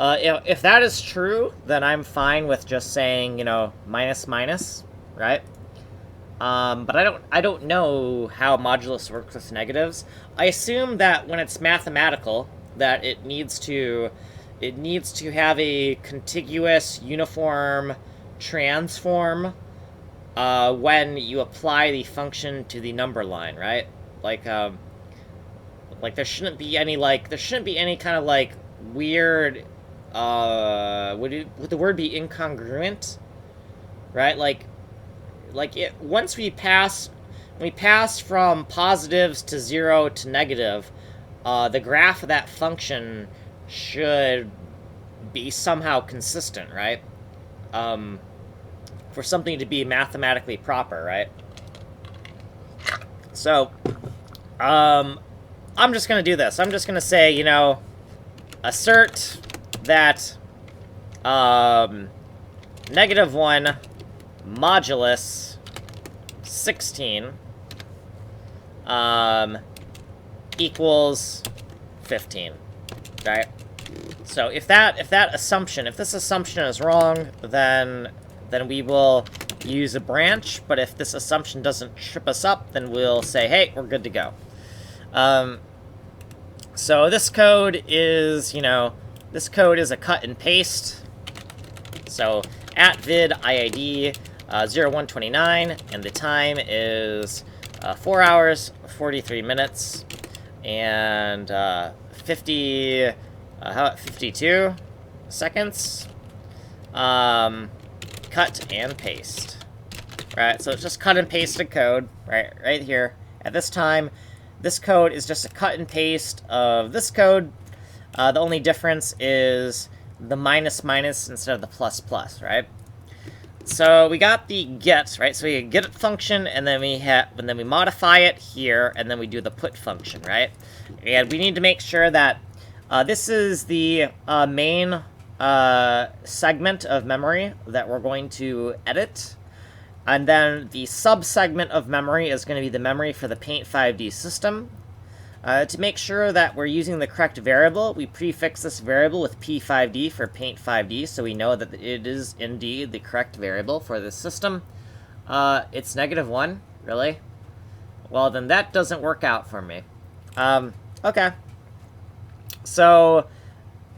If that is true, then I'm fine with just saying, you know, minus minus, right? But I don't know how modulus works with negatives. I assume that when it's mathematical, that it needs to have a contiguous uniform transform when you apply the function to the number line, right? Like there shouldn't be any kind of like weird would the word be incongruent, right? Like it, once we pass from positives to 0 to negative, the graph of that function should be somehow consistent, right? For something to be mathematically proper, right? So, I'm just going to do this. I'm just going to say, you know, assert that negative 1 modulus 16 equals 15, right? So if this assumption is wrong, then we will use a branch, but if this assumption doesn't trip us up, then we'll say, hey, we're good to go. So this code is, you know, a cut and paste. So at vid IID 0129, and the time is 4 hours, 43 minutes, and 52 seconds. Cut and paste. Right, so it's just cut and pasted code, right here. At this time, this code is just a cut and paste of this code. The only difference is the minus minus instead of the plus plus, right? So we got the get, right? So we get it function, and then we modify it here, and then we do the put function, right? And we need to make sure that this is the main segment of memory that we're going to edit. And then the sub-segment of memory is going to be the memory for the PAINT5D system. To make sure that we're using the correct variable, we prefix this variable with P5D for PAINT5D, so we know that it is indeed the correct variable for this system. It's -1, really? Well, then that doesn't work out for me. Okay. So,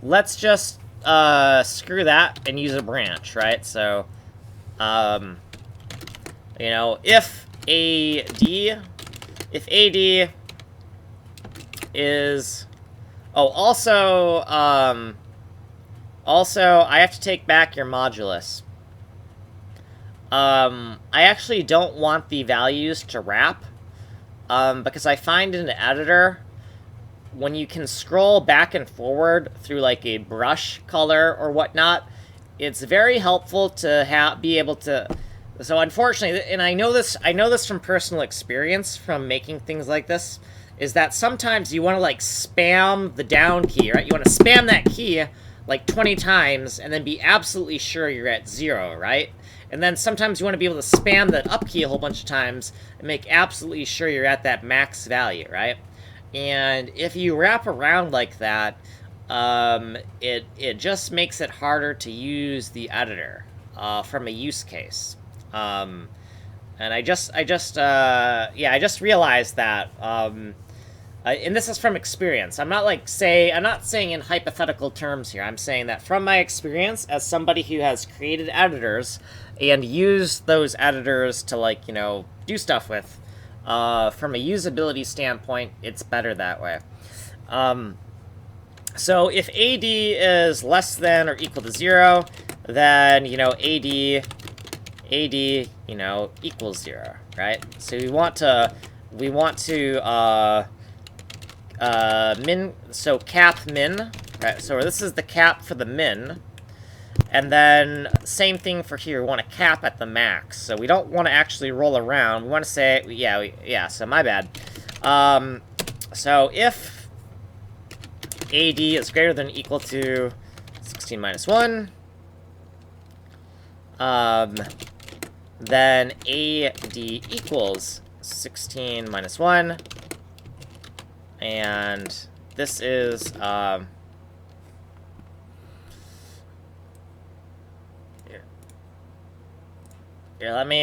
let's just screw that and use a branch, right? So, you know, if AD is... Oh, also, I have to take back your modulus. I actually don't want the values to wrap, because I find in the editor, when you can scroll back and forward through, like, a brush color or whatnot, it's very helpful to be able to. So unfortunately, and I know this from personal experience from making things like this, is that sometimes you want to like spam the down key, right? You want to spam that key like 20 times and then be absolutely sure you're at 0, right? And then sometimes you want to be able to spam that up key a whole bunch of times and make absolutely sure you're at that max value, right? And if you wrap around like that, it just makes it harder to use the editor from a use case. And I just realized that. And this is from experience. I'm not saying in hypothetical terms here. I'm saying that from my experience as somebody who has created editors and used those editors to, like, you know, do stuff with, from a usability standpoint, it's better that way. So if AD is less than or equal to 0, then, you know, AD, you know, equals 0, right? So we want to so cap min, right? So this is the cap for the min, and then same thing for here. We want to cap at the max, so we don't want to actually roll around. We want to say, so my bad. So if AD is greater than or equal to 16 minus 1, then AD equals 16 minus 1, and this is, here, let me,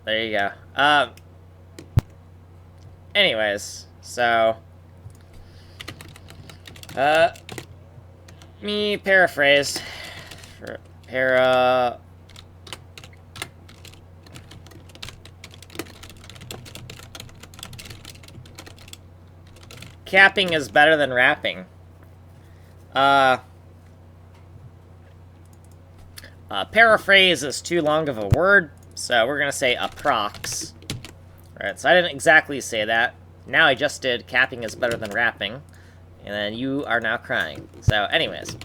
there you go. Anyways, so, me paraphrase, capping is better than wrapping. Paraphrase is too long of a word, so we're gonna say approx. Alright, so I didn't exactly say that. Now I just did capping is better than wrapping, and then you are now crying. So, anyways.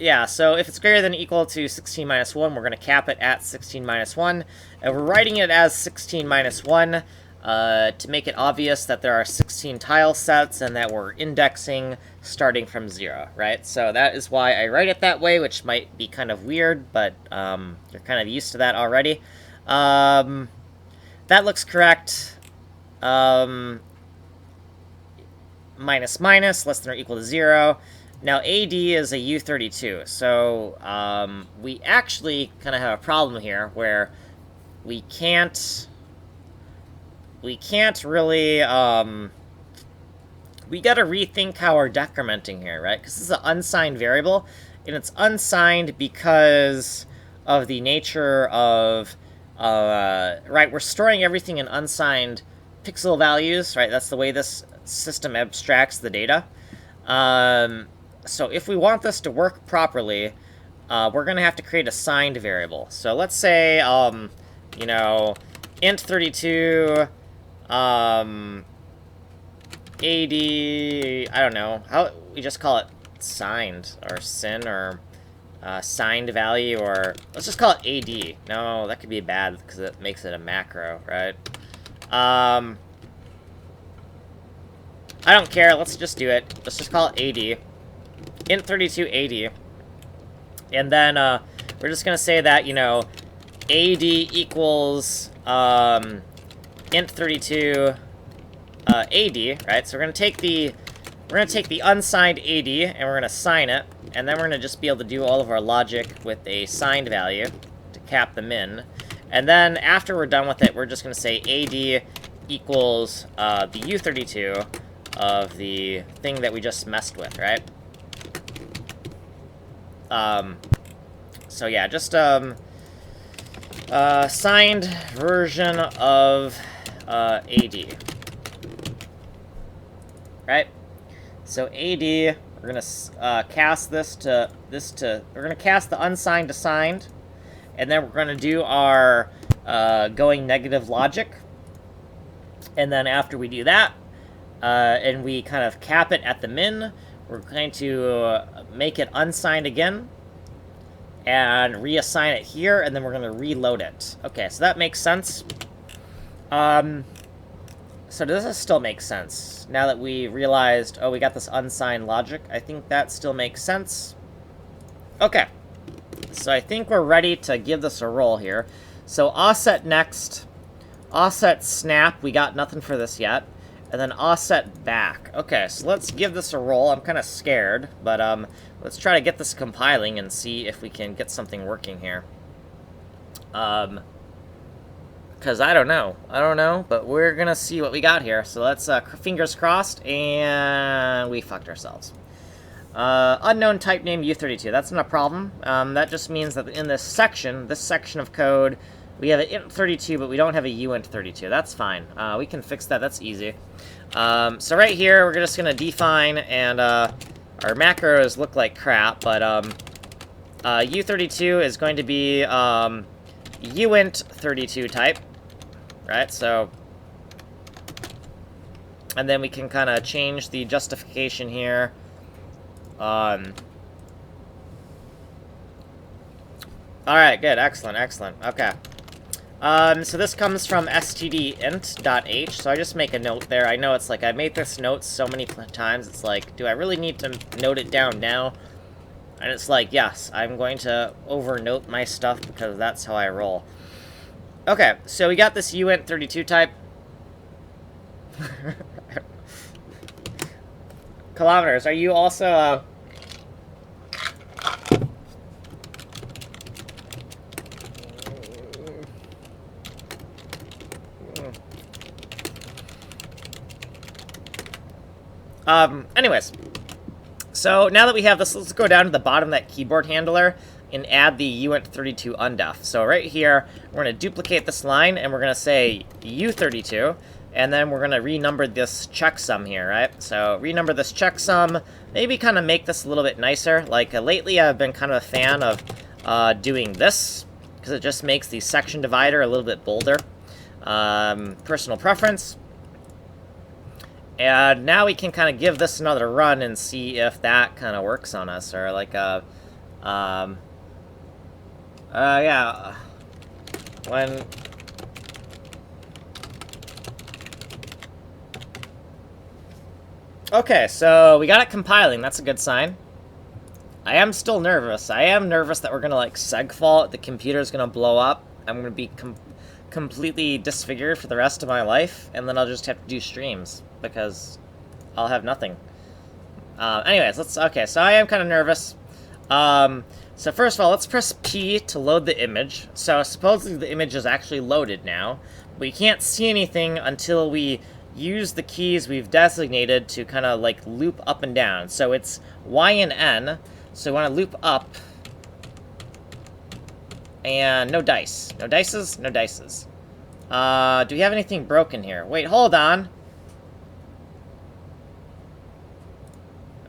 Yeah, so if it's greater than or equal to 16 minus 1, we're gonna cap it at 16 minus 1, and we're writing it as 16 minus 1, to make it obvious that there are 16 tile sets and that we're indexing starting from 0, right? So that is why I write it that way, which might be kind of weird, but you're kind of used to that already. That looks correct. Minus minus, less than or equal to 0. Now AD is a U32, so we actually kind of have a problem here where we can't really, we gotta rethink how we're decrementing here, right? Because this is an unsigned variable, and it's unsigned because of the nature of, right, we're storing everything in unsigned pixel values, right? That's the way this system abstracts the data. So if we want this to work properly, we're gonna have to create a signed variable. So let's say, you know, int32, AD, I don't know, how we just call it signed, or sin, or signed value, or let's just call it AD. No, that could be bad because it makes it a macro, right? I don't care, let's just do it. Let's just call it AD. int32 AD. And then we're just gonna say that, you know, AD equals int32 AD, right? So we're gonna take the unsigned AD and we're gonna sign it, and then we're gonna just be able to do all of our logic with a signed value to cap the min. And then after we're done with it, we're just gonna say AD equals the U32 of the thing that we just messed with, right? So yeah, just signed version of AD. Right? So AD, we're gonna cast we're gonna cast the unsigned to signed, and then we're gonna do our going negative logic. And then after we do that, and we kind of cap it at the min. We're going to make it unsigned again, and reassign it here, and then we're going to reload it. Okay, so that makes sense. So does this still make sense? Now that we realized, oh, we got this unsigned logic, I think that still makes sense. Okay, so I think we're ready to give this a roll here. So offset next, offset snap, we got nothing for this yet, and then offset back. Okay, so let's give this a roll. I'm kind of scared, but let's try to get this compiling and see if we can get something working here. Because I don't know, but we're gonna see what we got here. So let's, fingers crossed, and we fucked ourselves. Unknown type name U32, that's not a problem. That just means that in this section of code, we have an int32, but we don't have a uint32. That's fine. We can fix that, that's easy. So right here, we're just gonna define, and, our macros look like crap, but, U32 is going to be, uint32 type. Right, so, and then we can kind of change the justification here. Alright, good, excellent, okay. So this comes from stdint.h, so I just make a note there. I know it's like, I made this note so many times, it's like, do I really need to note it down now? And it's like, yes, I'm going to overnote my stuff because that's how I roll. Okay, so we got this uint32 type. Kilometers, are you also, anyways. So, now that we have this, let's go down to the bottom of that keyboard handler and add the uint32 undef. So right here, we're going to duplicate this line, and we're going to say u32, and then we're going to renumber this checksum here, right? So renumber this checksum, maybe kind of make this a little bit nicer. Like, lately I've been kind of a fan of doing this, because it just makes the section divider a little bit bolder. Personal preference. And now we can kind of give this another run and see if that kind of works on us, or like yeah, when... Okay, so we got it compiling, that's a good sign. I am still nervous. I am nervous that we're gonna, like, segfault, the computer's gonna blow up, I'm gonna be completely disfigured for the rest of my life, and then I'll just have to do streams, because I'll have nothing. Anyways, okay, so I am kind of nervous. So first of all, let's press P to load the image. So supposedly the image is actually loaded now. We can't see anything until we use the keys we've designated to kind of like loop up and down. So it's Y and N. So we want to loop up. And no dice. No dices? No dices. Do we have anything broken here? Wait, hold on.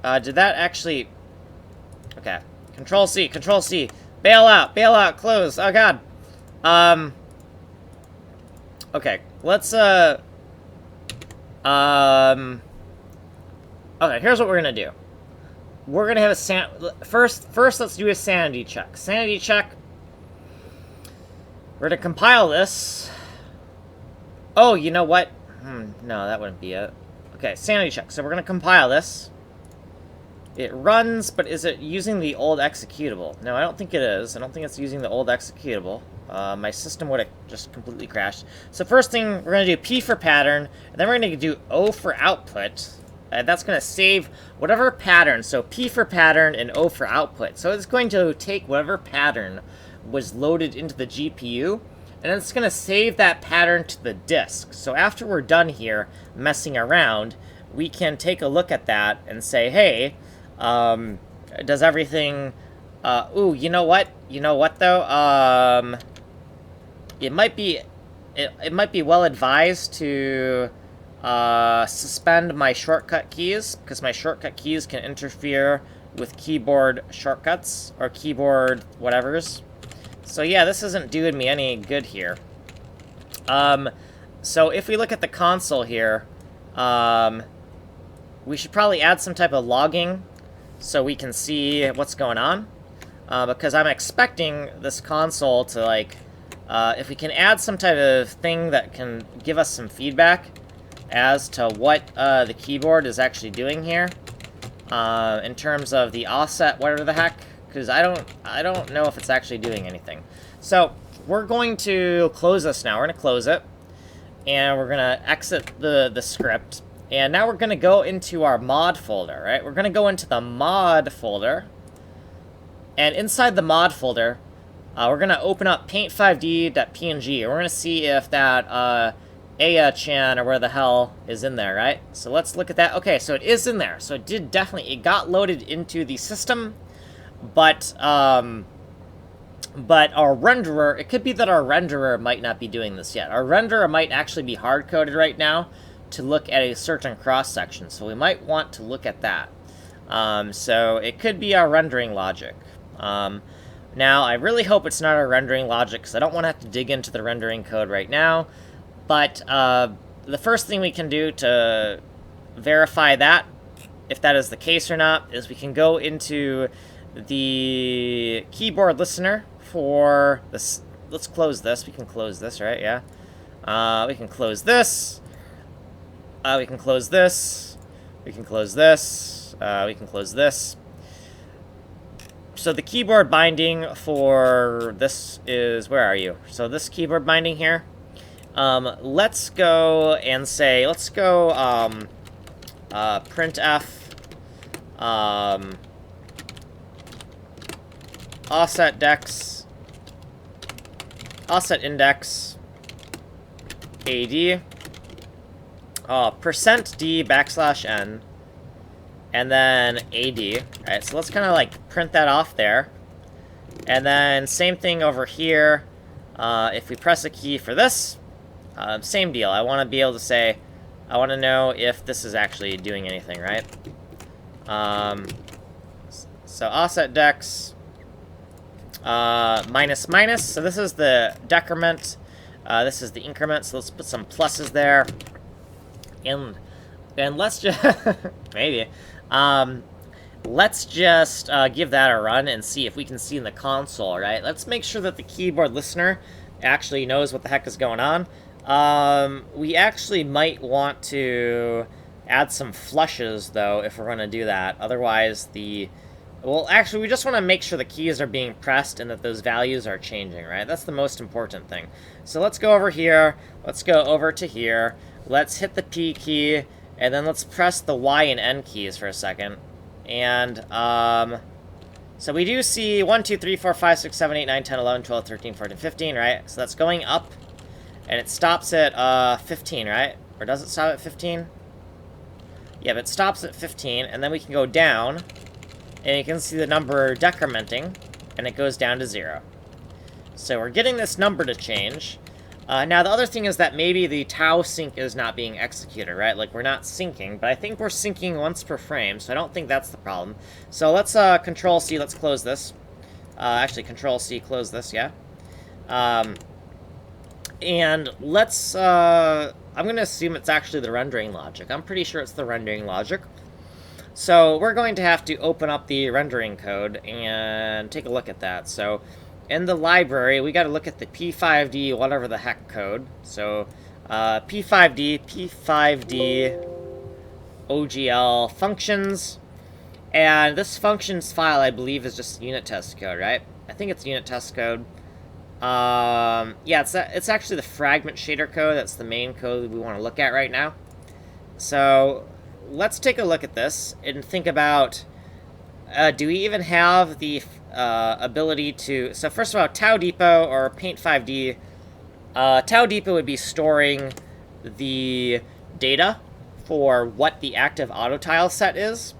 Did that actually... Okay. Control C, Control C. Bail out, close. Oh, God. Okay, let's, okay, here's what we're gonna do. We're gonna have a first, let's do a sanity check. Sanity check. We're gonna compile this. Oh, you know what? No, that wouldn't be it. Okay, sanity check. So we're gonna compile this. It runs, but is it using the old executable? No, I don't think it is. I don't think it's using the old executable. My system would have just completely crashed. So first thing, we're going to do P for pattern, and then we're going to do O for output. That's going to save whatever pattern. So P for pattern and O for output. So it's going to take whatever pattern was loaded into the GPU, and it's going to save that pattern to the disk. So after we're done here messing around, we can take a look at that and say, hey, does everything, ooh, you know what? You know what, though? It might be well advised to, suspend my shortcut keys, because my shortcut keys can interfere with keyboard shortcuts, or keyboard whatevers. So yeah, this isn't doing me any good here. So if we look at the console here, we should probably add some type of logging so we can see what's going on. Because I'm expecting this console to, like, if we can add some type of thing that can give us some feedback as to what the keyboard is actually doing here, in terms of the offset, whatever the heck, because I don't know if it's actually doing anything. So we're going to close this now. We're going to close it, and we're going to exit the script, and now we're going to go into our mod folder, right? We're going to go into the mod folder, and inside the mod folder, we're going to open up paint5d.png. We're going to see if that Aya-chan or where the hell is in there, right? So let's look at that. Okay, so it is in there. So it did definitely, it got loaded into the system, but our renderer, it could be that our renderer might not be doing this yet. Our renderer might actually be hard-coded right now to look at a certain cross-section, so we might want to look at that. So it could be our rendering logic. Now, I really hope it's not our rendering logic, because I don't want to have to dig into the rendering code right now. But the first thing we can do to verify that, if that is the case or not, is we can go into the keyboard listener for this. Let's close this. We can close this, right? Yeah. We can close this. We can close this. We can close this. We can close this. So the keyboard binding for this is, where are you? So this keyboard binding here, let's go and say, let's go printf offset dex, offset index ad, %d \n, and then AD, right? So let's kind of like print that off there. And then same thing over here. If we press a key for this, same deal. I want to be able to say, I want to know if this is actually doing anything, right? So offset dex, minus minus. So this is the decrement. This is the increment. So let's put some pluses there. And let's just, maybe. Let's just give that a run and see if we can see in the console, right? Let's make sure that the keyboard listener actually knows what the heck is going on. We actually might want to add some flushes, though, if we're going to do that. Otherwise, well, actually, we just want to make sure the keys are being pressed and that those values are changing, right? That's the most important thing. So let's go over here. Let's go over to here. Let's hit the P key. And then let's press the Y and N keys for a second. And, so we do see 1, 2, 3, 4, 5, 6, 7, 8, 9, 10, 11, 12, 13, 14, 15, right? So that's going up. And it stops at, 15, right? Or does it stop at 15? Yeah, but it stops at 15, and then we can go down. And you can see the number decrementing, and it goes down to 0. So we're getting this number to change. Now, the other thing is that maybe the tau sync is not being executed, right? Like, we're not syncing, but I think we're syncing once per frame, so I don't think that's the problem. So let's Control-C, let's close this. Actually, Control-C, close this, yeah. And let's, I'm going to assume it's actually the rendering logic. I'm pretty sure it's the rendering logic. So we're going to have to open up the rendering code and take a look at that. So in the library, we got to look at the P5D whatever the heck code. So P5D OGL functions, and this functions file I believe is just unit test code, right? I think it's unit test code. Yeah, it's actually the fragment shader code. That's the main code we want to look at right now. So let's take a look at this and think about, do we even have the ability to... So first of all, Tau Depot or PAINT5D, Tau Depot would be storing the data for what the active auto tile set is.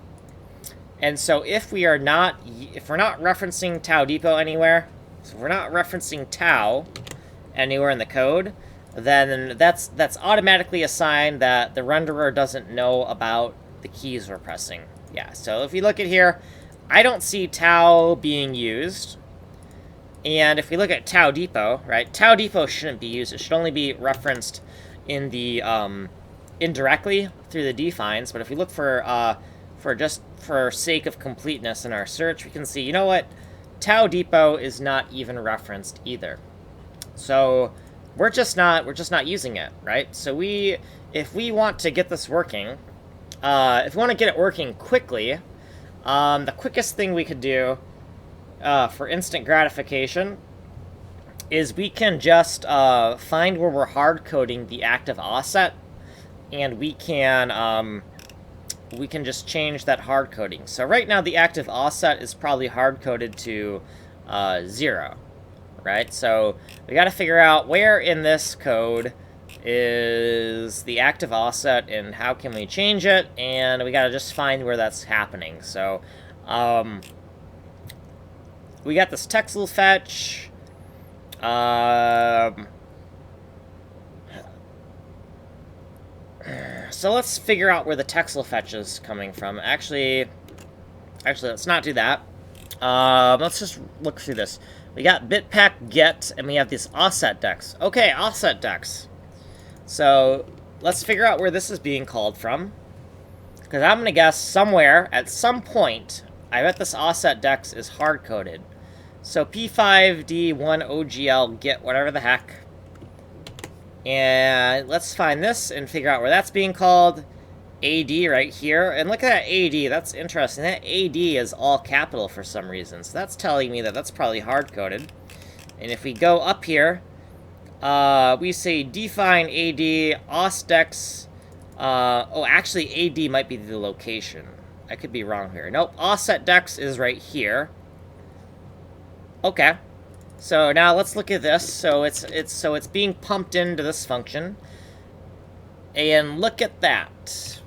And so if we're not referencing Tau Depot anywhere, so if we're not referencing Tau anywhere in the code, then that's automatically a sign that the renderer doesn't know about the keys we're pressing. Yeah, so if we look at here, I don't see Tau being used. And if we look at Tau Depot, right, Tau Depot shouldn't be used. It should only be referenced in the indirectly through the defines, but if we look for sake of completeness in our search, we can see, you know what? Tau depot is not even referenced either. So we're just not using it, right? So if we want to get this working, if we want to get it working quickly, the quickest thing we could do for instant gratification is we can just find where we're hard coding the active offset, and we can just change that hard coding. So right now the active offset is probably hard coded to 0, right? So we got to figure out where in this code is the active offset and how can we change it, and we got to just find where that's happening. So we got this Texel fetch. So let's figure out where the Texel fetch is coming from. Actually, let's not do that. Let's just look through this. We got bitpack get, and we have this offset dex. Okay, offset dex. So let's figure out where this is being called from, because I'm gonna guess somewhere at some point, I bet this offset dex is hard coded. So P5D 1 OGL get whatever the heck. And let's find this and figure out where that's being called. AD right here. And look at that AD. That's interesting. That AD is all capital for some reason. So that's telling me that that's probably hard-coded. And if we go up here, we say define AD, osdex. Oh, actually, AD might be the location. I could be wrong here. Nope, offset dex is right here. Okay. So now let's look at this. So it's being pumped into this function, and look at that.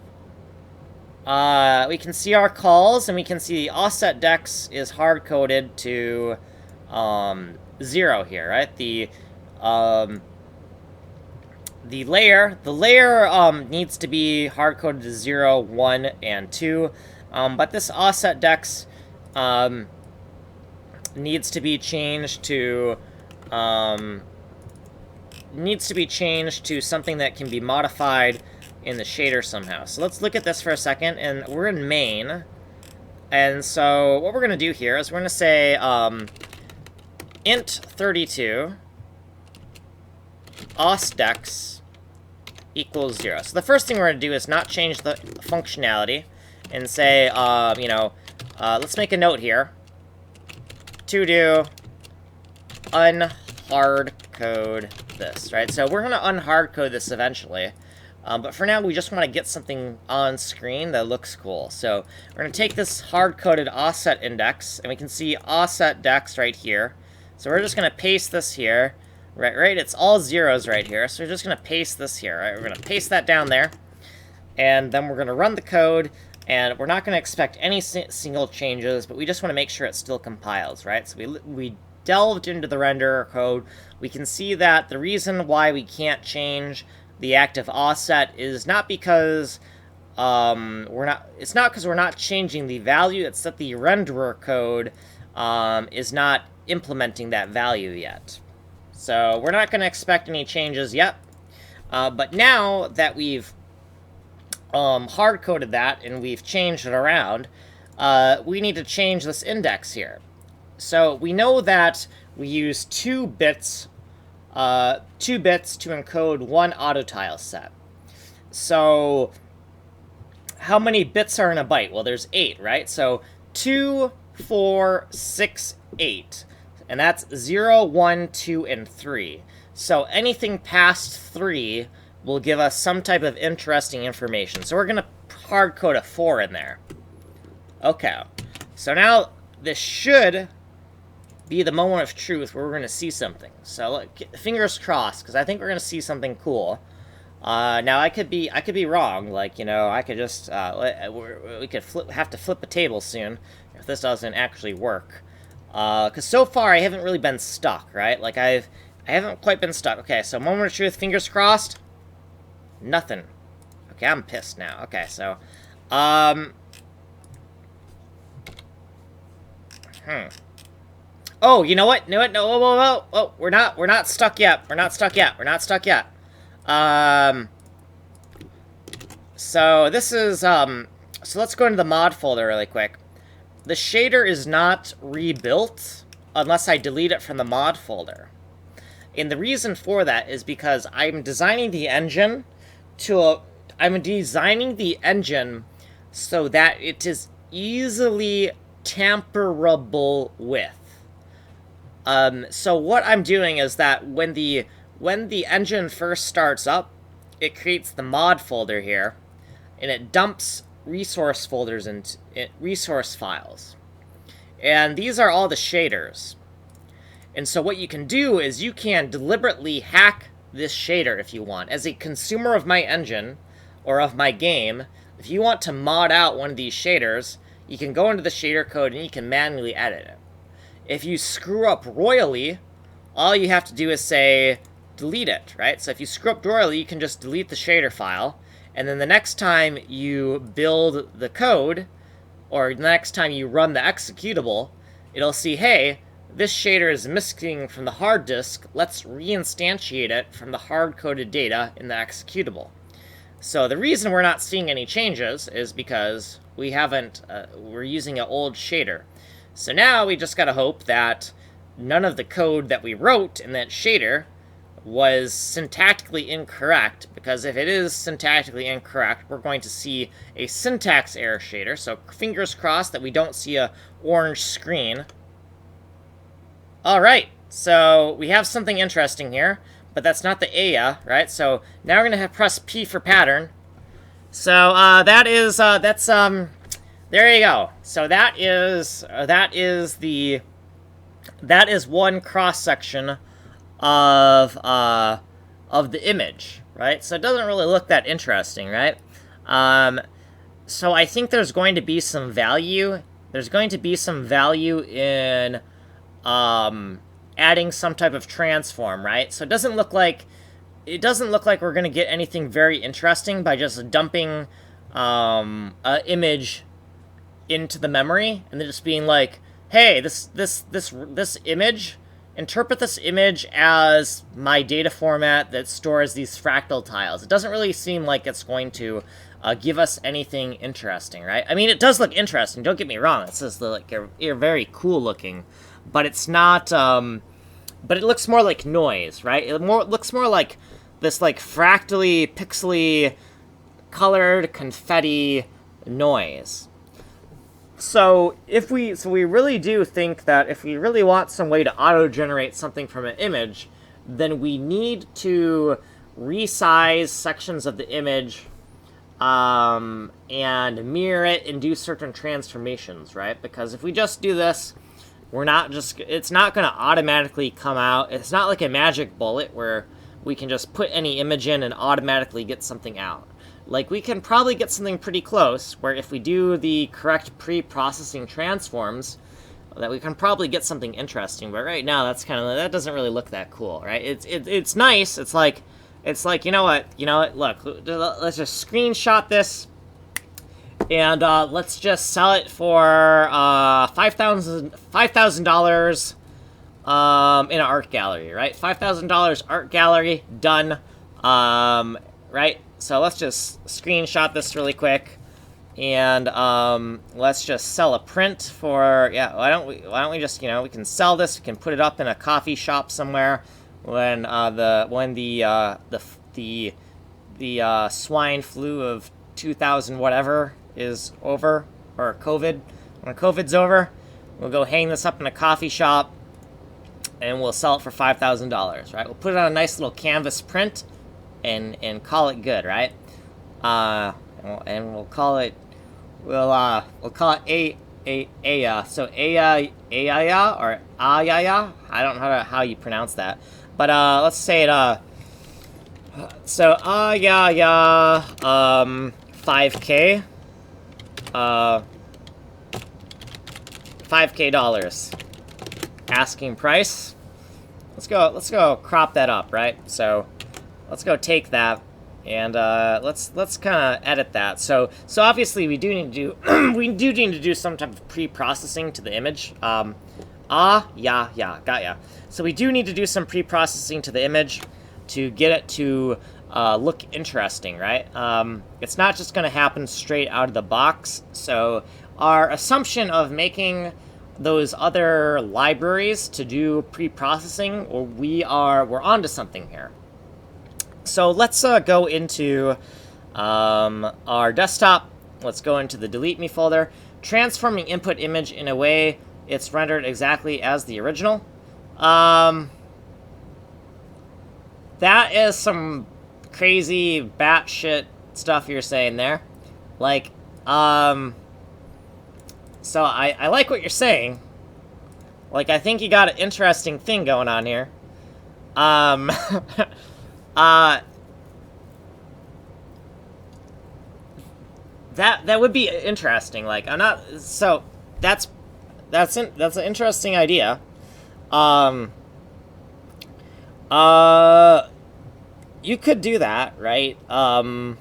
We can see our calls, and we can see the offset dex is hard coded to 0 here, right? The layer needs to be hard coded to 0, 1, and 2, but this offset dex needs to be changed to something that can be modified in the shader somehow. So let's look at this for a second, and we're in main. And so what we're going to do here is we're going to say int32 osdex equals 0. So the first thing we're going to do is not change the functionality and say, let's make a note here to do unhard code this, right? So we're going to unhard code this eventually, but for now we just want to get something on screen that looks cool. So we're going to take this hard-coded offset index, and we can see offset dex right here. So we're just going to paste this here, right? It's all zeros right here, so we're just going to paste this here, right? We're going to paste that down there, and then we're going to run the code. And we're not going to expect any single changes, but we just want to make sure it still compiles, right? So we delved into the renderer code. We can see that the reason why we can't change the active offset is not because it's not because we're not changing the value. It's that the renderer code is not implementing that value yet. So we're not going to expect any changes yet. But now that we've hard-coded that, and we've changed it around, we need to change this index here. So we know that we use 2 bits to encode one autotile set. So how many bits are in a byte? Well, there's 8, right? So 2, 4, 6, 8. And that's 0, 1, 2, and 3. So anything past 3 will give us some type of interesting information. So we're going to hard code a 4 in there. Okay. So now this should be the moment of truth where we're going to see something. So look, fingers crossed, because I think we're going to see something cool. Now I could be wrong. Like, I could just we could have to flip the table soon if this doesn't actually work. Because so far I haven't really been stuck, right? Like I haven't quite been stuck. Okay, so moment of truth, fingers crossed. Nothing. Okay, I'm pissed now. Okay, so, Oh, you know what? No, whoa, we're not stuck yet. We're not stuck yet. So this is, so let's go into the mod folder really quick. The shader is not rebuilt unless I delete it from the mod folder. And the reason for that is because I'm designing the engine so that it is easily tamperable with. So what I'm doing is that when the engine first starts up, it creates the mod folder here, and it dumps resource folders and resource files. And these are all the shaders. And so what you can do is you can deliberately hack this shader if you want. As a consumer of my engine, or of my game, if you want to mod out one of these shaders, you can go into the shader code and you can manually edit it. If you screw up royally, all you have to do is say, delete it, right? So if you screw up royally, you can just delete the shader file, and then the next time you build the code, or the next time you run the executable, it'll see, hey, this shader is missing from the hard disk, let's reinstantiate it from the hard-coded data in the executable. So the reason we're not seeing any changes is because we haven't, we're using an old shader. So now we just gotta hope that none of the code that we wrote in that shader was syntactically incorrect, because if it is syntactically incorrect, we're going to see a syntax error shader, so fingers crossed that we don't see a orange screen. Alright, so we have something interesting here, but that's not the AYA, right? So now we're gonna press P for pattern. So there you go. So that is one cross section of the image, right? So it doesn't really look that interesting, right? So I think there's going to be some value. There's going to be some value in adding some type of transform, right? So it doesn't look like we're going to get anything very interesting by just dumping an image into the memory and then just being like, hey, this image, interpret this image as my data format that stores these fractal tiles. It doesn't really seem like it's going to give us anything interesting, right? I mean, it does look interesting, don't get me wrong. It's just like you're very cool looking, but it's not, but it looks more like noise, right? It looks more like this like fractally, pixely, colored confetti noise. So we really do think that if we really want some way to auto-generate something from an image, then we need to resize sections of the image and mirror it and do certain transformations, right? Because if we just do this, it's not going to automatically come out. It's not like a magic bullet where we can just put any image in and automatically get something out. Like, we can probably get something pretty close, where if we do the correct pre-processing transforms, that we can probably get something interesting. But right now, that doesn't really look that cool, right? It's nice. It's like, you know what? Look, let's just screenshot this, and let's just sell it for $5,000 in an art gallery, right? $5,000 art gallery, done. Right? So let's just screenshot this really quick, and let's just sell a print for, yeah, why don't we just, we can sell this, we can put it up in a coffee shop somewhere when the swine flu of 2000 whatever is over, or COVID, when COVID's over, we'll go hang this up in a coffee shop and we'll sell it for $5,000, right? We'll put it on a nice little canvas print and call it good, right? And we'll call it Aya. So Aya or Ayaya. I don't know how you pronounce that, but let's say it. So Ayaya 5K. $5K. Asking price. Let's go crop that up, right? So let's go take that, and let's kind of edit that. So obviously we do need to do some type of pre-processing to the image. Got ya. So we do need to do some pre-processing to the image to get it to look interesting, right? It's not just going to happen straight out of the box. So our assumption of making those other libraries to do pre-processing, or we're onto something here. So let's go into our desktop. Let's go into the delete me folder. Transforming input image in a way it's rendered exactly as the original. That is some crazy batshit stuff you're saying there. Like, so I like what you're saying. Like, I think you got an interesting thing going on here. That would be interesting. Like, I'm not. So that's an interesting idea. You could do that, right? Now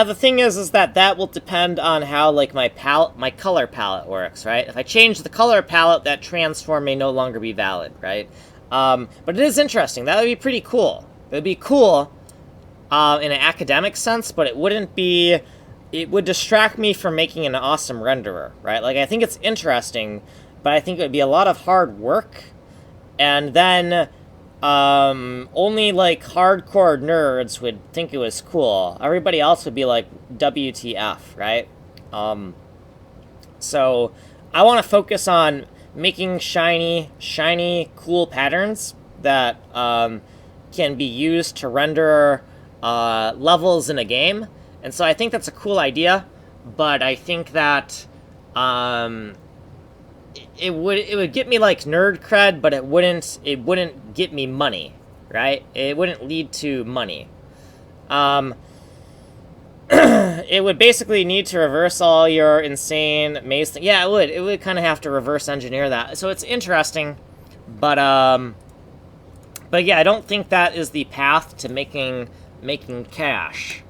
the thing is that will depend on how, like, my color palette works, right? If I change the color palette, that transform may no longer be valid, right? But it is interesting. That would be pretty cool. It would be cool in an academic sense, but it wouldn't be. It would distract me from making an awesome renderer, right? Like, I think it's interesting, but I think it would be a lot of hard work, and then only, like, hardcore nerds would think it was cool. Everybody else would be like, WTF, right? So I want to focus on making shiny, cool patterns that can be used to render levels in a game. And so I think that's a cool idea, but I think that it would get me, like, nerd cred, but it wouldn't get me money, right? It wouldn't lead to money. It would basically need to reverse all your insane maze thing. Yeah, it would. It would kind of have to reverse engineer that. So it's interesting, but yeah, I don't think that is the path to making cash.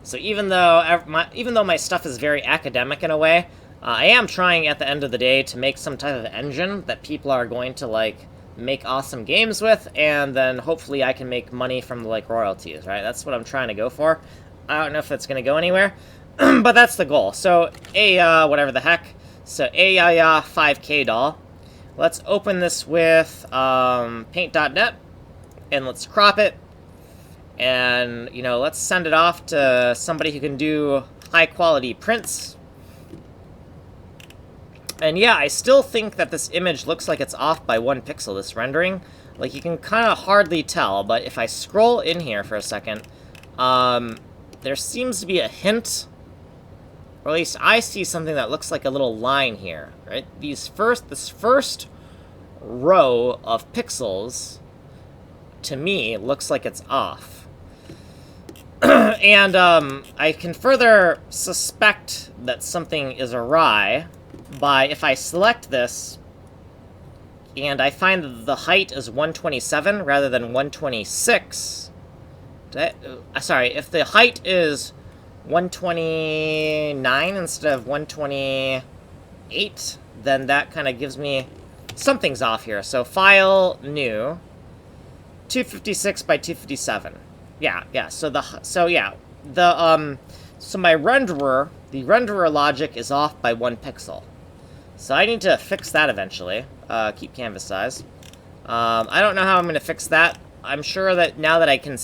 So even though my stuff is very academic in a way, I am trying at the end of the day to make some type of engine that people are going to, like, make awesome games with, and then hopefully I can make money from, like, royalties, right? That's what I'm trying to go for. I don't know if it's going to go anywhere, but that's the goal. So, whatever the heck. So, 5K doll. Let's open this with paint.net, and let's crop it. And, you know, let's send it off to somebody who can do high-quality prints. And yeah, I still think that this image looks like it's off by 1 pixel, this rendering. Like, you can kind of hardly tell, but if I scroll in here for a second, there seems to be a hint, or at least I see something that looks like a little line here, right? This first row of pixels, to me, looks like it's off. And I can further suspect that something is awry by, if I select this, and I find that the height is 127 rather than 126. Sorry, if the height is 129 instead of 128, then that kind of gives me something's off here. So file new 256 by 257. Yeah. So my renderer, the renderer logic is off by 1 pixel. So I need to fix that eventually. Keep canvas size. I don't know how I'm going to fix that. I'm sure that now that I can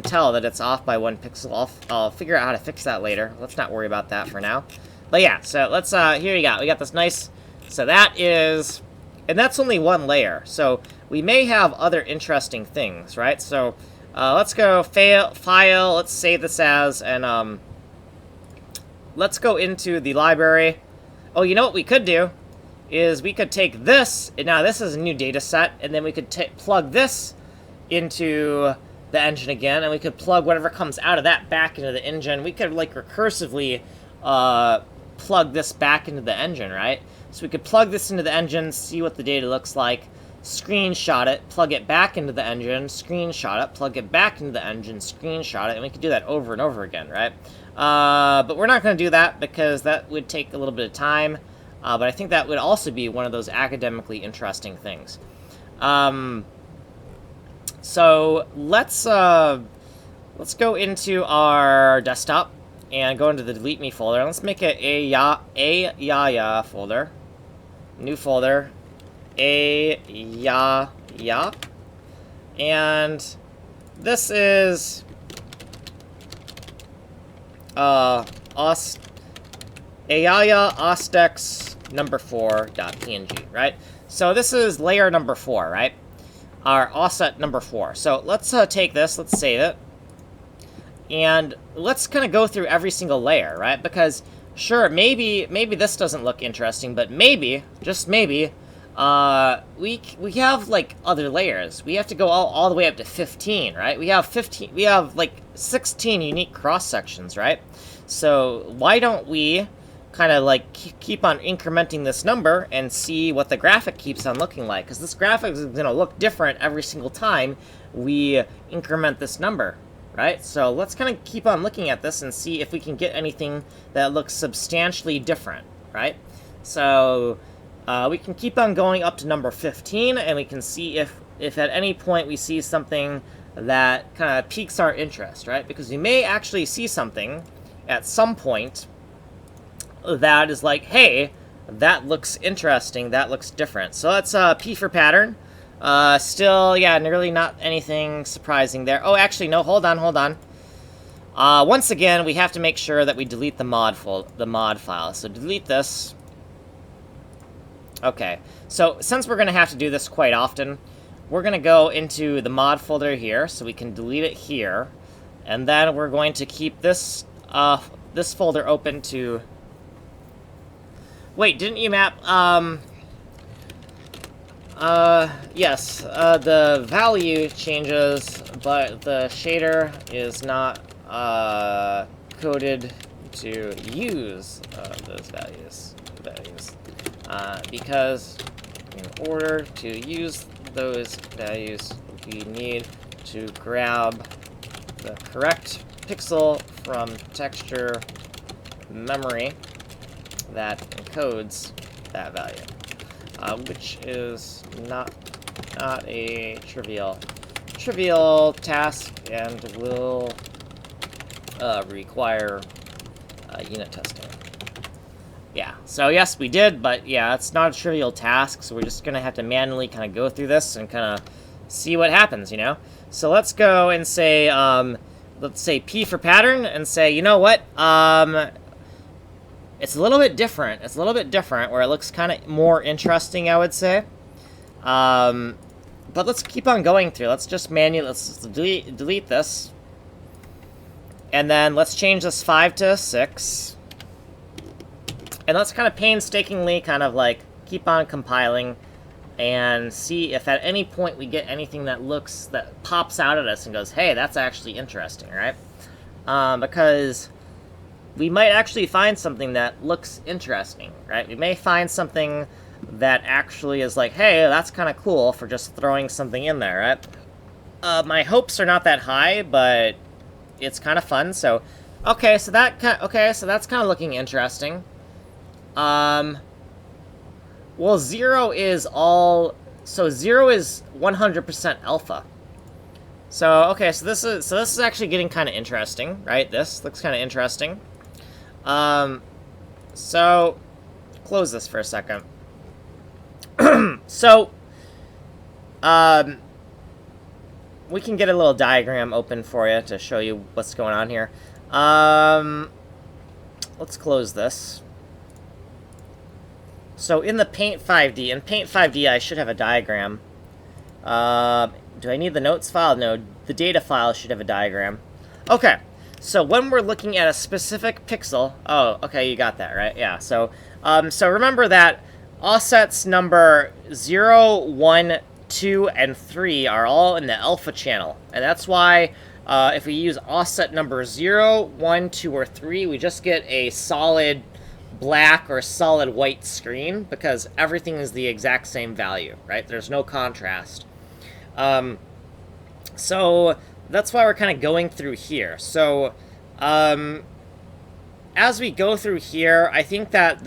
tell that it's off by 1 pixel, I'll figure out how to fix that later. Let's not worry about that for now. But yeah, so let's, here we got this nice, so that is, and that's only 1 layer. So we may have other interesting things, right? So let's go file, let's save this as, and let's go into the library. Oh, you know what we could do? Is we could take this, and now this is a new data set, and then we could plug this into the engine again, and we could plug whatever comes out of that back into the engine. We could, like, recursively plug this back into the engine, right? So we could plug this into the engine, see what the data looks like, screenshot it, plug it back into the engine, screenshot it, plug it back into the engine, screenshot it, and we could do that over and over again, right? But we're not going to do that because that would take a little bit of time. But I think that would also be one of those academically interesting things. So let's go into our desktop and go into the delete me folder. Let's make it a ya folder. New folder. A ya. And this is Ayaya Ostex number 4.png, right? So this is layer number 4, right? Our offset number 4. So let's take this, let's save it, and let's kind of go through every single layer, right? Because sure, maybe this doesn't look interesting, but maybe, just maybe, we have like other layers. We have to go all the way up to 15, right? We have like 16 unique cross sections, right? So why don't we kind of like keep on incrementing this number and see what the graphic keeps on looking like? Because this graphic is going to look different every single time we increment this number, right? So let's kind of keep on looking at this and see if we can get anything that looks substantially different, right? So we can keep on going up to number 15, and we can see if at any point we see something that kind of piques our interest, right? Because we may actually see something at some point that is like, hey, that looks interesting, that looks different. So that's P for pattern. Still, yeah, really not anything surprising there. Oh, actually, no, hold on. Once again, we have to make sure that we delete the mod file. So delete this. Okay, so since we're going to have to do this quite often, we're going to go into the mod folder here, so we can delete it here. And then we're going to keep this this folder open to... Wait, didn't you map... yes, the value changes, but the shader is not coded to use those values. Because in order to use those values, we need to grab the correct pixel from texture memory that encodes that value, which is not a trivial task and will require unit testing. Yeah, so yes, we did, but yeah, it's not a trivial task, so we're just gonna have to manually kind of go through this and kind of see what happens, you know? So let's go and say, let's say P for pattern, and say, you know what, it's a little bit different. It's a little bit different, where it looks kind of more interesting, I would say. But let's keep on going through. Let's just let's delete this. And then let's change this 5 to 6. And let's kind of painstakingly kind of like keep on compiling and see if at any point we get anything that pops out at us and goes, hey, that's actually interesting, right? Because we might actually find something that looks interesting, right? We may find something that actually is like, hey, that's kind of cool for just throwing something in there, right? My hopes are not that high, but it's kind of fun. So, okay, so that's kind of looking interesting. Well, 0 is 100% alpha. So, okay, so this is actually getting kind of interesting, right? This looks kind of interesting. So, close this for a second. So, we can get a little diagram open for you to show you what's going on here. Let's close this. So in the PAINT5D, I should have a diagram. Do I need the notes file? No, the data file should have a diagram. Okay, so when we're looking at a specific pixel, oh, okay, you got that, right? Yeah, so remember that offsets number 0, 1, 2, and 3 are all in the alpha channel, and that's why if we use offset number 0, 1, 2, or 3, we just get a solid black or solid white screen, because everything is the exact same value, right? There's no contrast. So that's why we're kind of going through here. So as we go through here, I think that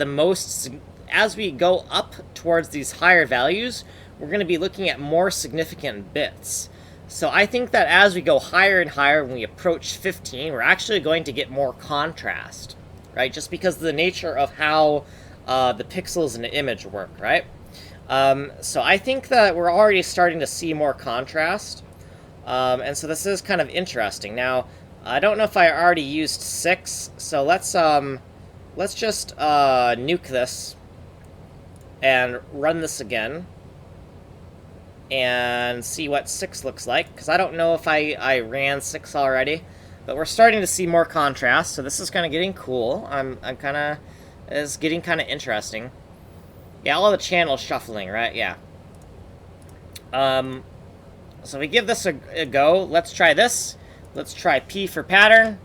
as we go up towards these higher values, we're going to be looking at more significant bits. So I think that as we go higher and higher, when we approach 15, we're actually going to get more contrast, right? Just because of the nature of how the pixels in the image work, right? So I think that we're already starting to see more contrast, and so this is kind of interesting. Now, I don't know if I already used 6, so let's just nuke this and run this again and see what 6 looks like, because I don't know if I ran 6 already, but we're starting to see more contrast, so this is kind of getting cool. It's getting kind of interesting. Yeah, all the channel shuffling, right? Yeah. So we give this a go. Let's try this. Let's try P for pattern.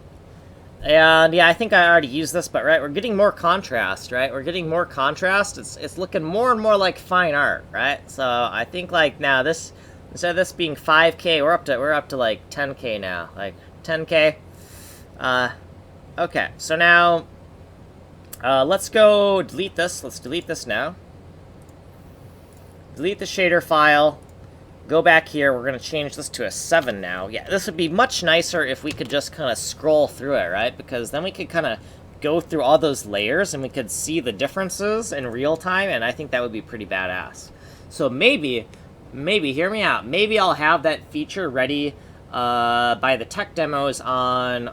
And yeah, I think I already used this, but right, we're getting more contrast, right? We're getting more contrast. It's looking more and more like fine art, right? So I think like now this, instead of this being 5K, we're up to like 10K now, like 10K. Okay, so now let's go delete this. Let's delete this now. Delete the shader file. Go back here, we're going to change this to a 7 now. Yeah, this would be much nicer if we could just kind of scroll through it, right? Because then we could kind of go through all those layers and we could see the differences in real time, and I think that would be pretty badass. So maybe, hear me out, maybe I'll have that feature ready by the tech demos on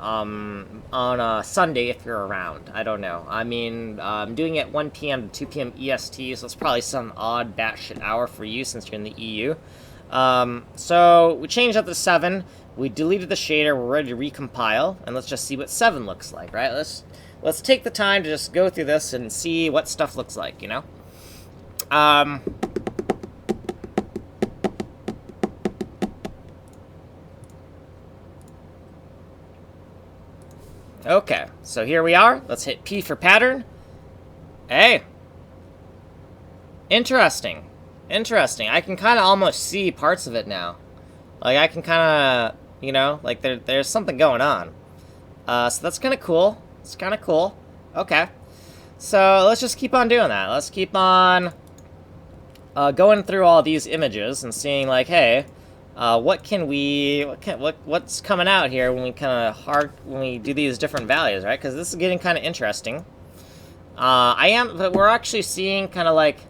Sunday if you're around. I don't know. I mean, I'm doing it 1 p.m. to 2 p.m. EST, so it's probably some odd batshit hour for you since you're in the EU. So we changed up to 7, we deleted the shader, we're ready to recompile, and let's just see what 7 looks like, right? Let's take the time to just go through this and see what stuff looks like, you know? Okay, so here we are. Let's hit P for pattern. Hey! Interesting. Interesting. I can kind of almost see parts of it now. Like, I can kind of, you know, like, there's something going on. So that's kind of cool. It's kind of cool. Okay. So let's just keep on doing that. Let's keep on going through all these images and seeing, like, hey, what's coming out here when we do these different values, right? Because this is getting kind of interesting. But we're actually seeing kind of like,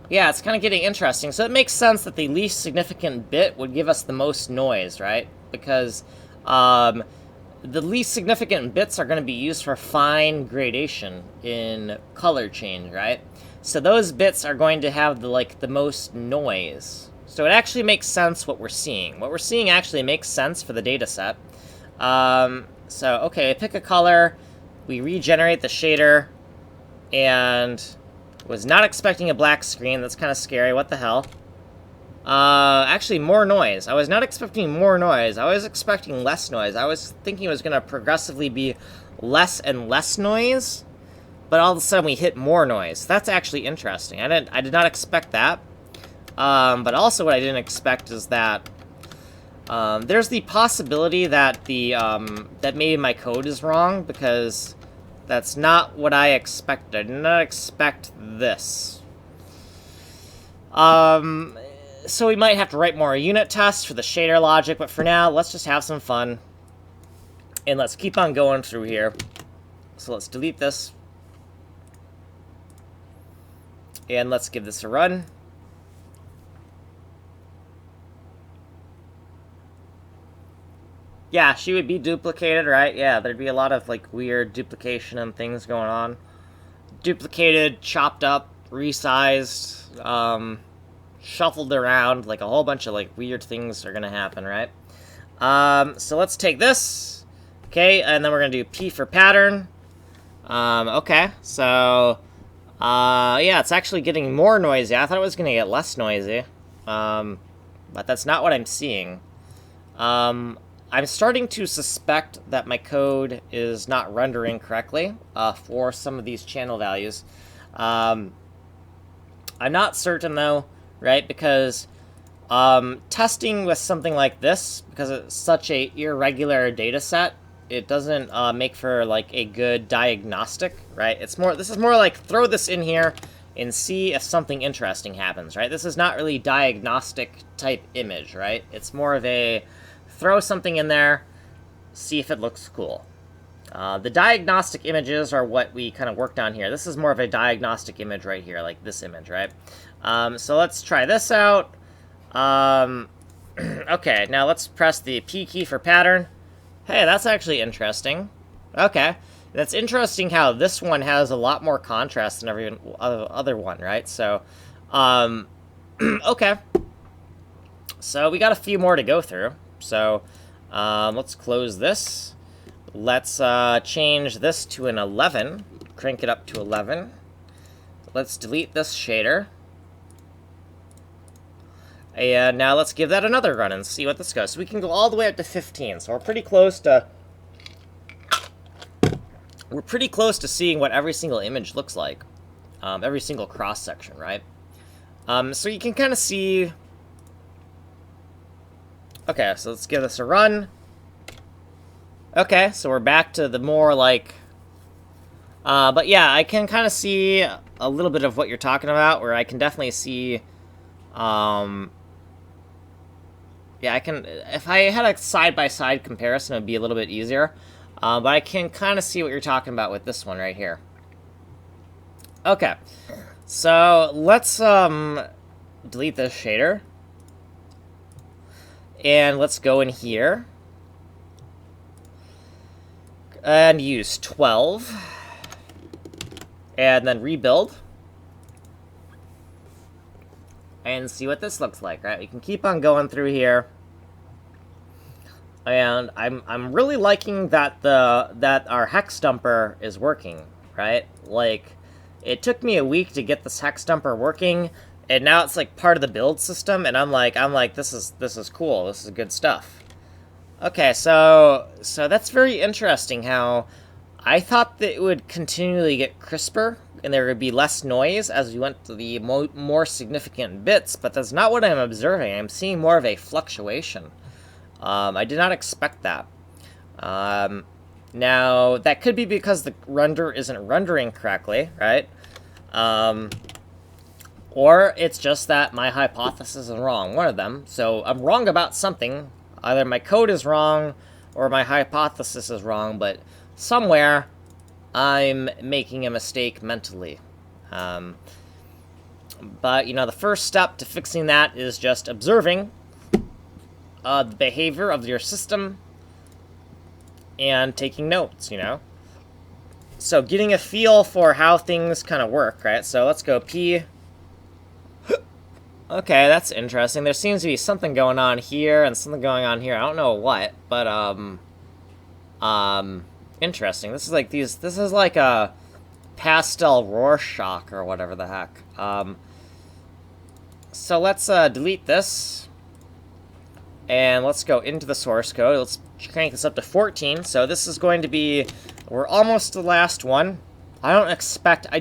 yeah, it's kind of getting interesting. So it makes sense that the least significant bit would give us the most noise, right? Because the least significant bits are going to be used for fine gradation in color change, right? So those bits are going to have the most noise. So it actually makes sense what we're seeing. What we're seeing actually makes sense for the data set. So, okay, pick a color, we regenerate the shader, and was not expecting a black screen. That's kind of scary. What the hell? Actually, more noise. I was not expecting more noise. I was expecting less noise. I was thinking it was going to progressively be less and less noise, but all of a sudden we hit more noise. That's actually interesting. I did not expect that. But also what I didn't expect is that there's the possibility that that maybe my code is wrong, because that's not what I expected. I did not expect this. So we might have to write more unit tests for the shader logic, but for now, let's just have some fun. And let's keep on going through here. So let's delete this. And let's give this a run. Yeah, she would be duplicated, right? Yeah, there'd be a lot of, like, weird duplication and things going on. Duplicated, chopped up, resized, shuffled around, like, a whole bunch of, like, weird things are gonna happen, right? So let's take this, okay, and then we're gonna do P for pattern. Okay, so, yeah, it's actually getting more noisy. I thought it was gonna get less noisy, but that's not what I'm seeing. I'm starting to suspect that my code is not rendering correctly for some of these channel values. I'm not certain, though, right? Because testing with something like this, because it's such a irregular data set, it doesn't make for, like, a good diagnostic, right? This is more like, throw this in here, and see if something interesting happens, right? This is not really diagnostic type image, right? It's more of a throw something in there, see if it looks cool. The diagnostic images are what we kind of worked on here. This is more of a diagnostic image right here, like this image, right? So let's try this out. Okay, now let's press the P key for pattern. Hey, that's actually interesting. Okay, that's interesting how this one has a lot more contrast than every other one, right? So, okay. So we got a few more to go through. So, let's close this. Let's change this to an 11. Crank it up to 11. Let's delete this shader. And now let's give that another run and see what this goes. So we can go all the way up to 15. So we're pretty close to... We're pretty close to seeing what every single image looks like. Every single cross-section, right? So you can kind of see... Okay, so let's give this a run. Okay, so we're back to the more, like... but yeah, I can kind of see a little bit of what you're talking about, where I can definitely see... Yeah, I can... If I had a side-by-side comparison, it would be a little bit easier. But I can kind of see what you're talking about with this one right here. Okay. So, let's, delete this shader. And let's go in here. And use 12. And then rebuild. And see what this looks like, right? We can keep on going through here. And I'm really liking that our hex dumper is working, right? Like, it took me a week to get this hex dumper working, and now it's like part of the build system, and I'm like this is cool. This is good stuff. Okay, so that's very interesting how I thought that it would continually get crisper and there would be less noise as we went to the more significant bits, but that's not what I'm observing. I'm seeing more of a fluctuation. I did not expect that. Now, that could be because the render isn't rendering correctly, right? Or it's just that my hypothesis is wrong, one of them. So I'm wrong about something. Either my code is wrong or my hypothesis is wrong, but somewhere I'm making a mistake mentally. But, you know, the first step to fixing that is just observing the behavior of your system and taking notes, you know? So getting a feel for how things kind of work, right? So let's go P. Okay, that's interesting. There seems to be something going on here and something going on here. I don't know what, but, interesting. This is like a pastel Rorschach or whatever the heck. So let's delete this. And let's go into the source code. Let's crank this up to 14. So this is going to be, we're almost to the last one. I do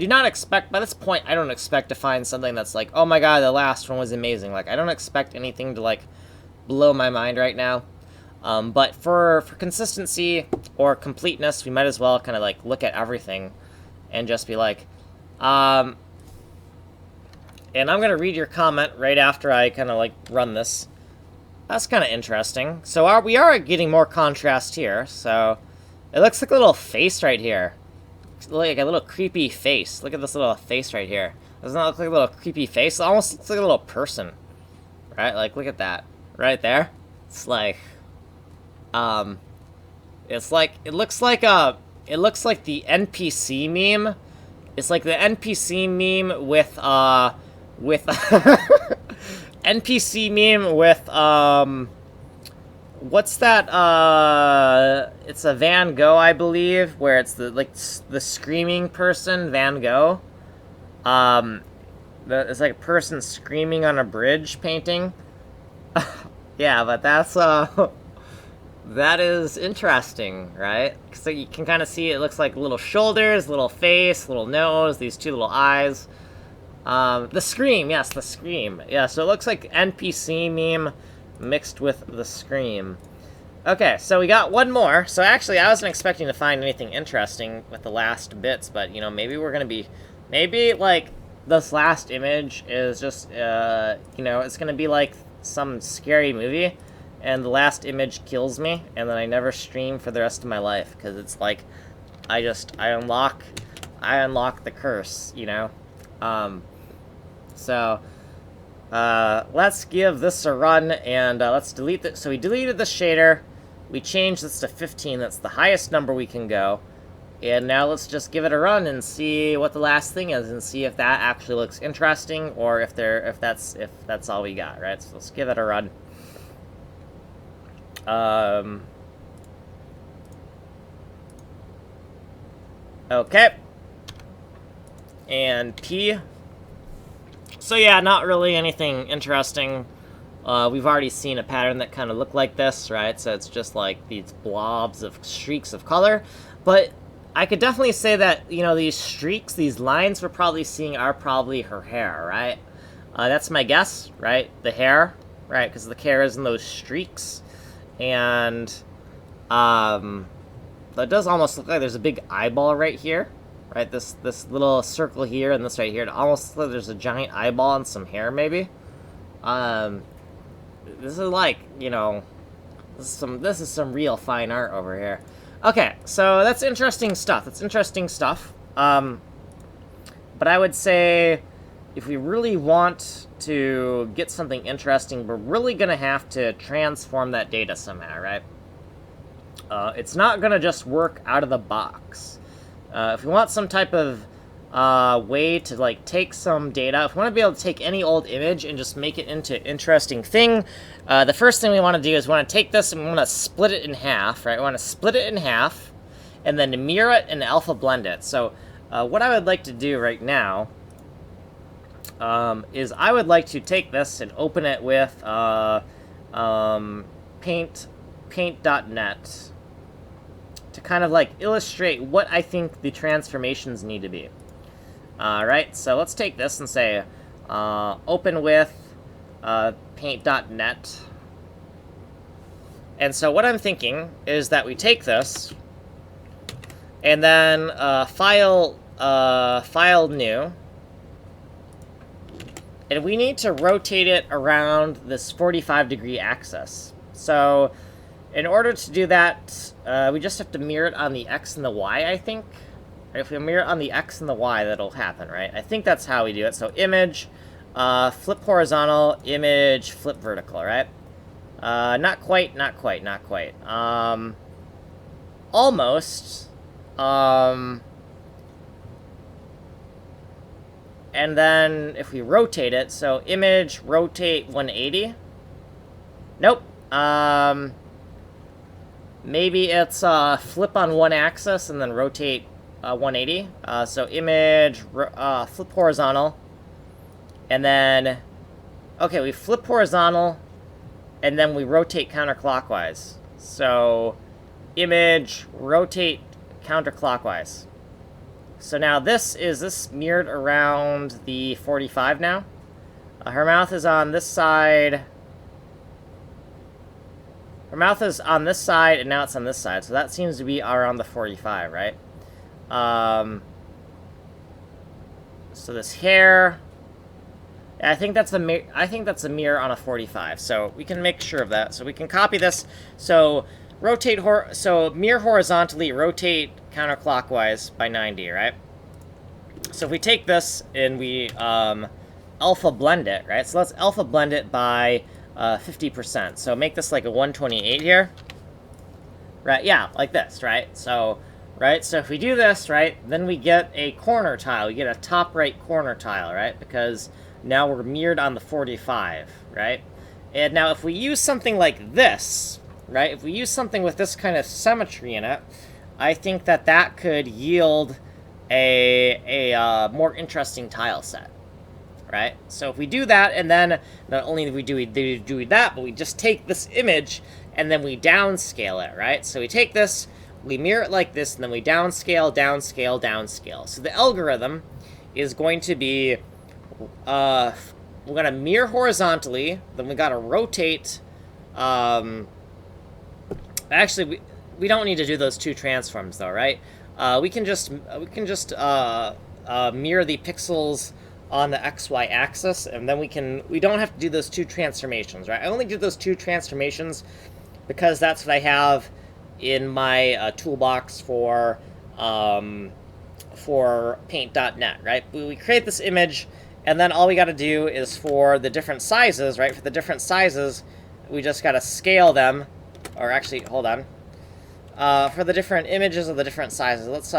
not expect, by this point, I don't expect to find something that's like, oh my god, the last one was amazing. Like, I don't expect anything to, like, blow my mind right now. But for consistency or completeness, we might as well kind of, like, look at everything and just be like, and I'm going to read your comment right after I kind of, like, run this. That's kind of interesting. So we are getting more contrast here. So it looks like a little face right here. Like a little creepy face. Look at this little face right here. Doesn't that look like a little creepy face? It almost looks like a little person. Right? Like, look at that. Right there. It's like... It's like... It looks like the NPC meme. It's like the NPC meme with, NPC meme with, what's that, it's a Van Gogh, I believe, where it's the screaming person, Van Gogh. It's like a person screaming on a bridge painting. Yeah, but that's, that is interesting, right? So you can kind of see it looks like little shoulders, little face, little nose, these two little eyes. The Scream, yes, the Scream. Yeah, so it looks like NPC meme mixed with the Scream. Okay, so we got one more. So actually, I wasn't expecting to find anything interesting with the last bits, but, you know, maybe we're gonna be... Maybe, like, this last image is just, you know, it's gonna be like some scary movie, and the last image kills me, and then I never stream for the rest of my life, because it's like, I unlock the curse, you know? So, let's give this a run, and let's delete it. So we deleted the shader, we changed this to 15, that's the highest number we can go. And now let's just give it a run and see what the last thing is, and see if that actually looks interesting, or if that's all we got, right? So let's give it a run. Okay. And P. So yeah, not really anything interesting. We've already seen a pattern that kind of looked like this, right? So it's just like these blobs of streaks of color. But I could definitely say that, you know, these streaks, these lines we're probably seeing are probably her hair, right? That's my guess, right? The hair, right? Because the hair is in those streaks. And that does almost look like there's a big eyeball right here, right? This little circle here and this right here. It almost looks like there's a giant eyeball and some hair, maybe. This is like, you know, this is some real fine art over here. Okay, so that's interesting stuff. But I would say if we really want to get something interesting, we're really going to have to transform that data somehow, right? It's not going to just work out of the box. If we want some type of way to, like, take some data, if we want to be able to take any old image and just make it into an interesting thing, the first thing we want to do is we want to take this and we want to split it in half, right? We want to split it in half and then mirror it and alpha blend it. So what I would like to do right now is I would like to take this and open it with paint.net to kind of like illustrate what I think the transformations need to be. Right, so let's take this and say open with paint.net. And so what I'm thinking is that we take this and then file new, and we need to rotate it around this 45-degree axis. So in order to do that, we just have to mirror it on the X and the Y, I think. If we mirror it on the X and the Y, that'll happen, right? I think that's how we do it. So image, flip horizontal, image, flip vertical, right? Not quite. Almost. And then if we rotate it, so image, rotate 180. Nope. Maybe it's flip on one axis and then rotate 180. So image, flip horizontal, and then, okay, we flip horizontal, and then we rotate counterclockwise. So image, rotate counterclockwise. So now this mirrored around the 45 now. Her mouth is on this side. Her mouth is on this side, and now it's on this side. So that seems to be around the 45, right? So this hair, I think that's a mirror on a 45. So we can make sure of that. So we can copy this. So mirror horizontally, rotate counterclockwise by 90, right? So if we take this and we alpha blend it, right? So let's alpha blend it by 50%. So make this like a 128 here, right? Yeah, like this, right? So if we do this, right, then we get a corner tile. We get a top right corner tile, right? Because now we're mirrored on the 45, right? And now if we use something like this, right, if we use something with this kind of symmetry in it, I think that could yield a more interesting tile set, right? So if we do that, and then not only do we do that, but we just take this image and then we downscale it, right? So we take this, we mirror it like this, and then we downscale, downscale, downscale. So the algorithm is going to be, we're going to mirror horizontally, then we got to rotate. Actually, we don't need to do those two transforms though, right? We can just mirror the pixels on the XY axis, and then we don't have to do those two transformations, right? I only did those two transformations because that's what I have in my toolbox for paint.net, right? We create this image, and then all we got to do is for the different sizes, right? For the different sizes, we just got to scale them, or actually, hold on. For the different images of the different sizes, let's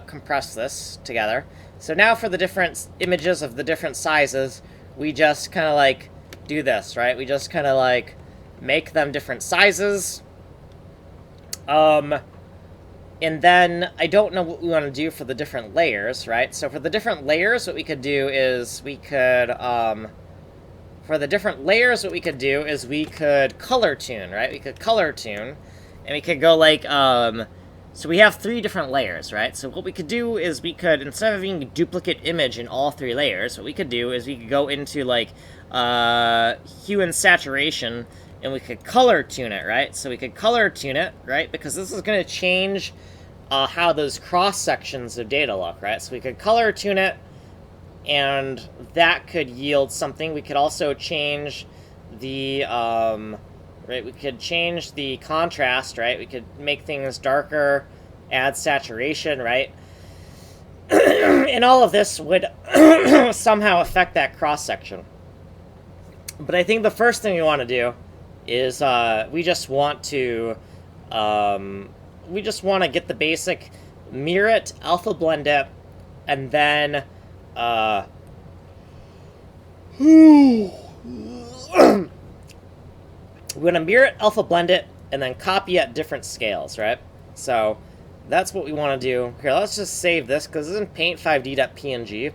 compress this together. So now for the different images of the different sizes, we just kind of like do this, right? We just kind of like make them different sizes. And then I don't know what we want to do for the different layers, right? So for the different layers, what we could do is we could, color tune, right? We could color tune, and we could go like, so we have 3 different layers, right? So what we could do is we could, instead of having a duplicate image in all 3 layers, what we could do is we could go into like, hue and saturation, and we could color tune it, right? So we could color tune it, right? Because this is going to change how those cross sections of data look, right? So we could color tune it, and that could yield something. We could also change the, right? We could change the contrast, right? We could make things darker, add saturation, right? And all of this would somehow affect that cross section. But I think the first thing we want to do is we just want to get the basic mirror it, alpha blend it, and then we're going to mirror it, alpha blend it, and then copy at different scales, right? So that's what we want to do. Here, let's just save this, because this is in paint5d.png.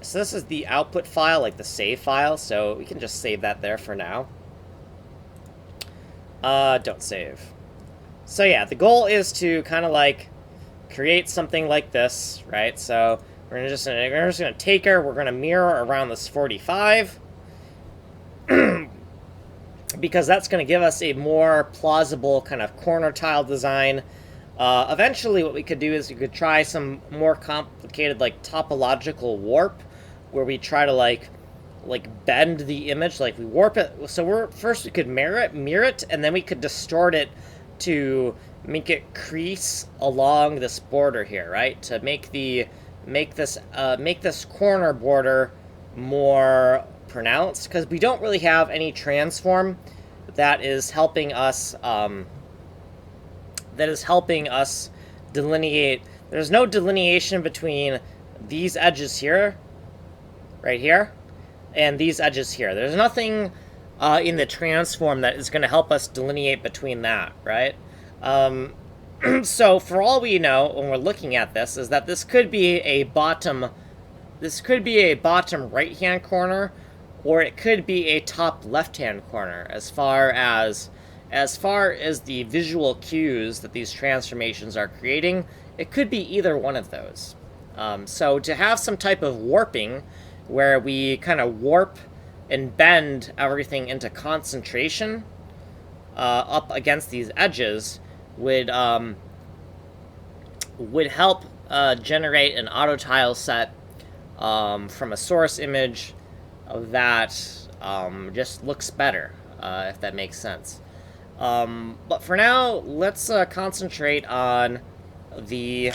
So this is the output file, like the save file, so we can just save that there for now. Don't save. So yeah, the goal is to kind of like create something like this, right? So we're just gonna take her, we're gonna mirror around this 45. Because that's going to give us a more plausible kind of corner tile design. Eventually what we could do is we could try some more complicated like topological warp, where we try to like bend the image, like we warp it. So first we could mirror it, and then we could distort it to make it crease along this border here, right? To make this corner border more pronounced, because we don't really have any transform that is helping us delineate. There's no delineation between these edges here, right here, and these edges here. There's nothing in the transform that is going to help us delineate between that, right? So for all we know, when we're looking at this, is that this could be a bottom right-hand corner, or it could be a top left-hand corner, as far as the visual cues that these transformations are creating. It could be either one of those. So to have some type of warping, where we kind of warp and bend everything into concentration up against these edges, would help generate an auto tile set from a source image that just looks better, if that makes sense. But for now, let's concentrate on the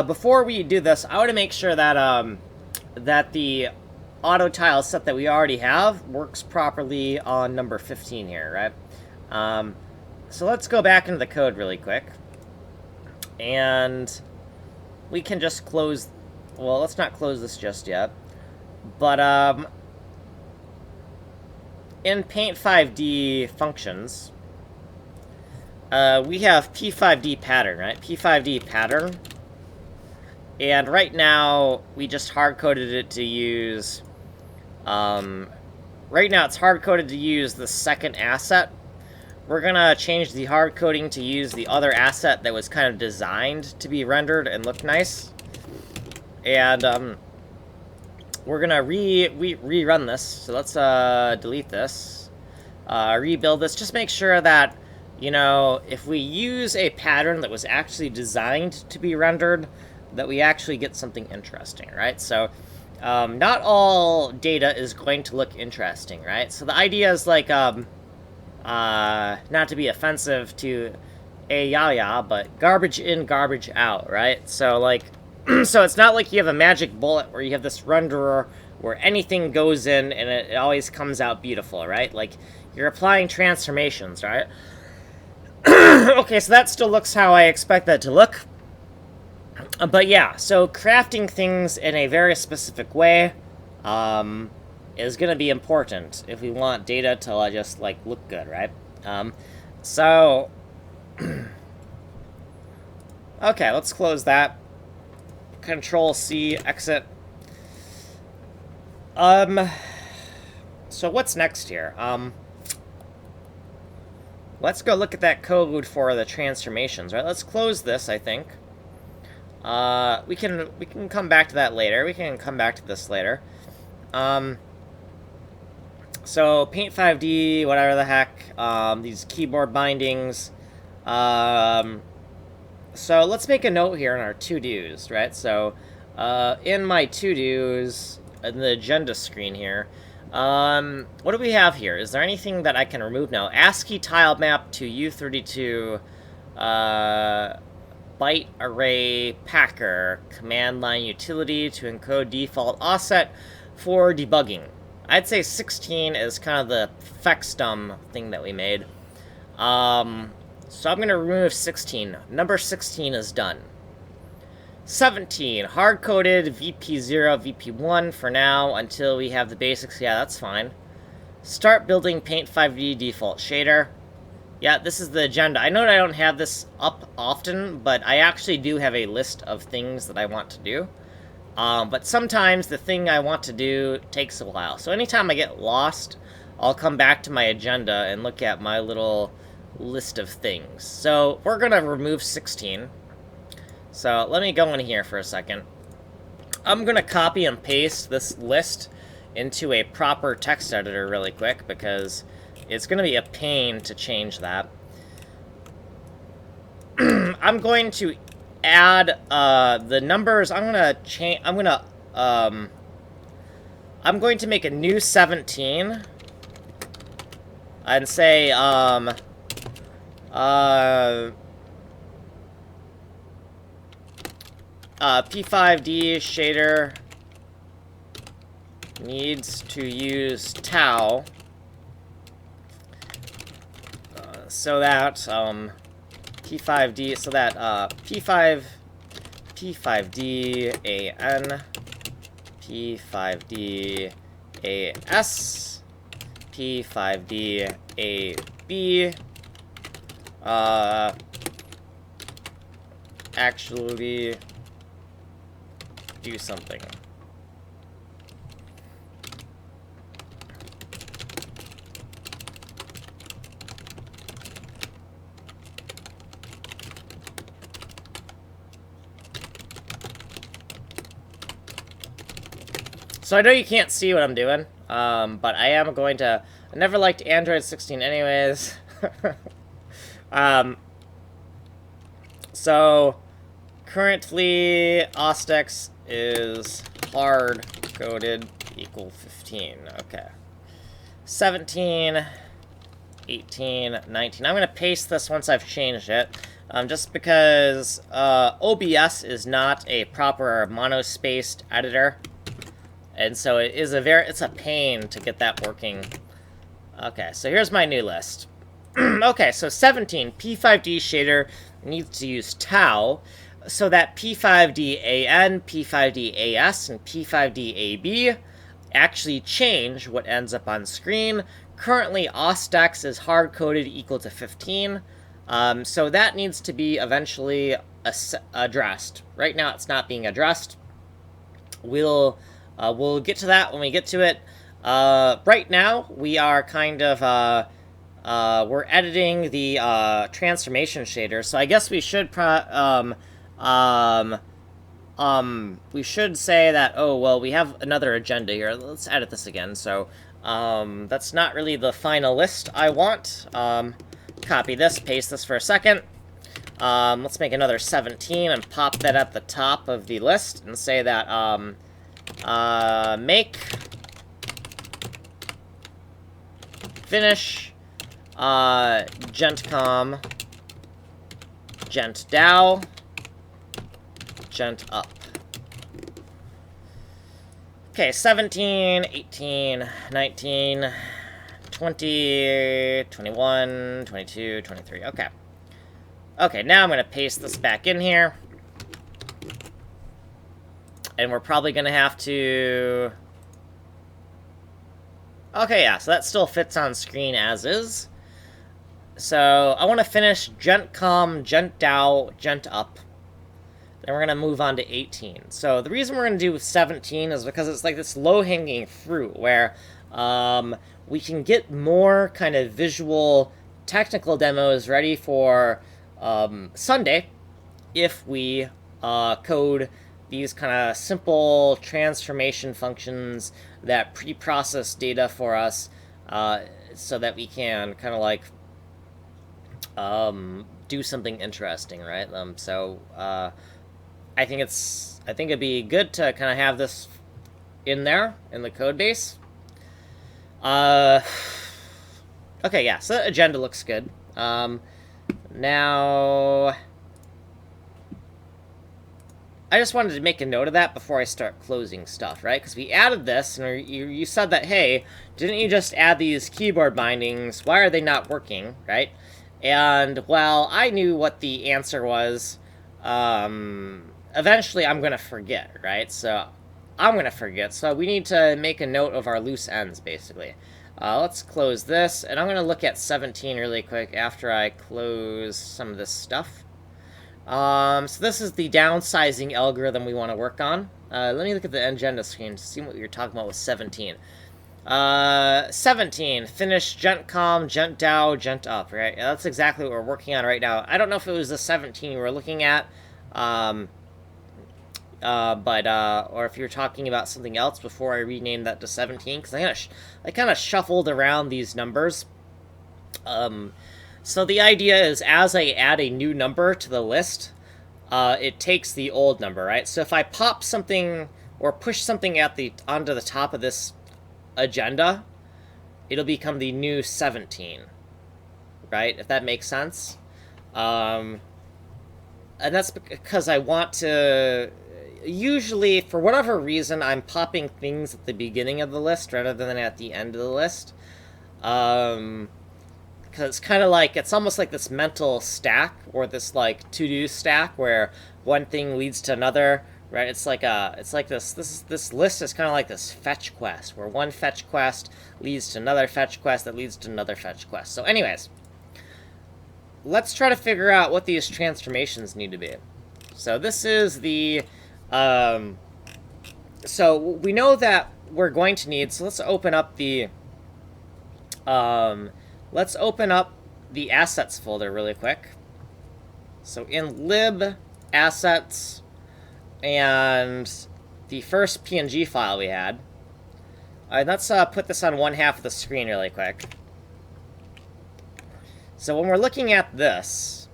before we do this, I want to make sure that that the auto tile set that we already have works properly on number 15 here, right? So let's go back into the code really quick. And we can just close, well, let's not close this just yet. But in paint5D functions, we have P5D pattern, right? P5D pattern. And right now, we just hard-coded it to use, right now it's hard-coded to use the second asset. We're gonna change the hard coding to use the other asset that was kind of designed to be rendered and look nice. And we're gonna rerun this. So let's delete this, rebuild this. Just make sure that you know, if we use a pattern that was actually designed to be rendered, that we actually get something interesting, right? So, not all data is going to look interesting, right? So the idea is like, not to be offensive to a yaya, but garbage in, garbage out, right? So like, so it's not like you have a magic bullet where you have this renderer where anything goes in and it always comes out beautiful, right? Like, you're applying transformations, right? Okay, so that still looks how I expect that to look. But yeah, so crafting things in a very specific way is going to be important if we want data to just, like, look good, right? So... okay, let's close that. Control-C, exit. So what's next here? Let's go look at that code for the transformations, right? Let's close this, I think. We can come back to that later. We can come back to this later. So PAINT5D, whatever the heck, these keyboard bindings. So let's make a note here in our to-dos, right? So in my to-dos, in the agenda screen here, what do we have here? Is there anything that I can remove now? ASCII tile map to U32 byte array packer command line utility to encode default offset for debugging. I'd say 16 is kind of the fexdom thing that we made. So I'm going to remove 16. Number 16 is done. 17, hard-coded VP0, VP1 for now until we have the basics. Yeah, that's fine. Start building PAINT5D default shader. Yeah, this is the agenda. I know that I don't have this up often, but I actually do have a list of things that I want to do. But sometimes the thing I want to do takes a while. So anytime I get lost, I'll come back to my agenda and look at my little list of things. So we're going to remove 16. So let me go in here for a second. I'm going to copy and paste this list into a proper text editor really quick because it's going to be a pain to change that. I'm going to add the numbers. I'm going to change. I'm going to make a new 17 and say P5D shader needs to use tau so that P5D so that P5D AN P5D AS P5D AB actually do something. So I know you can't see what I'm doing, but I am going to... I never liked Android 16 anyways. So currently Ostex is hard-coded equal 15. Okay. 17, 18, 19. I'm going to paste this once I've changed it. Just because OBS is not a proper monospaced editor. And so it is it's a pain to get that working. Okay, so here's my new list. Okay, so 17, P5D shader needs to use tau so that P5DAN, P5DAS, and P5DAB actually change what ends up on screen. Currently, Ostex is hard-coded equal to 15, so that needs to be eventually addressed. Right now, it's not being addressed. We'll get to that when we get to it. Right now, we are kind of we're editing the transformation shader, so I guess we should we should say that, oh, well, we have another agenda here. Let's edit this again. So that's not really the final list I want. Copy this, paste this for a second. Let's make another 17 and pop that at the top of the list and say that, make, finish, gentcom, gentdow, gentup. Okay, 17, 18, 19, 20, 21, 22, 23. Okay. Okay, now I'm going to paste this back in here. And we're probably going to have to... Okay, yeah, so that still fits on screen as is. So I want to finish gentcom, gentdow, gentup. Then we're going to move on to 18. So the reason we're going to do 17 is because it's like this low-hanging fruit where we can get more kind of visual technical demos ready for Sunday if we code these kind of simple transformation functions that pre-process data for us so that we can kind of like do something interesting, right? I think it'd be good to kind of have this in there in the code base. Okay, yeah, so the agenda looks good. Now, I just wanted to make a note of that before I start closing stuff, right? Because we added this, and you said that, hey, didn't you just add these keyboard bindings? Why are they not working, right? And, well, I knew what the answer was. Eventually I'm going to forget, right? So I'm going to forget. So we need to make a note of our loose ends, basically. Let's close this, and I'm going to look at 17 really quick after I close some of this stuff. So this is the downsizing algorithm we want to work on. Let me look at the agenda screen to see what you're talking about with 17. 17, finish gentcom, gentdow, gentup, right? That's exactly what we're working on right now. I don't know if it was the 17 you were looking at, or if you're talking about something else before I renamed that to 17, because I kind of shuffled around these numbers. So the idea is as I add a new number to the list, it takes the old number, right? So if I pop something or push something onto the top of this agenda, it'll become the new 17, right? If that makes sense. And that's because I want to... Usually, for whatever reason, I'm popping things at the beginning of the list rather than at the end of the list. Because it's kind of like, it's almost like this mental stack, or this, like, to-do stack, where one thing leads to another, right? It's like this list is kind of like this fetch quest, where one fetch quest leads to another fetch quest that leads to another fetch quest. So anyways, let's try to figure out what these transformations need to be. So this is the... so we know that we're going to need... So let's open up the... let's open up the assets folder really quick. So in lib assets and the first PNG file we had. Alright, let's put this on one half of the screen really quick. So when we're looking at this,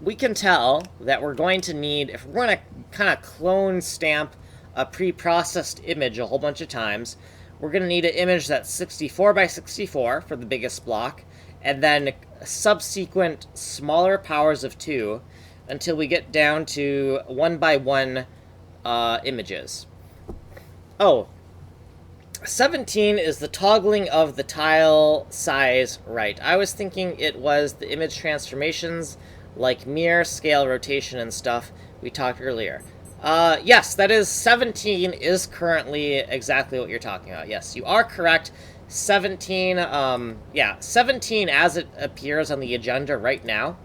we can tell that we're going to need, if we're going to kind of clone stamp a pre-processed image a whole bunch of times, we're going to need an image that's 64 by 64 for the biggest block, and then subsequent smaller powers of 2 until we get down to 1 by 1 images. Oh, 17 is the toggling of the tile size right. I was thinking it was the image transformations like mirror, scale, rotation, and stuff we talked earlier. Yes, that is 17 is currently exactly what you're talking about. Yes, you are correct. 17, yeah, 17 as it appears on the agenda right now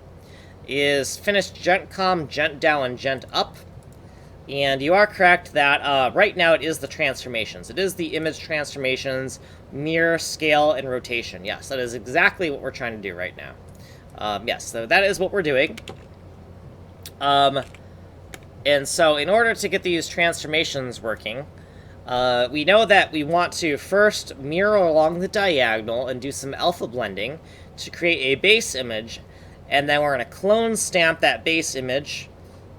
is finished gentcom, gentdow, and gentup. And you are correct that right now it is the transformations. It is the image transformations, mirror, scale, and rotation. Yes, that is exactly what we're trying to do right now. Yes, so that is what we're doing. And so in order to get these transformations working, We know that we want to first mirror along the diagonal and do some alpha blending to create a base image, and then we're going to clone stamp that base image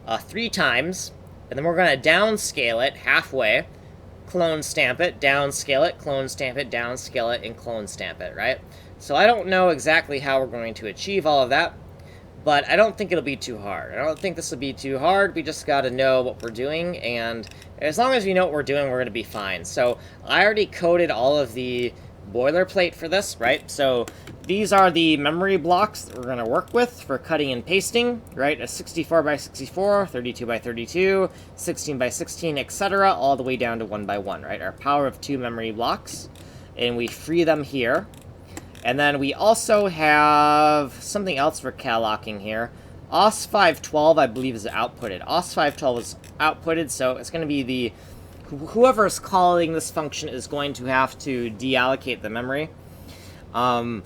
3 times, and then we're going to downscale it halfway, clone stamp it, downscale it, clone stamp it, downscale it, and clone stamp it, right? So I don't know exactly how we're going to achieve all of that, but I don't think it'll be too hard. I don't think this will be too hard. We just got to know what we're doing, and as long as we know what we're doing, we're going to be fine. So I already coded all of the boilerplate for this, right? So these are the memory blocks that we're going to work with for cutting and pasting, right? A 64 by 64, 32 by 32, 16 by 16, etc., all the way down to 1 by 1, right? Our power of 2 memory blocks, and we free them here. And then we also have something else for cal-locking here. OS512, I believe, is outputted. OS512 is outputted, so it's going to be the... whoever's calling this function is going to have to deallocate the memory. And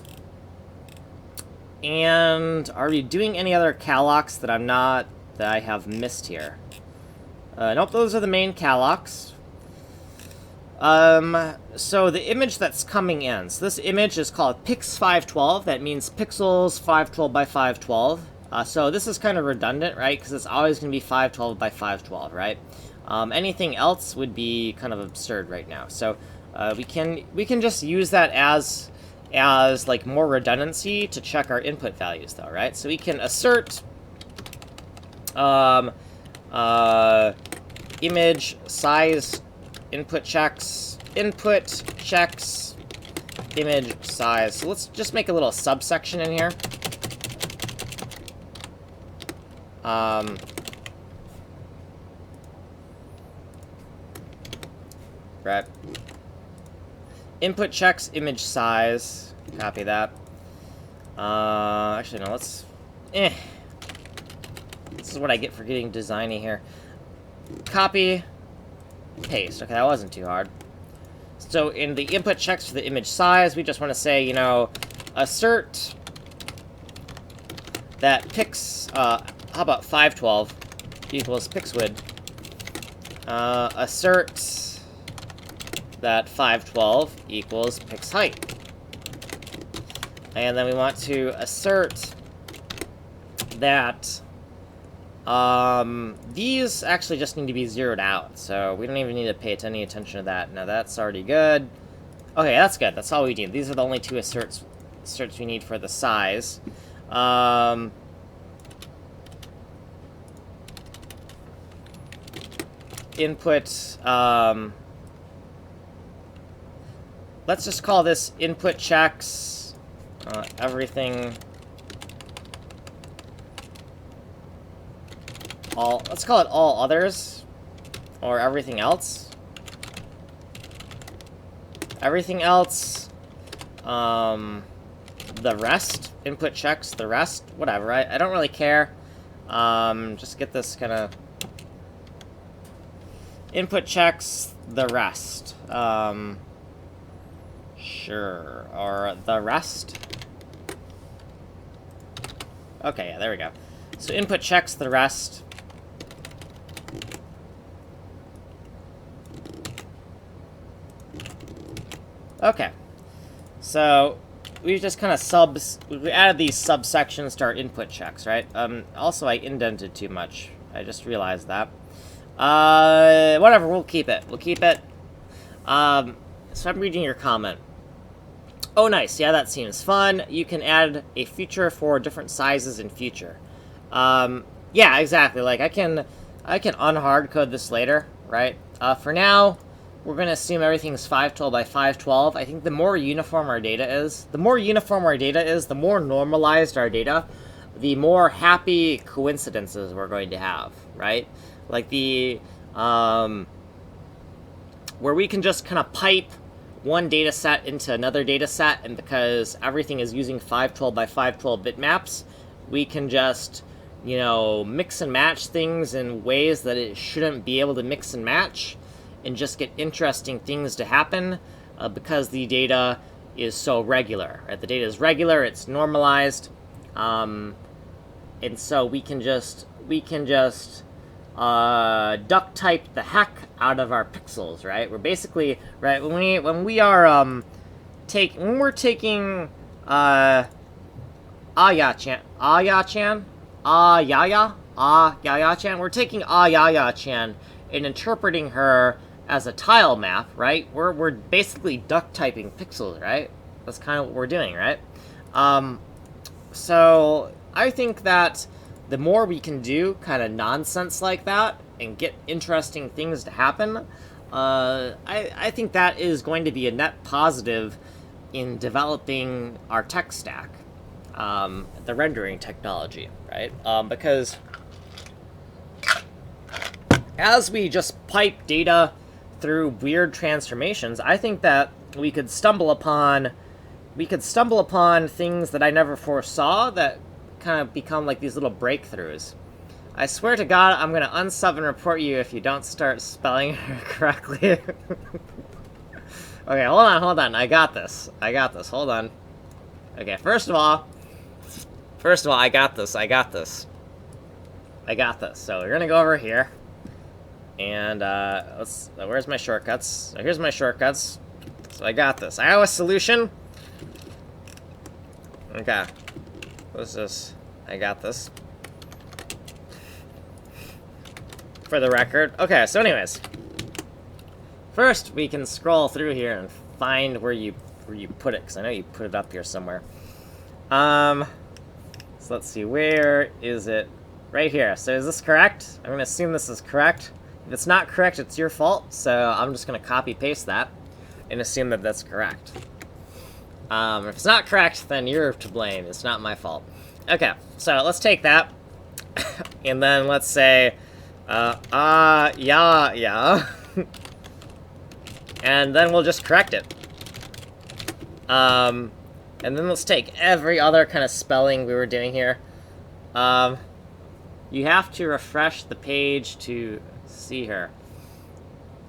are we doing any other cal-locks that I have missed here? Nope, those are the main cal-locks. So the image that's coming in, so this image is called Pix512, that means pixels 512 by 512. So this is kind of redundant, right, because it's always going to be 512 by 512, right? Anything else would be kind of absurd right now. So we can just use that as like more redundancy to check our input values, though, right? So we can assert image size input checks image size. So let's just make a little subsection in here. Right. Input checks image size. Copy that. Actually, no, let's... This is what I get for getting designy here. Copy. Paste. Okay, that wasn't too hard. So in the input checks for the image size, we just want to say, you know, assert that pix, how about 512 equals pix width. Assert that 512 equals pix height. And then we want to assert that these actually just need to be zeroed out, so we don't even need to pay any attention to that. Now that's already good. Okay, that's good. That's all we need. These are the only 2 asserts we need for the size. Input, let's just call this input checks, everything, all, let's call it all others, or everything else. Everything else, the rest, input checks, the rest, whatever, I don't really care. Just get this kind of input checks, the rest, sure, or the rest. Okay, yeah, there we go. So input checks, the rest. Okay, so we just kind of we added these subsections to our input checks, right? Also, I indented too much. I just realized that. Whatever, we'll keep it. We'll keep it. So I'm reading your comment. Oh, nice. Yeah, that seems fun. You can add a feature for different sizes in future. Yeah, exactly. Like, I can unhard code this later, right? For now, we're going to assume everything's 512 by 512. I think the more uniform our data is, the more normalized our data, the more happy coincidences we're going to have, right? Like the, where we can just kind of pipe one data set into another data set, and because everything is using 512 by 512 bitmaps, we can just, you know, mix and match things in ways that it shouldn't be able to mix and match, and just get interesting things to happen because the data is so regular, right? The data is regular, it's normalized, and so we can just duct type the heck out of our pixels, right? We're basically, right, when we are when we're taking Aya-chan, we're taking Aya-chan and interpreting her as a tile map, right? We're basically duct typing pixels, right? That's kind of what we're doing, right? So I think that the more we can do kind of nonsense like that and get interesting things to happen, I think that is going to be a net positive in developing our tech stack, the rendering technology, right? Because as we just pipe data through weird transformations, I think that we could stumble upon things that I never foresaw that kind of become like these little breakthroughs. I swear to God, I'm gonna unsub and report you if you don't start spelling it correctly. Okay, hold on. I got this. Hold on. Okay, first of all, I got this. So we're gonna go over here, and where's my shortcuts? So here's my shortcuts. So I got this. iOS solution. Okay. What's this? I got this. For the record. Okay, so anyways. First, we can scroll through here and find where you put it, because I know you put it up here somewhere. So let's see, where is it? Right here. So is this correct? I'm going to assume this is correct. If it's not correct, it's your fault, so I'm just going to copy-paste that and assume that that's correct. If it's not correct, then you're to blame. It's not my fault. Okay, so let's take that, and then let's say, yeah. And then we'll just correct it. And then let's take every other kind of spelling we were doing here. You have to refresh the page to see her.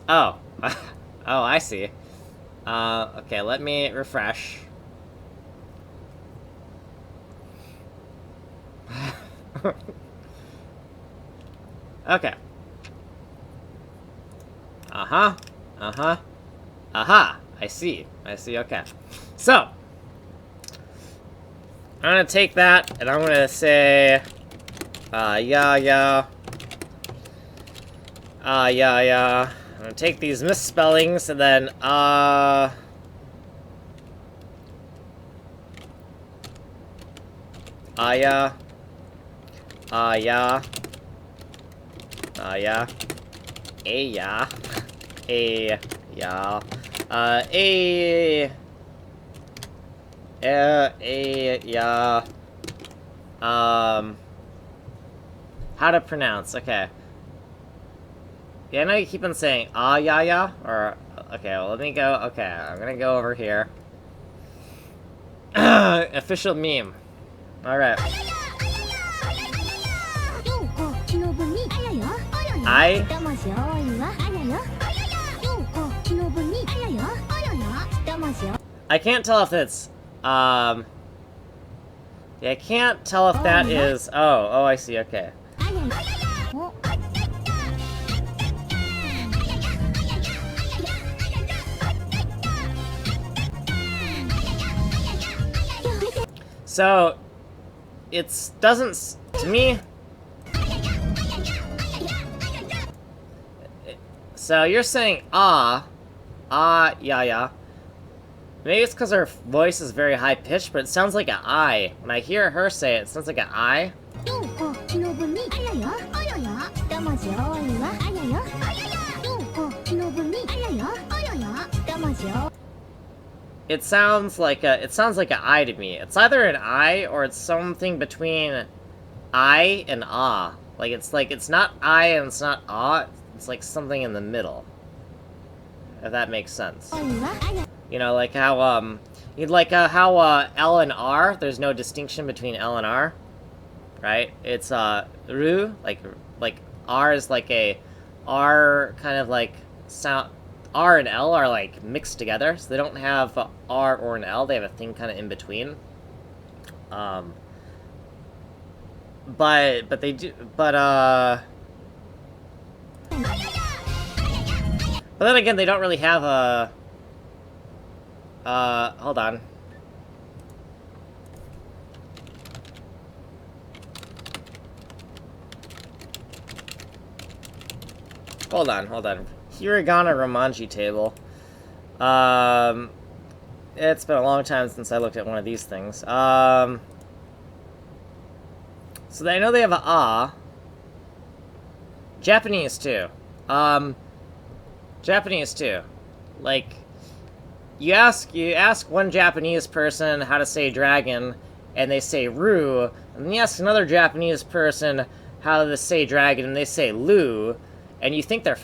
Oh. Oh, I see. Okay, let me refresh. Okay. Aha. I see, okay. So, I'm gonna take that, and I'm gonna say, yeah. I'm gonna take these misspellings, and then, yeah. How to pronounce, okay. Yeah, I know you keep on saying, yeah, or, okay, well, let me go, okay, I'm gonna go over here. Official meme. Alright. I can't tell if it's, yeah, I can't tell if that is, oh, I see, okay. So, it doesn't, to me, so you're saying, yeah. Maybe it's because her voice is very high-pitched, but it sounds like an I. When I hear her say it, it sounds like an I. It sounds like an I to me. It's either an I or it's something between I and ah. Like it's not I and it's not ah. It's like something in the middle. If that makes sense. You know, like how how L and R, there's no distinction between L and R, right? It's ru, like R is like a R kind of like sound. R and L are like mixed together, so they don't have R or an L. They have a thing kind of in between. But they do. But But then again, they don't really have a... hold on. Hold on. Hiragana Romanji table. It's been a long time since I looked at one of these things. So I know they have a ah. Japanese too. Japanese too. Like, you ask one Japanese person how to say dragon, and they say ru, and then you ask another Japanese person how to say dragon, and they say lu, and you think they're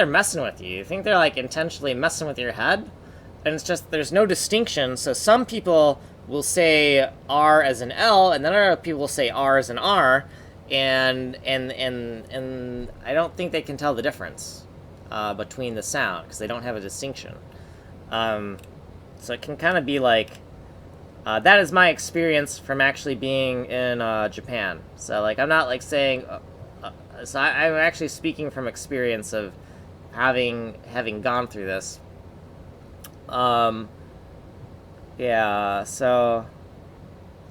messing with you. You think they're like intentionally messing with your head, and it's just there's no distinction. So some people will say R as an L, and then other people will say R as an R, and I don't think they can tell the difference between the sound because they don't have a distinction. So it can kind of be like that is my experience from actually being in Japan. So like I'm not like saying. So I'm actually speaking from experience of having gone through this. Yeah. So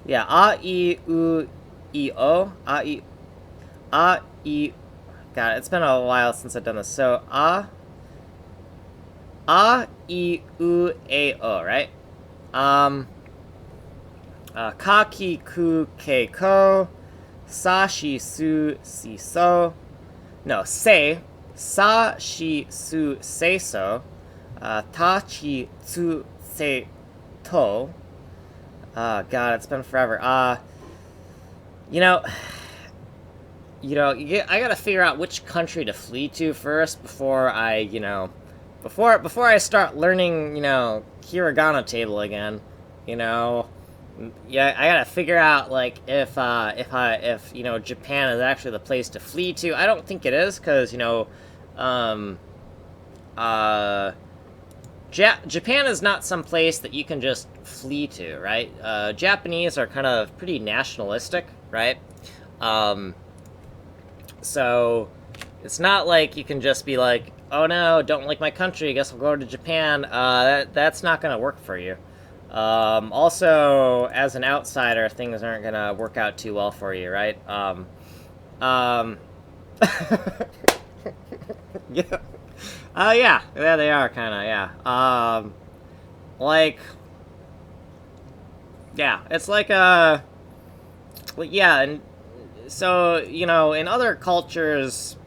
yeah. A I U E O A I. God, it's been a while since I've done this. So A I U A O, right? Ka ki ku ke ko. Sa shi su si so. No, say. Sa shi su say so. Ta chi tsu se to. God, it's been forever. I gotta figure out which country to flee to first before I, before I start learning, hiragana table again, Yeah, I gotta figure out like if Japan is actually the place to flee to. I don't think it is because Japan is not some place that you can just flee to, right? Japanese are kind of pretty nationalistic, right? So it's not like you can just be like, oh no, don't like my country, I guess I'll go to Japan. That's not gonna work for you. Also, as an outsider, things aren't gonna work out too well for you, right? Yeah. Yeah, they are kinda, yeah. Yeah, it's like, yeah, and so, in other cultures,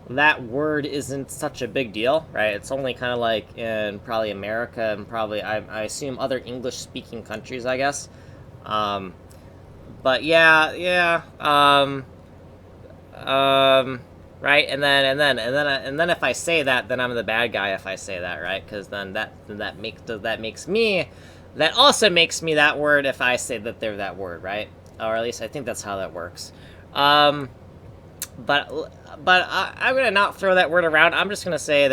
that word isn't such a big deal, right? It's only kind of like in probably America and probably, I assume, other English-speaking countries, I guess. But yeah, right? And then if I say that, then I'm the bad guy if I say that, right? Because then that also makes me that word if I say that they're that word, right? Or at least I think that's how that works. But I'm gonna not throw that word around. I'm just gonna say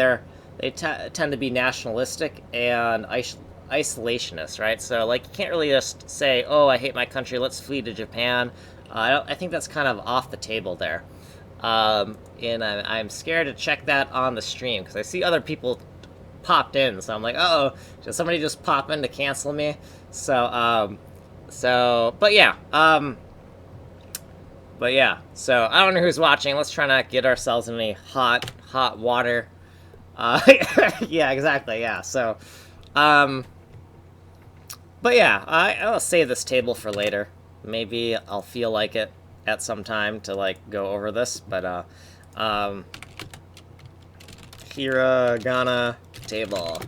they tend to be nationalistic and isolationist, right? So like you can't really just say, "Oh, I hate my country. Let's flee to Japan." I think that's kind of off the table there. And I'm scared to check that on the stream because I see other people popped in, so I'm like, uh-oh, did somebody just pop in to cancel me? But yeah, so I don't know who's watching. Let's try not get ourselves in any hot water. Yeah, exactly, yeah, so, but yeah, I'll save this table for later. Maybe I'll feel like it at some time to, like, go over this, but, hiragana table.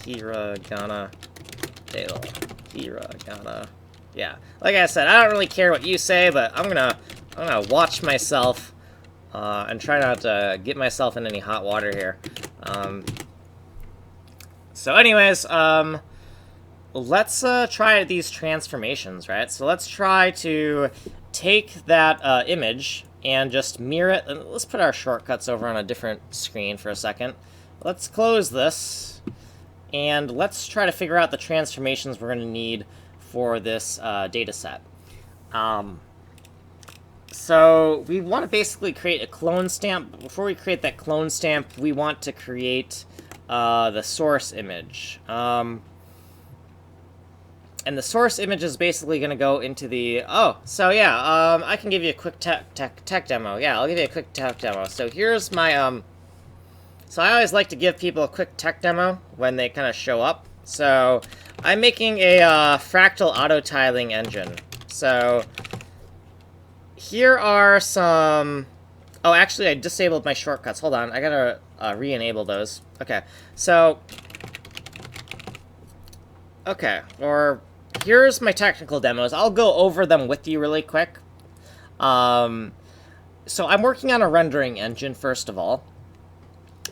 Hiragana table. Hiragana. Yeah, like I said, I don't really care what you say, but I'm gonna watch myself and try not to get myself in any hot water here. So, anyways, let's try these transformations, right? So let's try to take that image and just mirror it. And let's put our shortcuts over on a different screen for a second. Let's close this, and let's try to figure out the transformations we're going to need for this data set. So we want to basically create a clone stamp. But before we create that clone stamp, we want to create the source image. And the source image is basically going to go into the... Oh, so yeah, I can give you a quick tech demo. Yeah, I'll give you a quick tech demo. So here's my... So I always like to give people a quick tech demo when they kind of show up. So I'm making a fractal auto-tiling engine. So here are some... Oh, actually, I disabled my shortcuts. Hold on, I gotta re-enable those. Okay, so... Okay, or... Here's my technical demos. I'll go over them with you really quick. So I'm working on a rendering engine, first of all.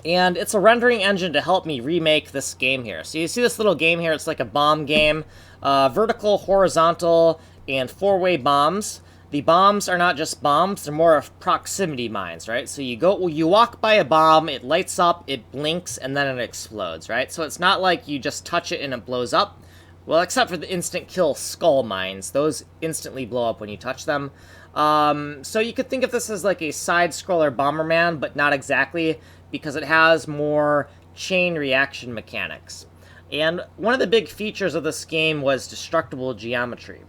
And it's a rendering engine to help me remake this game here. So you see this little game here, it's like a bomb game. Vertical, horizontal, and four-way bombs. The bombs are not just bombs, they're more of proximity mines, right? So you walk by a bomb, it lights up, it blinks, and then it explodes, right? So it's not like you just touch it and it blows up. Well, except for the instant kill skull mines. Those instantly blow up when you touch them. So you could think of this as like a side-scroller Bomberman, but not exactly, because it has more chain reaction mechanics. And one of the big features of this game was destructible geometry.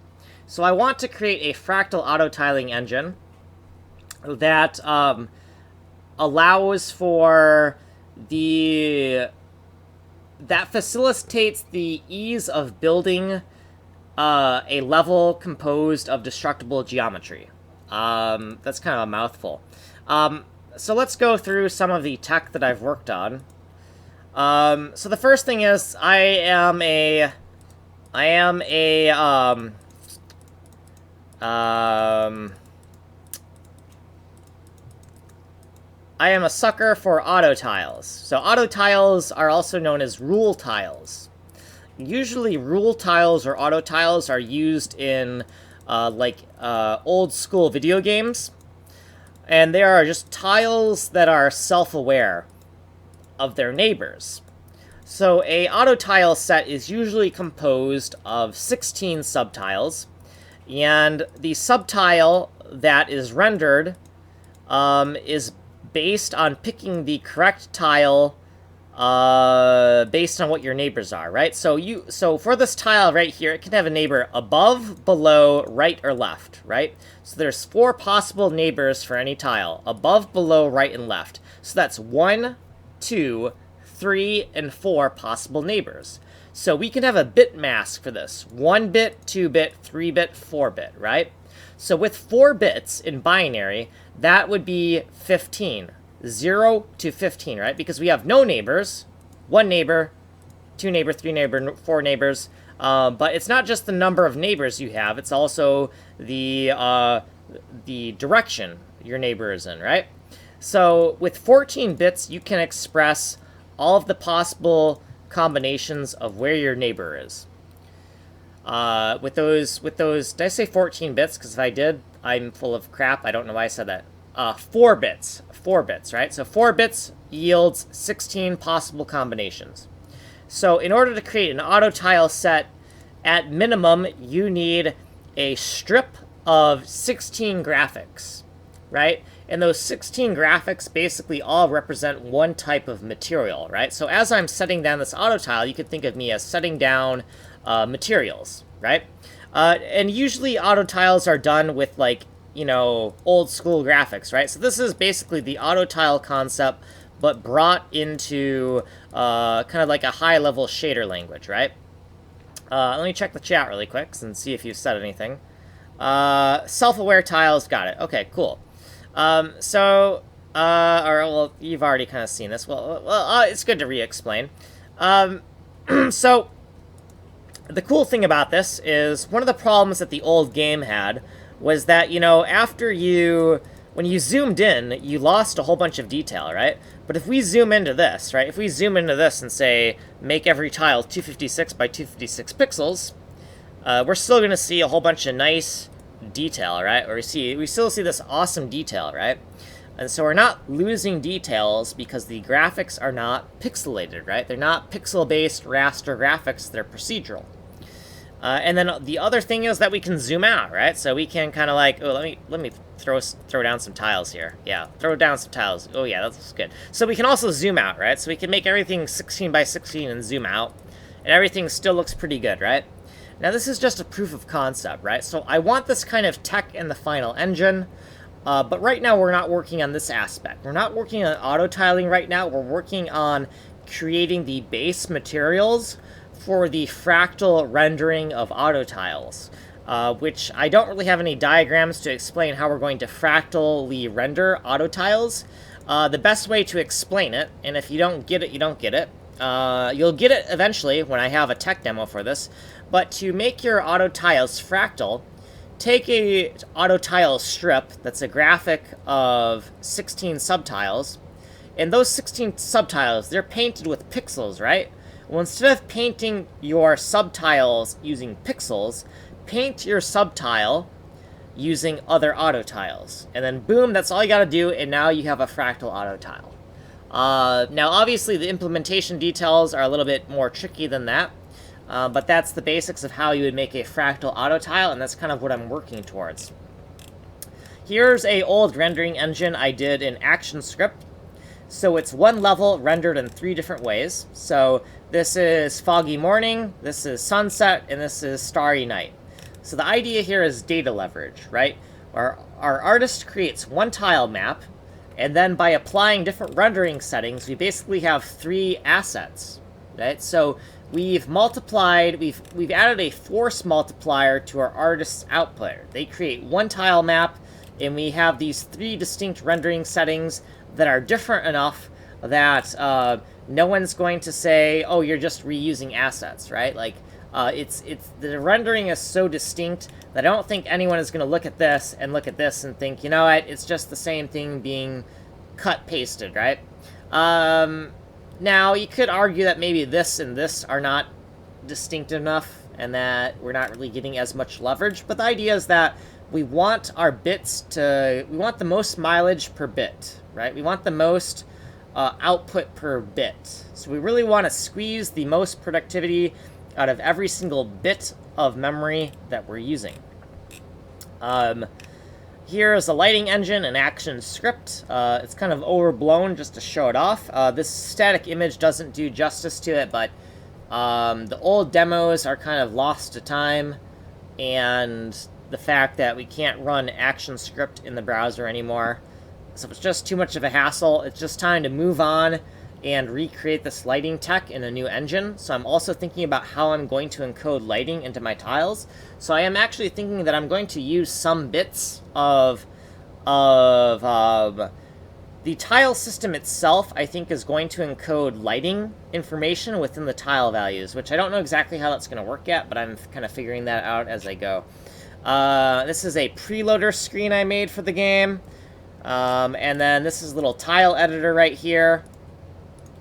So I want to create a fractal auto-tiling engine that allows for that facilitates the ease of building a level composed of destructible geometry. That's kind of a mouthful. So let's go through some of the tech that I've worked on. So the first thing is I am a sucker for auto tiles. So auto tiles are also known as rule tiles. Usually rule tiles or auto tiles are used in old school video games. And they are just tiles that are self-aware of their neighbors. So a auto tile set is usually composed of 16 subtiles. And the subtile that is rendered is based on picking the correct tile based on what your neighbors are, right? So for this tile right here, it can have a neighbor above, below, right, or left, right? So there's 4 possible neighbors for any tile: above, below, right, and left. So that's 1, 2, 3, and 4 possible neighbors. So we can have a bit mask for this: 1-bit, 2-bit, 3-bit, 4-bit, right? So with 4 bits in binary, that would be 15. 0 to 15, right? Because we have no neighbors. 1 neighbor, 2 neighbor, 3 neighbor, 4 neighbors. But it's not just the number of neighbors you have, it's also the direction your neighbor is in, right? So with 14 bits, you can express all of the possible combinations of where your neighbor is. With those, did I say 14 bits? Because if I did, I'm full of crap. I don't know why I said that. 4 bits, right? So 4 bits yields 16 possible combinations. So in order to create an auto tile set, at minimum, you need a strip of 16 graphics, right? And those 16 graphics basically all represent one type of material, right? So as I'm setting down this auto tile, you could think of me as setting down materials, right? And usually auto tiles are done with, like, you know, old school graphics, right? So this is basically the auto tile concept, but brought into kind of like a high level shader language, right? Let me check the chat really quick and see if you've said anything. Self-aware tiles, got it. Okay, cool. Well, you've already kind of seen this. Well, it's good to re-explain. So, the cool thing about this is one of the problems that the old game had was that, you know, when you zoomed in, you lost a whole bunch of detail, right? But if we zoom into this, right, if we zoom into this and say, make every tile 256 by 256 pixels, we're still going to see a whole bunch of nice detail, right? Or we still see this awesome detail, right? And so we're not losing details because the graphics are not pixelated, right? They're not pixel-based raster graphics, they're procedural. And then the other thing is that we can zoom out, right? So we can kind of like, oh, let me throw down some tiles here. Yeah, throw down some tiles. Oh yeah, that's good. So we can also zoom out, right? So we can make everything 16 by 16 and zoom out, and everything still looks pretty good, right? Now this is just a proof of concept, right? So I want this kind of tech in the final engine, but right now we're not working on this aspect. We're not working on auto tiling right now. We're working on creating the base materials for the fractal rendering of auto tiles, which I don't really have any diagrams to explain how we're going to fractally render auto tiles. The best way to explain it, and if you don't get it, you don't get it. You'll get it eventually when I have a tech demo for this, but to make your auto tiles fractal, take a auto tile strip that's a graphic of 16 subtiles, and those 16 subtiles, they're painted with pixels, right? Well, instead of painting your subtiles using pixels, paint your subtile using other auto tiles. And then boom, that's all you gotta do, and now you have a fractal auto tile. Now, obviously, the implementation details are a little bit more tricky than that, but that's the basics of how you would make a fractal auto tile, and that's kind of what I'm working towards. Here's a old rendering engine I did in ActionScript. So it's one level rendered in 3 different ways. So this is foggy morning, this is sunset, and this is starry night. So the idea here is data leverage, right? Our artist creates one tile map, and then by applying different rendering settings, we basically have 3 assets, right? So we've multiplied, we've added a force multiplier to our artist's output. They create one tile map, and we have these 3 distinct rendering settings that are different enough that no one's going to say, oh, you're just reusing assets, right? Like, the rendering is so distinct that I don't think anyone is going to look at this and think, you know what, it's just the same thing being pasted, right? Now, you could argue that maybe this and this are not distinct enough and that we're not really getting as much leverage, but the idea is that we want our bits we want the most mileage per bit, right? We want the most output per bit. So we really want to squeeze the most productivity out of every single bit of memory that we're using. Here is a lighting engine and ActionScript. It's kind of overblown just to show it off. This static image doesn't do justice to it, but the old demos are kind of lost to time, and the fact that we can't run ActionScript in the browser anymore. So it's just too much of a hassle. It's just time to move on and recreate this lighting tech in a new engine. So I'm also thinking about how I'm going to encode lighting into my tiles. So I am actually thinking that I'm going to use some bits of the tile system itself, I think, is going to encode lighting information within the tile values, which I don't know exactly how that's going to work yet, but I'm kind of figuring that out as I go. This is a preloader screen I made for the game. And then this is a little tile editor right here.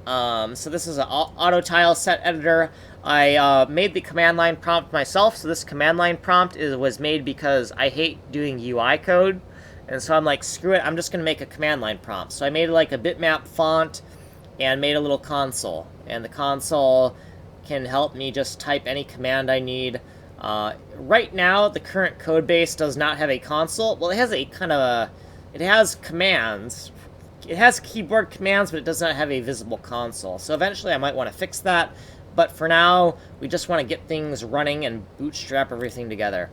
So this is an auto tile set editor. I made the command line prompt myself. So this command line prompt was made because I hate doing UI code. And so I'm like, screw it, I'm just going to make a command line prompt. So I made like a bitmap font and made a little console. And the console can help me just type any command I need. Right now, the current code base does not have a console. Well, it has a kind of it has commands. It has keyboard commands, but it does not have a visible console. So eventually I might want to fix that. But for now, we just want to get things running and bootstrap everything together.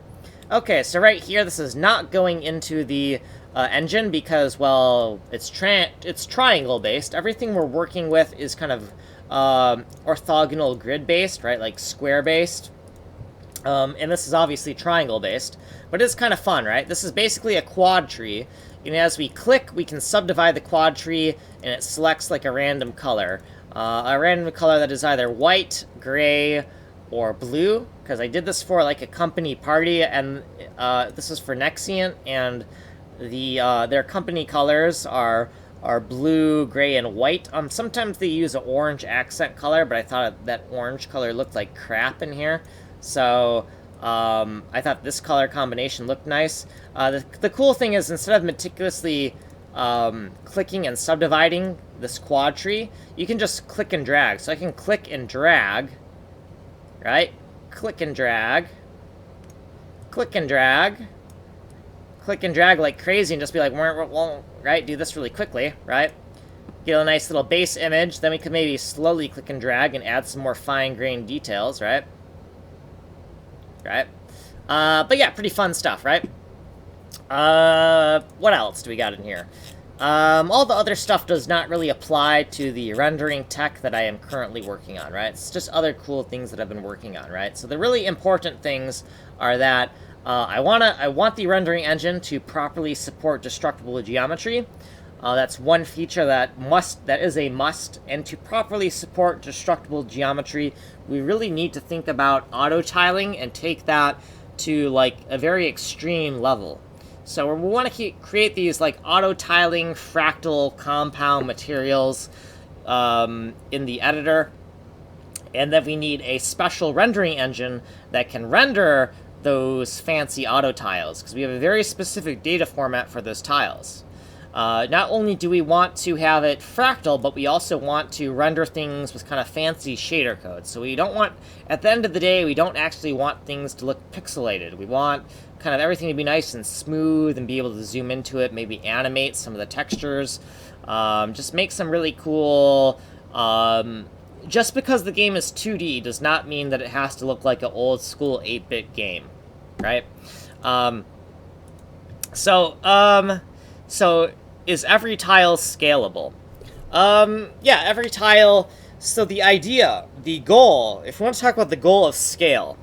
Okay, so right here, this is not going into the engine because, well, it's triangle-based. Everything we're working with is kind of orthogonal grid-based, right? Like square-based. And this is obviously triangle-based, but it's kind of fun, right? This is basically a quad tree, and as we click, we can subdivide the quad tree, and it selects like a random color. A random color that is either white, gray, or blue, because I did this for like a company party, and this is for Nexient, and their company colors are blue, gray, and white. Sometimes they use an orange accent color, but I thought that orange color looked like crap in here. So I thought this color combination looked nice. The cool thing is, instead of meticulously clicking and subdividing this quad tree, you can just click and drag. So I can click and drag, right? click and drag, click and drag, click and drag like crazy, and just be like, right? Do this really quickly, right? Get a nice little base image. Then we could maybe slowly click and drag and add some more fine-grained details, right? Right? But yeah, pretty fun stuff, right? What else do we got in here? All the other stuff does not really apply to the rendering tech that I am currently working on, right? It's just other cool things that I've been working on, right? So the really important things are that I want the rendering engine to properly support destructible geometry. That's one feature that is a must, and to properly support destructible geometry, we really need to think about auto-tiling and take that to, like, a very extreme level. So we want to create these, like, auto-tiling fractal compound materials in the editor, and then we need a special rendering engine that can render those fancy auto-tiles, because we have a very specific data format for those tiles. Not only do we want to have it fractal, but we also want to render things with kind of fancy shader code. So we don't want, at the end of the day, we don't actually want things to look pixelated. We want kind of everything to be nice and smooth and be able to zoom into it, maybe animate some of the textures, just make some really cool... just because the game is 2D does not mean that it has to look like an old school 8-bit game, right? So is every tile scalable? Yeah, every tile... So the idea, the goal, if we want to talk about the goal of scale,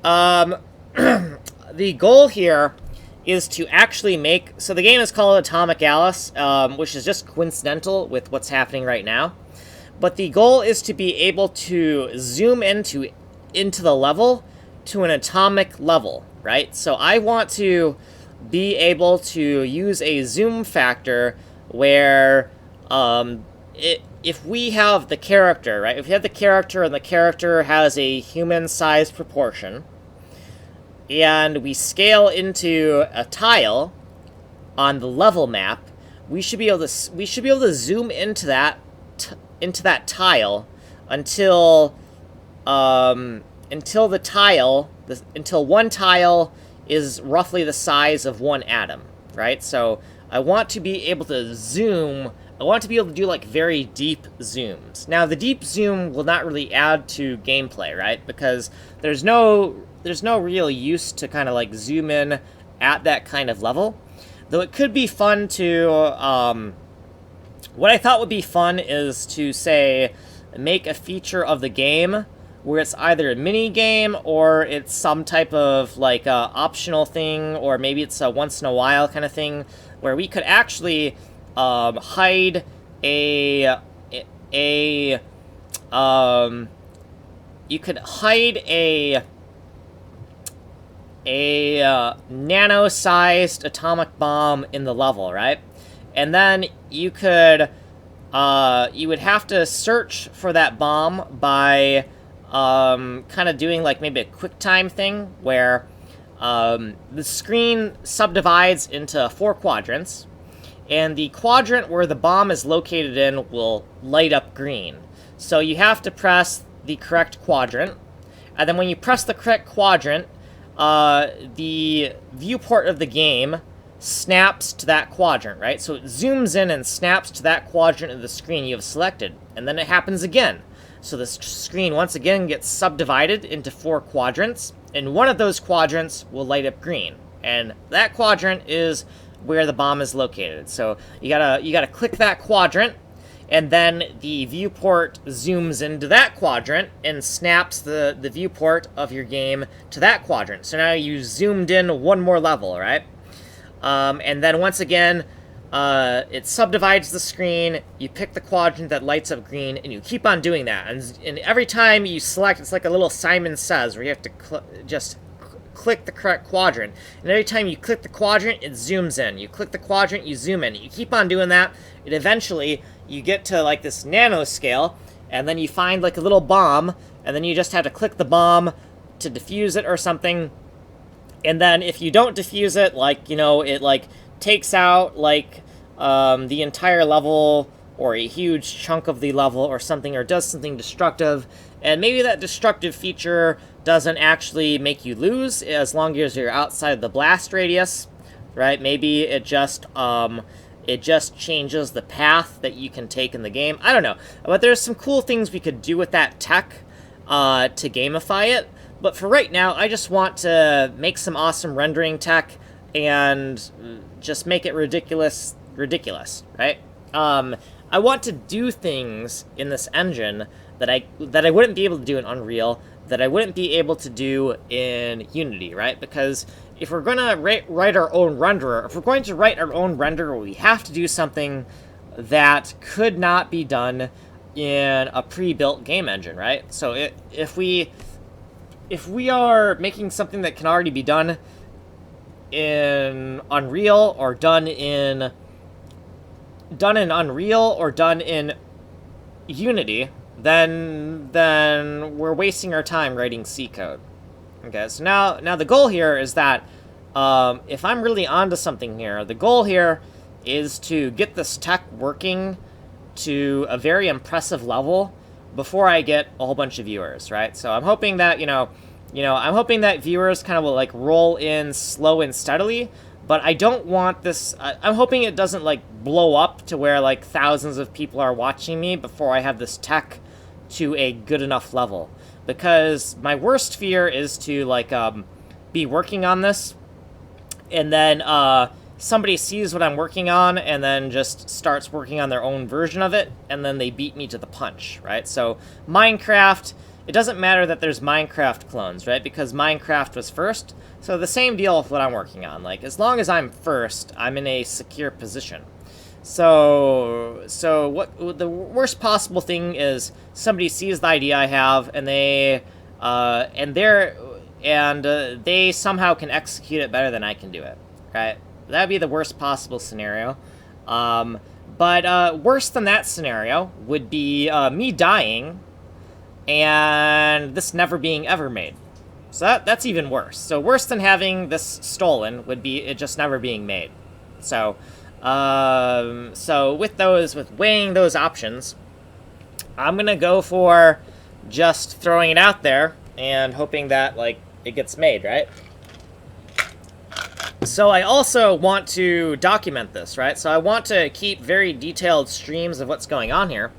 the goal here is to actually make... So the game is called Atomic Alice, which is just coincidental with what's happening right now. But the goal is to be able to zoom into the level to an atomic level, right? So I want to be able to use a zoom factor where if we have the character, right? If we have the character and the character has a human-sized proportion, and we scale into a tile on the level map, we should be able to zoom into that tile until one tile is roughly the size of one atom, right? So I want to be able to zoom. I want to be able to do like very deep zooms. Now the deep zoom will not really add to gameplay, right? Because there's no real use to kind of like zoom in at that kind of level. Though it could be fun to what I thought would be fun is to, say, make a feature of the game where it's either a mini game or it's some type of like optional thing, or maybe it's a once in a while kind of thing, where we could actually hide a nano-sized atomic bomb in the level, right? And then you could, you would have to search for that bomb by kind of doing like maybe a QuickTime thing where the screen subdivides into 4 quadrants, and the quadrant where the bomb is located in will light up green. So you have to press the correct quadrant, and then when you press the correct quadrant, the viewport of the game snaps to that quadrant, right? So it zooms in and snaps to that quadrant of the screen you have selected, and then it happens again. So the screen once again gets subdivided into 4 quadrants, and one of those quadrants will light up green, and that quadrant is where the bomb is located. So you gotta click that quadrant, and then the viewport zooms into that quadrant and snaps the viewport of your game to that quadrant. So now you zoomed in one more level, right? And then once again, it subdivides the screen, you pick the quadrant that lights up green, and you keep on doing that. And every time you select, it's like a little Simon Says, where you have to just click the correct quadrant. And every time you click the quadrant, it zooms in. You click the quadrant, you zoom in. You keep on doing that, and eventually you get to like this nanoscale, and then you find like a little bomb, and then you just have to click the bomb to defuse it or something. And then if you don't defuse it, like, you know, it like takes out like the entire level or a huge chunk of the level or something, or does something destructive, And maybe that destructive feature doesn't actually make you lose as long as you're outside the blast radius, right? Maybe it just changes the path that you can take in the game. I don't know. But there's some cool things we could do with that tech to gamify it. But for right now, I just want to make some awesome rendering tech and just make it ridiculous, right? I want to do things in this engine that I wouldn't be able to do in Unreal, that I wouldn't be able to do in Unity, right? Because if we're going to write our own renderer, we have to do something that could not be done in a pre-built game engine, right? So if we are making something that can already be done in Unreal, or done in Unreal, or done in Unity, then we're wasting our time writing C code. Okay, so now the goal here is that if I'm really onto something here, the goal here is to get this tech working to a very impressive level before I get a whole bunch of viewers, right? So I'm hoping that, I'm hoping that viewers kind of will, like, roll in slow and steadily, but I don't want this, I'm hoping it doesn't, like, blow up to where, like, thousands of people are watching me before I have this tech to a good enough level. Because my worst fear is to, like, be working on this, and then, somebody sees what I'm working on, and then just starts working on their own version of it, and then they beat me to the punch, right? So, Minecraft, it doesn't matter that there's Minecraft clones, right? Because Minecraft was first, so the same deal with what I'm working on. Like, as long as I'm first, I'm in a secure position. So what the worst possible thing is somebody sees the idea I have, and they somehow can execute it better than I can do it, right? That'd be the worst possible scenario. But worse than that scenario would be me dying and this never being ever made. So that's even worse. So worse than having this stolen would be it just never being made. So with weighing those options, I'm gonna go for just throwing it out there and hoping that, like, it gets made, right? So I also want to document this, right? So I want to keep very detailed streams of what's going on here,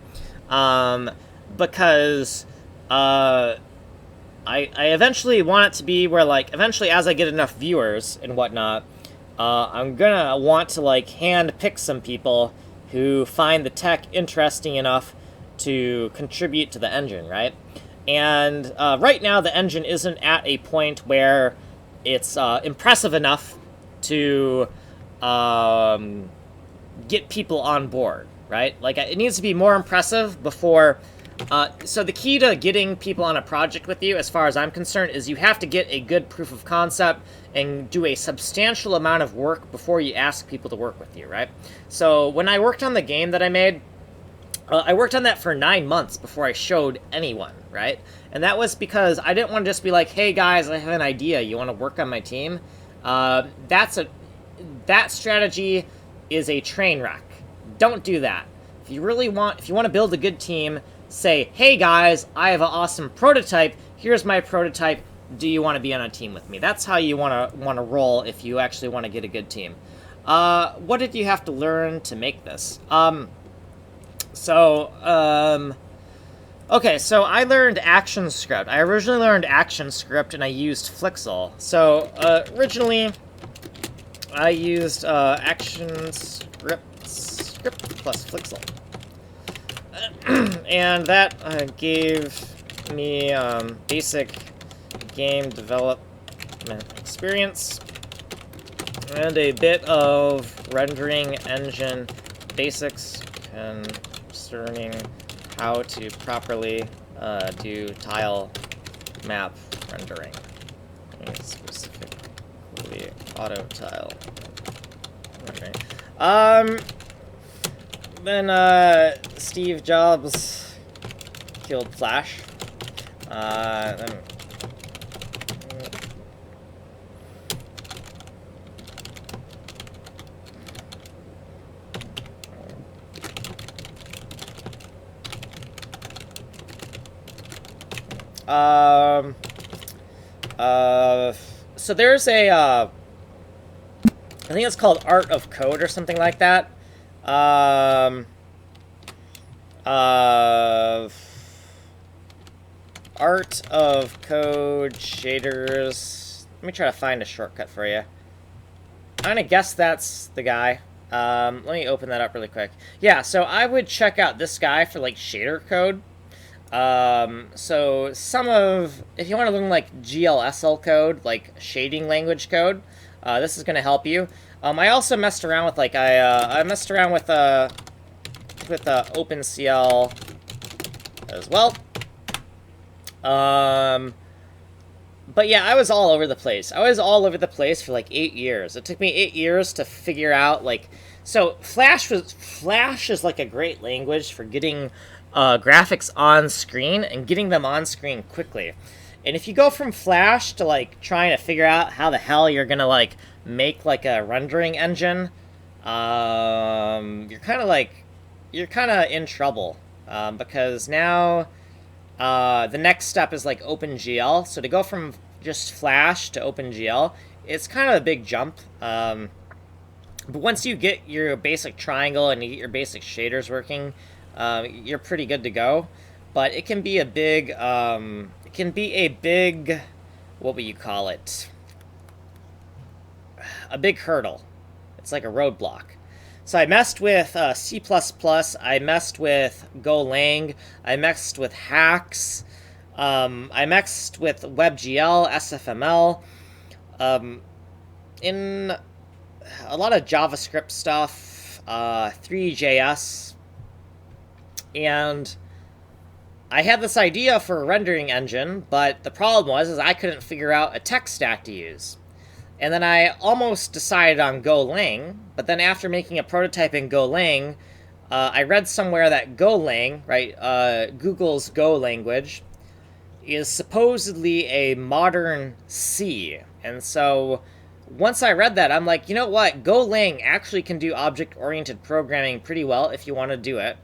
because I eventually want it to be where, like, eventually as I get enough viewers and whatnot, I'm gonna want to, like, hand pick some people who find the tech interesting enough to contribute to the engine, right? And right now the engine isn't at a point where it's impressive enough to get people on board, right? Like, it needs to be more impressive before... so the key to getting people on a project with you, as far as I'm concerned, is you have to get a good proof of concept and do a substantial amount of work before you ask people to work with you, right? So when I worked on the game that I made, I worked on that for 9 months before I showed anyone, right? And that was because I didn't want to just be like, hey guys, I have an idea, you want to work on my team? That strategy is a train wreck. Don't do that. If you want to build a good team, say, hey guys, I have an awesome prototype, here's my prototype, do you want to be on a team with me? That's how you want to roll if you actually want to get a good team. What did you have to learn to make this? Okay, so I learned ActionScript. I originally learned ActionScript and I used Flixel. So, originally, I used ActionScript plus Flixel. And that gave me basic game development experience and a bit of rendering engine basics concerning how to properly do tile map rendering, specifically auto tile rendering. Then Steve Jobs killed Flash. So there's a, I think it's called Art of Code or something like that. Art of Code Shaders. Let me try to find a shortcut for you. I'm gonna guess that's the guy. Let me open that up really quick. Yeah, so I would check out this guy for, like, shader code. So if you want to learn, like, GLSL code, like shading language code, this is going to help you. I also messed around with, like, I messed around with OpenCL as well. But yeah, I was all over the place. I was all over the place for like 8 years. It took me 8 years to figure out, like, so Flash is like a great language for getting graphics on screen and getting them on screen quickly. And if you go from Flash to, like, trying to figure out how the hell you're gonna, like, make, like, a rendering engine, you're kind of in trouble, because now the next step is, like, OpenGL. So to go from just Flash to OpenGL, it's kind of a big jump. But once you get your basic triangle and you get your basic shaders working, you're pretty good to go. But it can be a big, what would you call it? A big hurdle. It's like a roadblock. So I messed with C++, I messed with Golang, I messed with hacks, I messed with WebGL, SFML, in a lot of JavaScript stuff, 3JS, and I had this idea for a rendering engine, but the problem was I couldn't figure out a tech stack to use. And then I almost decided on Golang, but then after making a prototype in Golang, I read somewhere that Golang, right, Google's Go language, is supposedly a modern C. And so once I read that, I'm like, you know what? Golang actually can do object-oriented programming pretty well if you want to do it.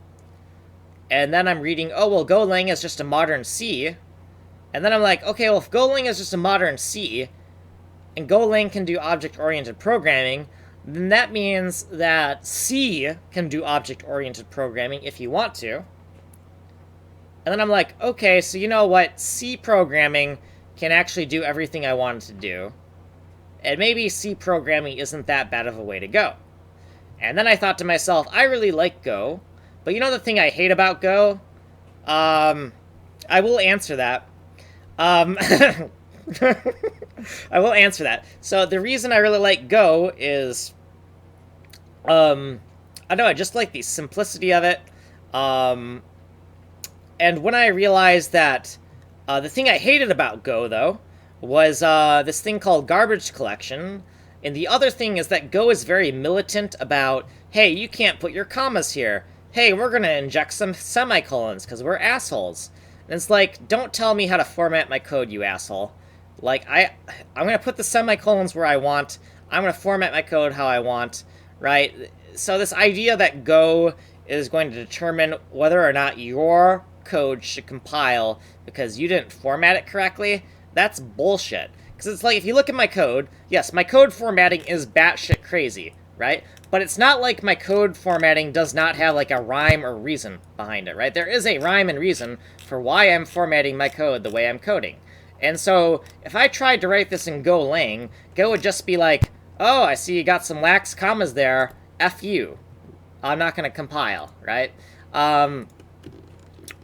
And then I'm reading, oh, well, Golang is just a modern C. And then I'm like, okay, well, if Golang is just a modern C, and Golang can do object-oriented programming, then that means that C can do object-oriented programming if you want to. And then I'm like, okay, so you know what? C programming can actually do everything I want it to do. And maybe C programming isn't that bad of a way to go. And then I thought to myself, I really like Go, but you know the thing I hate about Go? I will answer that. I will answer that. So the reason I really like Go is, I don't know, I just like the simplicity of it. And when I realized that the thing I hated about Go, though, was this thing called garbage collection. And the other thing is that Go is very militant about, hey, you can't put your commas here. Hey, we're going to inject some semicolons because we're assholes. And it's like, don't tell me how to format my code, you asshole. Like, I'm going to put the semicolons where I want. I'm going to format my code how I want, right? So this idea that Go is going to determine whether or not your code should compile because you didn't format it correctly, that's bullshit. Because it's like, if you look at my code, yes, my code formatting is batshit crazy, right? But it's not like my code formatting does not have, like, a rhyme or reason behind it, right? There is a rhyme and reason for why I'm formatting my code the way I'm coding. And so, if I tried to write this in Golang, Go would just be like, oh, I see you got some lax commas there, F you. I'm not going to compile, right?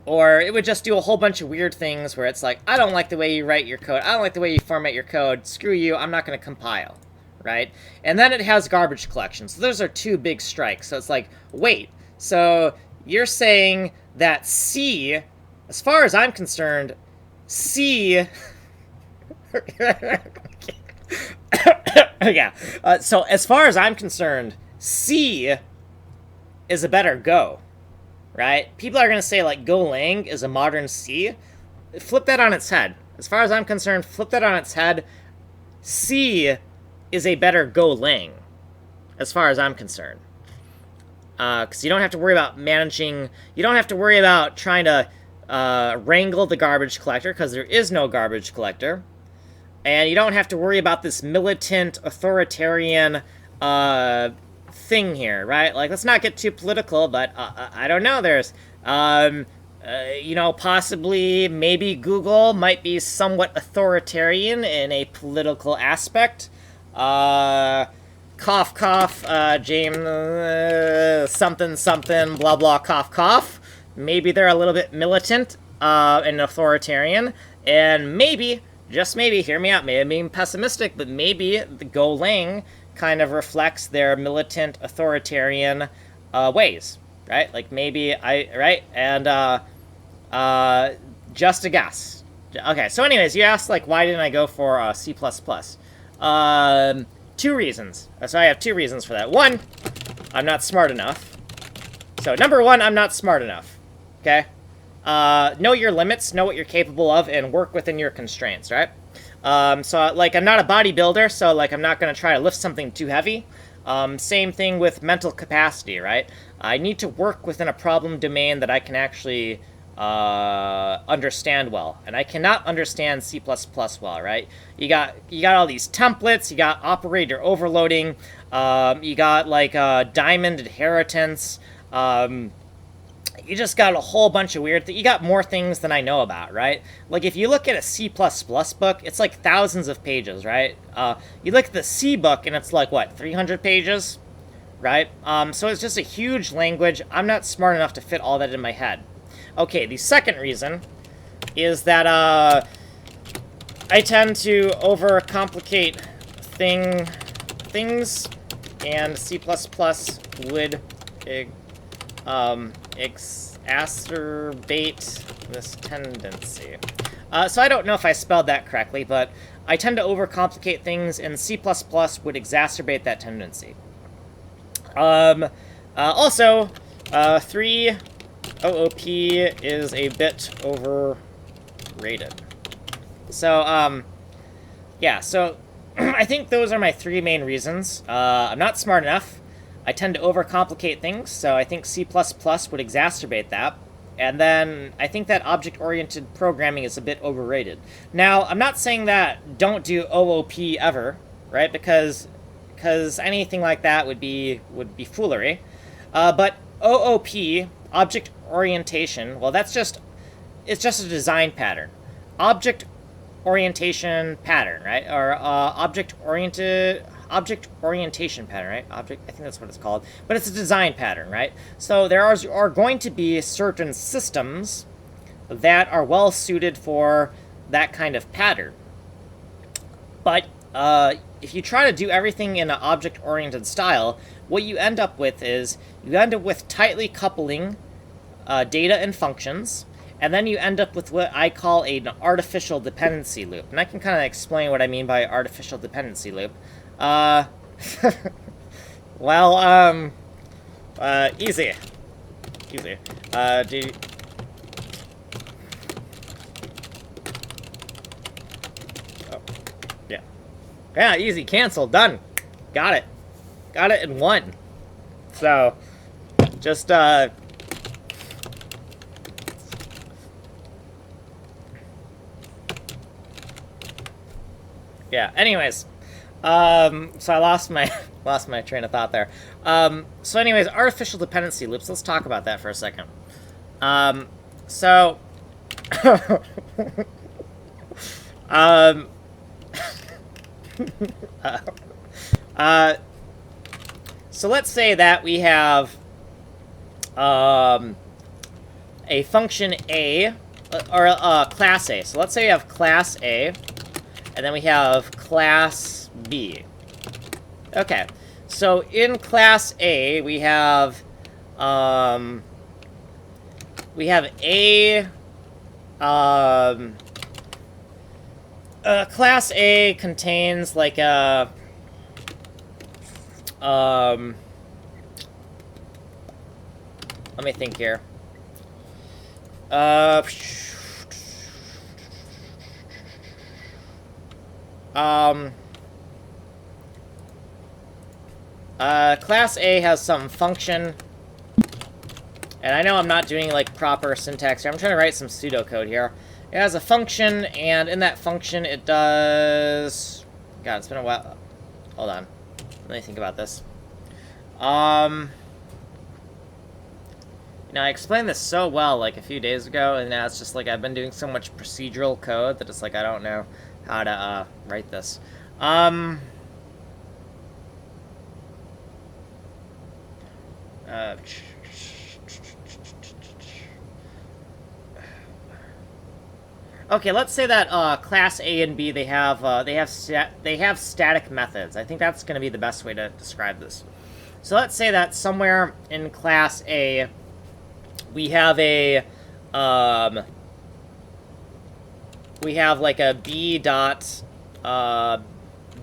Or it would just do a whole bunch of weird things where it's like, I don't like the way you write your code, I don't like the way you format your code, screw you, I'm not going to compile, right? And then it has garbage collection. So those are two big strikes. So it's like, wait, so you're saying that C, as far as I'm concerned, C... yeah. So as far as I'm concerned, C is a better Go, right? People are going to say, like, Golang is a modern C. Flip that on its head. As far as I'm concerned, flip that on its head. C is a better Golang, as far as I'm concerned. Because you don't have to worry about managing... You don't have to worry about trying to wrangle the garbage collector, because there is no garbage collector. And you don't have to worry about this militant, authoritarian thing here, right? Like, let's not get too political, but I don't know. There's, you know, possibly, maybe Google might be somewhat authoritarian in a political aspect. Cough, cough, James, something, something, blah, blah, cough, cough. Maybe they're a little bit militant and authoritarian, and maybe, just maybe, hear me out, maybe I'm being pessimistic, but maybe the Golang kind of reflects their militant, authoritarian ways, right? Like, maybe right? And, just a guess. Okay, so anyways, you asked, like, why didn't I go for C++? 2 reasons. So I have 2 reasons for that. 1, I'm not smart enough. So, number 1, I'm not smart enough. Okay? Know your limits, know what you're capable of, and work within your constraints, right? So, like, I'm not a bodybuilder, so, like, I'm not going to try to lift something too heavy. Same thing with mental capacity, right? I need to work within a problem domain that I can actually understand well, and I cannot understand C++ well, right? You got all these templates, you got operator overloading, you got, like, diamond inheritance, you just got a whole bunch of weird things. You got more things than I know about, right? Like, if you look at a C++ book, it's like thousands of pages, right? You look at the C book, and it's like, what, 300 pages? Right? So it's just a huge language. I'm not smart enough to fit all that in my head. Okay, the second reason is that I tend to overcomplicate things, and C++ would exacerbate this tendency. So I don't know if I spelled that correctly, but I tend to overcomplicate things, and C++ would exacerbate that tendency. Also, 3, OOP is a bit overrated. So, yeah, so I think those are my 3 main reasons. I'm not smart enough. I tend to overcomplicate things, so I think C++ would exacerbate that. And then I think that object-oriented programming is a bit overrated. Now, I'm not saying that don't do OOP ever, right? Because anything like that would be foolery. But OOP, object orientation, well, it's just a design pattern. Object orientation pattern, right? Or object orientation pattern, right? I think that's what it's called. But it's a design pattern, right? So there are going to be certain systems that are well suited for that kind of pattern. But if you try to do everything in an object-oriented style, what you end up with is tightly coupling data and functions, and then you end up with what I call an artificial dependency loop. And I can kind of explain what I mean by artificial dependency loop. Well, easy. Yeah, easy, cancel, done. Got it in 1. So, just, yeah, anyways, so I lost my train of thought there. So anyways, artificial dependency loops, let's talk about that for a second. So, so let's say that we have a function A, or class A. So let's say we have class A, and then we have class B. Okay, so in class A, we have A, class A contains like a, let me think here. Class A has some function, And I know I'm not doing, like, proper syntax here. I'm trying to write some pseudocode here. It has a function, and in that function it does... God, it's been a while. Hold on. Let me think about this. Now, I explained this so well, like, a few days ago, and now it's just, like, I've been doing so much procedural code that it's, like, I don't know how to, write this. Okay, let's say that class A and B they have static methods. I think that's going to be the best way to describe this. So let's say that somewhere in class A we have a like a B dot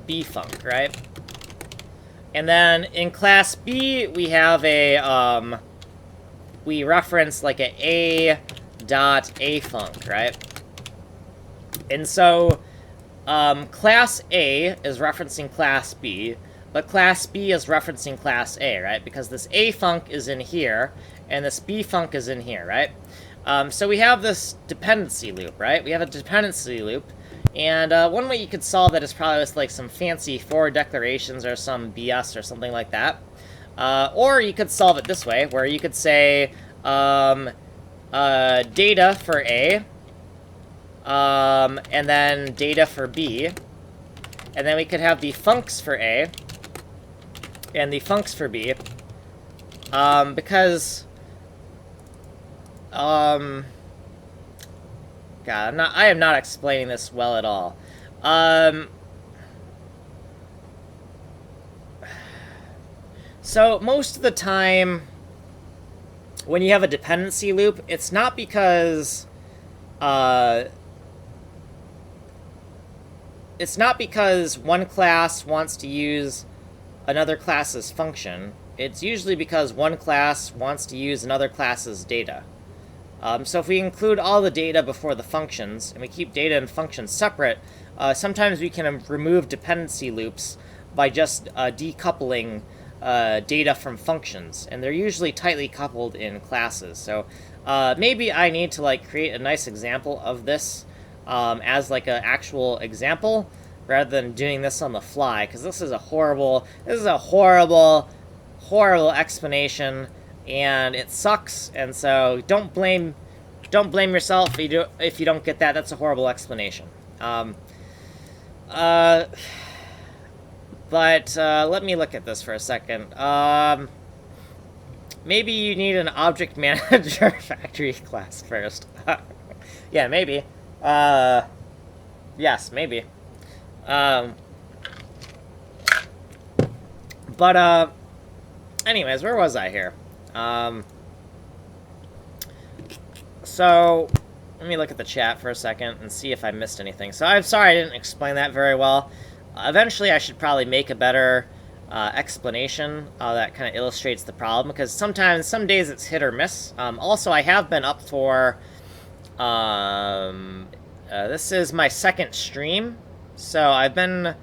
B func, right? And then in class B we have a we reference like a dot A func, right? And so, class A is referencing class B, but class B is referencing class A, right? Because this A func is in here, and this B func is in here, right? So we have this dependency loop, right? We have a dependency loop, and one way you could solve that is probably with, like, some fancy for declarations or some BS or something like that. Or you could solve it this way, where you could say data for A, and then data for B, and then we could have the funcs for A and the funcs for B, because God, I am not explaining this well at all. So most of the time when you have a dependency loop, it's not because one class wants to use another class's function. It's usually because one class wants to use another class's data. So if we include all the data before the functions, and we keep data and functions separate, sometimes we can remove dependency loops by just decoupling data from functions. And they're usually tightly coupled in classes. So maybe I need to, like, create a nice example of this as, like, an actual example, rather than doing this on the fly, because this is a horrible explanation, and it sucks. And so don't blame yourself if you don't get that. That's a horrible explanation. But let me look at this for a second. Maybe you need an object manager factory class first. Yeah, maybe. Yes, maybe. Anyways, where was I here? So, let me look at the chat for a second and see if I missed anything. So, I'm sorry I didn't explain that very well. Eventually, I should probably make a better explanation that kind of illustrates the problem, because some days it's hit or miss. Also, I have been up for... this is my second stream. So, I've been...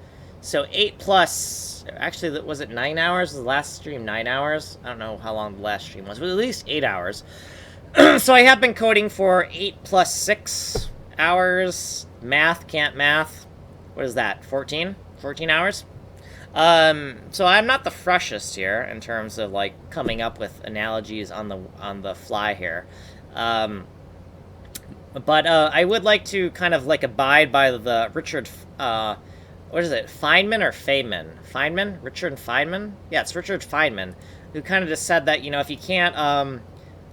So, 8 plus... Actually, was it 9 hours? Was the last stream 9 hours? I don't know how long the last stream was, but at least 8 hours. So I have been coding for 8 plus 6 hours. Math, can't math. What is that, 14? 14 hours? So I'm not the freshest here in terms of, like, coming up with analogies on the fly here. But I would like to kind of, like, abide by the Richard... what is it, Feynman or Feynman? Feynman? Richard Feynman? Yeah, it's Richard Feynman, who kind of just said that, you know, if you can't,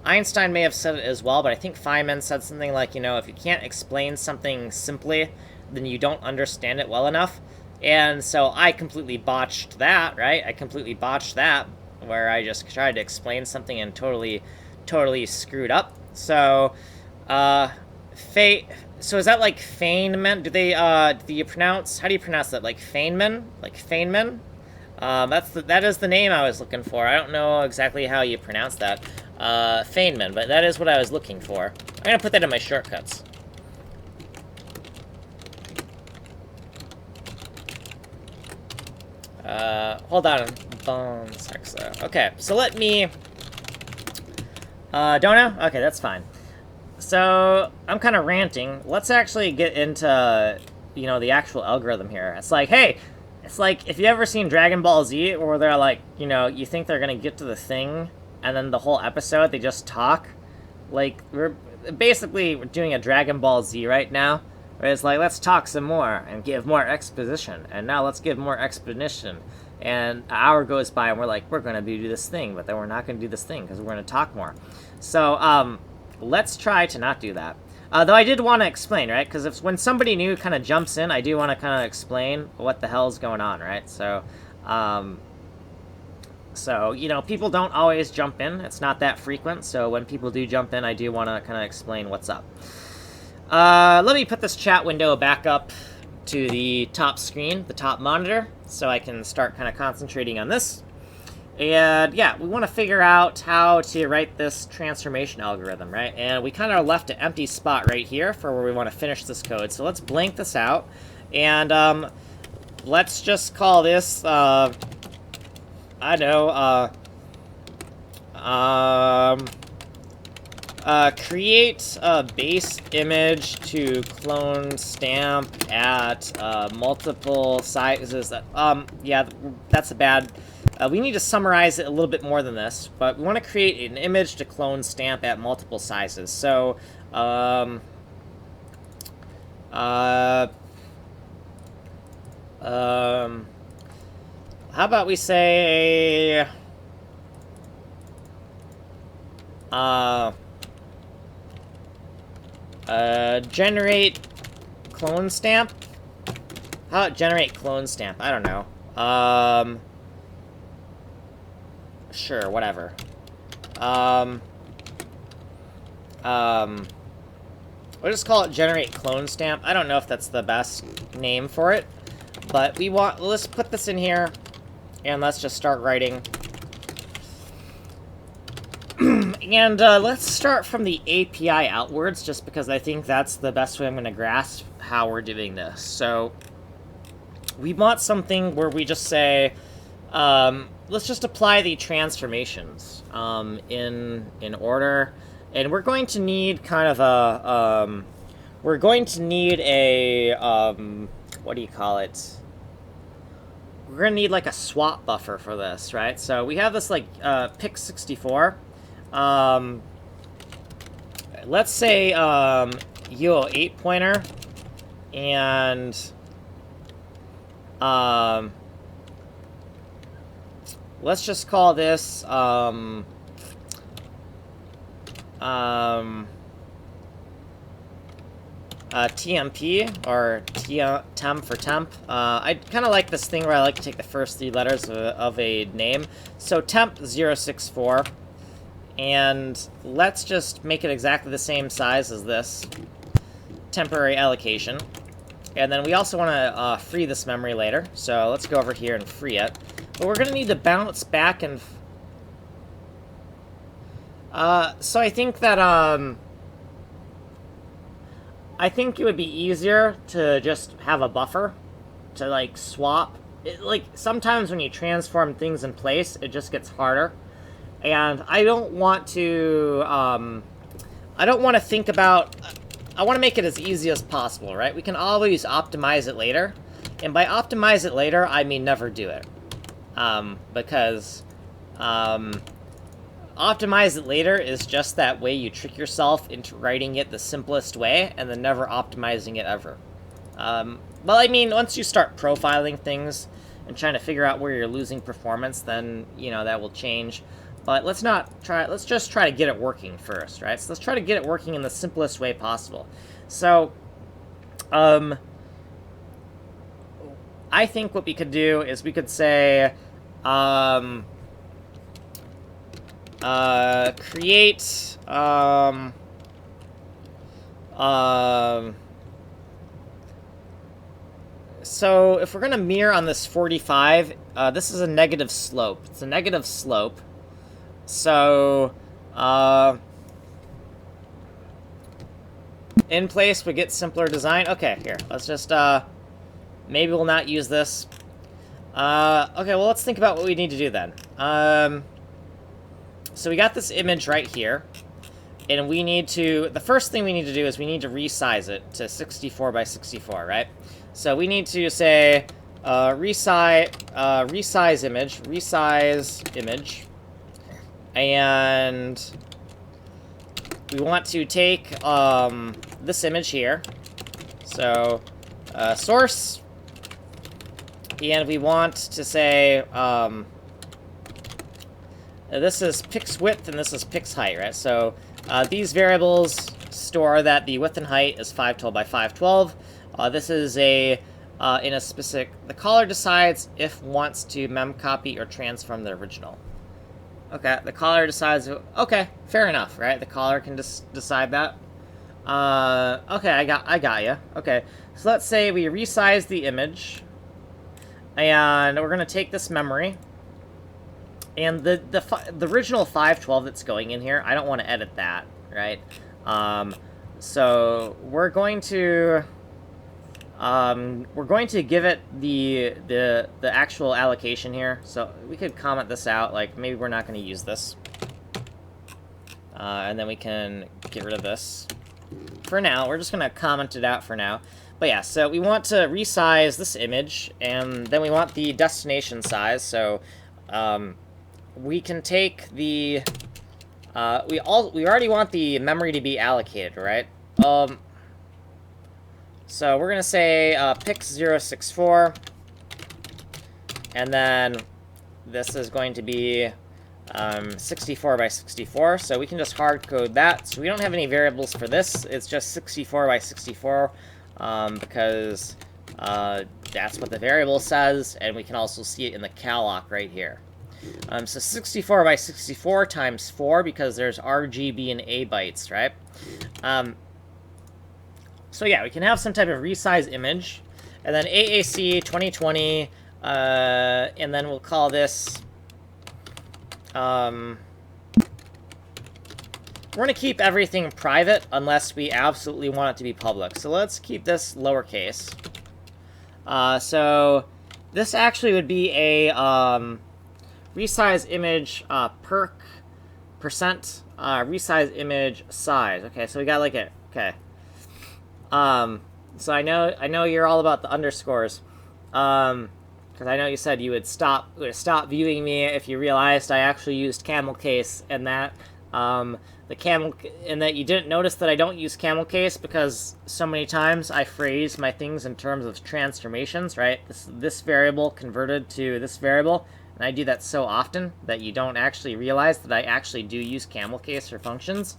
Einstein may have said it as well, but I think Feynman said something like, you know, if you can't explain something simply, then you don't understand it well enough. And so I completely botched that, right? I completely botched that, where I just tried to explain something and totally screwed up. So, so is that like Feynman? Do you pronounce, how do you pronounce that? Like Feynman? Like Feynman? That is the name I was looking for. I don't know exactly how you pronounce that. Feynman, but that is what I was looking for. I'm gonna put that in my shortcuts. Hold on. Bones. Okay, so let me Don't know? Okay, that's fine. So, I'm kind of ranting. Let's actually get into, the actual algorithm here. It's like, hey, it's like, if you ever seen Dragon Ball Z, where they're like, you think they're gonna get to the thing, and then the whole episode, they just talk? Like, we're doing a Dragon Ball Z right now, where it's like, let's talk some more, and give more exposition, and now let's give more exposition. And an hour goes by, and we're like, we're gonna do this thing, but then we're not gonna do this thing, because we're gonna talk more. So, let's try to not do that. Though I did want to explain, right? Because when somebody new kind of jumps in, I do want to kind of explain what the hell's going on, right? So, people don't always jump in. It's not that frequent. So when people do jump in, I do want to kind of explain what's up. Let me put this chat window back up to the top screen, the top monitor, so I can start kind of concentrating on this. And yeah, we want to figure out how to write this transformation algorithm, right? And we kind of left an empty spot right here for where we want to finish this code. So let's blank this out. And let's just call this, create a base image to clone stamp at multiple sizes. Yeah, that's a bad... we need to summarize it a little bit more than this, but we want to create an image to clone stamp at multiple sizes. So, how about we say, generate clone stamp? How about generate clone stamp? I don't know. Sure, whatever. We'll just call it generate clone stamp. I don't know if that's the best name for it, but let's put this in here, and let's just start writing. And let's start from the API outwards, just because I think that's the best way I'm going to grasp how we're doing this. So, we want something where we just say, let's just apply the transformations in order, and we're going to need kind of a what do you call it? We're gonna need like a swap buffer for this, right? So we have this like pic64. Let's say UO8 pointer, and let's just call this, TMP, or temp for temp. I kind of like this thing where I like to take the first 3 letters of a name. So temp 064, and let's just make it exactly the same size as this temporary allocation. And then we also want to free this memory later, so let's go over here and free it. But we're going to need to bounce back and... so I think that, I think it would be easier to just have a buffer to, like, swap. Like, sometimes when you transform things in place, it just gets harder. And I don't want to, think about... I want to make it as easy as possible, right? We can always optimize it later. And by optimize it later, I mean never do it. Because optimize it later is just that way you trick yourself into writing it the simplest way and then never optimizing it ever. Well, I mean, once you start profiling things and trying to figure out where you're losing performance, then, that will change. But let's just try to get it working first, right? So let's try to get it working in the simplest way possible. So, I think what we could do is we could say, create, so if we're going to mirror on this 45, this is a negative slope. It's a negative slope. So, in place, we get simpler design. Okay, here, let's just, maybe we'll not use this. Okay, well, let's think about what we need to do then. so we got this image right here, and we need to, the first thing we need to do is we need to resize it to 64 by 64, right? So we need to say resize image, and we want to take this image here, so source, and we want to say this is pix width and this is pix height, right? So these variables store that the width and height is 512 by 512. This is a in a specific, the caller decides if wants to memcopy or transform the original. Okay, the caller decides, okay, fair enough, right? The caller can decide that. Okay, I got you. Okay, so let's say we resize the image, and we're gonna take this memory, and the original 512 that's going in here, I don't want to edit that, right? So we're going to give it the actual allocation here. So we could comment this out, like maybe we're not going to use this, and then we can get rid of this. For now, we're just going to comment it out for now. But yeah, so we want to resize this image, and then we want the destination size. So we can take the we already want the memory to be allocated, right? So we're gonna say pix064, and then this is going to be 64 by 64. So we can just hard code that. So we don't have any variables for this. It's just 64 by 64 because that's what the variable says, and we can also see it in the calloc right here. So 64 by 64 times 4, because there's RGB and A bytes, right? So yeah, we can have some type of resize image, and then AAC 2020, and then we'll call this, we're going to keep everything private unless we absolutely want it to be public. So let's keep this lowercase. So this actually would be a resize image percent resize image size. Okay, so we got like a, okay. So I know you're all about the underscores, because I know you said you would stop viewing me if you realized I actually used camel case, and that and that you didn't notice that I don't use camel case because so many times I phrase my things in terms of transformations, right? This variable converted to this variable, and I do that so often that you don't actually realize that I actually do use camel case for functions.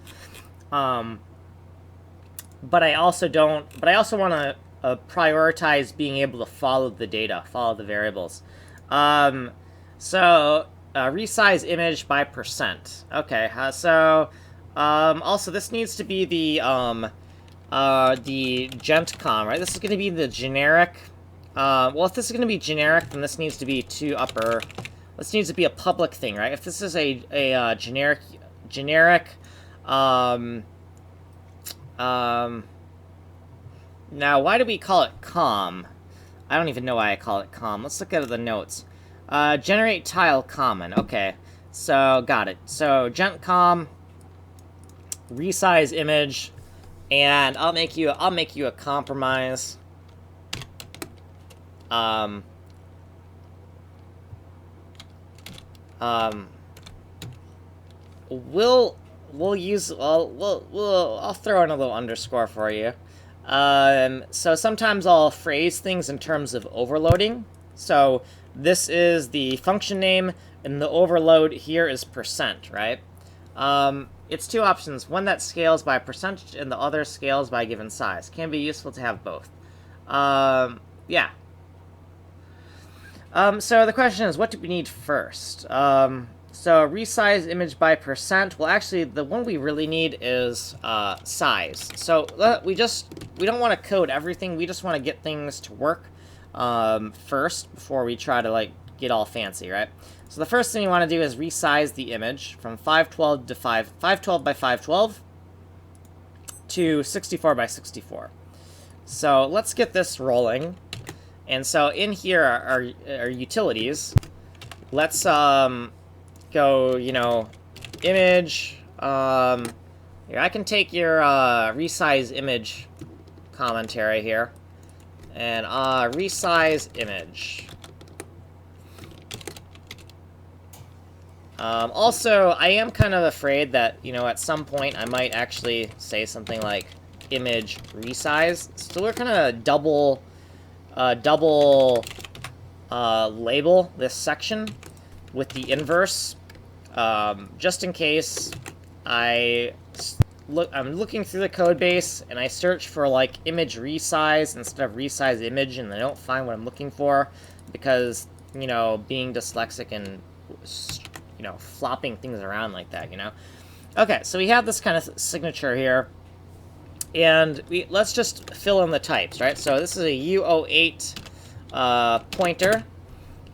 But I also want to prioritize being able to follow the data, follow the variables. So resize image by percent. Okay, so also this needs to be the gentcom, right? This is going to be the generic. Well, if this is going to be generic, then this needs to be this needs to be a public thing, right? If this is a generic. Now, why do we call it com? I don't even know why I call it com. Let's look at the notes. Generate tile common. Okay, so got it. So gentcom, resize image, and I'll make you a compromise. I'll throw in a little underscore for you. So sometimes I'll phrase things in terms of overloading. So this is the function name, and the overload here is percent, right? It's two options, one that scales by percentage and the other scales by given size. Can be useful to have both. Yeah. So the question is, what do we need first? So resize image by percent. Well, actually, the one we really need is size. So we don't want to code everything. We just want to get things to work first before we try to like get all fancy, right? So the first thing you want to do is resize the image from 512 to 512 by 512 to 64 by 64. So let's get this rolling. And so in here are utilities. Let's go, image. Here, I can take your resize image commentary here. And resize image. Also, I am kind of afraid that, you know, at some point I might actually say something like image resize. So we're kind of double label this section with the inverse, just in case I'm looking through the code base and I search for like image resize instead of resize image, and I don't find what I'm looking for because, you know, being dyslexic and, you know, flopping things around like that, you know. Okay, so we have this kind of signature here, and let's just fill in the types, right? So this is a U08 pointer,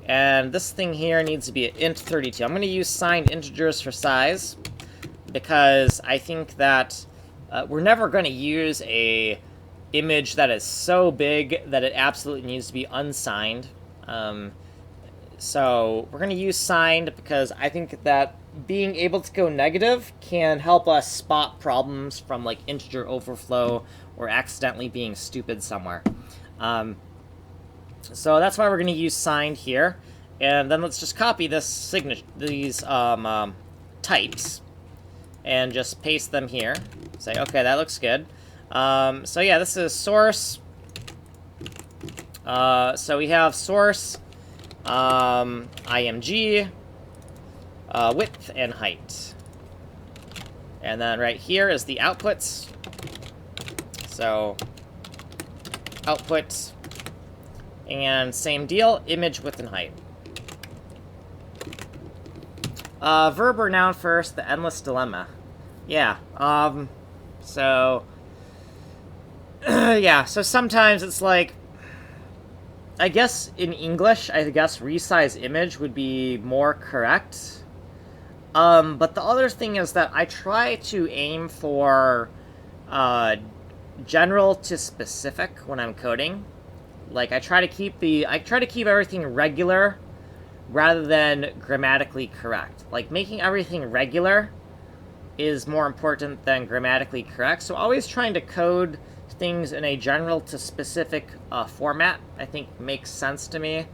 and this thing here needs to be an int32. I'm going to use signed integers for size because I think that we're never going to use a image that is so big that it absolutely needs to be unsigned. So we're going to use signed because I think that being able to go negative can help us spot problems from like integer overflow or accidentally being stupid somewhere. So that's why we're going to use signed here. And then let's just copy this these types and just paste them here. Say, okay, that looks good. So yeah, this is source. So we have source, img, width, and height. And then right here is the outputs. So output, and same deal, image, width, and height. Verb or noun first, the endless dilemma. Yeah, so, yeah, so sometimes it's like, I guess in English, I guess resize image would be more correct. But the other thing is that I try to aim for, general to specific when I'm coding. Like, I try to keep everything regular rather than grammatically correct. Like, making everything regular is more important than grammatically correct. So always trying to code things in a general to specific format, I think makes sense to me.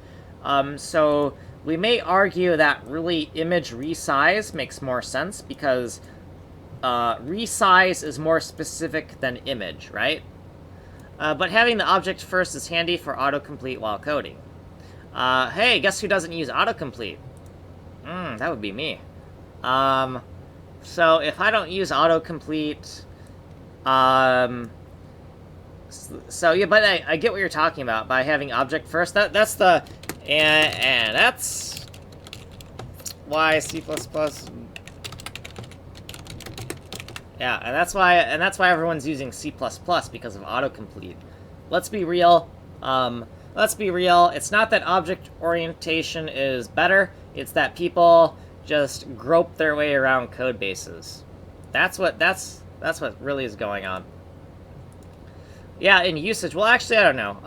So we may argue that really image resize makes more sense because resize is more specific than image, right? But having the object first is handy for autocomplete while coding. Hey, guess who doesn't use autocomplete? That would be me. So if I don't use autocomplete, so yeah, but I get what you're talking about by having object first. That's the, and that's why C++. Yeah, and that's why everyone's using C++ because of autocomplete. Let's be real. It's not that object orientation is better. It's that people just grope their way around code bases. That's what really is going on. Yeah, in usage, well, actually, I don't know.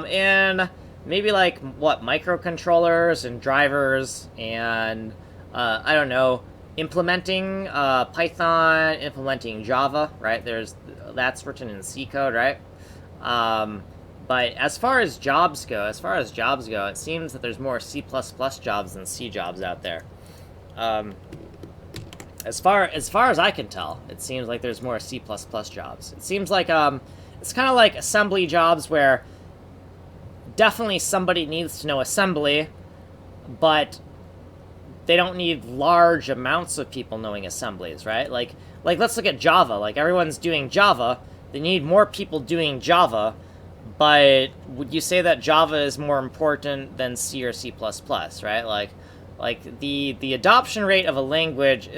In maybe like what, microcontrollers and drivers and I don't know, implementing Python, implementing Java, right? That's written in C code, right? But as far as jobs go, it seems that there's more C++ jobs than C jobs out there. As far as I can tell, it seems like there's more C++ jobs. It seems like it's kind of like assembly jobs where definitely somebody needs to know assembly, but they don't need large amounts of people knowing assemblies, right? Like let's look at Java. Like, everyone's doing Java. They need more people doing Java, but would you say that Java is more important than C or C++, right? Like the adoption rate of a language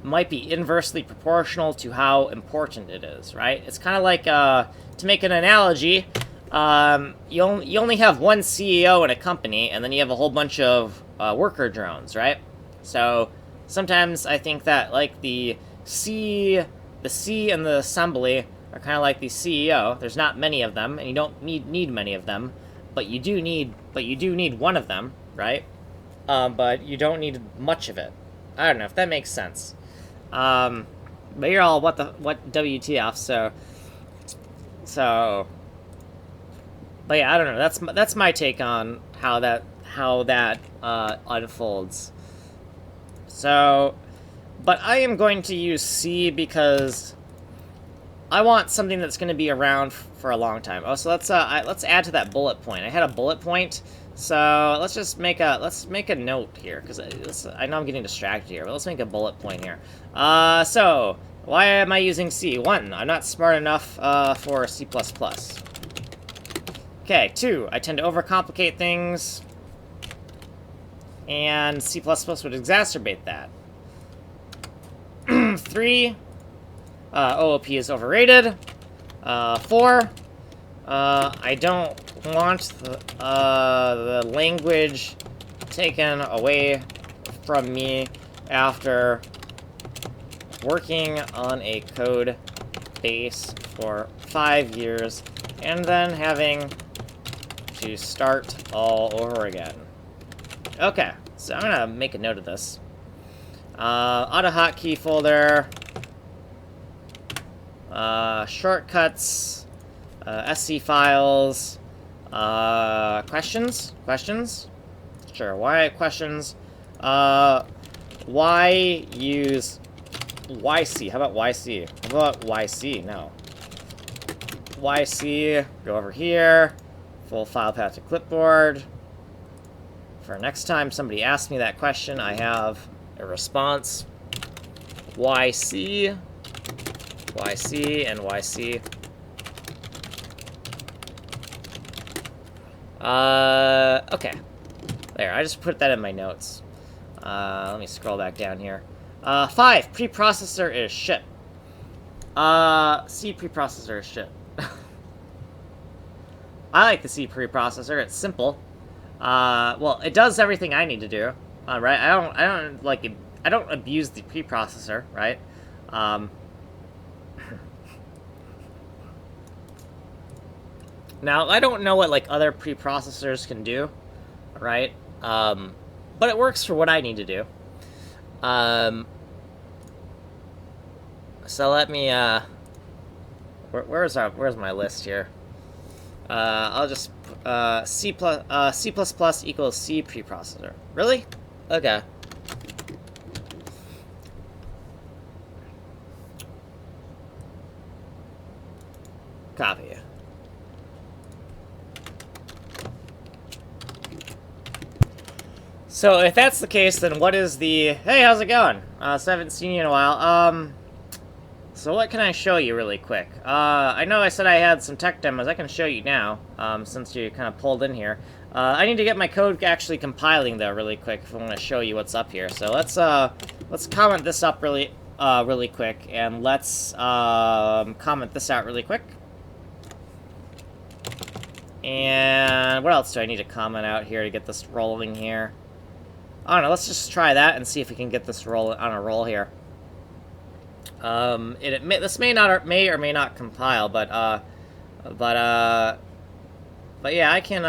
might be inversely proportional to how important it is, right? It's kind of like, to make an analogy, you only have one CEO in a company, and then you have a whole bunch of worker drones, right? So sometimes I think that like the C and the assembly are kind of like the CEO. There's not many of them, and you don't need many of them, but you do need one of them, right? But you don't need much of it. I don't know if that makes sense. But you're all what WTF, so. But yeah, I don't know. That's my take on how that unfolds. So, but I am going to use C because I want something that's going to be around for a long time. Oh, so let's add to that bullet point. I had a bullet point, so let's just make a note here because I know I'm getting distracted here, but let's make a bullet point here. So why am I using C? 1, I'm not smart enough for C++. Okay, 2, I tend to overcomplicate things, and C++ would exacerbate that. 3, OOP is overrated. 4, I don't want the language taken away from me after working on a code base for 5 years and then having to start all over again. Okay, so I'm gonna make a note of this. Auto hotkey folder, shortcuts, SC files, questions? Sure, why questions? Why use YC? How about YC? How about YC? No. YC, go over here, full file path to clipboard. For next time somebody asks me that question, I have a response. YC, YC, and YC. Okay. There, I just put that in my notes. Let me scroll back down here. 5, preprocessor is shit. C preprocessor is shit. I like the C preprocessor. It's simple. Well, it does everything I need to do. Right? I don't abuse the preprocessor, right? Now, I don't know what, like, other preprocessors can do, right? But it works for what I need to do. So let me, where's my list here? I'll just, C++ equals C preprocessor. Really? Okay. Copy. So if that's the case, then what is the... Hey, how's it going? So I haven't seen you in a while. So what can I show you really quick? I know I said I had some tech demos. I can show you now, since you kind of pulled in here. I need to get my code actually compiling, though, really quick if I want to show you what's up here. So let's comment this up really quick, and let's comment this out really quick. And what else do I need to comment out here to get this rolling here? I don't know, let's just try that and see if we can get this on a roll here. This may or may not compile, but yeah, I can,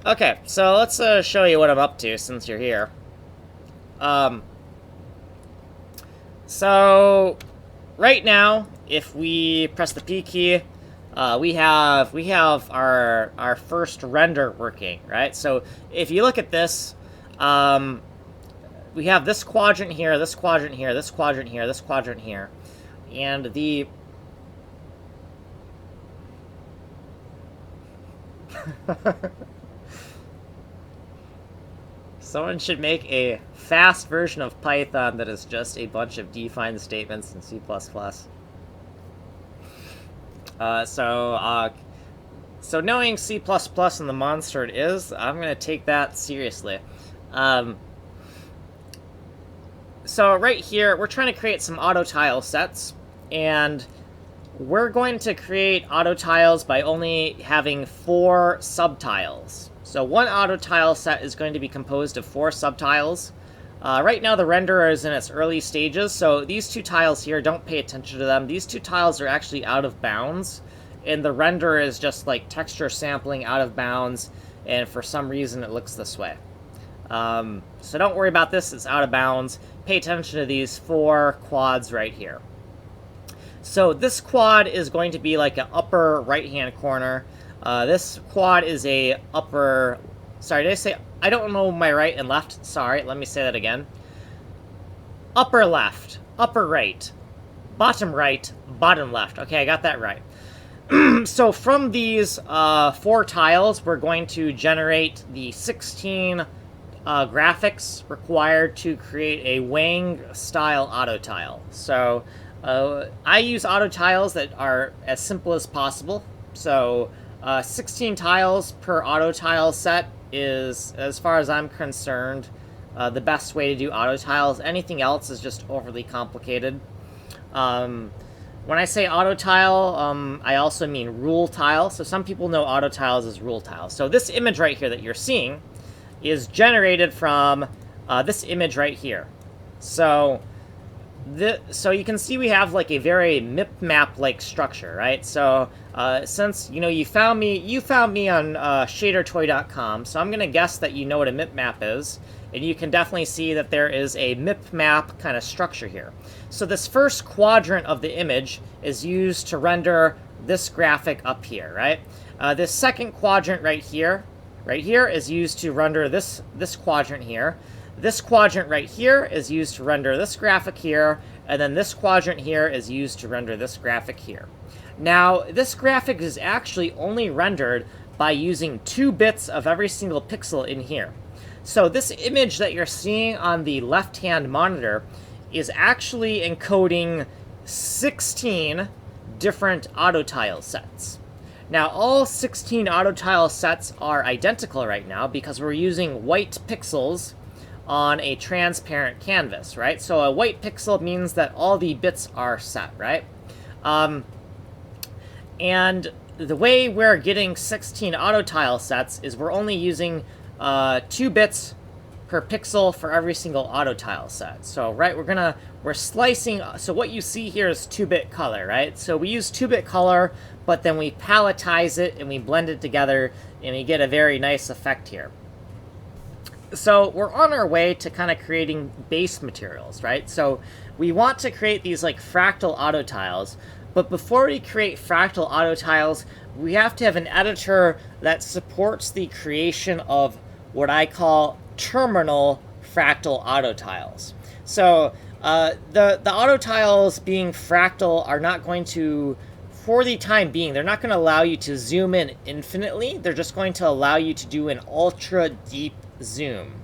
Okay, so let's show you what I'm up to since you're here. So right now, if we press the P key, we have our first render working, right? So if you look at this, we have this quadrant here, this quadrant here, this quadrant here, this quadrant here, and the someone should make a fast version of Python that is just a bunch of defined statements in C++. So knowing C++ and the monster it is, I'm going to take that seriously. So right here, we're trying to create some auto tile sets, and we're going to create auto tiles by only having 4 subtiles. So one auto tile set is going to be composed of 4 subtiles. Right now the renderer is in its early stages, so these two tiles here, don't pay attention to them. These two tiles are actually out of bounds, and the renderer is just like texture sampling out of bounds, and for some reason it looks this way. So don't worry about this, it's out of bounds. Pay attention to these 4 quads right here. So this quad is going to be like an upper right-hand corner. This quad is a upper... Sorry, did I say... I don't know my right and left. Sorry, let me say that again. Upper left, upper right, bottom left. Okay, I got that right. So from these 4 tiles, we're going to generate the 16 graphics required to create a Wang-style auto tile. So I use auto tiles that are as simple as possible. So 16 tiles per auto tile set is, as far as I'm concerned, the best way to do auto tiles. Anything else is just overly complicated. When I say auto tile, I also mean rule tile. So some people know auto tiles as rule tiles. So this image right here that you're seeing is generated from this image right here. So you can see we have like a very mip-map-like structure, right? So since you found me on shadertoy.com, so I'm gonna guess that you know what a mip-map is, and you can definitely see that there is a mip-map kind of structure here. So this first quadrant of the image is used to render this graphic up here, right? This second quadrant right here is used to render this quadrant here. This quadrant right here is used to render this graphic here, and then this quadrant here is used to render this graphic here. Now, this graphic is actually only rendered by using 2 bits of every single pixel in here. So this image that you're seeing on the left-hand monitor is actually encoding 16 different auto tile sets. Now, all 16 auto tile sets are identical right now because we're using white pixels on a transparent canvas, right? So a white pixel means that all the bits are set, right? And the way we're getting 16 auto tile sets is we're only using 2 bits per pixel for every single auto tile set. So, right, we're slicing, so what you see here is 2-bit color, right? So we use 2-bit color, but then we palletize it and we blend it together and we get a very nice effect here. So we're on our way to kind of creating base materials, right? So we want to create these like fractal auto tiles, but before we create fractal auto tiles, we have to have an editor that supports the creation of what I call terminal fractal auto tiles. So the auto tiles being fractal are not going to, for the time being, they're not going to allow you to zoom in infinitely. They're just going to allow you to do an ultra deep zoom.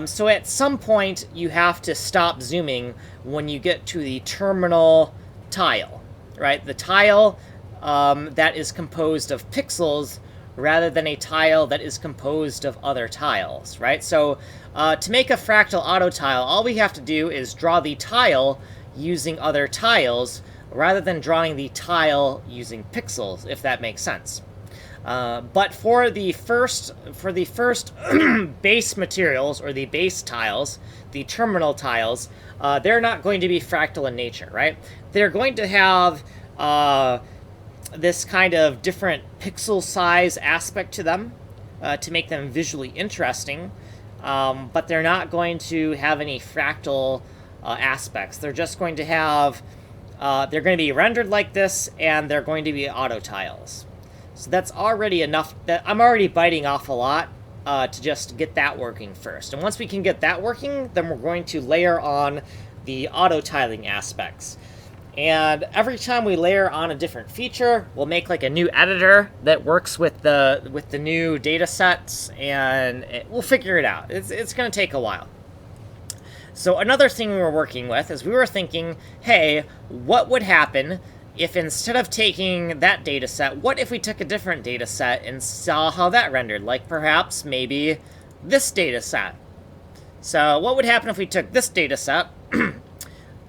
So at some point, you have to stop zooming when you get to the terminal tile, right? The tile that is composed of pixels rather than a tile that is composed of other tiles, right? So to make a fractal auto tile, all we have to do is draw the tile using other tiles rather than drawing the tile using pixels, if that makes sense. But for the first base materials, or the base tiles, the terminal tiles, they're not going to be fractal in nature, right? They're going to have this kind of different pixel size aspect to them to make them visually interesting, but they're not going to have any fractal aspects. They're just going to have, they're going to be rendered like this, and they're going to be auto tiles. So that's already enough. That I'm already biting off a lot to just get that working first. And once we can get that working, then we're going to layer on the auto tiling aspects. And every time we layer on a different feature, we'll make like a new editor that works with the new data sets, and we'll figure it out. It's going to take a while. So another thing we were working with is we were thinking, hey, what would happen if instead of taking that data set, what if we took a different data set and saw how that rendered? Like perhaps maybe this data set. So what would happen if we took this data set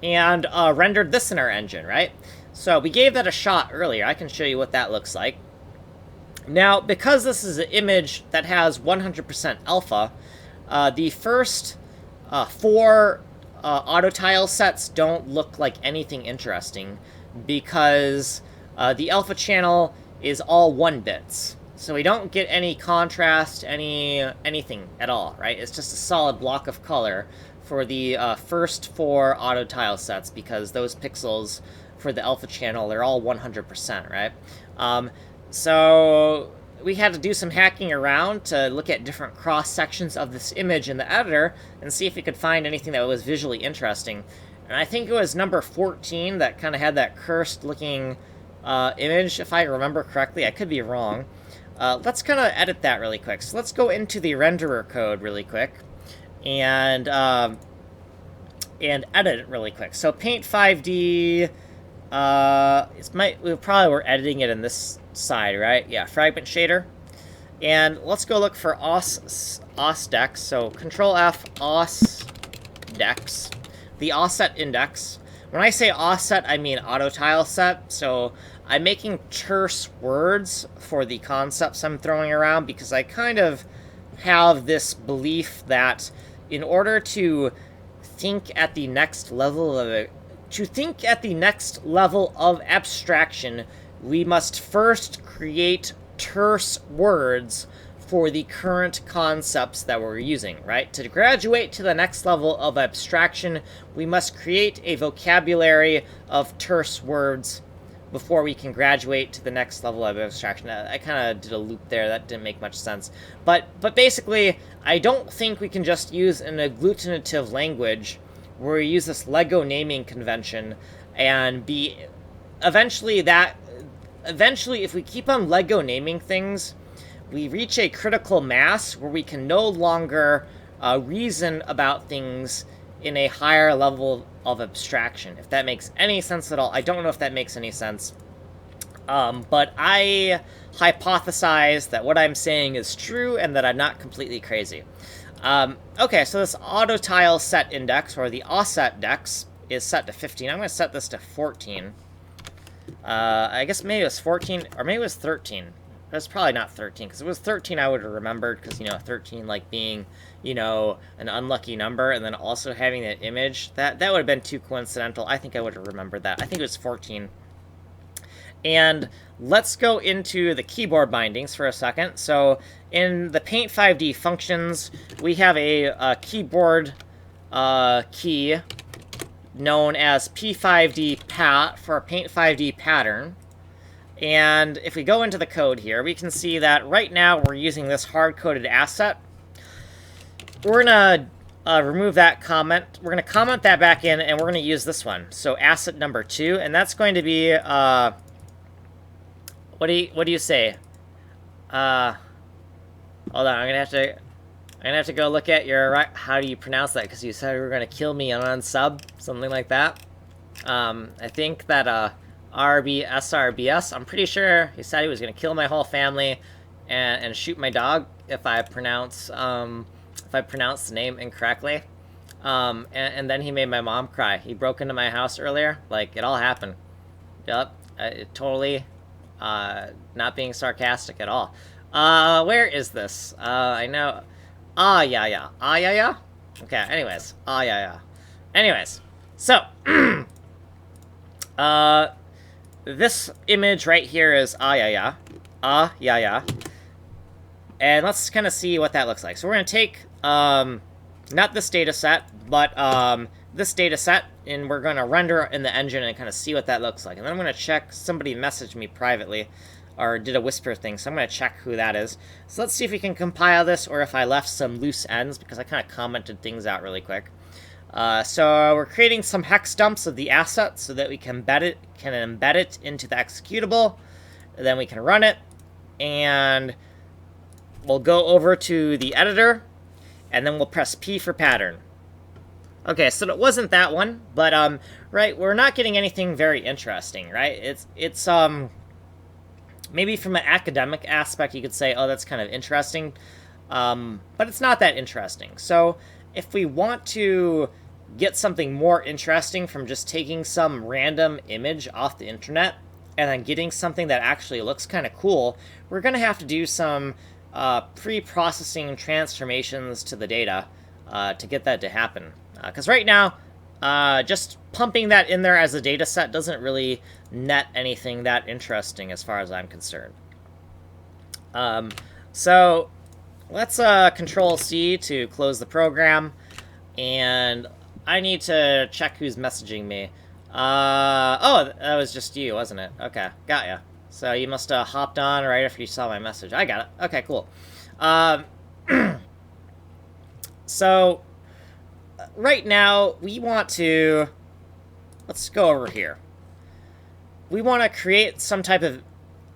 and rendered this in our engine, right? So we gave that a shot earlier. I can show you what that looks like. Now, because this is an image that has 100% alpha, the first four auto tile sets don't look like anything interesting because the alpha channel is all 1 bits. So we don't get any contrast, anything at all, right? It's just a solid block of color for the first 4 auto tile sets because those pixels for the alpha channel, they're all 100%, right? So we had to do some hacking around to look at different cross-sections of this image in the editor and see if we could find anything that was visually interesting. And I think it was number 14 that kind of had that cursed-looking image, if I remember correctly. I could be wrong. Let's kind of edit that really quick. So let's go into the renderer code really quick and edit it really quick. So PAINT5D, we probably were editing it in this side, right? Yeah, fragment shader. And let's go look for osdex. So Control F, osdex, the offset index. When I say offset, I mean auto tile set. So I'm making terse words for the concepts I'm throwing around because I kind of have this belief that in order to think at the next level of abstraction, we must first create terse words for the current concepts that we're using, right? To graduate to the next level of abstraction, we must create a vocabulary of terse words before we can graduate to the next level of abstraction. I kind of did a loop there. That didn't make much sense. But basically, I don't think we can just use an agglutinative language where we use this Lego naming convention and eventually, if we keep on Lego naming things, we reach a critical mass where we can no longer reason about things in a higher level of abstraction, if that makes any sense at all. I don't know if that makes any sense. But I hypothesize that what I'm saying is true and that I'm not completely crazy. Okay, so this auto tile set index, or the offset dex, is set to 15. I'm going to set this to 14. I guess maybe it was 14, or maybe it was 13. It was probably not 13, because if it was 13, I would have remembered, because, 13, like, being, an unlucky number, and then also having that image, that would have been too coincidental. I think I would have remembered that. I think it was 14. And let's go into the keyboard bindings for a second. So in the PAINT5D functions, we have a keyboard key known as P5D pat for a PAINT5D pattern. And if we go into the code here, we can see that right now we're using this hard-coded asset. We're going to remove that comment. We're going to comment that back in, and we're going to use this one. So asset number 2, and that's going to be, what do you say? Hold on, I'm gonna have to go look at your, how do you pronounce that? Because you said you were gonna kill me and unsub, something like that. I think that RBSRBS, I'm pretty sure he said he was gonna kill my whole family and shoot my dog if I pronounce the name incorrectly. And then he made my mom cry. He broke into my house earlier. Like, it all happened. Yep, it totally. Not being sarcastic at all. Where is this? I know. Yeah. Yeah. Okay, anyways. Yeah. Anyways. So, this image right here is yeah. And let's kind of see what that looks like. So we're going to take, not this data set, but, this data set, and we're going to render in the engine and kind of see what that looks like. And then I'm going to check, somebody messaged me privately, or did a whisper thing, so I'm going to check who that is. So let's see if we can compile this, or if I left some loose ends, because I kind of commented things out really quick. So we're creating some hex dumps of the asset so that we can embed it into the executable. And then we can run it, and we'll go over to the editor, and then we'll press P for pattern. Okay, so it wasn't that one, but, right, we're not getting anything very interesting, right? It's maybe from an academic aspect, you could say, oh, that's kind of interesting, but it's not that interesting. So if we want to get something more interesting from just taking some random image off the internet and then getting something that actually looks kind of cool, we're going to have to do some pre-processing transformations to the data. to get that to happen. Because right now, just pumping that in there as a data set doesn't really net anything that interesting as far as I'm concerned. So let's Control C to close the program, and I need to check who's messaging me. Oh, that was just you, wasn't it? Okay, got ya. So you must have hopped on right after you saw my message. I got it. Okay, cool. So right now we want to, let's go over here. We want to create some type of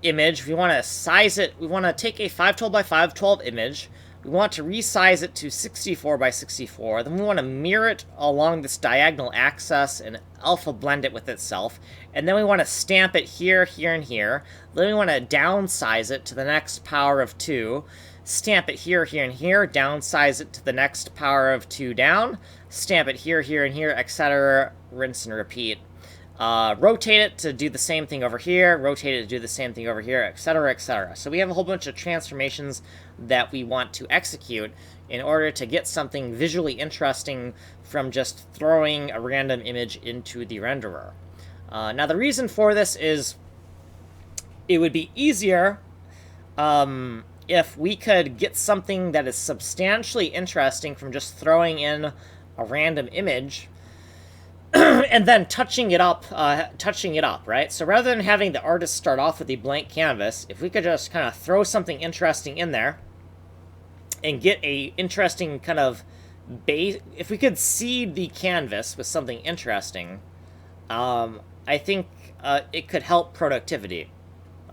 image. We want to size it. We want to take a 512 by 512 image. We want to resize it to 64 by 64. Then we want to mirror it along this diagonal axis and alpha blend it with itself. And then we want to stamp it here, here, and here. Then we want to downsize it to the next power of 2. Stamp it here, here, and here. Downsize it to the next power of 2 down. Stamp it here, here, and here, etc. Rinse and repeat. Rotate it to do the same thing over here, rotate it to do the same thing over here, etc., etc. So we have a whole bunch of transformations that we want to execute in order to get something visually interesting from just throwing a random image into the renderer. Now the reason for this is it would be easier if we could get something that is substantially interesting from just throwing in a random image and then touching it up, right? So rather than having the artist start off with a blank canvas, if we could just kind of throw something interesting in there and get a interesting kind of base, if we could seed the canvas with something interesting, I think it could help productivity.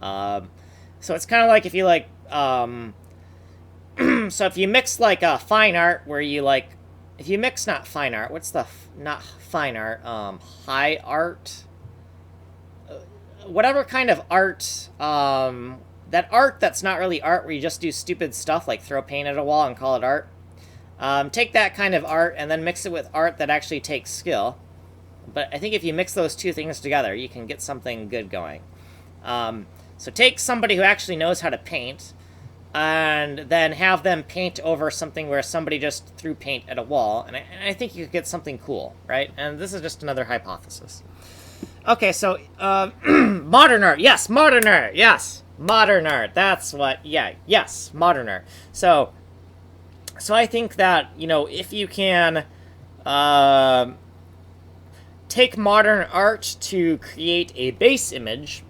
So it's kind of like if you like, so if you mix like fine art where you like, if you mix not fine art, what's the not fine art, high art, whatever kind of art, that art that's not really art where you just do stupid stuff like throw paint at a wall and call it art. Take that kind of art and then mix it with art that actually takes skill. But I think if you mix those two things together, you can get something good going. So take somebody who actually knows how to paint, and then have them paint over something where somebody just threw paint at a wall, and I think you could get something cool, right? And this is just another hypothesis. Okay, so, modern art, yes, modern art, yes, modern art, that's what, yeah, yes, modern art. So I think that, you know, if you can, take modern art to create a base image,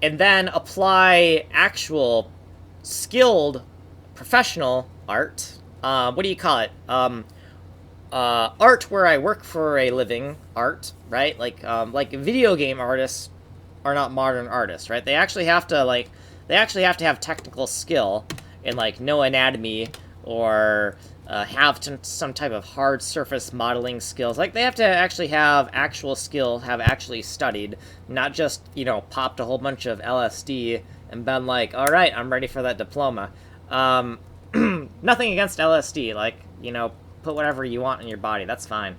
and then apply actual skilled professional art, what do you call it, art where I work for a living art, right? Like video game artists are not modern artists, right? They actually have to have technical skill and like know anatomy or have some type of hard surface modeling skills. Like, they have to actually have actual skill, have actually studied, not just, you know, popped a whole bunch of LSD and been like, all right, I'm ready for that diploma. Nothing against LSD, like, you know, put whatever you want in your body, that's fine.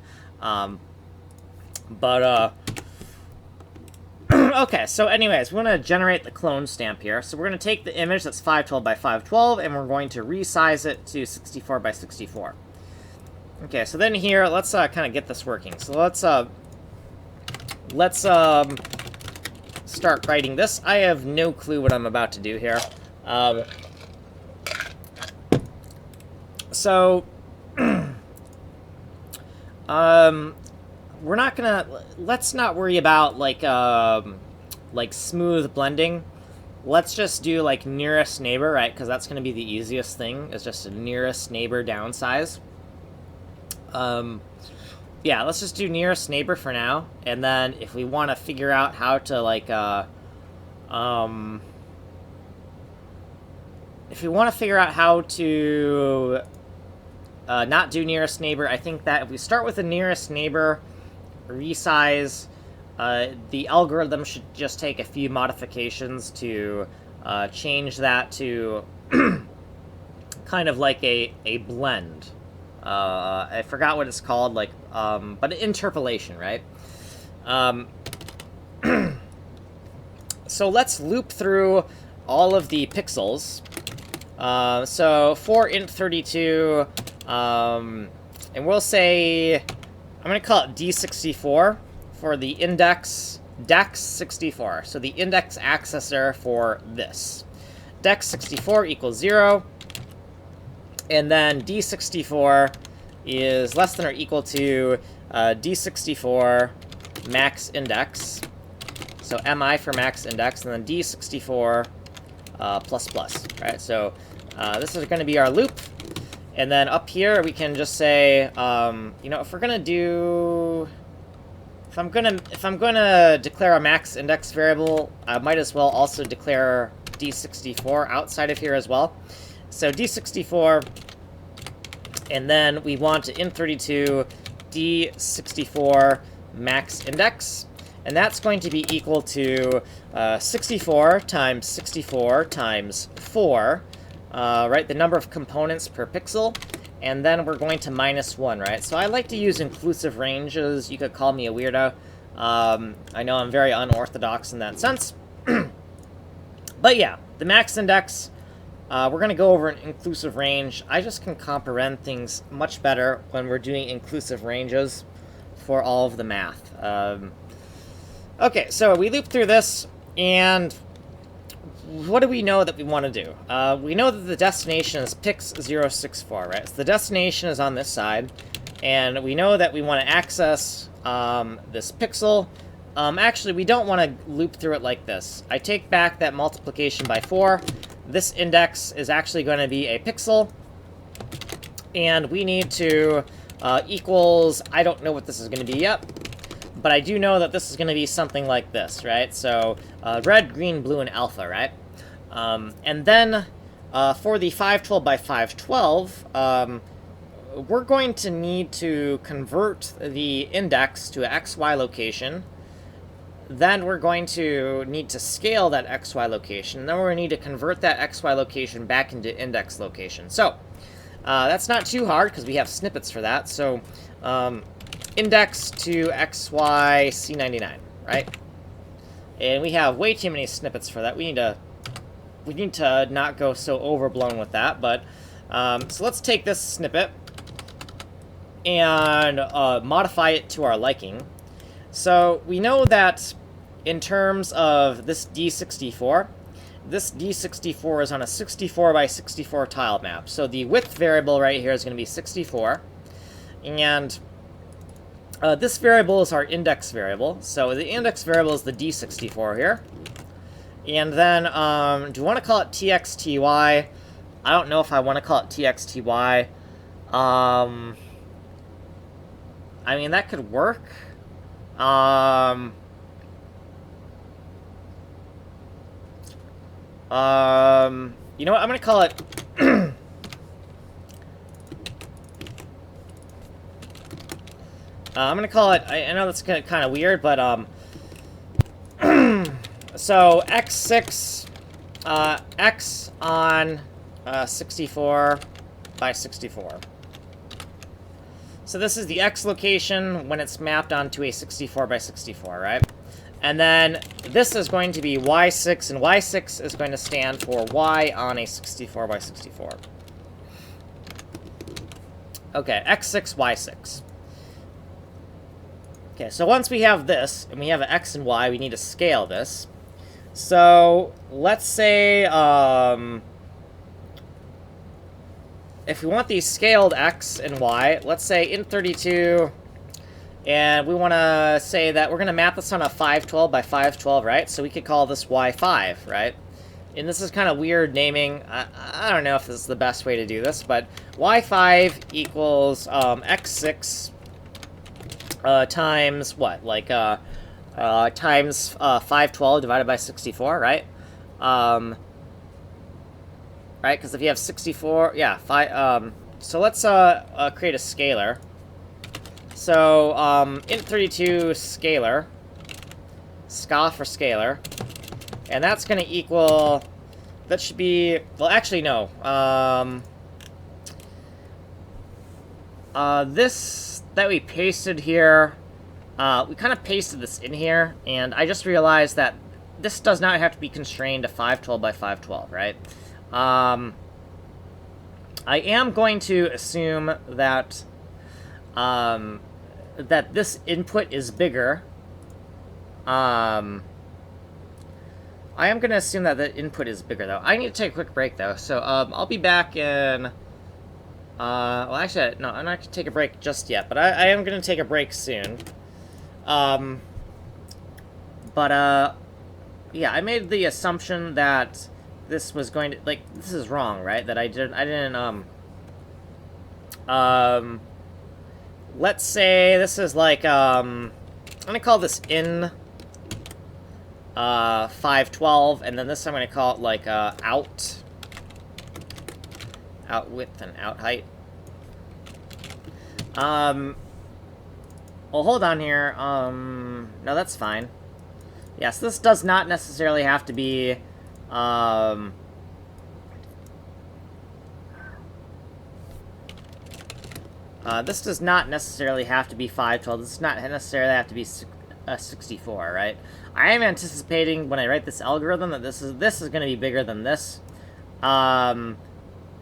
Okay, so anyways, we want to generate the clone stamp here. So we're going to take the image that's 512 by 512, and we're going to resize it to 64 by 64. Okay, so then here, let's kind of get this working. So let's start writing this. I have no clue what I'm about to do here. We're not gonna, let's not worry about like smooth blending. Let's just do like nearest neighbor, right? Because that's gonna be the easiest thing, is just a nearest neighbor downsize. Yeah, let's just do nearest neighbor for now, and then if we want to figure out how to like if we want to figure out how to not do nearest neighbor, I think that if we start with the nearest neighbor, resize, the algorithm should just take a few modifications to change that to kind of like a blend. I forgot what it's called, like, but interpolation, right? So let's loop through all of the pixels. So for int32, And we'll say, I'm going to call it D64 for the index dex64. So the index accessor for this. Dex64 equals 0. And then D64 is less than or equal to D64 max index. So MI for max index, and then D64 plus plus, right? So this is going to be our loop. And then up here, we can just say, you know, if we're gonna do, if I'm gonna declare a max index variable, I might as well also declare D64 outside of here as well. So D64, and then we want to int32 D64 max index, and that's going to be equal to 64 times 64 times 4. Right, the number of components per pixel, and then we're going to -1, right? So I like to use inclusive ranges. You could call me a weirdo. I know I'm very unorthodox in that sense. But yeah, the max index, we're going to go over an inclusive range. I just can comprehend things much better when we're doing inclusive ranges for all of the math. Okay, so we loop through this, and what do we know that we want to do? We know that the destination is pix064, right? So the destination is on this side, and we know that we want to access this pixel. Actually, we don't want to loop through it like this. I take back that multiplication by 4. This index is actually going to be a pixel, and we need to equals, I don't know what this is going to be yet, but I do know that this is going to be something like this, right? So red, green, blue, and alpha, right? And then for the 512 by 512, we're going to need to convert the index to an XY location. Then we're going to need to scale that XY location. Then we're going to need to convert that XY location back into index location. So that's not too hard because we have snippets for that. So index to XY C99, right? And we have way too many snippets for that. We need to not go so overblown with that, but so let's take this snippet and modify it to our liking. So we know that in terms of this D64 is on a 64 by 64 tile map. So the width variable right here is going to be 64, and this variable is our index variable. So the index variable is the D64 here. And then, do you want to call it txty? I don't know if I want to call it txty. I mean, that could work. You know what? I'm going to call it... I'm going to call it... I know that's kind of weird, but... So, x6, x on 64 by 64. So this is the x location when it's mapped onto a 64 by 64, right? And then this is going to be y6, and y6 is going to stand for y on a 64 by 64. Okay, x6, y6. Okay, so once we have this, and we have an x and y, we need to scale this. So, let's say, if we want these scaled x and y, let's say int32, and we want to say that we're going to map this on a 512 by 512, right? So we could call this y5, right? And this is kind of weird naming. I don't know if this is the best way to do this, but y5 equals x6 times what? Like, times 512 divided by 64, right? Right, because if you have 64, yeah, so let's create a scalar. So int32 scalar, sca for scalar, and that's going to equal, that should be, well, actually, no. This that we pasted here, we kind of pasted this in here, and I just realized that this does not have to be constrained to 512 by 512, right? I am going to assume that that this input is bigger. I am going to assume that the input is bigger, though. I need to take a quick break, though. So I'll be back in... well, actually, no, I'm not going to take a break just yet, but I am going to take a break soon. Yeah, I made the assumption that this was going to, like, this is wrong, right? That I didn't, let's say this is like, I'm gonna call this in, 512, and then this I'm gonna call it, like, out width and out height. Well, hold on here, no, that's fine. Yes, this does not necessarily have to be, this does not necessarily have to be 512. This does not necessarily have to be 64, right? I am anticipating when I write this algorithm that this is going to be bigger than this.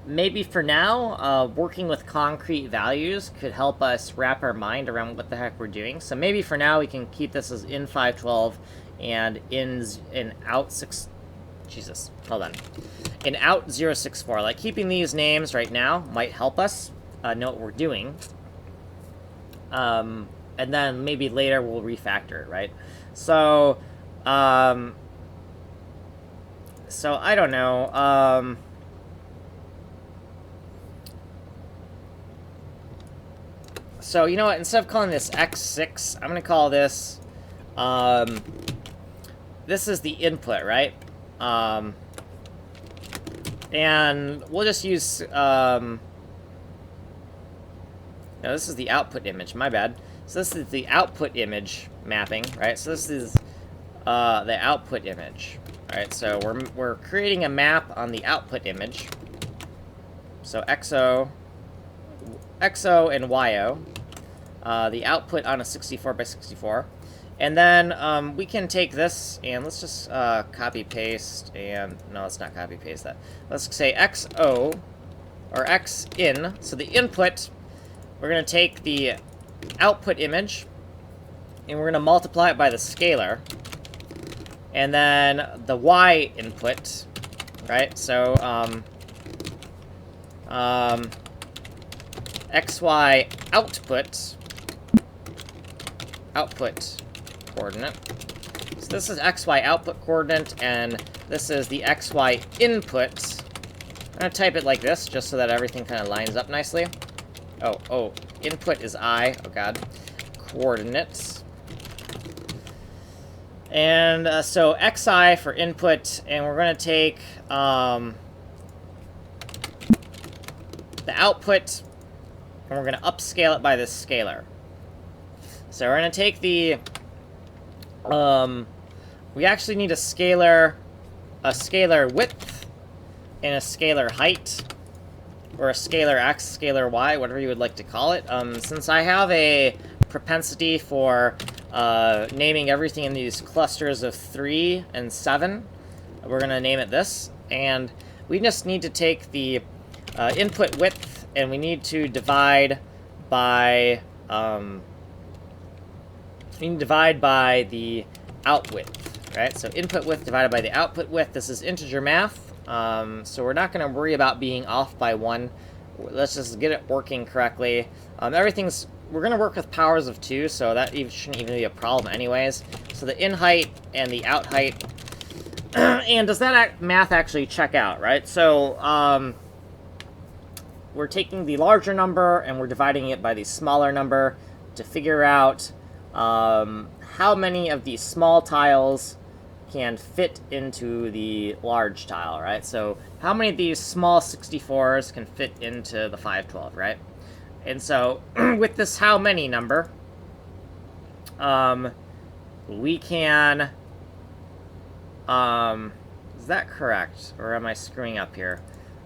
Maybe for now, working with concrete values could help us wrap our mind around what the heck we're doing. So maybe for now we can keep this as in 512 and in out 6. Jesus, hold on. In out 064. Like keeping these names right now might help us know what we're doing. And then maybe later we'll refactor it, right? So, so I don't know. So, you know what? Instead of calling this X6, I'm going to call this, this is the input, right? And we'll just use, no, this is the output image, my bad. So this is the output image mapping, right? So this is, the output image, right? So we're creating a map on the output image. So XO and YO, the output on a 64 by 64. And then we can take this and let's just copy paste and no, let's not copy paste that. Let's say XO or X in. So the input, we're going to take the output image and we're going to multiply it by the scalar. And then the Y input, right? So XY output coordinate. So this is XY output coordinate, and this is the XY input. I'm going to type it like this, just so that everything kind of lines up nicely. Oh, input is I. Oh, God. Coordinates. And so XI for input, and we're going to take the output, and we're going to upscale it by this scalar. So we're going to take the, we actually need a scalar width and a scalar height, or a scalar x, scalar y, whatever you would like to call it. Since I have a propensity for naming everything in these clusters of 3 and 7, we're going to name it this. And we just need to take the input width, and we need to divide by the out width, right? So input width divided by the output width. This is integer math, so we're not going to worry about being off by 1. Let's just get it working correctly. We're going to work with powers of 2, so that shouldn't even be a problem anyways. So the in height and the out height. And does that math actually check out, right? So we're taking the larger number and we're dividing it by the smaller number to figure out how many of these small tiles can fit into the large tile, right? So how many of these small 64s can fit into the 512, right? And so with this how many number, we can, is that correct? Or am I screwing up here?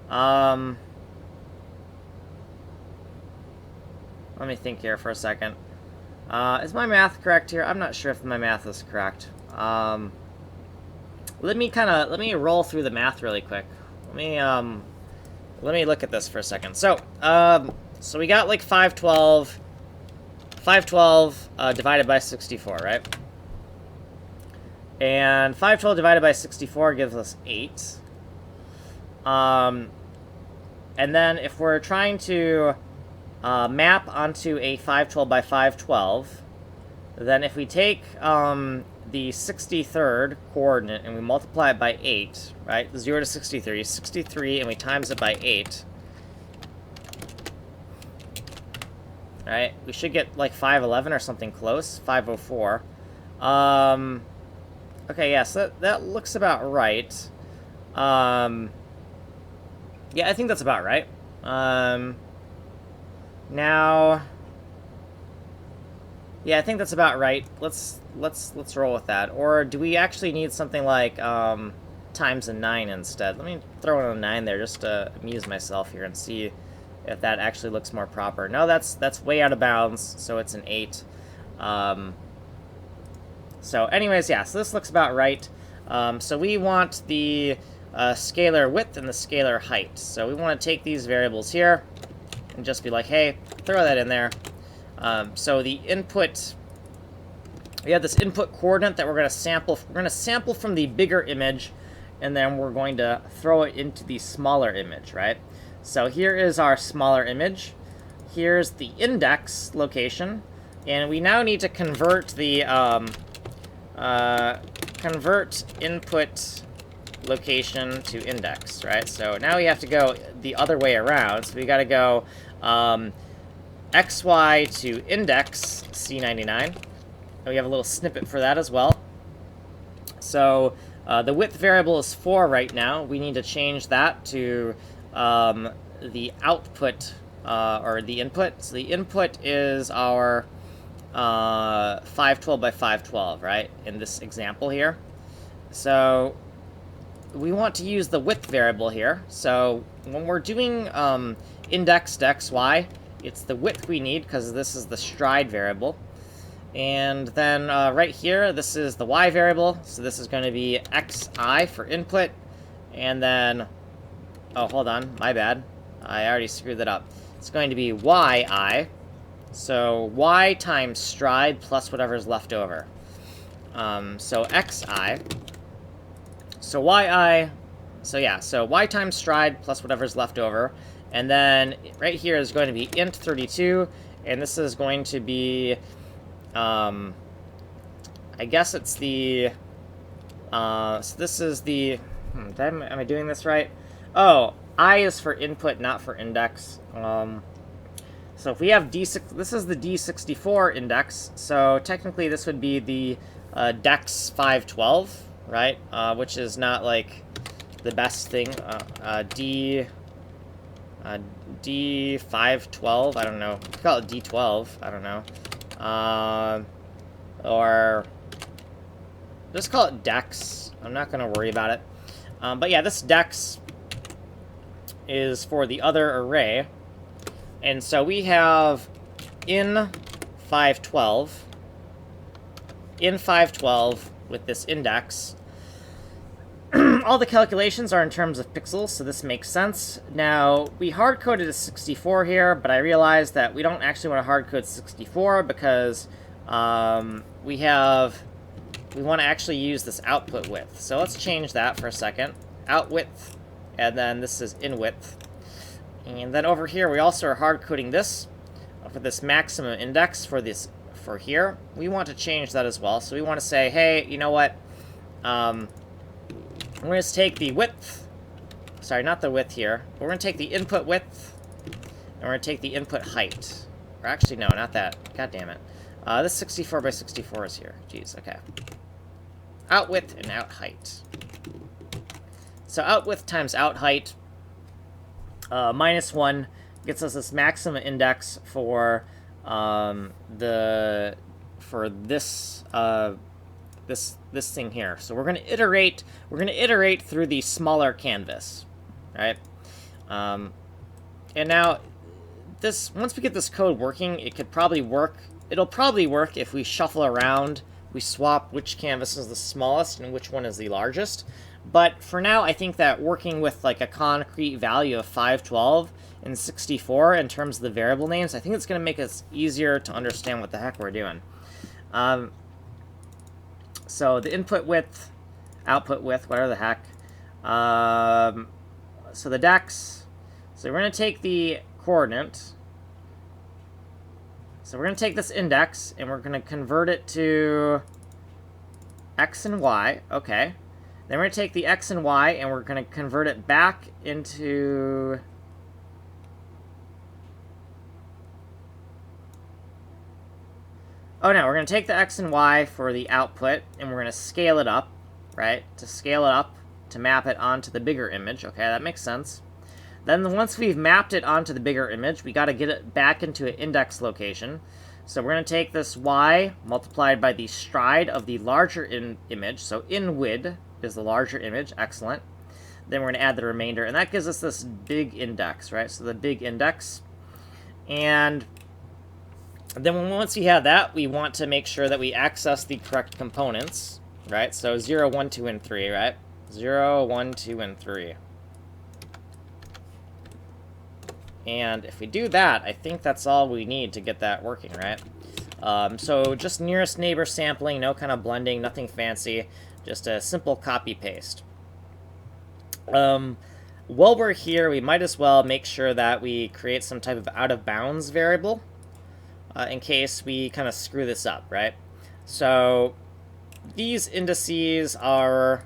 Let me think here for a second. Is my math correct here? I'm not sure if my math is correct. Let me roll through the math really quick. Let me let me look at this for a second. So, so we got like 512 divided by 64, right? And 512 divided by 64 gives us 8. And then if we're trying to map onto a 512 by 512, then if we take the 63rd coordinate and we multiply it by 8, right? 0 to 63, 63, and we times it by 8. Right? We should get like 511 or something close. 504. Okay, yeah, so that looks about right. Yeah, I think that's about right. Now, yeah, I think that's about right. Let's roll with that. Or do we actually need something like times a 9 instead? Let me throw in a 9 there just to amuse myself here and see if that actually looks more proper. No, that's way out of bounds, so it's an 8. So anyways, yeah, so this looks about right. So we want the scalar width and the scalar height. So we want to take these variables here and just be like, hey, throw that in there. So the input, we have this input coordinate that we're going to sample. We're going to sample from the bigger image, and then we're going to throw it into the smaller image, right? So here is our smaller image. Here's the index location, and we now need to convert the convert input location to index, right? So now we have to go the other way around. So we got to go xy to index C99. And we have a little snippet for that as well. So the width variable is 4 right now. We need to change that to the output or the input. So the input is our 512 by 512, right? In this example here. So we want to use the width variable here. So when we're doing index to xy, it's the width we need because this is the stride variable. And then right here, this is the y variable. So this is going to be xi for input. And then, oh, hold on, my bad. I already screwed that up. It's going to be yi. So y times stride plus whatever's left over. So xi. So yi. So yeah, so y times stride plus whatever's left over. And then right here is going to be int32. And this is going to be, I guess it's the, so this is the, am I doing this right? Oh, I is for input, not for index. So if we have D6, this is the D64 index, so technically this would be the dex 512, right? Which is not like the best thing. D512, I don't know. We call it D12, I don't know. Or just call it dex. I'm not going to worry about it. But yeah, this dex is for the other array. And so we have in 512 with this index. All the calculations are in terms of pixels, so this makes sense. Now, we hard-coded a 64 here, but I realized that we don't actually want to hard-code 64 because we want to actually use this output width. So let's change that for a second. Out width, and then this is in width. And then over here, we also are hard-coding this for this maximum index for here. We want to change that as well. So we want to say, hey, you know what? We're going to take the width. Sorry, not the width here. We're going to take the input width, and we're going to take the input height. Or actually, no, not that. God damn it. This 64 by 64 is here. Jeez, okay. Out width and out height. So out width times out height minus 1 gets us this maximum index for this this thing here. So we're going to iterate. We're going to iterate through the smaller canvas, right? And now this, once we get this code working, it could probably work. It'll probably work if we shuffle around. We swap which canvas is the smallest and which one is the largest. But for now, I think that working with like a concrete value of 512 and 64 in terms of the variable names, I think it's going to make us easier to understand what the heck we're doing. So the input width, output width, whatever the heck. So the dex. So we're going to take the coordinate. So we're going to take this index, and we're going to convert it to x and y. Okay. Then we're going to take the x and y, and we're going to convert it back into... Oh, no, we're going to take the x and y for the output, and we're going to scale it up, right? To scale it up, to map it onto the bigger image. Okay, that makes sense. Then once we've mapped it onto the bigger image, we got to get it back into an index location. So we're going to take this y multiplied by the stride of the larger image. So in width is the larger image. Excellent. Then we're going to add the remainder, and that gives us this big index, right? So the big index. And then once we have that, we want to make sure that we access the correct components, right? So 0, 1, 2, and 3, right? 0, 1, 2, and 3. And if we do that, I think that's all we need to get that working, right? So just nearest neighbor sampling, no kind of blending, nothing fancy, just a simple copy-paste. While we're here, we might as well make sure that we create some type of out-of-bounds variable in case we kind of screw this up, right? So these indices are...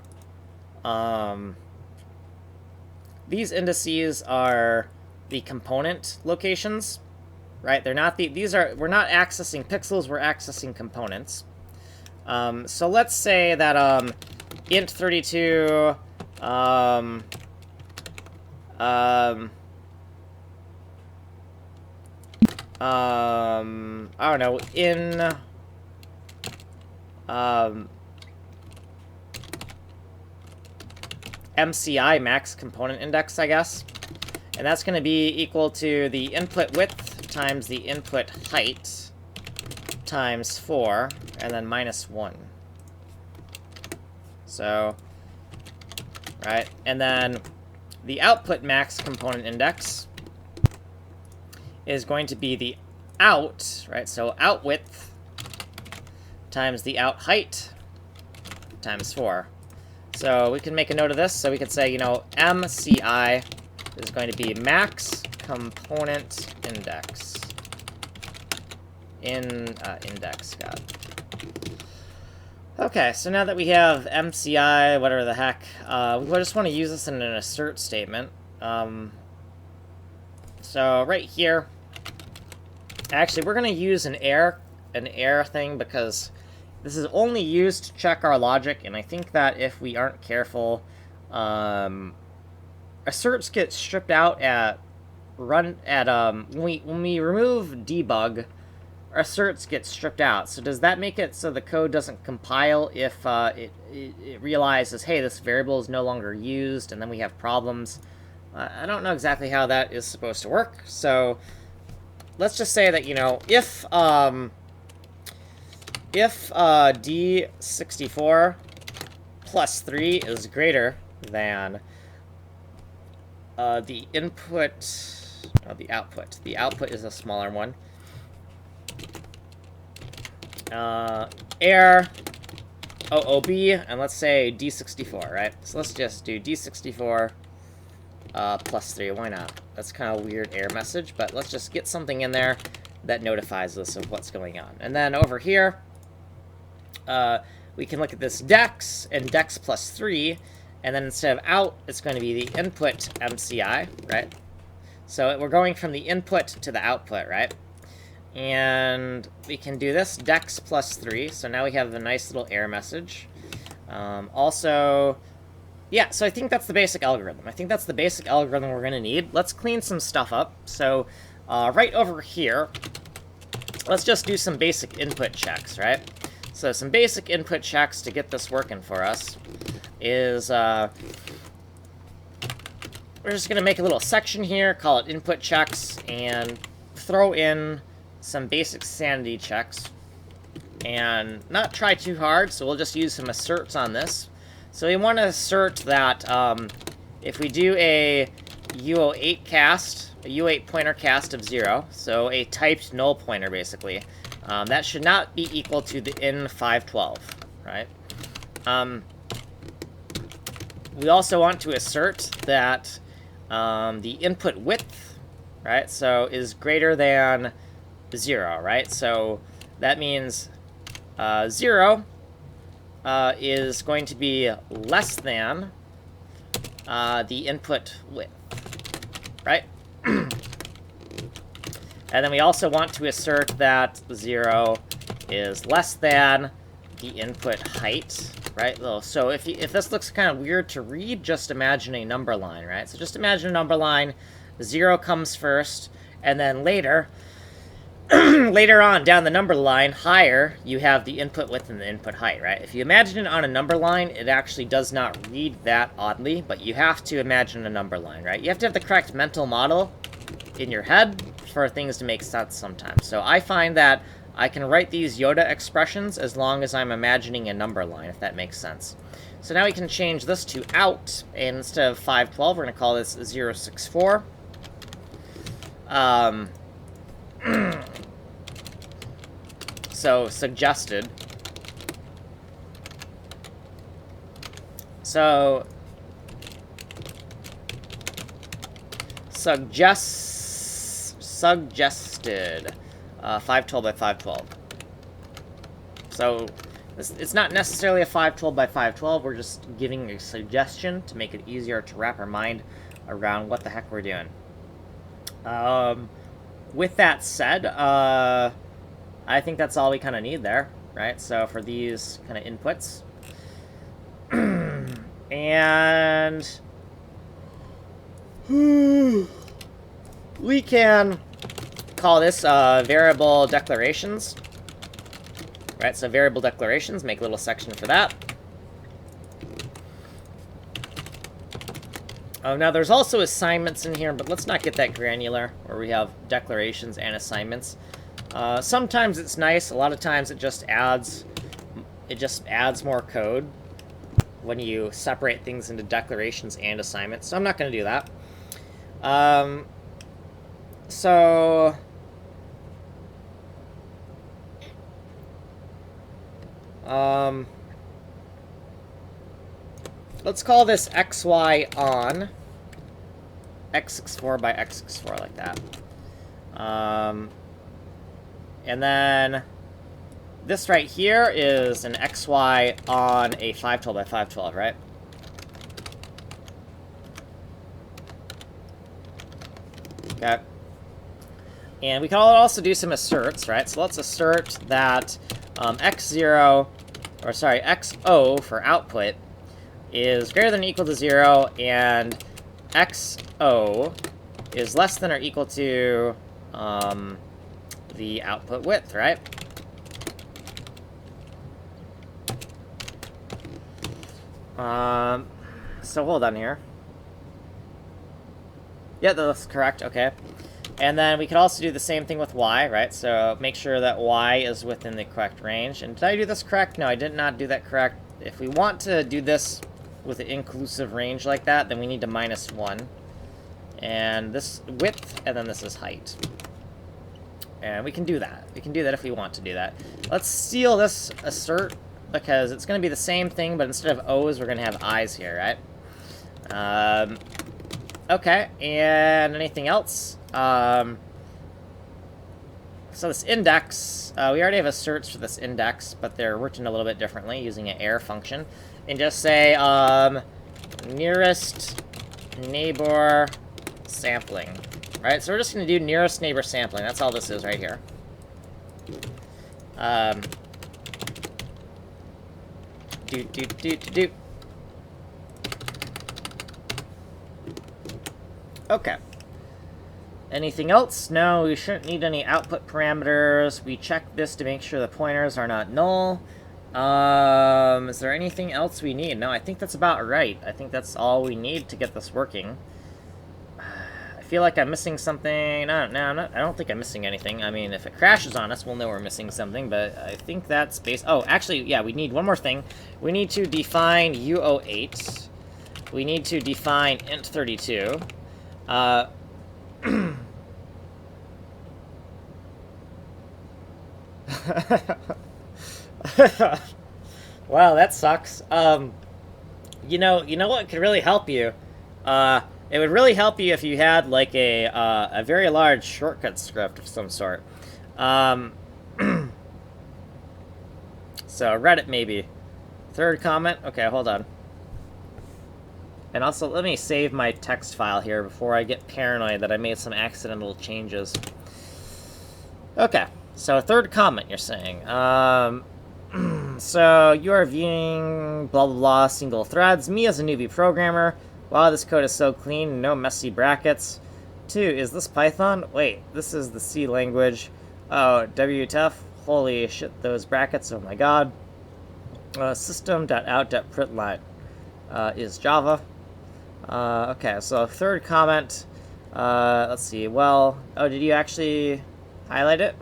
the component locations, right? They're not we're not accessing pixels, we're accessing components. So let's say that int32 I don't know, in MCI, max component index, I guess. And that's going to be equal to the input width times the input height times 4, and then minus 1. So, right, and then the output max component index is going to be the out, right, so out width times the out height times 4. So we can make a note of this, so we could say, you know, MCI is going to be max component index. Index, God. Okay, so now that we have MCI, whatever the heck, we just want to use this in an assert statement. So right here, actually, we're going to use an error thing because this is only used to check our logic, and I think that if we aren't careful, asserts get stripped out when we remove debug, asserts get stripped out. So does that make it so the code doesn't compile if it realizes, hey, this variable is no longer used, and then we have problems? I don't know exactly how that is supposed to work. So let's just say that, you know, if D64 plus 3 is greater than the output. The output is a smaller one. Air OOB, and let's say D64, right? So let's just do D64 plus 3. Why not? That's kind of a weird error message, but let's just get something in there that notifies us of what's going on. And then over here, we can look at this dex and dex plus 3. And then instead of out, it's going to be the input MCI, right? So we're going from the input to the output, right? And we can do this, dex plus 3. So now we have a nice little error message. Also, yeah, so I think that's the basic algorithm. I think that's the basic algorithm we're going to need. Let's clean some stuff up. So right over here, let's just do some basic input checks, right? So some basic input checks to get this working for us is we're just going to make a little section here, call it input checks, and throw in some basic sanity checks. And not try too hard, so we'll just use some asserts on this. So we want to assert that if we do a U08 cast, a U8 pointer cast of 0, so a typed null pointer, basically, that should not be equal to the in512, right? We also want to assert that the input width, right, so is greater than 0, right? So that means 0 is going to be less than the input width, right? And then we also want to assert that 0 is less than the input height, right? So if this looks kind of weird to read, just imagine a number line, right? So just imagine a number line, 0 comes first, and then later, later on down the number line, higher, you have the input width and the input height, right? If you imagine it on a number line, it actually does not read that oddly, but you have to imagine a number line, right? You have to have the correct mental model in your head for things to make sense sometimes. So I find that I can write these Yoda expressions as long as I'm imagining a number line, if that makes sense. So now we can change this to out, and instead of 512, we're going to call this 064. So, suggested. So, suggested 512 by 512. So, it's not necessarily a 512 by 512, we're just giving a suggestion to make it easier to wrap our mind around what the heck we're doing. With that said, I think that's all we kind of need there, right? So for these kind of inputs. And we can call this variable declarations, right? So variable declarations, make a little section for that. Now there's also assignments in here, but let's not get that granular, where we have declarations and assignments. Sometimes it's nice. A lot of times it just adds more code when you separate things into declarations and assignments. So I'm not going to do that. Let's call this xy on x64 by x64, like that. And then this right here is an xy on a 512 by 512, right? Okay. And we can also do some asserts, right? So let's assert that xo for output is greater than or equal to 0, and xo is less than or equal to the output width, right? So hold on here. Yeah, that's correct, okay. And then we could also do the same thing with y, right? So make sure that y is within the correct range. And did I do this correct? No, I did not do that correct. If we want to do this with an inclusive range like that, then we need to -1. And this width, and then this is height. And we can do that. We can do that if we want to do that. Let's seal this assert, because it's going to be the same thing, but instead of O's, we're going to have I's here, right? Okay, and anything else? So this index, we already have asserts for this index, but they're written a little bit differently using an AIR function. And just say, nearest neighbor sampling. Right, so we're just going to do nearest neighbor sampling. That's all this is right here. Okay. Anything else? No, we shouldn't need any output parameters. We check this to make sure the pointers are not null. Is there anything else we need? No, I think that's about right. I think that's all we need to get this working. I feel like I'm missing something. No, I don't think I'm missing anything. I mean, if it crashes on us, we'll know we're missing something, but I think that's based... Oh, actually, yeah, we need one more thing. We need to define U08. We need to define int32. Wow, that sucks. You know what could really help you? It would really help you if you had, like, a very large shortcut script of some sort. So, Reddit, maybe. Third comment? Okay, hold on. And also, let me save my text file here before I get paranoid that I made some accidental changes. Okay, so third comment, you're saying. So, you are viewing blah blah blah single threads. Me as a newbie programmer. Wow, this code is so clean, no messy brackets. 2, is this Python? Wait, this is the C language. Oh, WTF? Holy shit, those brackets, oh my god. System.out.println is Java. Okay, so third comment. Let's see, well, oh, did you actually highlight it?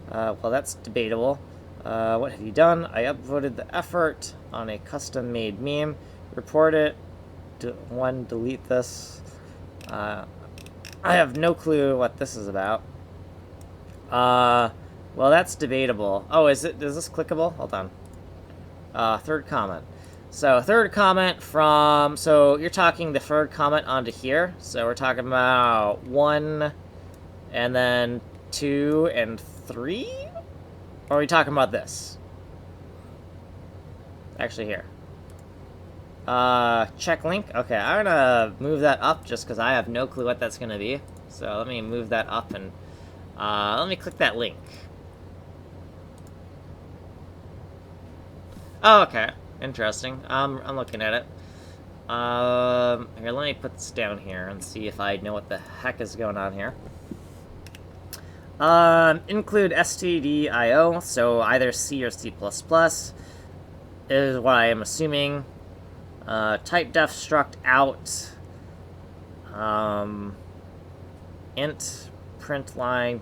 Well, that's debatable. What have you done? I upvoted the effort on a custom-made meme. Report it. Delete this. I have no clue what this is about. Well, that's debatable. Oh, is this clickable? Hold on. Third comment. So, third comment from... So, you're talking the third comment onto here. So, we're talking about 1, and then 2, and 3? Or are we talking about this? Actually, here. Check link. Okay, I'm gonna move that up just because I have no clue what that's gonna be. So let me move that up and let me click that link. Oh, okay. Interesting. I'm looking at it. Here, let me put this down here and see if I know what the heck is going on here. Include stdio, so either C or C++ is what I am assuming. Type def struct out, int print line,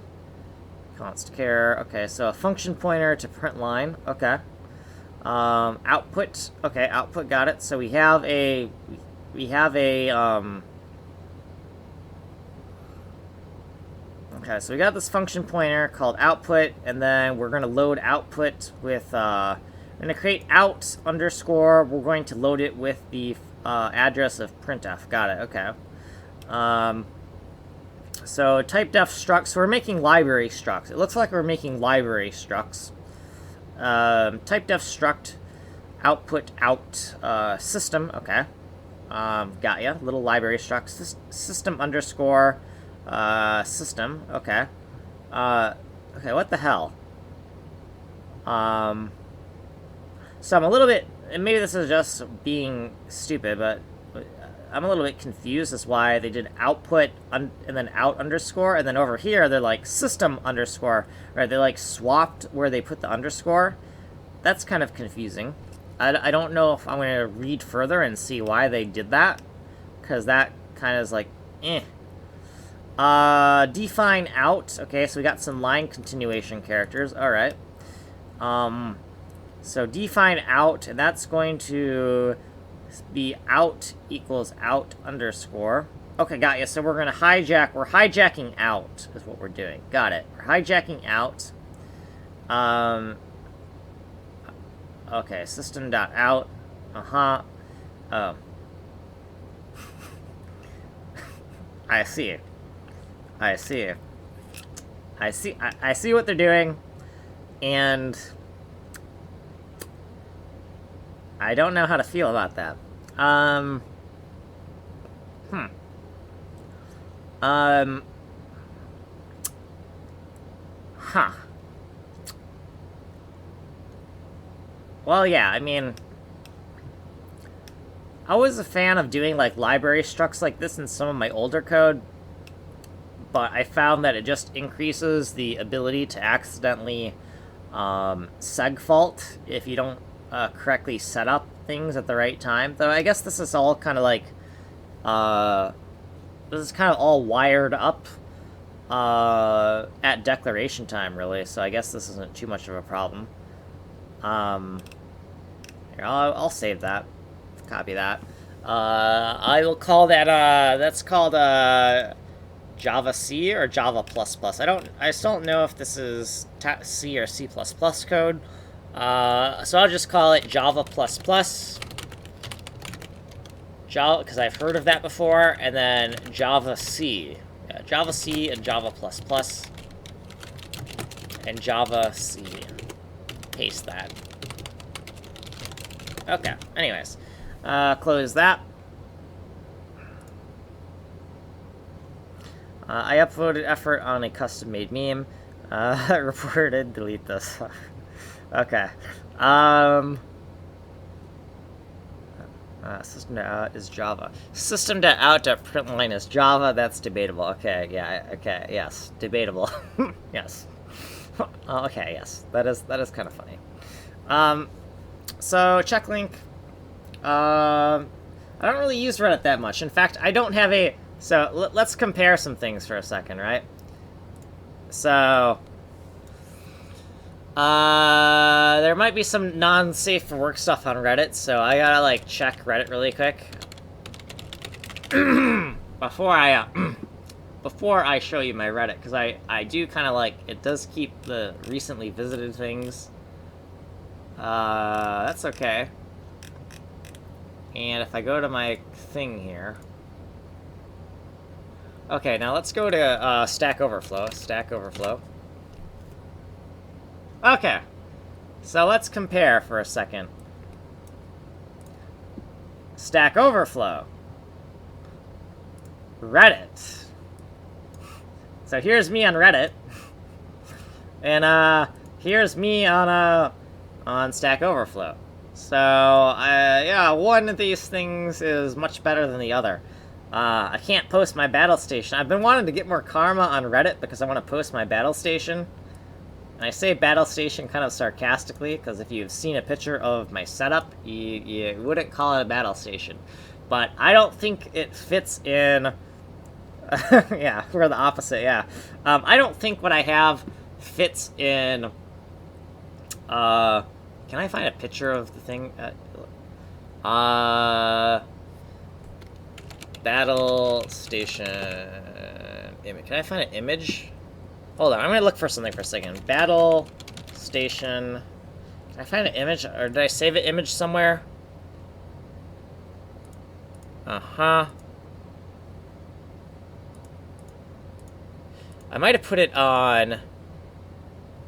const char. Okay, so a function pointer to print line. Okay. Output. Okay, output, got it. So we have a okay, so we got this function pointer called output, and then we're going to load output with, we're going to create out underscore, we're going to load it with the address of printf. Got it, okay. So type def struct, so we're making library structs. It looks like we're making library structs. Type def struct output out system, okay. Got ya, little library struct, system underscore system, okay. Okay, what the hell? So I'm a little bit, and maybe this is just being stupid, but I'm a little bit confused as why they did output and then out underscore, and then over here they're like system underscore, right? They like swapped where they put the underscore. That's kind of confusing. I don't know if I'm going to read further and see why they did that, because that kind of is like, eh. Define out. Okay, so we got some line continuation characters. All right. So define out, and that's going to be out equals out underscore. Okay, got you. So we're going to hijack. We're hijacking out is what we're doing. Got it. We're hijacking out. Okay, system.out. Uh-huh. Oh. I see. I see. I see what they're doing, and I don't know how to feel about that. Huh. Well, yeah, I mean, I was a fan of doing, like, library structs like this in some of my older code, but I found that it just increases the ability to accidentally segfault if you don't correctly set up things at the right time. Though I guess this is all kind of like this is kind of all wired up at declaration time, really, so I guess this isn't too much of a problem. Here, I'll save that. Copy that. I will call that, that's called, Java C or Java++. I still don't know if this is C or C++ code. So I'll just call it Java++. Java, because I've heard of that before, and then Java C. Yeah, Java C and Java++. And Java C. Paste that. Okay, anyways. Close that. I uploaded effort on a custom-made meme. Reported, delete this. Okay. System.out is Java. System.out.println is Java. That's debatable. Okay, yeah, okay, yes. Debatable. Yes. Okay, yes. That is kind of funny. So, check link. I don't really use Reddit that much. In fact, I don't have a... So, let's compare some things for a second, right? So... there might be some non-safe for work stuff on Reddit, so I gotta, like, check Reddit really quick. before I show you my Reddit, because I do kind of like, it does keep the recently visited things. That's okay. And if I go to my thing here... Okay, now let's go to, Stack Overflow. Okay. So let's compare for a second. Stack Overflow. Reddit. So here's me on Reddit. And, here's me on Stack Overflow. So, yeah, one of these things is much better than the other. I can't post my battle station. I've been wanting to get more karma on Reddit because I want to post my battle station. And I say battle station kind of sarcastically, because if you've seen a picture of my setup, you wouldn't call it a battle station. But I don't think it fits in... yeah, we're the opposite, yeah. I don't think what I have fits in... can I find a picture of the thing? Battle station... image. Can I find an image? Hold on, I'm gonna look for something for a second. Battle station... Can I find an image? Or did I save an image somewhere? Uh-huh. I might have put it on...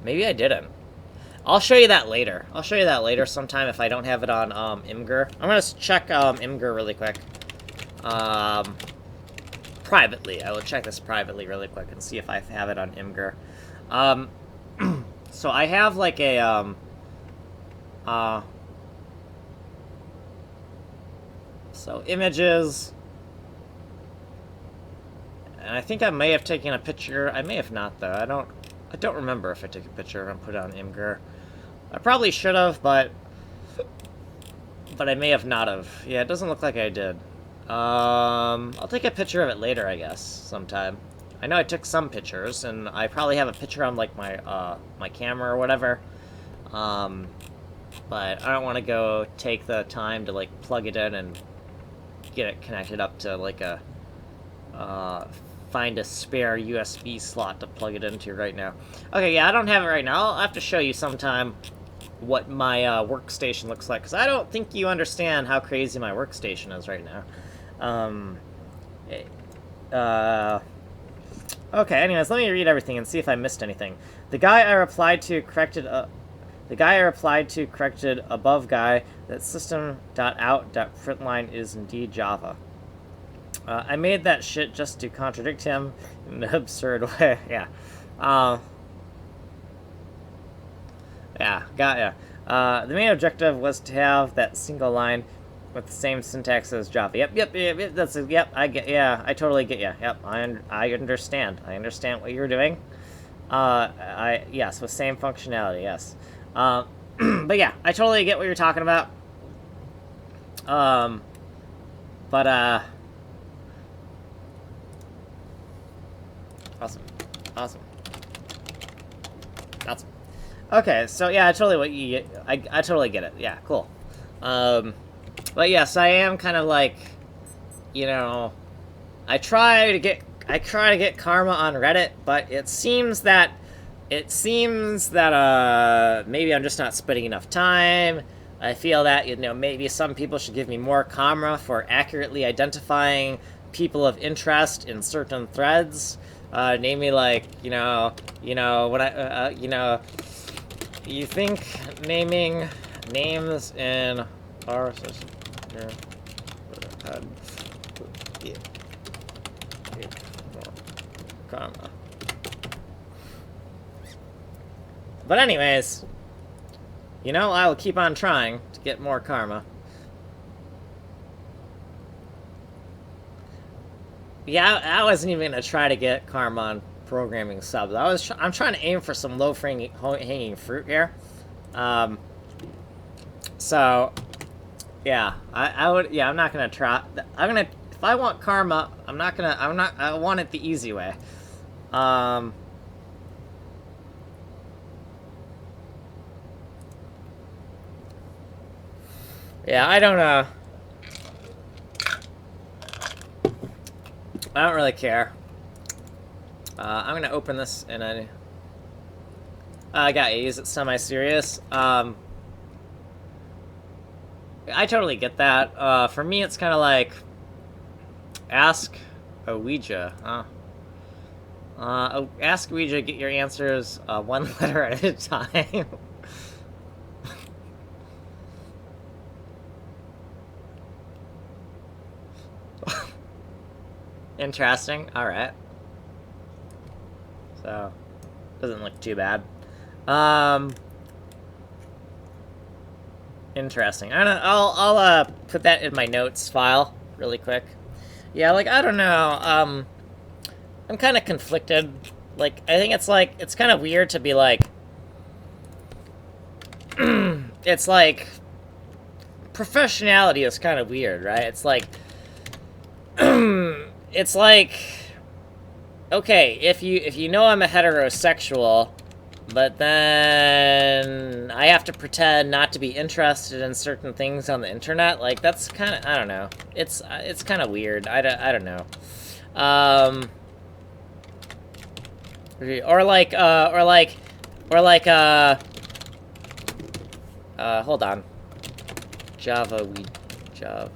Maybe I didn't. I'll show you that later. I'll show you that later sometime if I don't have it on Imgur. I'm gonna check Imgur really quick. Privately. I will check this privately really quick and see if I have it on Imgur. So I have like a so images, and I think I may have taken a picture. I may have not though. I don't remember if I took a picture and put it on Imgur. I probably should have, but I may have not have. Yeah, it doesn't look like I did. I'll take a picture of it later, I guess, sometime. I know I took some pictures, and I probably have a picture on, like, my, my camera or whatever. But I don't want to go take the time to, like, plug it in and get it connected up to, like, a, find a spare USB slot to plug it into right now. Okay, yeah, I don't have it right now. I'll have to show you sometime what my, workstation looks like, because I don't think you understand how crazy my workstation is right now. Okay, anyways, let me read everything and see if I missed anything. The guy I replied to corrected above guy that system.out.println is indeed Java. I made that shit just to contradict him in an absurd way. Yeah. Yeah, got ya. The main objective was to have that single line with the same syntax as Java. Yep, that's a, yep, I get, yeah, I totally get you. Yep, I understand. I understand what you're doing. Yes, with same functionality, yes. But yeah, I totally get what you're talking about. Awesome. Awesome. Okay, so yeah, I totally I totally get it. Yeah, cool. But yes, I am kind of like, you know, I try to get karma on Reddit, but it seems that maybe I'm just not spending enough time. I feel that, you know, maybe some people should give me more karma for accurately identifying people of interest in certain threads. Namely, like, you know, when you think naming names in our system, karma. But anyways, you know, I will keep on trying to get more karma. Yeah, I wasn't even gonna try to get karma on programming subs. I'm trying to aim for some low hanging fruit here. So yeah, I'm not gonna try. If I want karma, I want it the easy way. Yeah, I don't really care. I'm gonna open this and I got A's. It's semi-serious. I totally get that. For me, it's kind of like ask a Ouija. Ask Ouija. Get your answers one letter at a time. Interesting. All right. So, doesn't look too bad. Interesting. I'll put that in my notes file really quick. Yeah, like, I don't know. I'm kind of conflicted. Like, I think it's kind of weird to be like, it's like, professionality is kind of weird, right? It's like, it's like, okay, if you know I'm a heterosexual, but then I have to pretend not to be interested in certain things on the internet, like, that's kind of, I don't know. It's kind of weird. I don't know. Hold on. Java Ouija.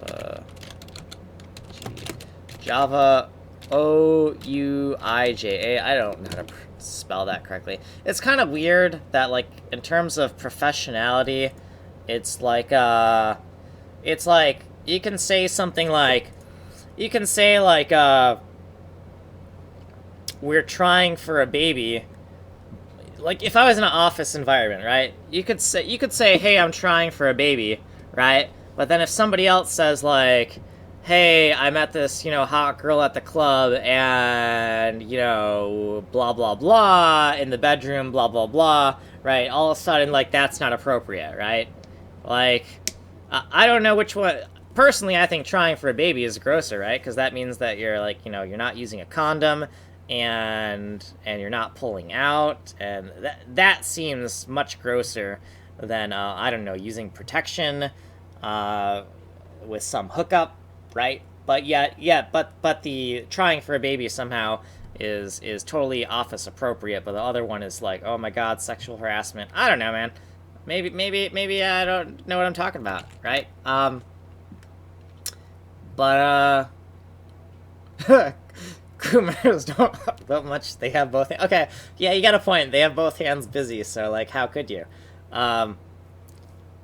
I don't know how to spell that correctly. It's kind of weird that, like, in terms of professionality, it's like you can say something like, we're trying for a baby. Like, if I was in an office environment, right? You could say, hey, I'm trying for a baby, right? But then if somebody else says, like, hey, I met this, you know, hot girl at the club, and, you know, blah, blah, blah, in the bedroom, blah, blah, blah, right? All of a sudden, like, that's not appropriate, right? Like, I don't know which one. Personally, I think trying for a baby is grosser, right? Because that means that you're, like, you know, you're not using a condom, and you're not pulling out, and that seems much grosser than, I don't know, using protection, with some hookup, right? But but the trying for a baby somehow is totally office appropriate, but the other one is like, oh my god, sexual harassment. I don't know, man. Maybe I don't know what I'm talking about, right? But Groomers don't much. They have both. Okay, yeah, you got a point. They have both hands busy, so like, how could you?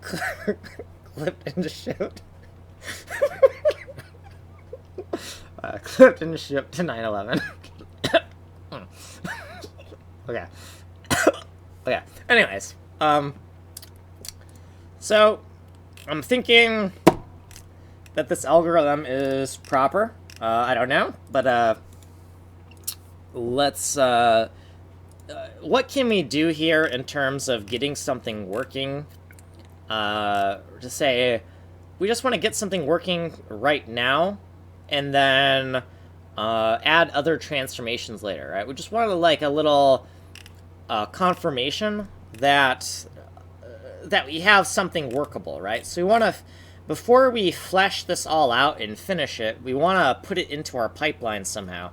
Clipped and shipped. Clipped and shipped to 9/11. Okay. Okay. Anyways, so I'm thinking that this algorithm is proper. I don't know, but let's. What can we do here in terms of getting something working? To say, we just want to get something working right now, and then add other transformations later, right? We just wanted like a little confirmation that we have something workable, right? So we want to, before we flesh this all out and finish it, we want to put it into our pipeline somehow.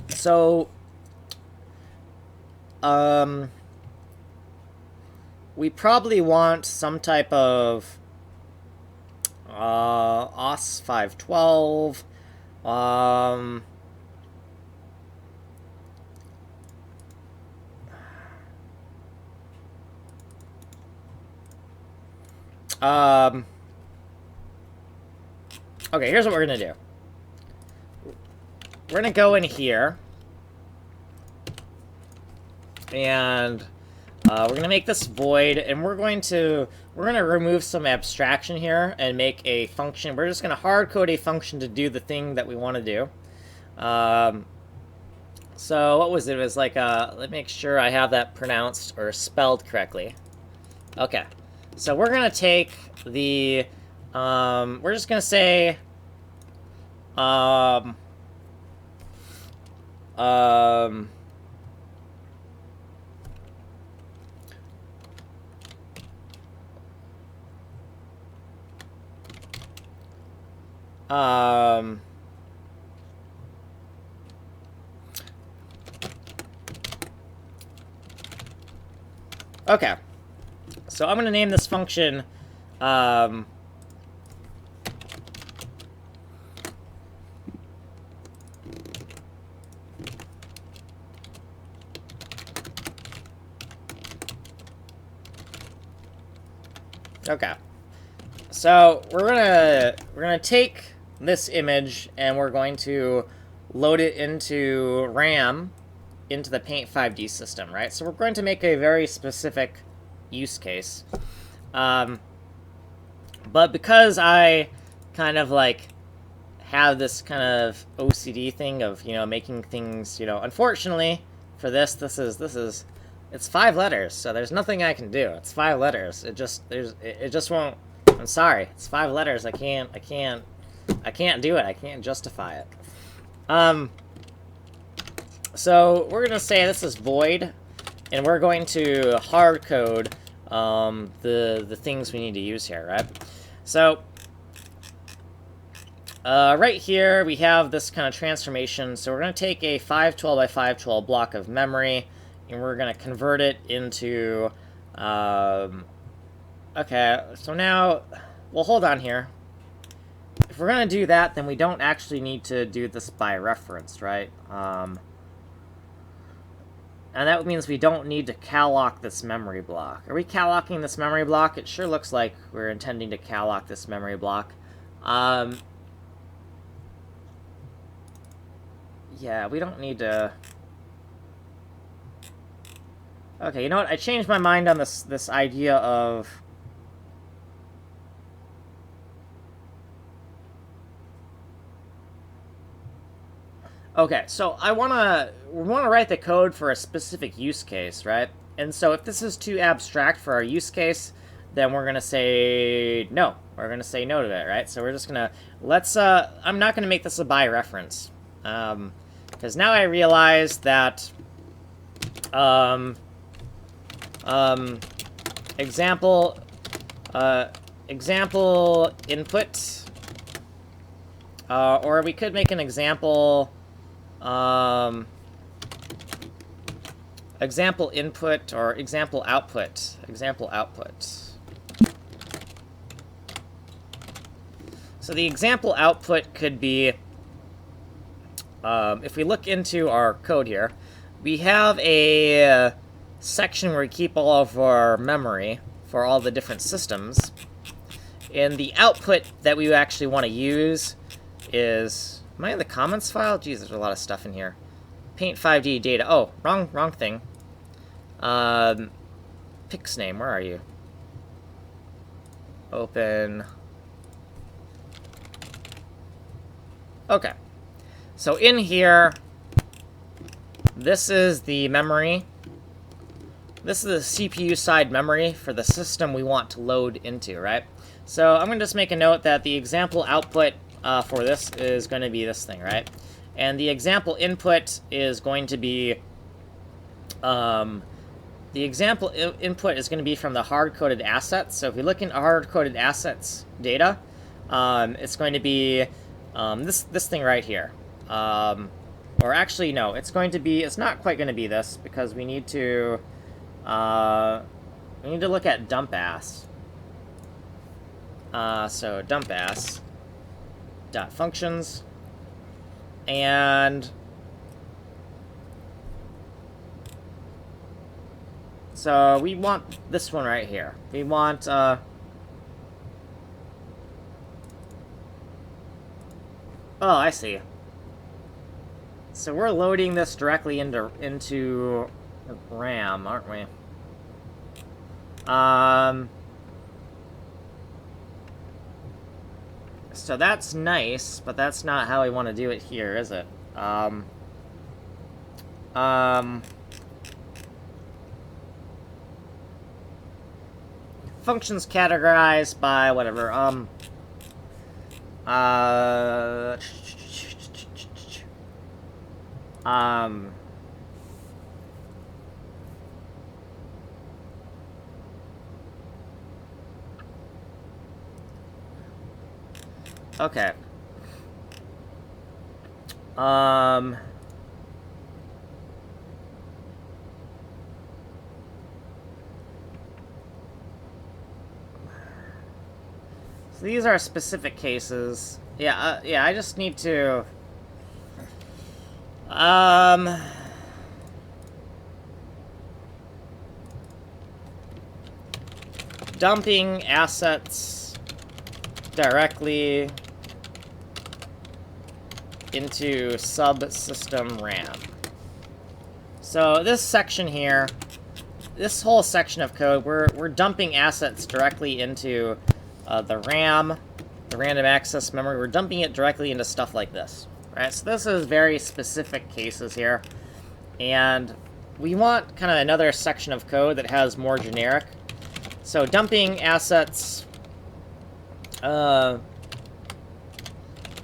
So, we probably want some type of OS 512, okay, here's what we're gonna do. We're gonna go in here, and we're gonna make this void, and we're gonna remove some abstraction here and make a function. We're just gonna hard code a function to do the thing that we want to do. So what was it? It was like let me make sure I have that pronounced or spelled correctly. Okay, so we're gonna take the we're just gonna say okay, so I'm going to name this function, okay, so we're gonna take this image and we're going to load it into RAM, into the PAINT5D system, right? So we're going to make a very specific use case. But because I kind of like have this kind of OCD thing of, you know, making things, you know, unfortunately for this is it's 5 letters, so there's nothing I can do. It's 5 letters. It just won't. I'm sorry. It's 5 letters. I can't do it. I can't justify it. So we're gonna say this is void, and we're going to hard code the things we need to use here, right? So right here we have this kind of transformation. So we're gonna take a 512 by 512 block of memory, and we're gonna convert it into okay, so now, well, hold on here. If we're going to do that, then we don't actually need to do this by reference, right? And that means we don't need to cal-lock this memory block. Are we cal-locking this memory block? It sure looks like we're intending to cal-lock this memory block. Yeah, we don't need to... Okay, you know what? I changed my mind on this idea of... Okay, so we want to write the code for a specific use case, right? And so if this is too abstract for our use case, then we're going to say no. We're going to say no to it, right? So we're just going to, I'm not going to make this a by reference. Because now I realize that, example input, or we could make an example, example input or example output. So the example output could be, if we look into our code here, we have a section where we keep all of our memory for all the different systems. And the output that we actually want to use is... Am I in the comments file? Geez, there's a lot of stuff in here. PAINT5D data. Oh, wrong thing. Pix name, where are you? Open. Okay. So in here, this is the memory. This is the CPU side memory for the system we want to load into, right? So I'm going to just make a note that the example output for this is going to be this thing, right? And the example input is going to be, the example input is going to be from the hard-coded assets. So if we look in hard-coded assets data, it's going to be this thing right here. Or actually, no, it's not quite going to be this, because we need to look at dump ass. So dump ass dot functions, and so we want this one right here. We want oh, I see. So we're loading this directly into RAM, aren't we? So that's nice, but that's not how we want to do it here, is it? Functions categorized by whatever, okay. So these are specific cases. Yeah, yeah, I just need to... dumping assets directly into subsystem RAM. So this section here, this whole section of code, we're dumping assets directly into the RAM, the random access memory. We're dumping it directly into stuff like this, right? So this is very specific cases here, and we want kind of another section of code that has more generic. So dumping assets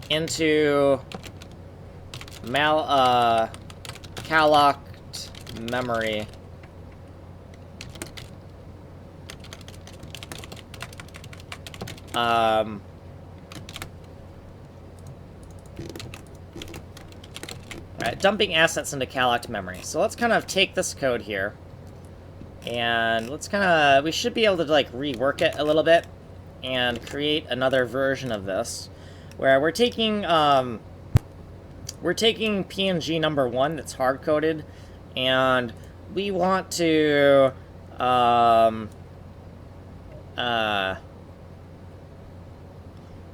into callocked memory. Alright, dumping assets into callocked memory. So let's kind of take this code here, and let's kind of, we should be able to like rework it a little bit and create another version of this, where we're taking PNG number 1 that's hard-coded, and we want to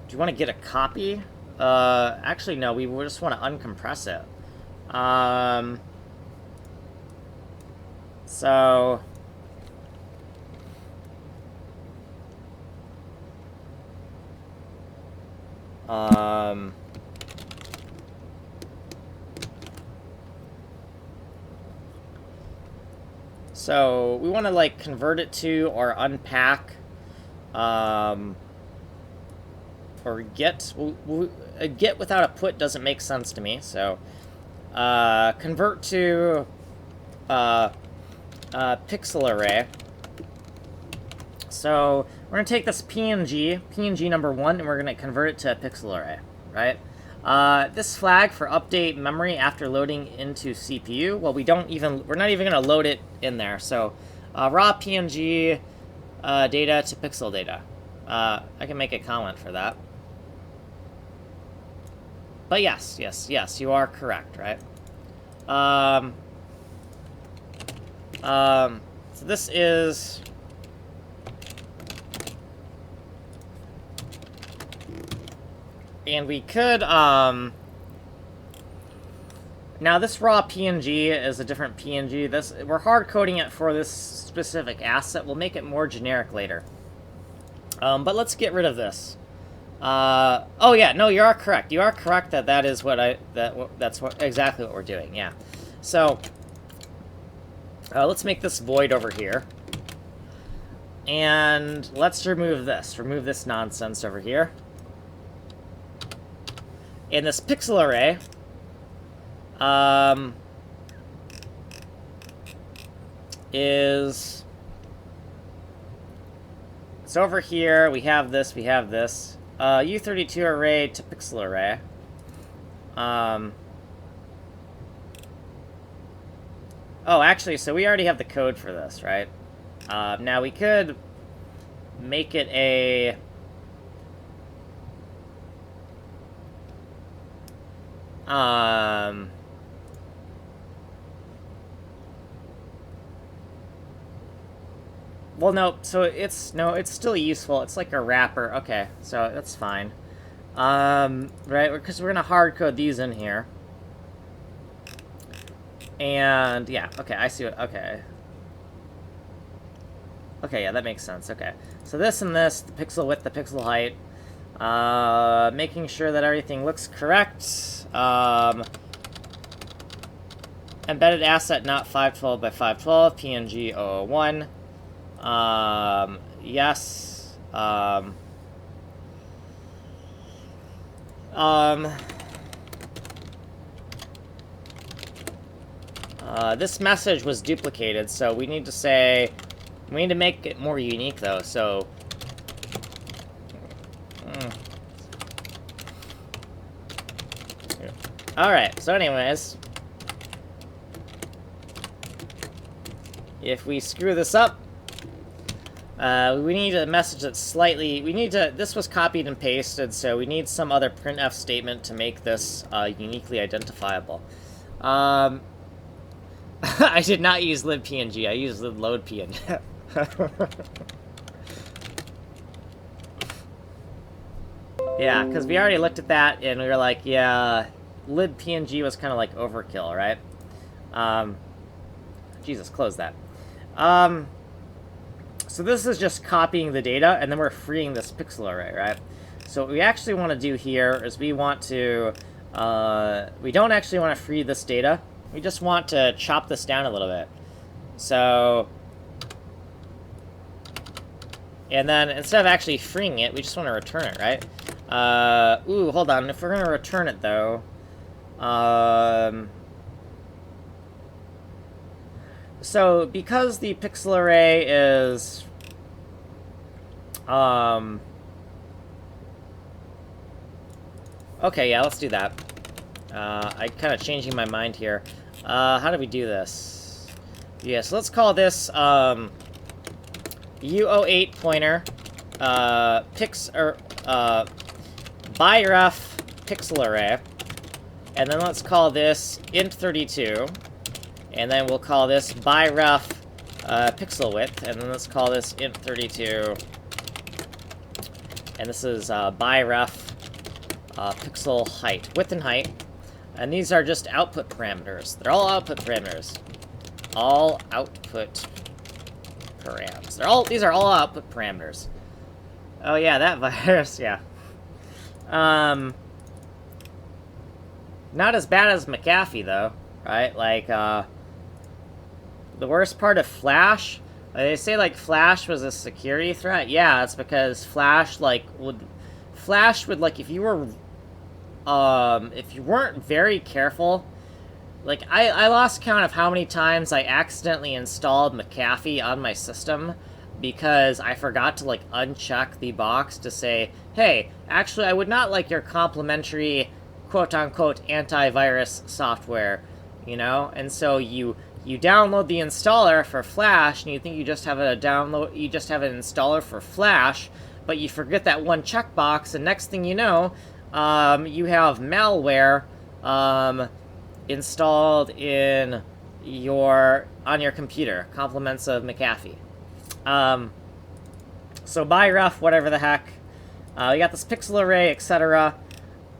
do you want to get a copy? Actually, no, we just want to uncompress it. So... So we want to like convert it to or unpack, or get. A get without a put doesn't make sense to me. So convert to pixel array. So we're gonna take this PNG number 1, and we're gonna convert it to a pixel array, right? This flag for update memory after loading into CPU, well, we're not even going to load it in there. So, raw PNG data to pixel data. I can make a comment for that. But yes, you are correct, right? So this is... And we could, now this raw PNG is a different PNG. We're hard-coding it for this specific asset. We'll make it more generic later. But let's get rid of this. Oh yeah, no, you are correct. You are correct that is that's exactly what we're doing, yeah. So, let's make this void over here. And let's remove this. Remove this nonsense over here. And this pixel array is... It's over here. We have this. We have this. U32 array to pixel array. Oh, actually, so we already have the code for this, right? Now, we could make it a... Well, no, so it's still useful. It's like a wrapper. Okay, so that's fine. Right, because we're gonna hard code these in here. And, yeah, okay, I see what, okay. Okay, yeah, that makes sense, okay. So this and this, the pixel width, the pixel height. Making sure that everything looks correct. Embedded asset not 512 by 512, PNG 001. Yes. This message was duplicated, so we need to say... We need to make it more unique, though, so... Alright, so anyways... If we screw this up... we need a message that's slightly... We need to... This was copied and pasted, so we need some other printf statement to make this uniquely identifiable. I did not use libpng, I used libloadpng. Yeah, because we already looked at that, and we were like, yeah, libpng was kind of like overkill, right? Jesus, close that. So this is just copying the data, and then we're freeing this pixel array, right? So what we actually want to do here is we want to... we don't actually want to free this data. We just want to chop this down a little bit. So... And then, instead of actually freeing it, we just want to return it, right? Ooh, hold on. If we're going to return it, though... So, because the pixel array is... Okay, yeah, let's do that. I'm kind of changing my mind here. How do we do this? Yeah, so let's call this, U08 pointer, ByRef pixel array, and then let's call this int32, and then we'll call this ByRef pixel width, and then let's call this int32, and this is ByRef pixel height, width and height, and these are just output parameters. They're all output parameters. All output params. These are all output parameters. Oh yeah, that virus, yeah. Not as bad as McAfee though, right? Like, the worst part of Flash, they say like Flash was a security threat. Yeah, it's because Flash would like if you weren't very careful. Like, I lost count of how many times I accidentally installed McAfee on my system because I forgot to, like, uncheck the box to say, hey, actually, I would not like your complimentary, quote-unquote, antivirus software, you know? And so you download the installer for Flash, and you think you just have an installer for Flash, but you forget that one checkbox, and next thing you know, you have malware, installed on your computer. Compliments of McAfee. So ByRef, whatever the heck. We got this pixel array, etc.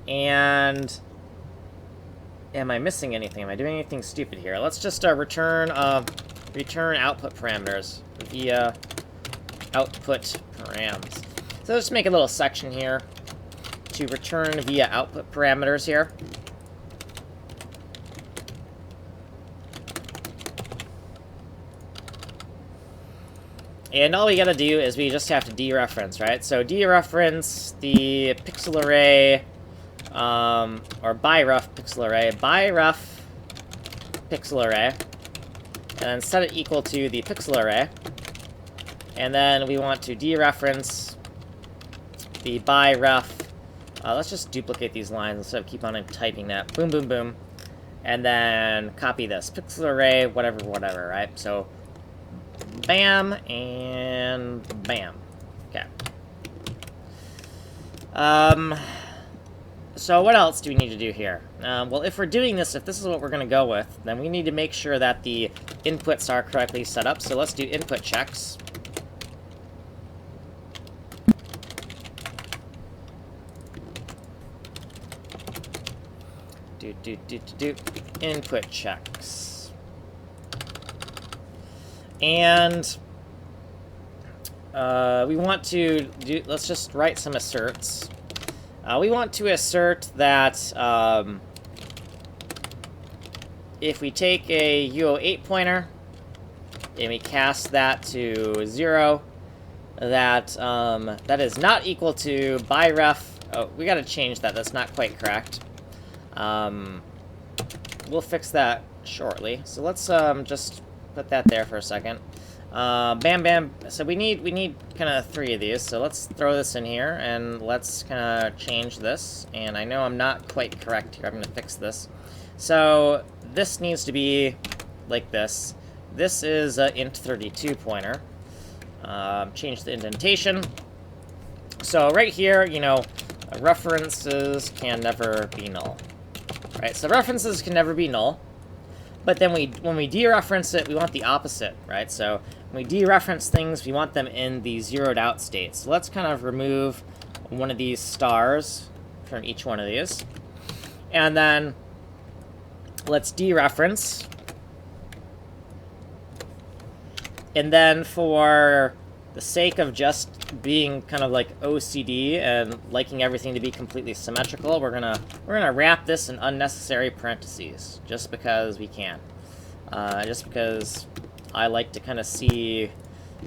And am I missing anything? Am I doing anything stupid here? Let's just return output parameters via output params. So let's make a little section here to return via output parameters here. And all we gotta do is we just have to dereference, right? So dereference the pixel array or by rough pixel array, by rough pixel array, and then set it equal to the pixel array. And then we want to dereference the by ref. Let's just duplicate these lines instead of keep on typing that. Boom, boom, boom. And then copy this. Pixel array, whatever, whatever, right? So, bam, and bam. Okay. So what else do we need to do here? Well, if we're doing this, if this is what we're going to go with, then we need to make sure that the inputs are correctly set up. So let's do input checks. Input checks. And we want to do, let's just write some asserts. We want to assert that if we take a UO8 pointer and we cast that to 0, that that is not equal to by ref. Oh, we got to change that. That's not quite correct. We'll fix that shortly. So let's just put that there for a second. Bam, bam. So we need kind of 3 of these. So let's throw this in here and let's kind of change this. And I know I'm not quite correct here. I'm going to fix this. So this needs to be like this. This is a int32 pointer. Change the indentation. So right here, you know, references can never be null. Right, so references can never be null, but then when we dereference it, we want the opposite, right? So when we dereference things, we want them in the zeroed out state. So let's kind of remove one of these stars from each one of these, and then let's dereference. And then for the sake of just being kind of like OCD and liking everything to be completely symmetrical, we're gonna wrap this in unnecessary parentheses just because we can. Just because I like to kind of see, you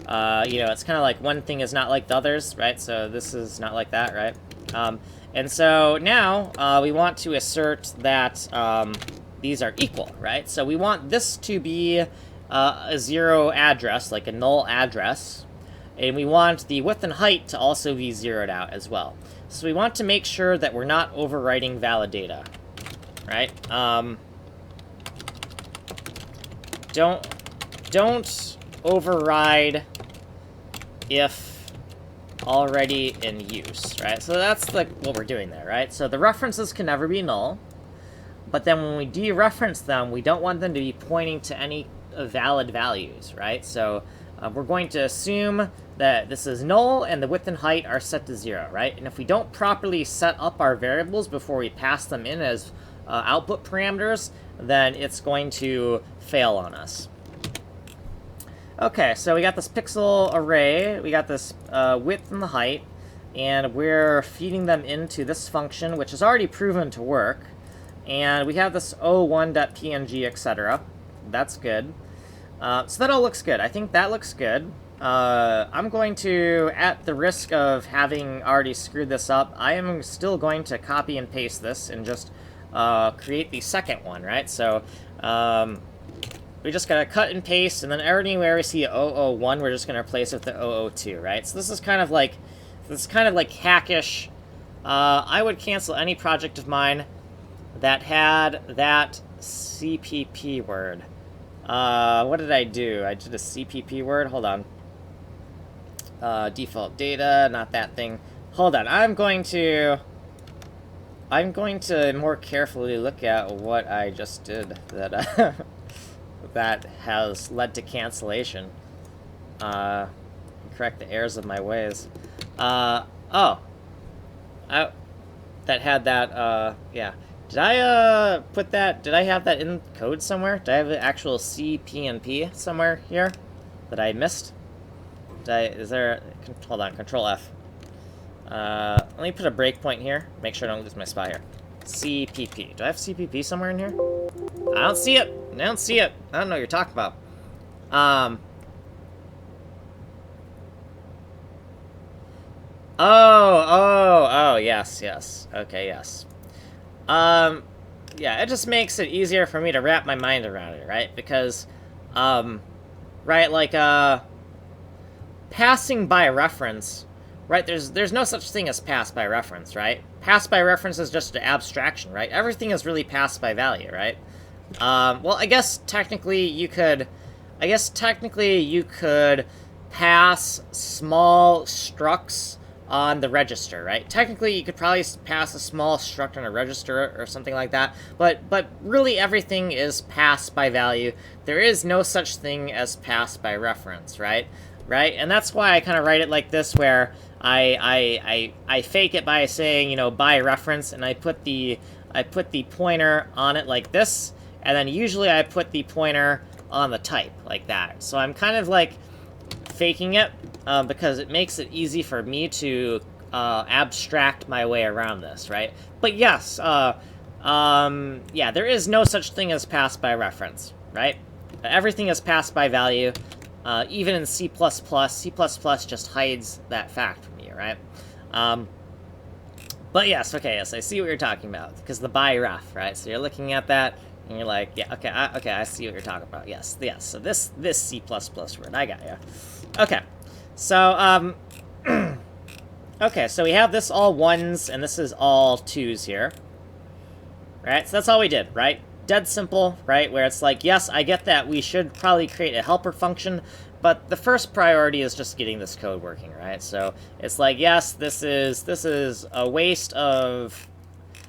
know, it's kind of like one thing is not like the others, right? So this is not like that, right? And so now we want to assert that these are equal, right? So we want this to be a 0 address, like a null address. And we want the width and height to also be zeroed out as well. So we want to make sure that we're not overwriting valid data, right? Don't override if already in use, right? So that's like what we're doing there, right? So the references can never be null, but then when we dereference them, we don't want them to be pointing to any valid values, right? So we're going to assume that this is null and the width and height are set to 0, right? And if we don't properly set up our variables before we pass them in as output parameters, then it's going to fail on us. Okay, so we got this pixel array, we got this width and the height, and we're feeding them into this function, which is already proven to work. And we have this o1.png, etc. That's good. So that all looks good. I think that looks good. I'm going to, at the risk of having already screwed this up, I am still going to copy and paste this and just create the second one, right? So we just gotta cut and paste, and then anywhere we see 001, we're just gonna replace it with the 002, right? So this is kind of like hackish. I would cancel any project of mine that had that CPP word. What did I do? I did a CPP word. Hold on. Default data, not that thing. Hold on. I'm going to more carefully look at what I just did that that has led to cancellation. Correct the errors of my ways. That had that, yeah. Did I put that, did I have that in code somewhere? Did I have the actual C, P, and P somewhere here that I missed? Is there, hold on, Control F. Let me put a breakpoint here, make sure I don't lose my spot here. CPP. Do I have CPP somewhere in here? I don't see it. I don't see it. I don't know what you're talking about. Oh, yes. Okay, yes. Yeah, it just makes it easier for me to wrap my mind around it, right? Because, right, like, passing by reference, right? There's no such thing as pass by reference, right? Pass by reference is just an abstraction, right? Everything is really pass by value, right? Well, I guess technically you could pass small structs on the register, right? Technically, you could probably pass a small struct on a register or something like that, but really everything is pass by value. There is no such thing as pass by reference, right? Right? And that's why I kind of write it like this, where I fake it by saying, you know, by reference, and I put the pointer on it like this, and then usually I put the pointer on the type like that. So I'm kind of like faking it because it makes it easy for me to abstract my way around this, right? But yes, yeah, there is no such thing as pass by reference, right? Everything is pass by value. Even in C++, C++ just hides that fact from you, right? But yes, okay, yes, I see what you're talking about, because the by ref, right? So you're looking at that, and you're like, yeah, okay, I see what you're talking about. Yes, so this C++ word, I got you. Okay, so, okay, so we have this all ones, and this is all twos here. Right, so that's all we did, right? Dead simple, right? Where it's like, yes, I get that we should probably create a helper function, but the first priority is just getting this code working, right? So it's like, yes, this is a waste of...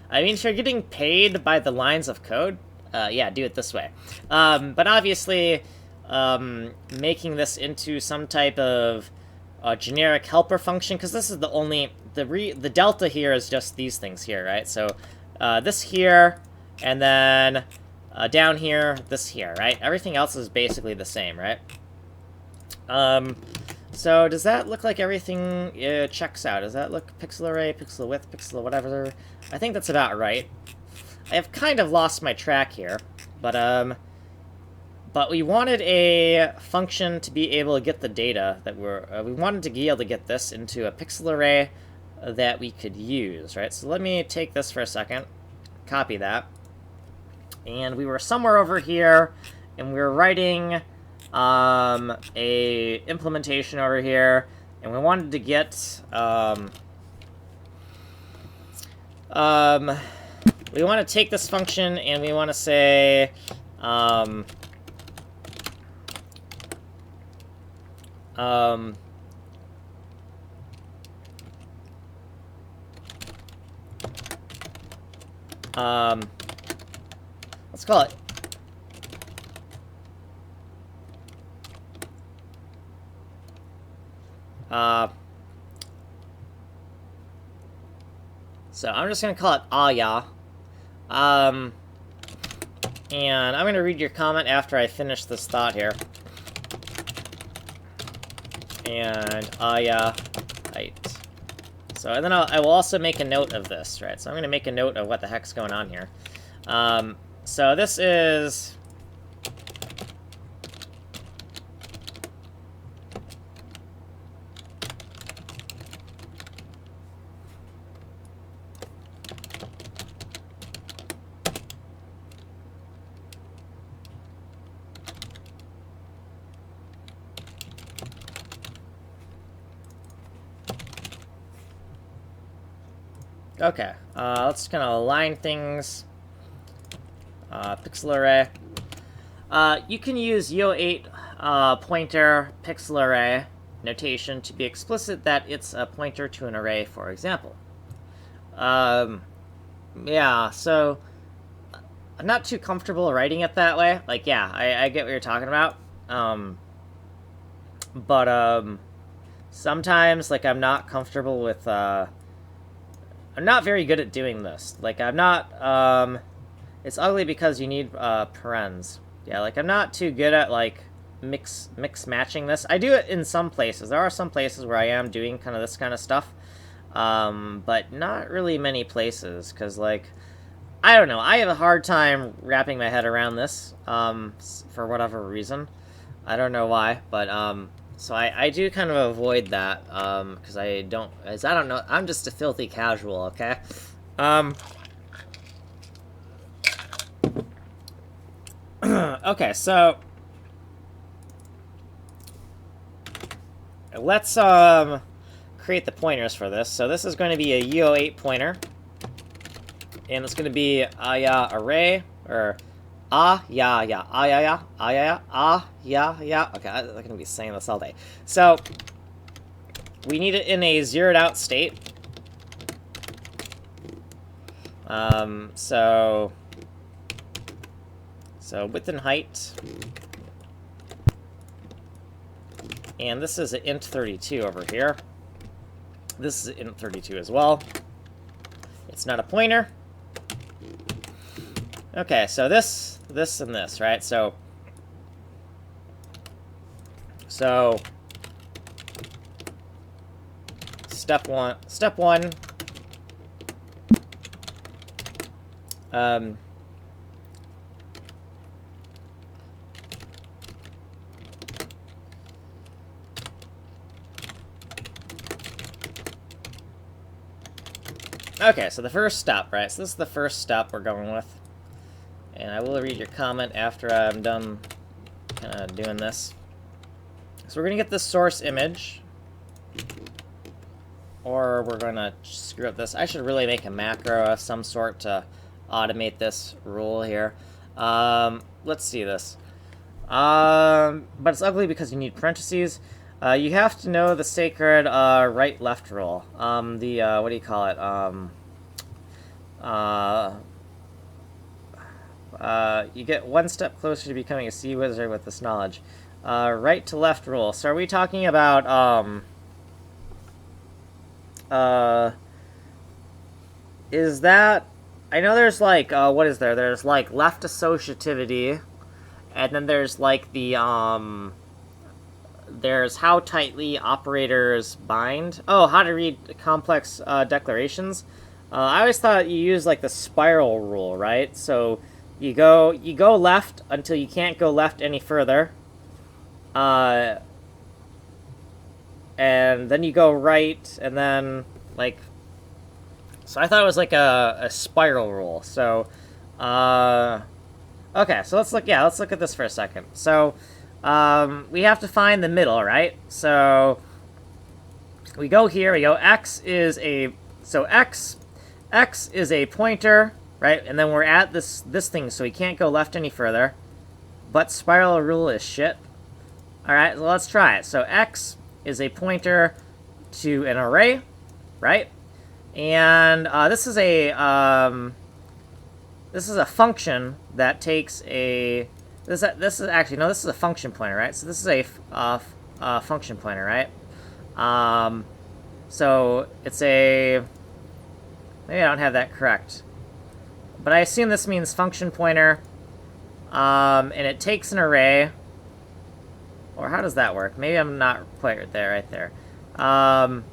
I mean, if you're getting paid by the lines of code, yeah, do it this way. But obviously, making this into some type of generic helper function, because this is the only... The delta here is just these things here, right? So this here, and then down here, this here, right? Everything else is basically the same, right? So does that look like everything checks out? Does that look pixel array, pixel width, pixel whatever? I think that's about right. I have kind of lost my track here, but we wanted a function to be able to get the data that we wanted to be able to get this into a pixel array that we could use, right? So let me take this for a second, copy that, and we were somewhere over here, and we were writing a implementation over here, and we wanted to get we want to take this function and we want to say let's call it so I'm just gonna call it Aya. And I'm gonna read your comment after I finish this thought here. And Aya height. So, and then I will also make a note of this, right? So I'm gonna make a note of what the heck's going on here. So this is... Okay, let's kind of align things. Pixel array. You can use Yo8 pointer pixel array notation to be explicit that it's a pointer to an array, for example. Yeah, so I'm not too comfortable writing it that way. Like, yeah, I get what you're talking about. But sometimes, like, I'm not comfortable with, I'm not very good at doing this. Like, I'm not, it's ugly because you need, parens. Yeah, like, I'm not too good at, like, mix matching this. I do it in some places. There are some places where I am doing kind of this kind of stuff. But not really many places, because, like, I don't know. I have a hard time wrapping my head around this, for whatever reason. I don't know why, but, so I do kind of avoid that, because I don't know, I'm just a filthy casual, okay? Okay, so let's create the pointers for this. So this is going to be a U08 pointer, and it's going to be array, or yeah. Okay, I'm going to be saying this all day. So we need it in a zeroed out state. So width and height, and this is an int32 over here. This is int32 as well. It's not a pointer. Okay, so this, and this, right? So step one. Okay, so the first step, right? So this is the first step we're going with. And I will read your comment after I'm done kind of doing this. So we're going to get this source image. Or we're going to screw up this. I should really make a macro of some sort to automate this rule here. Let's see this. But it's ugly because you need parentheses. You have to know the sacred right-left rule. What do you call it? You get one step closer to becoming a sea wizard with this knowledge. Right to left rule. So are we talking about, is that, I know there's like, what is there? There's like left associativity, and then there's like the, there's how tightly operators bind. Oh, how to read complex declarations. I always thought you use like the spiral rule, right? So you go left until you can't go left any further, and then you go right, and then like. So I thought it was like a spiral rule. So, okay. So let's look at this for a second. So. We have to find the middle, right? So we go here, we go x is a pointer, right? And then we're at this thing, so we can't go left any further. But spiral rule is shit. Alright, so let's try it. So x is a pointer to an array, right? And this is a function that takes a this is actually, no, this is a function pointer, right? So this is a function pointer, right? So it's a, maybe I don't have that correct, but I assume this means function pointer, and it takes an array, or how does that work? Maybe I'm not quite right there. So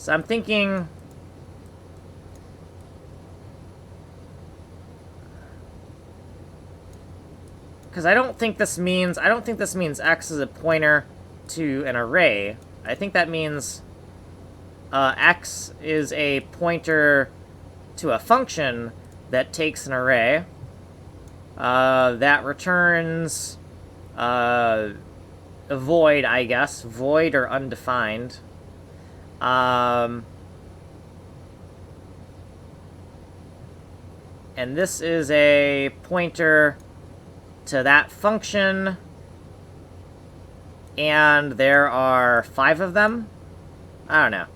I'm thinking. Because I don't think this means x is a pointer to an array. I think that means x is a pointer to a function that takes an array that returns a void, I guess, void or undefined. And this is a pointer to that function, and there are 5 of them? I don't know.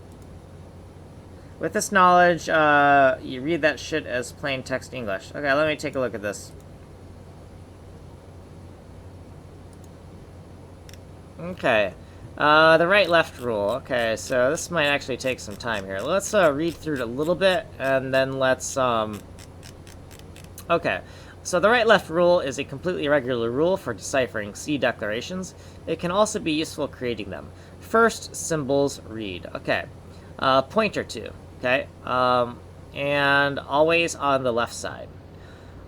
With this knowledge, you read that shit as plain text English. Okay, let me take a look at this. Okay. The right-left rule. Okay, so this might actually take some time here. Let's read through it a little bit, and then let's, okay. So the right-left rule is a completely regular rule for deciphering C declarations. It can also be useful creating them. First, symbols read. Okay. Pointer to. Okay. And always on the left side.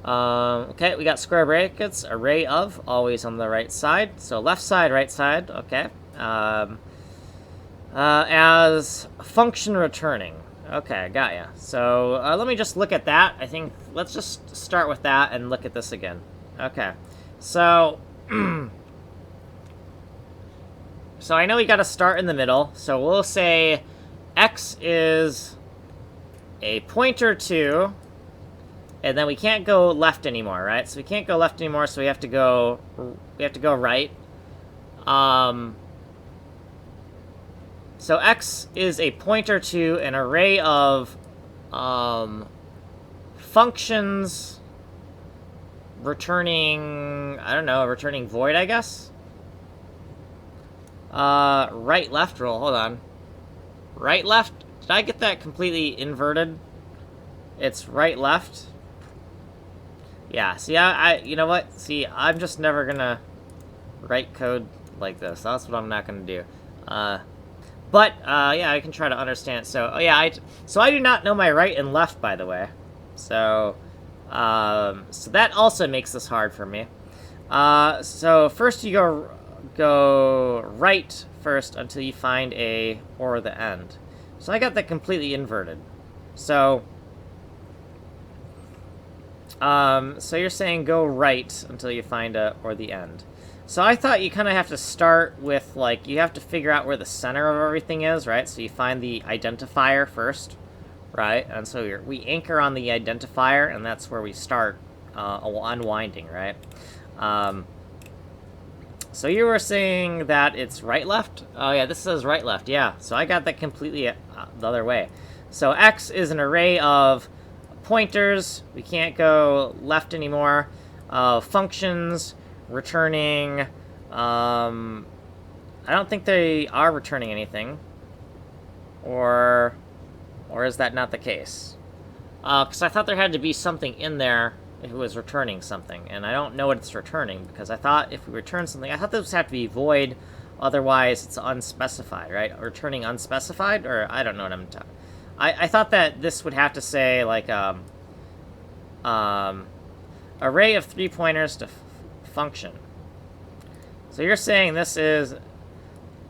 Okay, we got square brackets, array of, always on the right side. So left side, right side. Okay. As function returning. Okay, got ya. So let me just look at that. I think let's just start with that and look at this again. Okay. So, so I know we got to start in the middle. So we'll say X is a pointer to, and then we can't go left anymore, right? So we can't go left anymore, so we have to go right. So X is a pointer to an array of functions returning, I don't know, returning void, I guess? Right, left rule, hold on. Right, left? Did I get that completely inverted? It's right, left? Yeah, see, I you know what? See, I'm just never gonna write code like this. That's what I'm not gonna do. But, yeah, I can try to understand. So, oh yeah, so I do not know my right and left, by the way. So, so that also makes this hard for me. So first you go right first until you find a or the end. So I got that completely inverted. So, so you're saying go right until you find a or the end. So I thought you kind of have to start with, like, you have to figure out where the center of everything is, right? So you find the identifier first, right? And so we anchor on the identifier, and that's where we start unwinding, right? So you were saying that it's right-left? Oh, yeah, this says right-left, yeah. So I got that completely the other way. So X is an array of pointers. We can't go left anymore. Functions, returning... I don't think they are returning anything. Or is that not the case? Because I thought there had to be something in there if it was returning something, and I don't know what it's returning, because I thought if we return something, I thought this would have to be void, otherwise it's unspecified, right? Returning unspecified, or I don't know what I'm talking. I thought that this would have to say, like, array of 3 pointers to function. So you're saying this is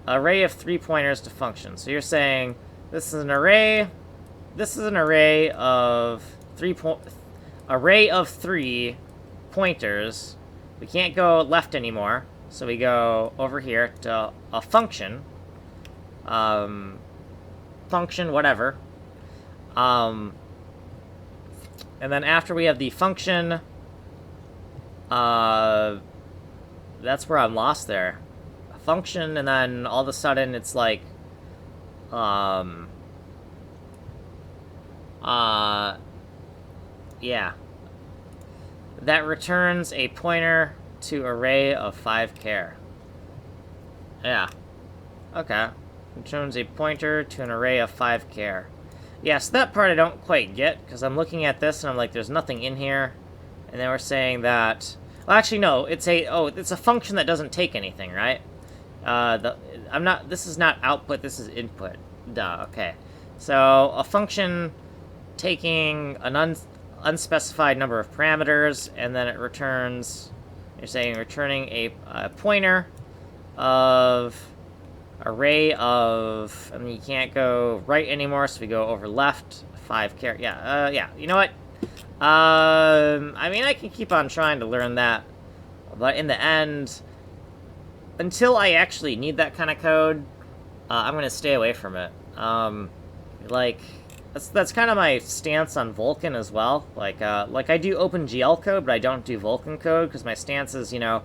array of 3 pointers to function. So you're saying this is an array of 3 pointers. We can't go left anymore, so we go over here to a function. Function, whatever. And then after we have the function, that's where I'm lost there. A function, and then all of a sudden it's like, yeah. That returns a pointer to array of 5 char. Yeah. Okay. Returns a pointer to an array of 5 char. Yeah, so that part I don't quite get, because I'm looking at this and I'm like, there's nothing in here. And then we're saying that... Well, actually, no. It's a function that doesn't take anything, right? This is not output, this is input. Duh, okay. So, a function taking an unspecified number of parameters, and then it returns, you're saying returning a pointer of array of, I mean, you can't go right anymore, so we go over left, 5 char, yeah, yeah, you know what, I mean, I can keep on trying to learn that, but in the end, until I actually need that kind of code, I'm going to stay away from it. Like, that's kind of my stance on Vulkan as well. Like I do OpenGL code, but I don't do Vulkan code, because my stance is, you know,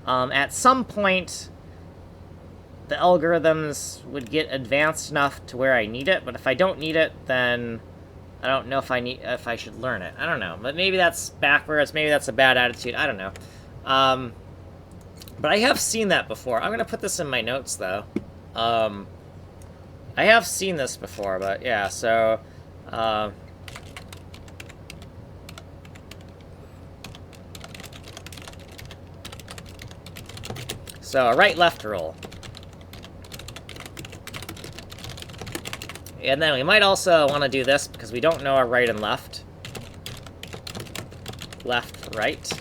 at some point, the algorithms would get advanced enough to where I need it, but if I don't need it, then I don't know if I should learn it. I don't know, but maybe that's backwards, maybe that's a bad attitude, I don't know. But I have seen that before. I'm going to put this in my notes, though. I have seen this before, but yeah, so... so, a right-left rule. And then we might also want to do this, because we don't know our right and left. Left, right.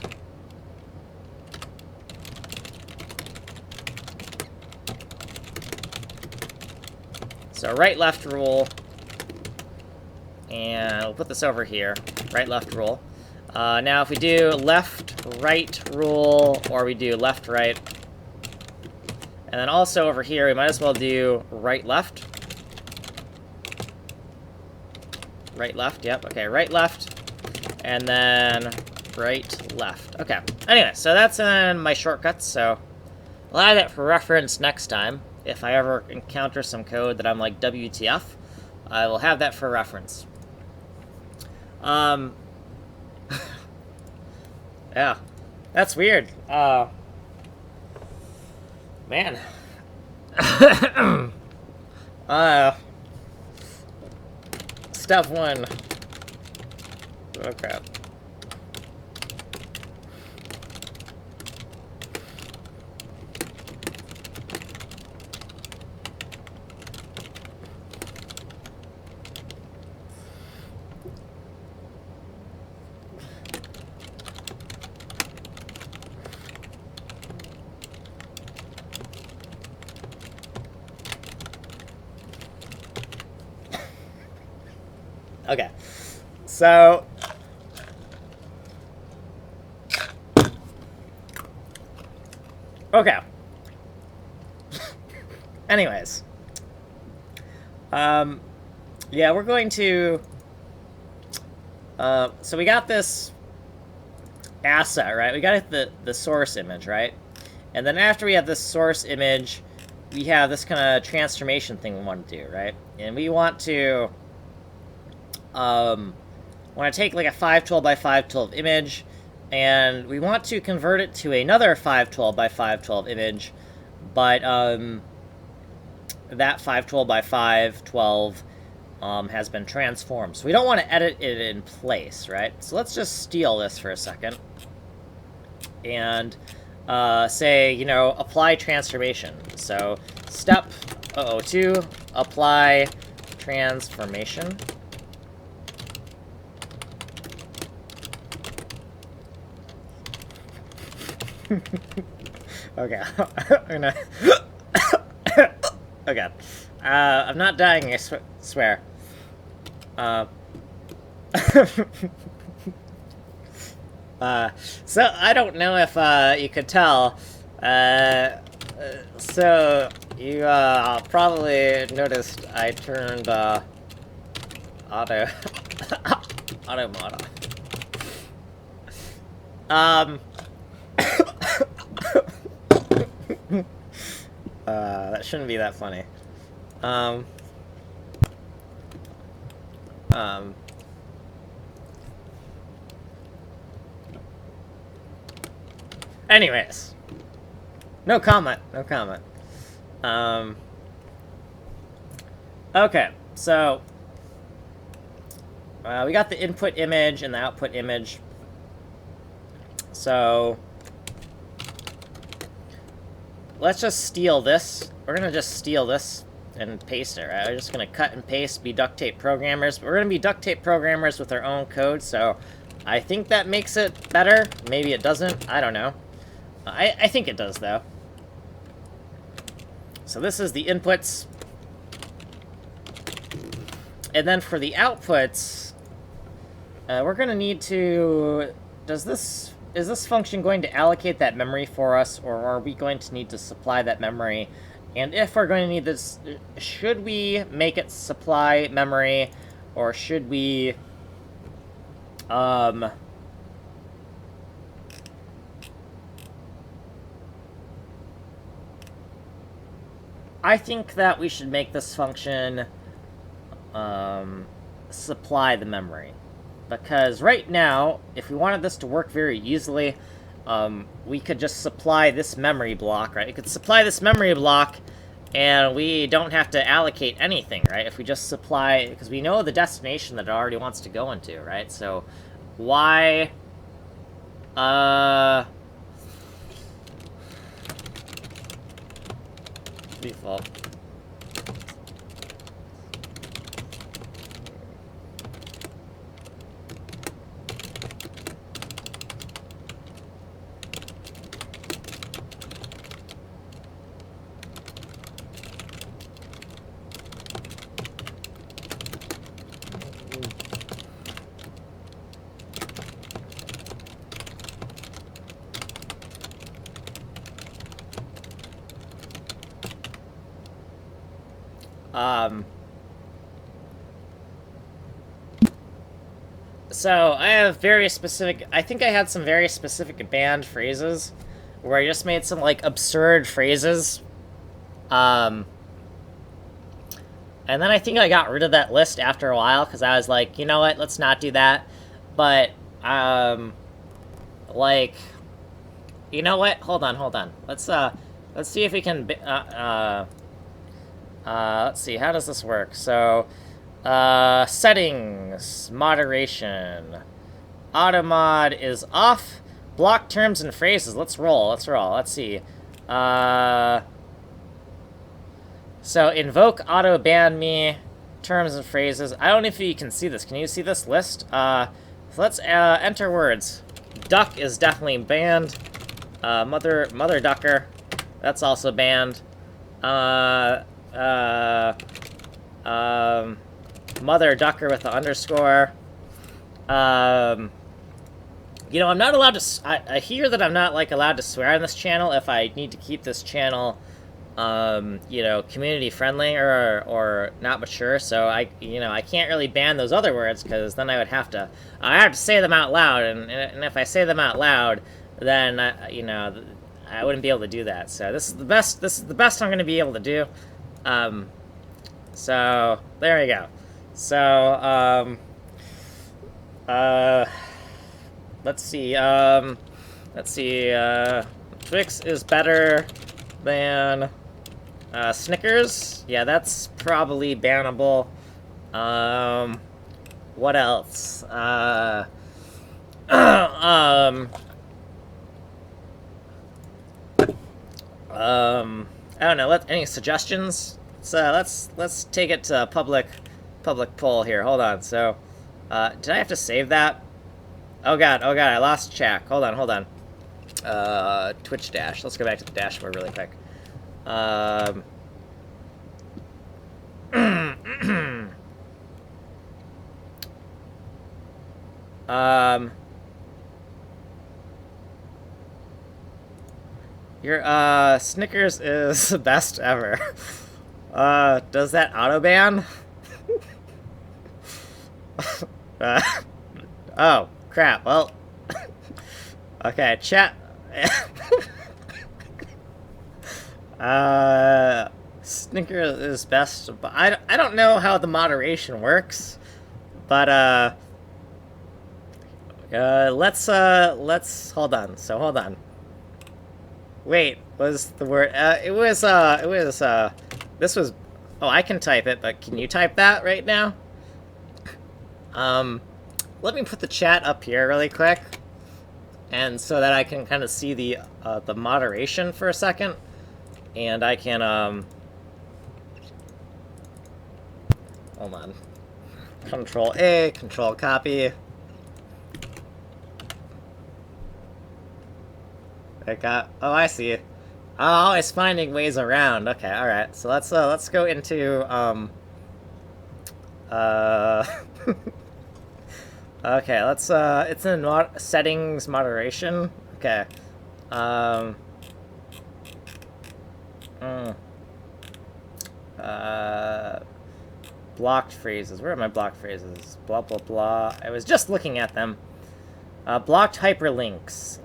So right-left rule, and we'll put this over here, right-left rule. Now if we do left-right rule, or we do left-right, and then also over here, we might as well do right-left. Right-left, yep, okay, right-left, and then right-left. Okay, anyway, so that's in my shortcuts, so I'll add that for reference next time. If I ever encounter some code that I'm like, WTF, I will have that for reference. Yeah, that's weird. Man. Step 1. Oh, crap. Okay, so okay. Anyways, yeah, we're going to. So we got this asset, right? We got the source image, right? And then after we have this source image, we have this kind of transformation thing we want to do, right? And we want to. Want to take like a 512 by 512 image, and we want to convert it to another 512 by 512 image, but that 512 by 512 has been transformed. So we don't want to edit it in place, right? So let's just steal this for a second, and say, you know, apply transformation. So step 002, apply transformation. Okay, I'm gonna... Okay. I'm not dying, I swear. So, I don't know if, you could tell, so, you, probably noticed I turned, auto mode on. That shouldn't be that funny. Anyways. No comment. No comment. Okay, so we got the input image and the output image. So let's just steal this. We're gonna just steal this and paste it, right? We're just gonna cut and paste, be duct tape programmers. We're gonna be duct tape programmers with our own code, so I think that makes it better. Maybe it doesn't. I don't know. I think it does, though. So this is the inputs. And then for the outputs, we're gonna need to... Is this function going to allocate that memory for us, or are we going to need to supply that memory? And if we're going to need this, should we make it supply memory, or should we... I think that we should make this function supply the memory. Because right now, if we wanted this to work very easily, we could just supply this memory block, right? We could supply this memory block, and we don't have to allocate anything, right? If we just supply, because we know the destination that it already wants to go into, right? So, why... default. So I have very specific. I think I had some very specific banned phrases where I just made some like absurd phrases. And then I think I got rid of that list after a while because I was like, you know what, let's not do that. But like, you know what? Hold on. Let's see if we can. Let's see. How does this work? So. Settings, moderation, automod is off, block terms and phrases. Let's roll. Let's see. So invoke auto ban me, terms and phrases. I don't know if you can see this. Can you see this list? So let's enter words. Duck is definitely banned. Mother ducker, that's also banned. Mother ducker with the underscore. You know, I'm not allowed to. I hear that I'm not like allowed to swear on this channel if I need to keep this channel, you know, community friendly or not mature. So I can't really ban those other words because then I have to say them out loud, and if I say them out loud, then you know, I wouldn't be able to do that. So this is the best. This is the best I'm going to be able to do. So there we go. So, let's see, Twix is better than, Snickers. Yeah, that's probably bannable. What else? I don't know, any suggestions? Let's take it to public poll here. Hold on. So, did I have to save that? Oh god, I lost chat. Hold on. Twitch dash. Let's go back to the dashboard really quick. Your Snickers is the best ever. Does that auto ban? Oh, crap. Well, okay, chat. Snickers is best, but I don't know how the moderation works, but, let's hold on. So, hold on. Wait, was the word, this was, oh, I can type it, but can you type that right now? Let me put the chat up here really quick, and so that I can kind of see the moderation for a second, and I can, hold on. Control A, Control copy. Oh, I see. Oh, always finding ways around. Okay, alright. So let's go into, okay, let's, it's in settings moderation. Okay. Blocked phrases. Where are my blocked phrases? Blah, blah, blah. I was just looking at them. Blocked hyperlinks.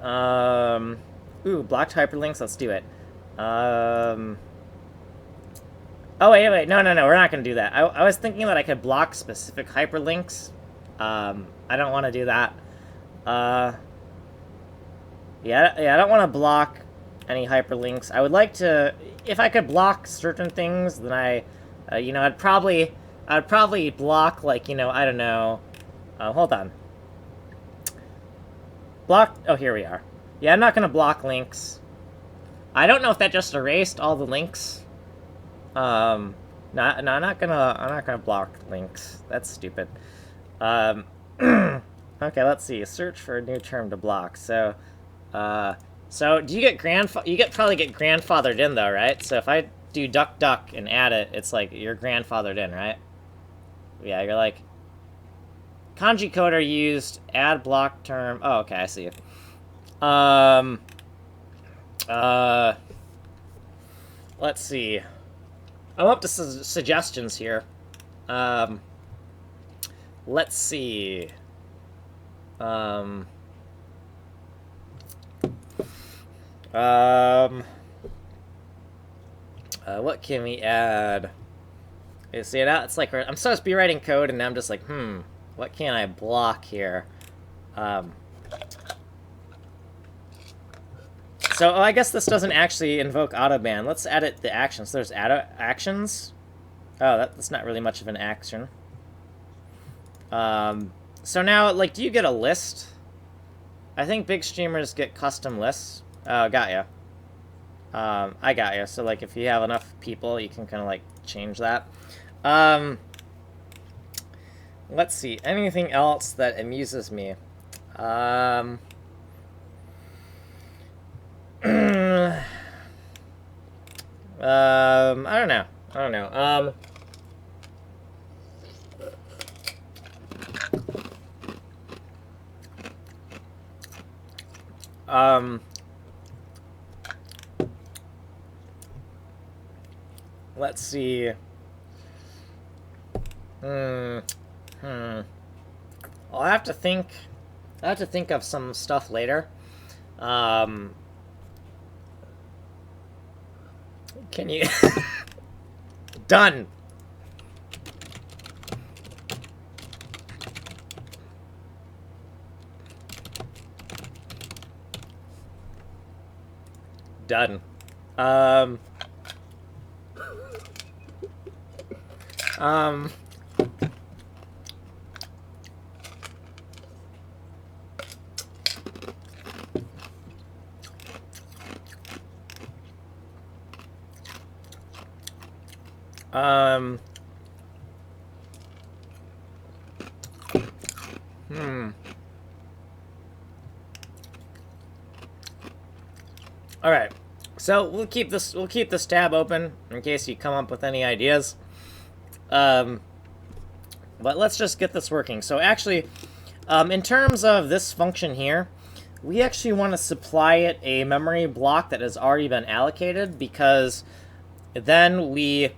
Ooh, blocked hyperlinks. Let's do it. Oh, wait. No. We're not going to do that. I was thinking that I could block specific hyperlinks. I don't want to do that. Yeah, I don't want to block any hyperlinks. I would like to, if I could block certain things, then you know, I'd probably block, like, you know, I don't know. Hold on. Block, oh, here we are. Yeah, I'm not gonna block links. I don't know if that just erased all the links. No, I'm not gonna block links. That's stupid. Okay, let's see. Search for a new term to block. So, so do you get probably get grandfathered in though, right? So if I do duck and add it, it's like you're grandfathered in, right? Yeah, you're like kanji coder used add block term. Oh, okay, I see. Let's see. I'm up to suggestions here. Let's see. What can we add? You see, now it's like I'm supposed to be writing code, and now I'm just like, what can I block here? So I guess this doesn't actually invoke autoban. Let's edit the actions. There's actions. Oh, that's not really much of an action. So now, like, do you get a list? I think big streamers get custom lists. Oh, got ya. I got ya. So, like, if you have enough people, you can kind of, like, change that. Let's see. Anything else that amuses me? I don't know. Let's see. I'll have to think. I have to think of some stuff later. Can you? Done. Done. All right. So we'll keep this tab open in case you come up with any ideas. But let's just get this working. So actually, in terms of this function here, we actually want to supply it a memory block that has already been allocated, because then we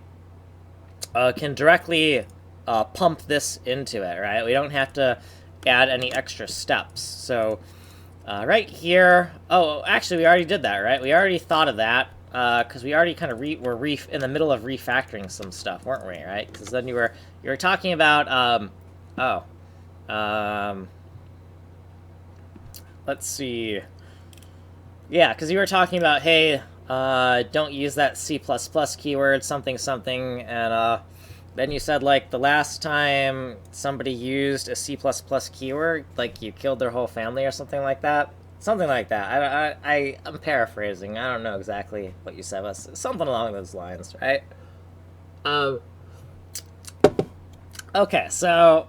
can directly pump this into it, right? We don't have to add any extra steps. So right here, oh, actually we already did that, right? We already thought of that, because we already kind of were in the middle of refactoring some stuff, weren't we, right? Because then you were talking about, let's see. Yeah, because you were talking about, hey, don't use that C++ keyword, something, and then you said, like, the last time somebody used a C++ keyword, like, you killed their whole family or something like that. Something like that. I'm paraphrasing. I don't know exactly what you said, but something along those lines, right? Okay, so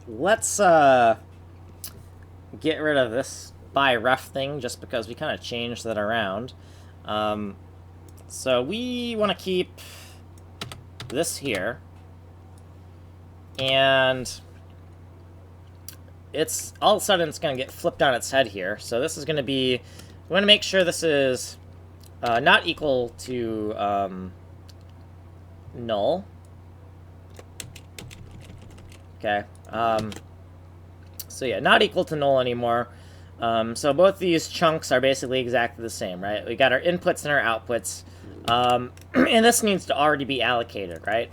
let's get rid of this by ref thing, just because we kind of changed that around. So we want to keep this here, and it's all of a sudden it's going to get flipped on its head here. So this is going to be, we want to make sure this is not equal to null. Okay. So yeah, not equal to null anymore. So both these chunks are basically exactly the same, right? We got our inputs and our outputs. And this needs to already be allocated, right?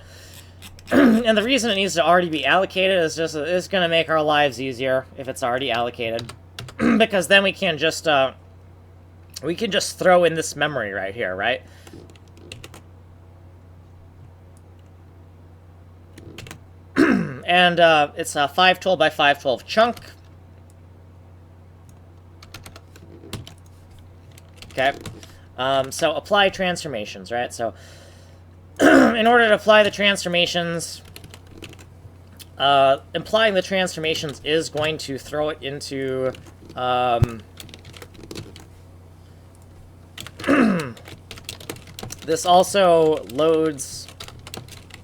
And the reason it needs to already be allocated is just it's going to make our lives easier if it's already allocated, because then we can just throw in this memory right here, right? And it's a 512 by 512 chunk. Okay. So apply transformations, right? So in order to apply the transformations, applying the transformations is going to throw it into this also loads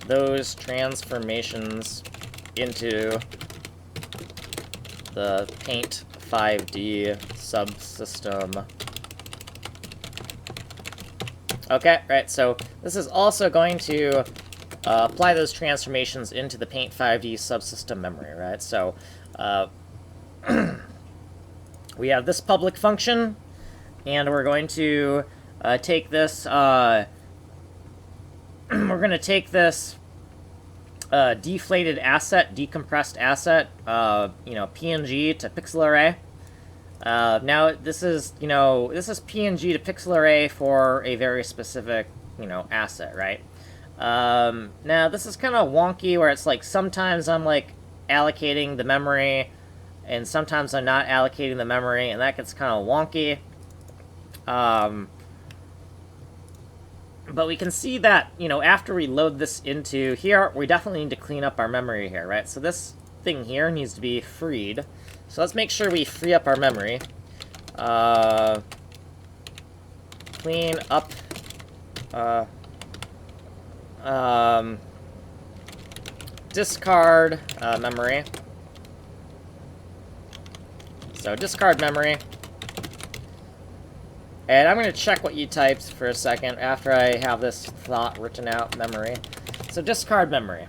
those transformations into the PAINT5D subsystem. Okay, right, so this is also going to apply those transformations into the PAINT5D subsystem memory, right? So we have this public function, and we're going to take this, we're going to take this deflated asset, decompressed asset, PNG to pixel array. Now, this is PNG to pixel array for a very specific, asset, right? Now, this is kind of wonky, where it's like sometimes I'm, like, allocating the memory, and sometimes I'm not allocating the memory, and that gets kind of wonky. But we can see that, after we load this into here, we definitely need to clean up our memory here, right? So this thing here needs to be freed. So let's make sure we free up our memory. Clean up. Discard memory. So discard memory. And I'm going to check what you typed for a second after I have this thought written out, memory. So discard memory.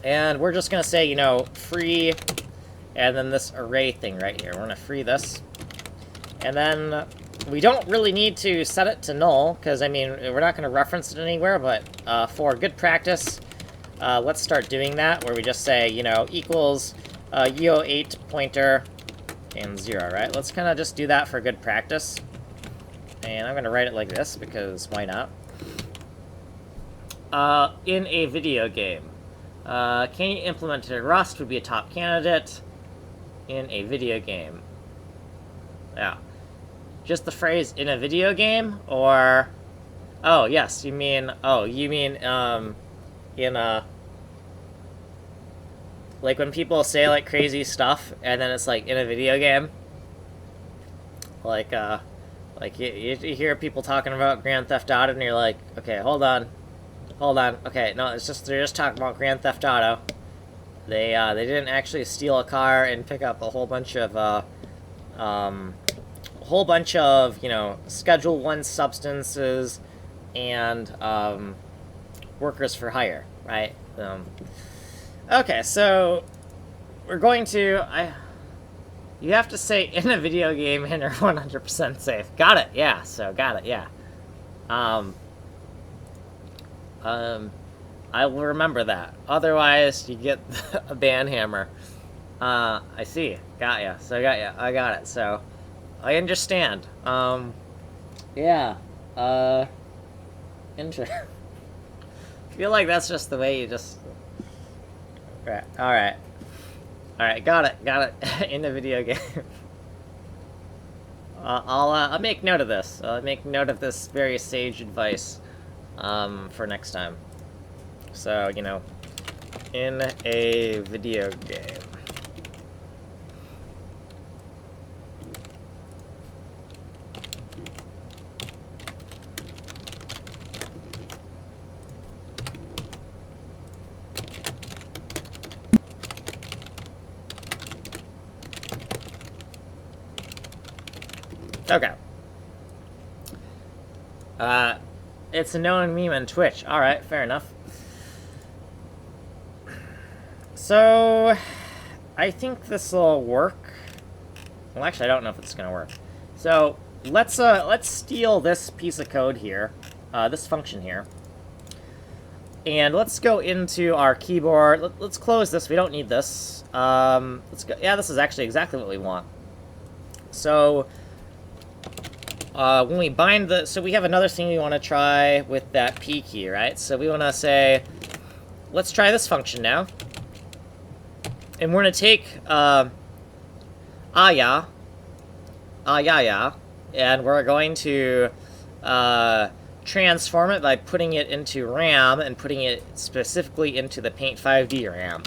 And we're just going to say, free, and then this array thing right here. We're going to free this. And then we don't really need to set it to null, because, we're not going to reference it anywhere, but for good practice, let's start doing that, where we just say, equals UO8 pointer and 0, right? Let's kind of just do that for good practice. And I'm going to write it like this, because why not? In a video game. Can you implement it? Rust would be a top candidate in a video game. Yeah. Just the phrase in a video game, or... Oh, yes, you mean in a... Like, when people say, like, crazy stuff, and then it's, like, in a video game. Like, you hear people talking about Grand Theft Auto, and you're like, okay, hold on. Okay, no, they're just talking about Grand Theft Auto. They didn't actually steal a car and pick up a whole bunch of, Schedule 1 substances and, workers for hire, right? Okay, so we're going to, you have to say in a video game and are 100% safe. Got it, yeah, yeah. I will remember that. Otherwise, you get a ban hammer. I see. Got ya. I got it. So, I understand. Yeah. Interesting. I feel like that's just the way you just... Right. Alright, got it. In the video game. I'll make note of this. I'll make note of this very sage advice, for next time. So, in a video game. Okay. It's a known meme on Twitch. Alright, fair enough. So, I think this will work. Well, actually, I don't know if it's gonna work. So, let's steal this piece of code here, this function here, and let's go into our keyboard. Let's close this. We don't need this. Let's go. Yeah, this is actually exactly what we want. So, when we bind the... So we have another thing we want to try with that P key, right? So we want to say, let's try this function now. And we're going to take Aya, and we're going to transform it by putting it into RAM and putting it specifically into the PAINT5D RAM.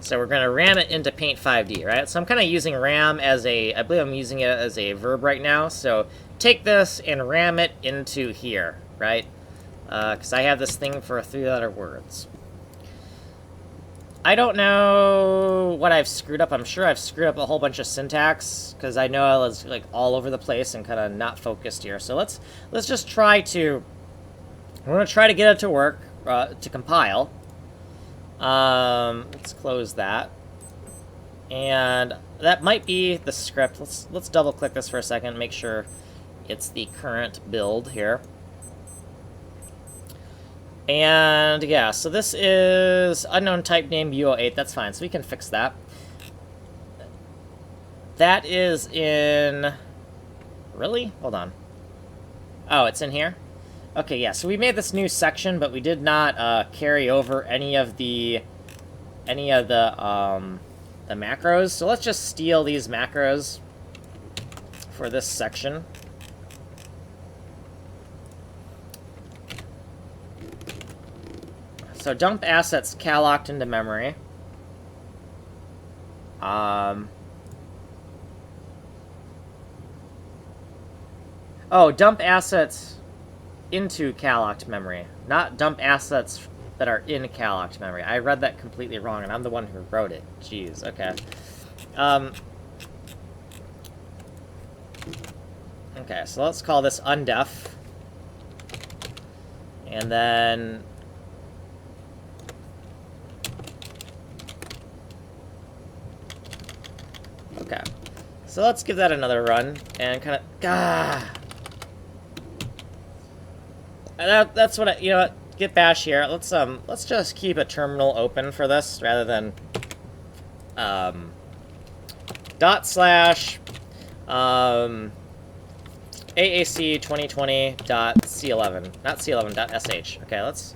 So we're going to ram it into PAINT5D, right? So I'm kind of using ram as I believe I'm using it as a verb right now. So take this and ram it into here, right? Because I have this thing for 3-letter words. I don't know what I've screwed up. I'm sure I've screwed up a whole bunch of syntax, because I know I was like all over the place and kind of not focused here. So let's just try to... I'm going to try to get it to work, to compile. Let's close that. And that might be the script. Let's double click this for a second, make sure it's the current build here. And yeah, so this is unknown type name U08. That's fine, so we can fix that. That is in... Really? Hold on. Oh, it's in here? Okay, yeah, so we made this new section, but we did not carry over any of the macros. So let's just steal these macros for this section. So dump assets cal-locked into memory. Oh, dump assets into cal-locked memory, not dump assets that are in cal-locked memory. I read that completely wrong, and I'm the one who wrote it. Jeez, okay. Okay, so let's call this undef. And then... Okay, so let's give that another run, and kind of... That's what you know what? Get bash here. Let's just keep a terminal open for this, rather than... /... AAC 2020.c11, not c11.sh. Okay, let's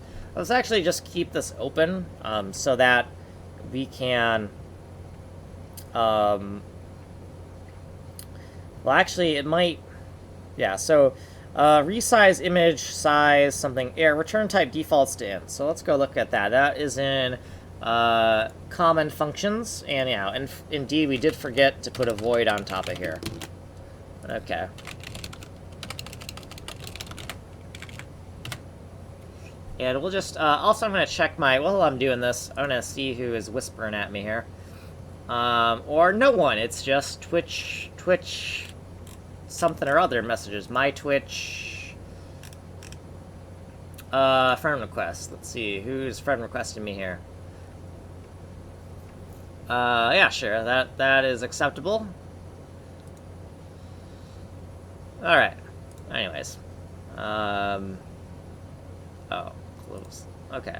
actually just keep this open, so that we can... well, actually, it might... Yeah, so... resize image size something air return type defaults to int. So let's go look at that. That is in common functions, and yeah, and indeed we did forget to put a void on top of here. Okay. And we'll just also I'm gonna check while I'm doing this, I'm gonna see who is whispering at me here. Or no one. It's just Twitch something or other messages. My Twitch friend request. Let's see who's friend requesting me here. Yeah, sure. That is acceptable. All right. Anyways. Oh, close. Okay.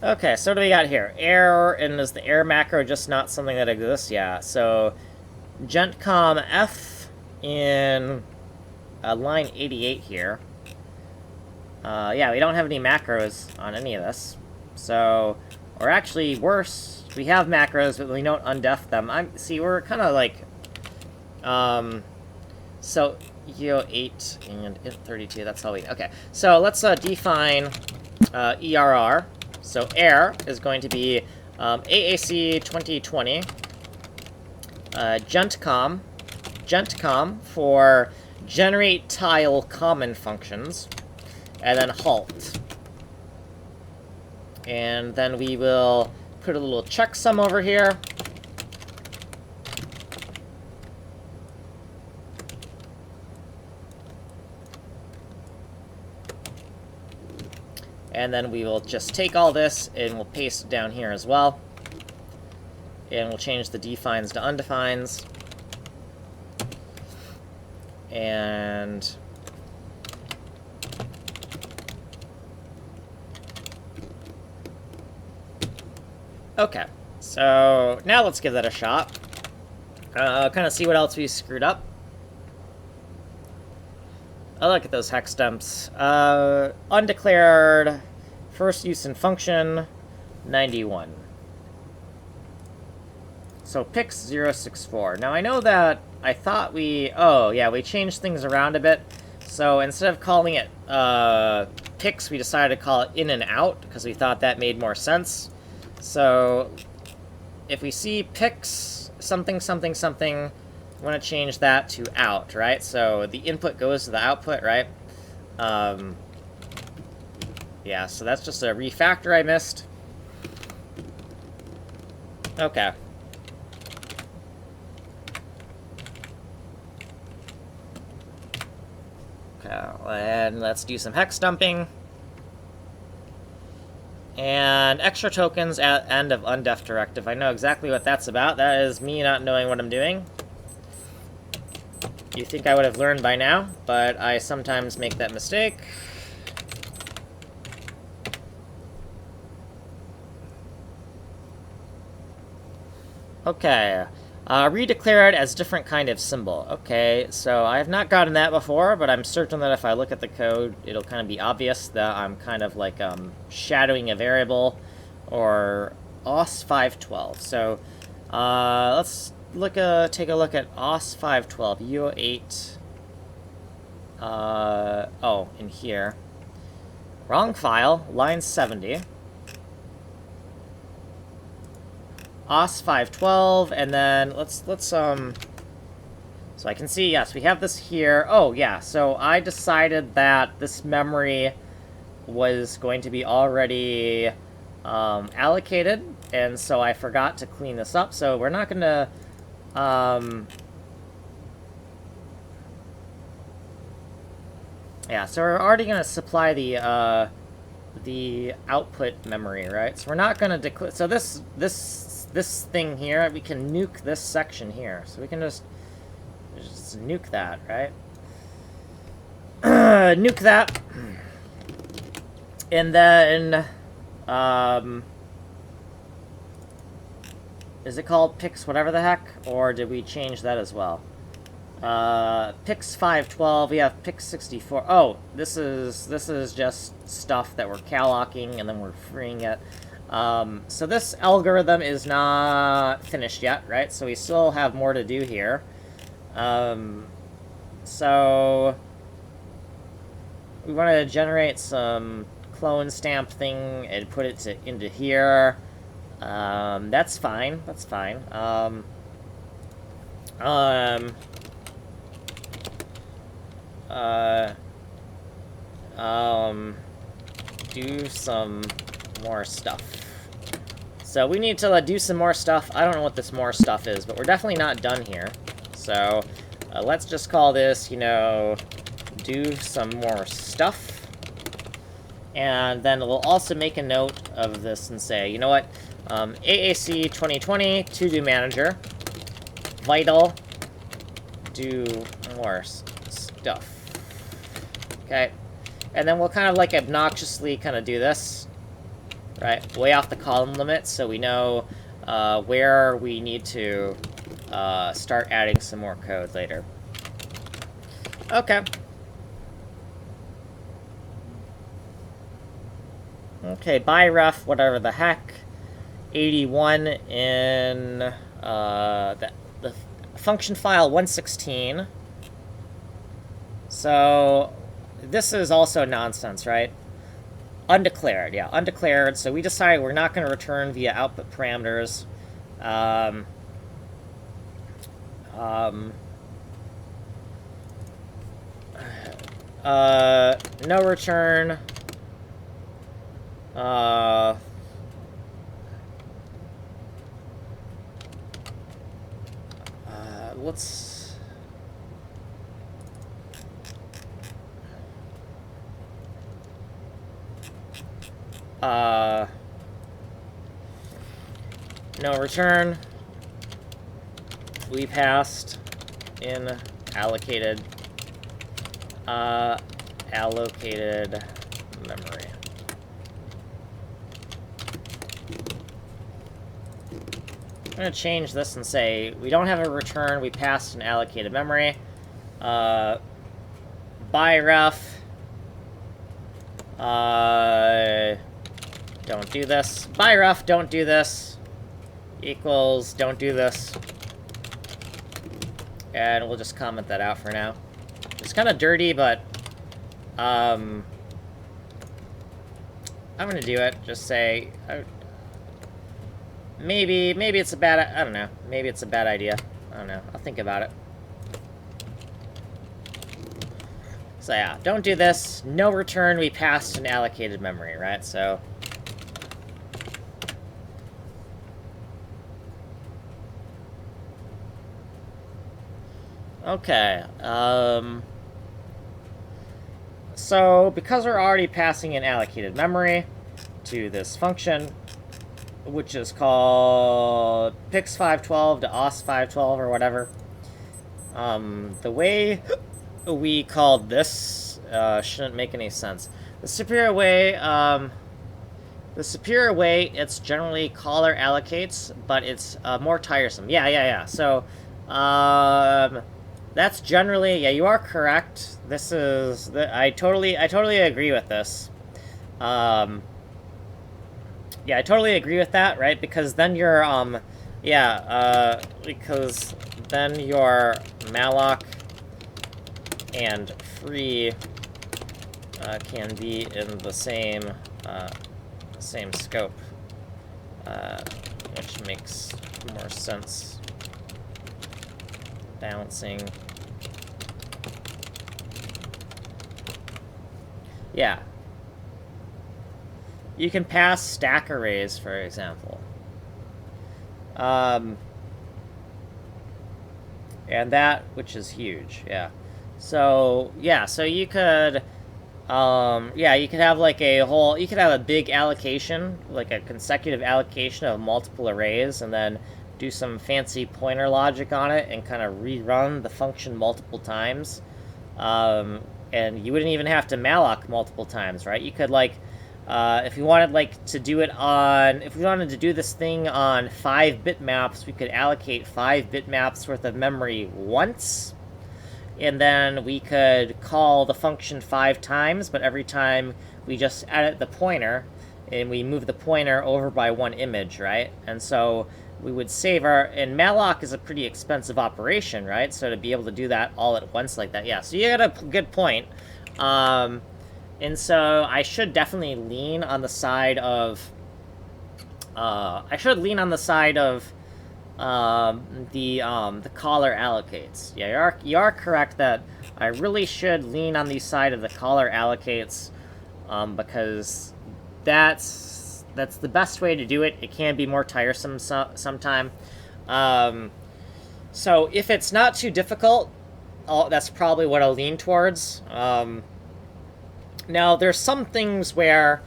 Okay, so what do we got here? Air, and is the air macro just not something that exists? Yeah, so gentcom F in line 88 here. Yeah, we don't have any macros on any of this. So, or actually worse, we have macros, but we don't undef them. See, we're kind of like, so EO8 and int32, that's how we, okay. So let's define ERR. So air is going to be AAC 2020, gentcom for generate tile common functions, and then halt. And then we will put a little checksum over here. And then we will just take all this and we'll paste it down here as well. And we'll change the defines to undefines. And okay, so now let's give that a shot. Kind of see what else we screwed up. I look at those hex dumps. Undeclared, first use in function, 91. So pix 064. Now I know that I thought we changed things around a bit. So instead of calling it pix, we decided to call it in and out because we thought that made more sense. So if we see pix something something something, I want to change that to out, right? So the input goes to the output, right? Yeah, so that's just a refactor I missed. Okay. Okay, and let's do some hex dumping. And extra tokens at end of undef directive. I know exactly what that's about. That is me not knowing what I'm doing. You think I would have learned by now, but I sometimes make that mistake. Okay. Redeclare it as different kind of symbol. Okay, so I have not gotten that before, but I'm certain that if I look at the code, it'll kind of be obvious that I'm kind of like shadowing a variable, or OS512. So let's take a look at OS512, UO8. Oh, in here. Wrong file, line 70. OS512, and then let's so I can see, yes, we have this here. Oh, yeah, so I decided that this memory was going to be already allocated, and so I forgot to clean this up, so we're not going to yeah, so we're already going to supply the output memory, right? So we're not going to declare, so this thing here, we can nuke this section here. So we can just nuke that, right? Nuke that. And then, is it called Pix whatever the heck? Or did we change that as well? Pix512, we have Pix64. Oh, this is just stuff that we're callocking and then we're freeing it. So this algorithm is not finished yet, right? So we still have more to do here. So we want to generate some clone stamp thing and put it into here. That's fine. That's fine. Do some more stuff. So we need to do some more stuff. I don't know what this more stuff is, but we're definitely not done here. So let's just call this, you know, do some more stuff. And then we'll also make a note of this and say, you know what, AAC 2020 to-do manager, vital, do more stuff. Okay. And then we'll kind of like obnoxiously kind of do this, right? Way off the column limit, so we know where we need to start adding some more code later. Okay. Okay, by ref, whatever the heck, 81 in the function file 116. So this is also nonsense, right? Undeclared, yeah, undeclared. So we decided we're not going to return via output parameters. No return. Let's... no return. We passed in allocated allocated memory. I'm going to change this and say we don't have a return, we passed an allocated memory. By ref, don't do this. By ref, don't do this. Equals, don't do this. And we'll just comment that out for now. It's kind of dirty, but I'm going to do it. Just say... Maybe it's a bad... I don't know. Maybe it's a bad idea. I don't know. I'll think about it. So yeah, don't do this. No return, we passed an allocated memory, right? So... Okay. So, because we're already passing in allocated memory to this function, which is called pix512 to os512 or whatever, the way we called this shouldn't make any sense. The superior way, it's generally caller allocates, but it's more tiresome. Yeah. So, that's generally, yeah, you are correct. This is, I totally agree with this. Yeah, I totally agree with that, right? Because then you're, because then your malloc and free can be in the same scope, which makes more sense. Balancing. Yeah. You can pass stack arrays, for example. And that, which is huge, yeah. So, yeah, so you could, you could have like you could have a big allocation, like a consecutive allocation of multiple arrays, and then do some fancy pointer logic on it and kind of rerun the function multiple times. And you wouldn't even have to malloc multiple times, right? You could, like, if we wanted, like, to do it on, if we wanted to do this thing on 5 bitmaps, we could allocate 5 bitmaps worth of memory once, and then we could call the function 5 times, but every time we just edit the pointer, and we move the pointer over by 1 image, right? And so we would save our, and malloc is a pretty expensive operation, right? So to be able to do that all at once like that, yeah. So you got a good point. And so I should definitely lean on the side of, the caller allocates. Yeah, you are correct that I really should lean on the side of the caller allocates, because that's the best way to do it. It can be more tiresome sometime. So if it's not too difficult, that's probably what I'll lean towards. Now, there's some things where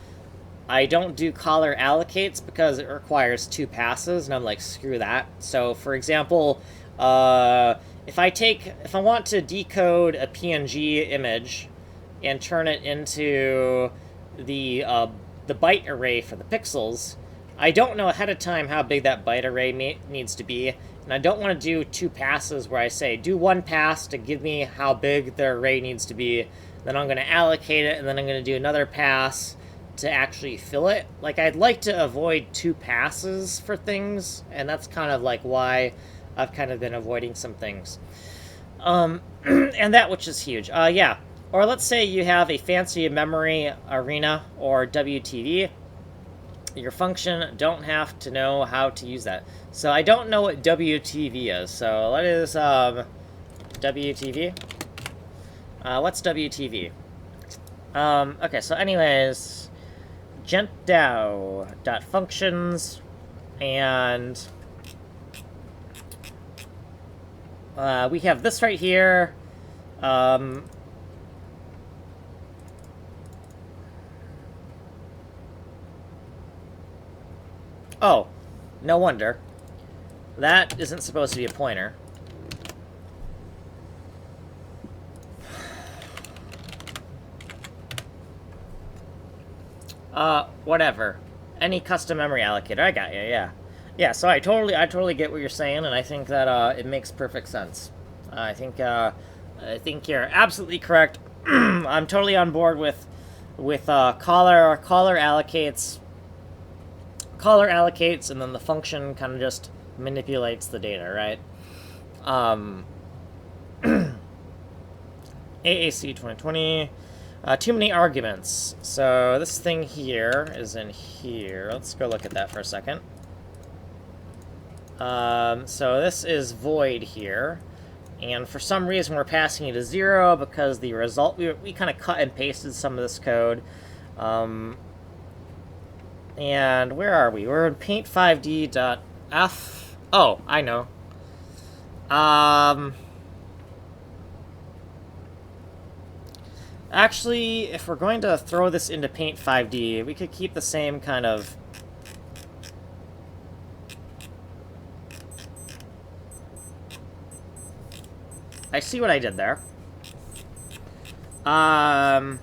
I don't do caller allocates because it requires 2 passes, and I'm like, screw that. So, for example, if I want to decode a PNG image and turn it into the byte array for the pixels, I don't know ahead of time how big that byte array needs to be, and I don't want to do 2 passes where I say, do 1 pass to give me how big the array needs to be, then I'm going to allocate it, and then I'm going to do another pass to actually fill it. Like, I'd like to avoid 2 passes for things, and that's kind of like why I've kind of been avoiding some things. And that, which is huge. Yeah. Or let's say you have a fancy memory arena or WTV. Your function don't have to know how to use that. So I don't know what WTV is. So what is WTV? What's WTV? Okay, so anyways, gentDAO.functions, and we have this right here. Oh, no wonder. That isn't supposed to be a pointer. Whatever. Any custom memory allocator. I got you, yeah. Yeah, so I totally get what you're saying, and I think that, it makes perfect sense. I think you're absolutely correct. I'm totally on board with caller allocates, and then the function kind of just manipulates the data, right? AAC 2020. Too many arguments. So this thing here is in here. Let's go look at that for a second. So this is void here. And for some reason we're passing it to 0 because the result, we kind of cut and pasted some of this code. And where are we? We're in PAINT5D.f. Oh, I know. Actually, if we're going to throw this into PAINT5D, we could keep the same kind of... I see what I did there. I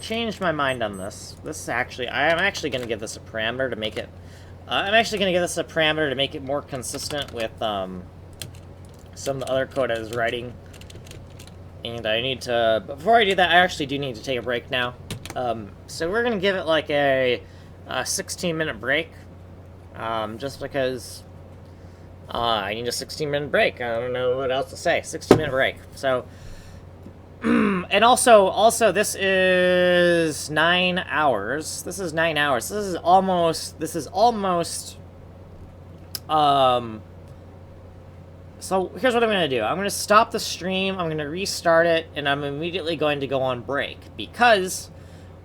changed my mind on this. I'm actually going to give this a parameter to make it... I'm actually going to give this a parameter to make it more consistent with some of the other code I was writing. And I need to... Before I do that, I actually do need to take a break now. So we're going to give it like a 16-minute break. Just because... I need a 16-minute break. I don't know what else to say. 16-minute break. So... and also, this is 9 hours. This is 9 hours. This is almost, so here's what I'm going to do. I'm going to stop the stream, I'm going to restart it, and I'm immediately going to go on break. Because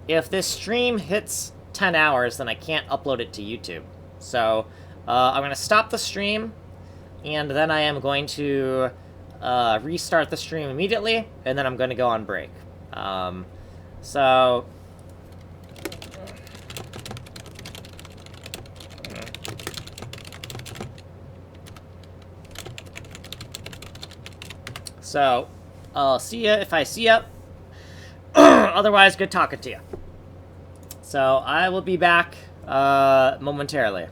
if this stream hits 10 hours, then I can't upload it to YouTube. So, I'm going to stop the stream, and then I am going to... restart the stream immediately, and then I'm going to go on break. So... I'll see ya if I see ya. Otherwise, good talking to you. So, I will be back, momentarily.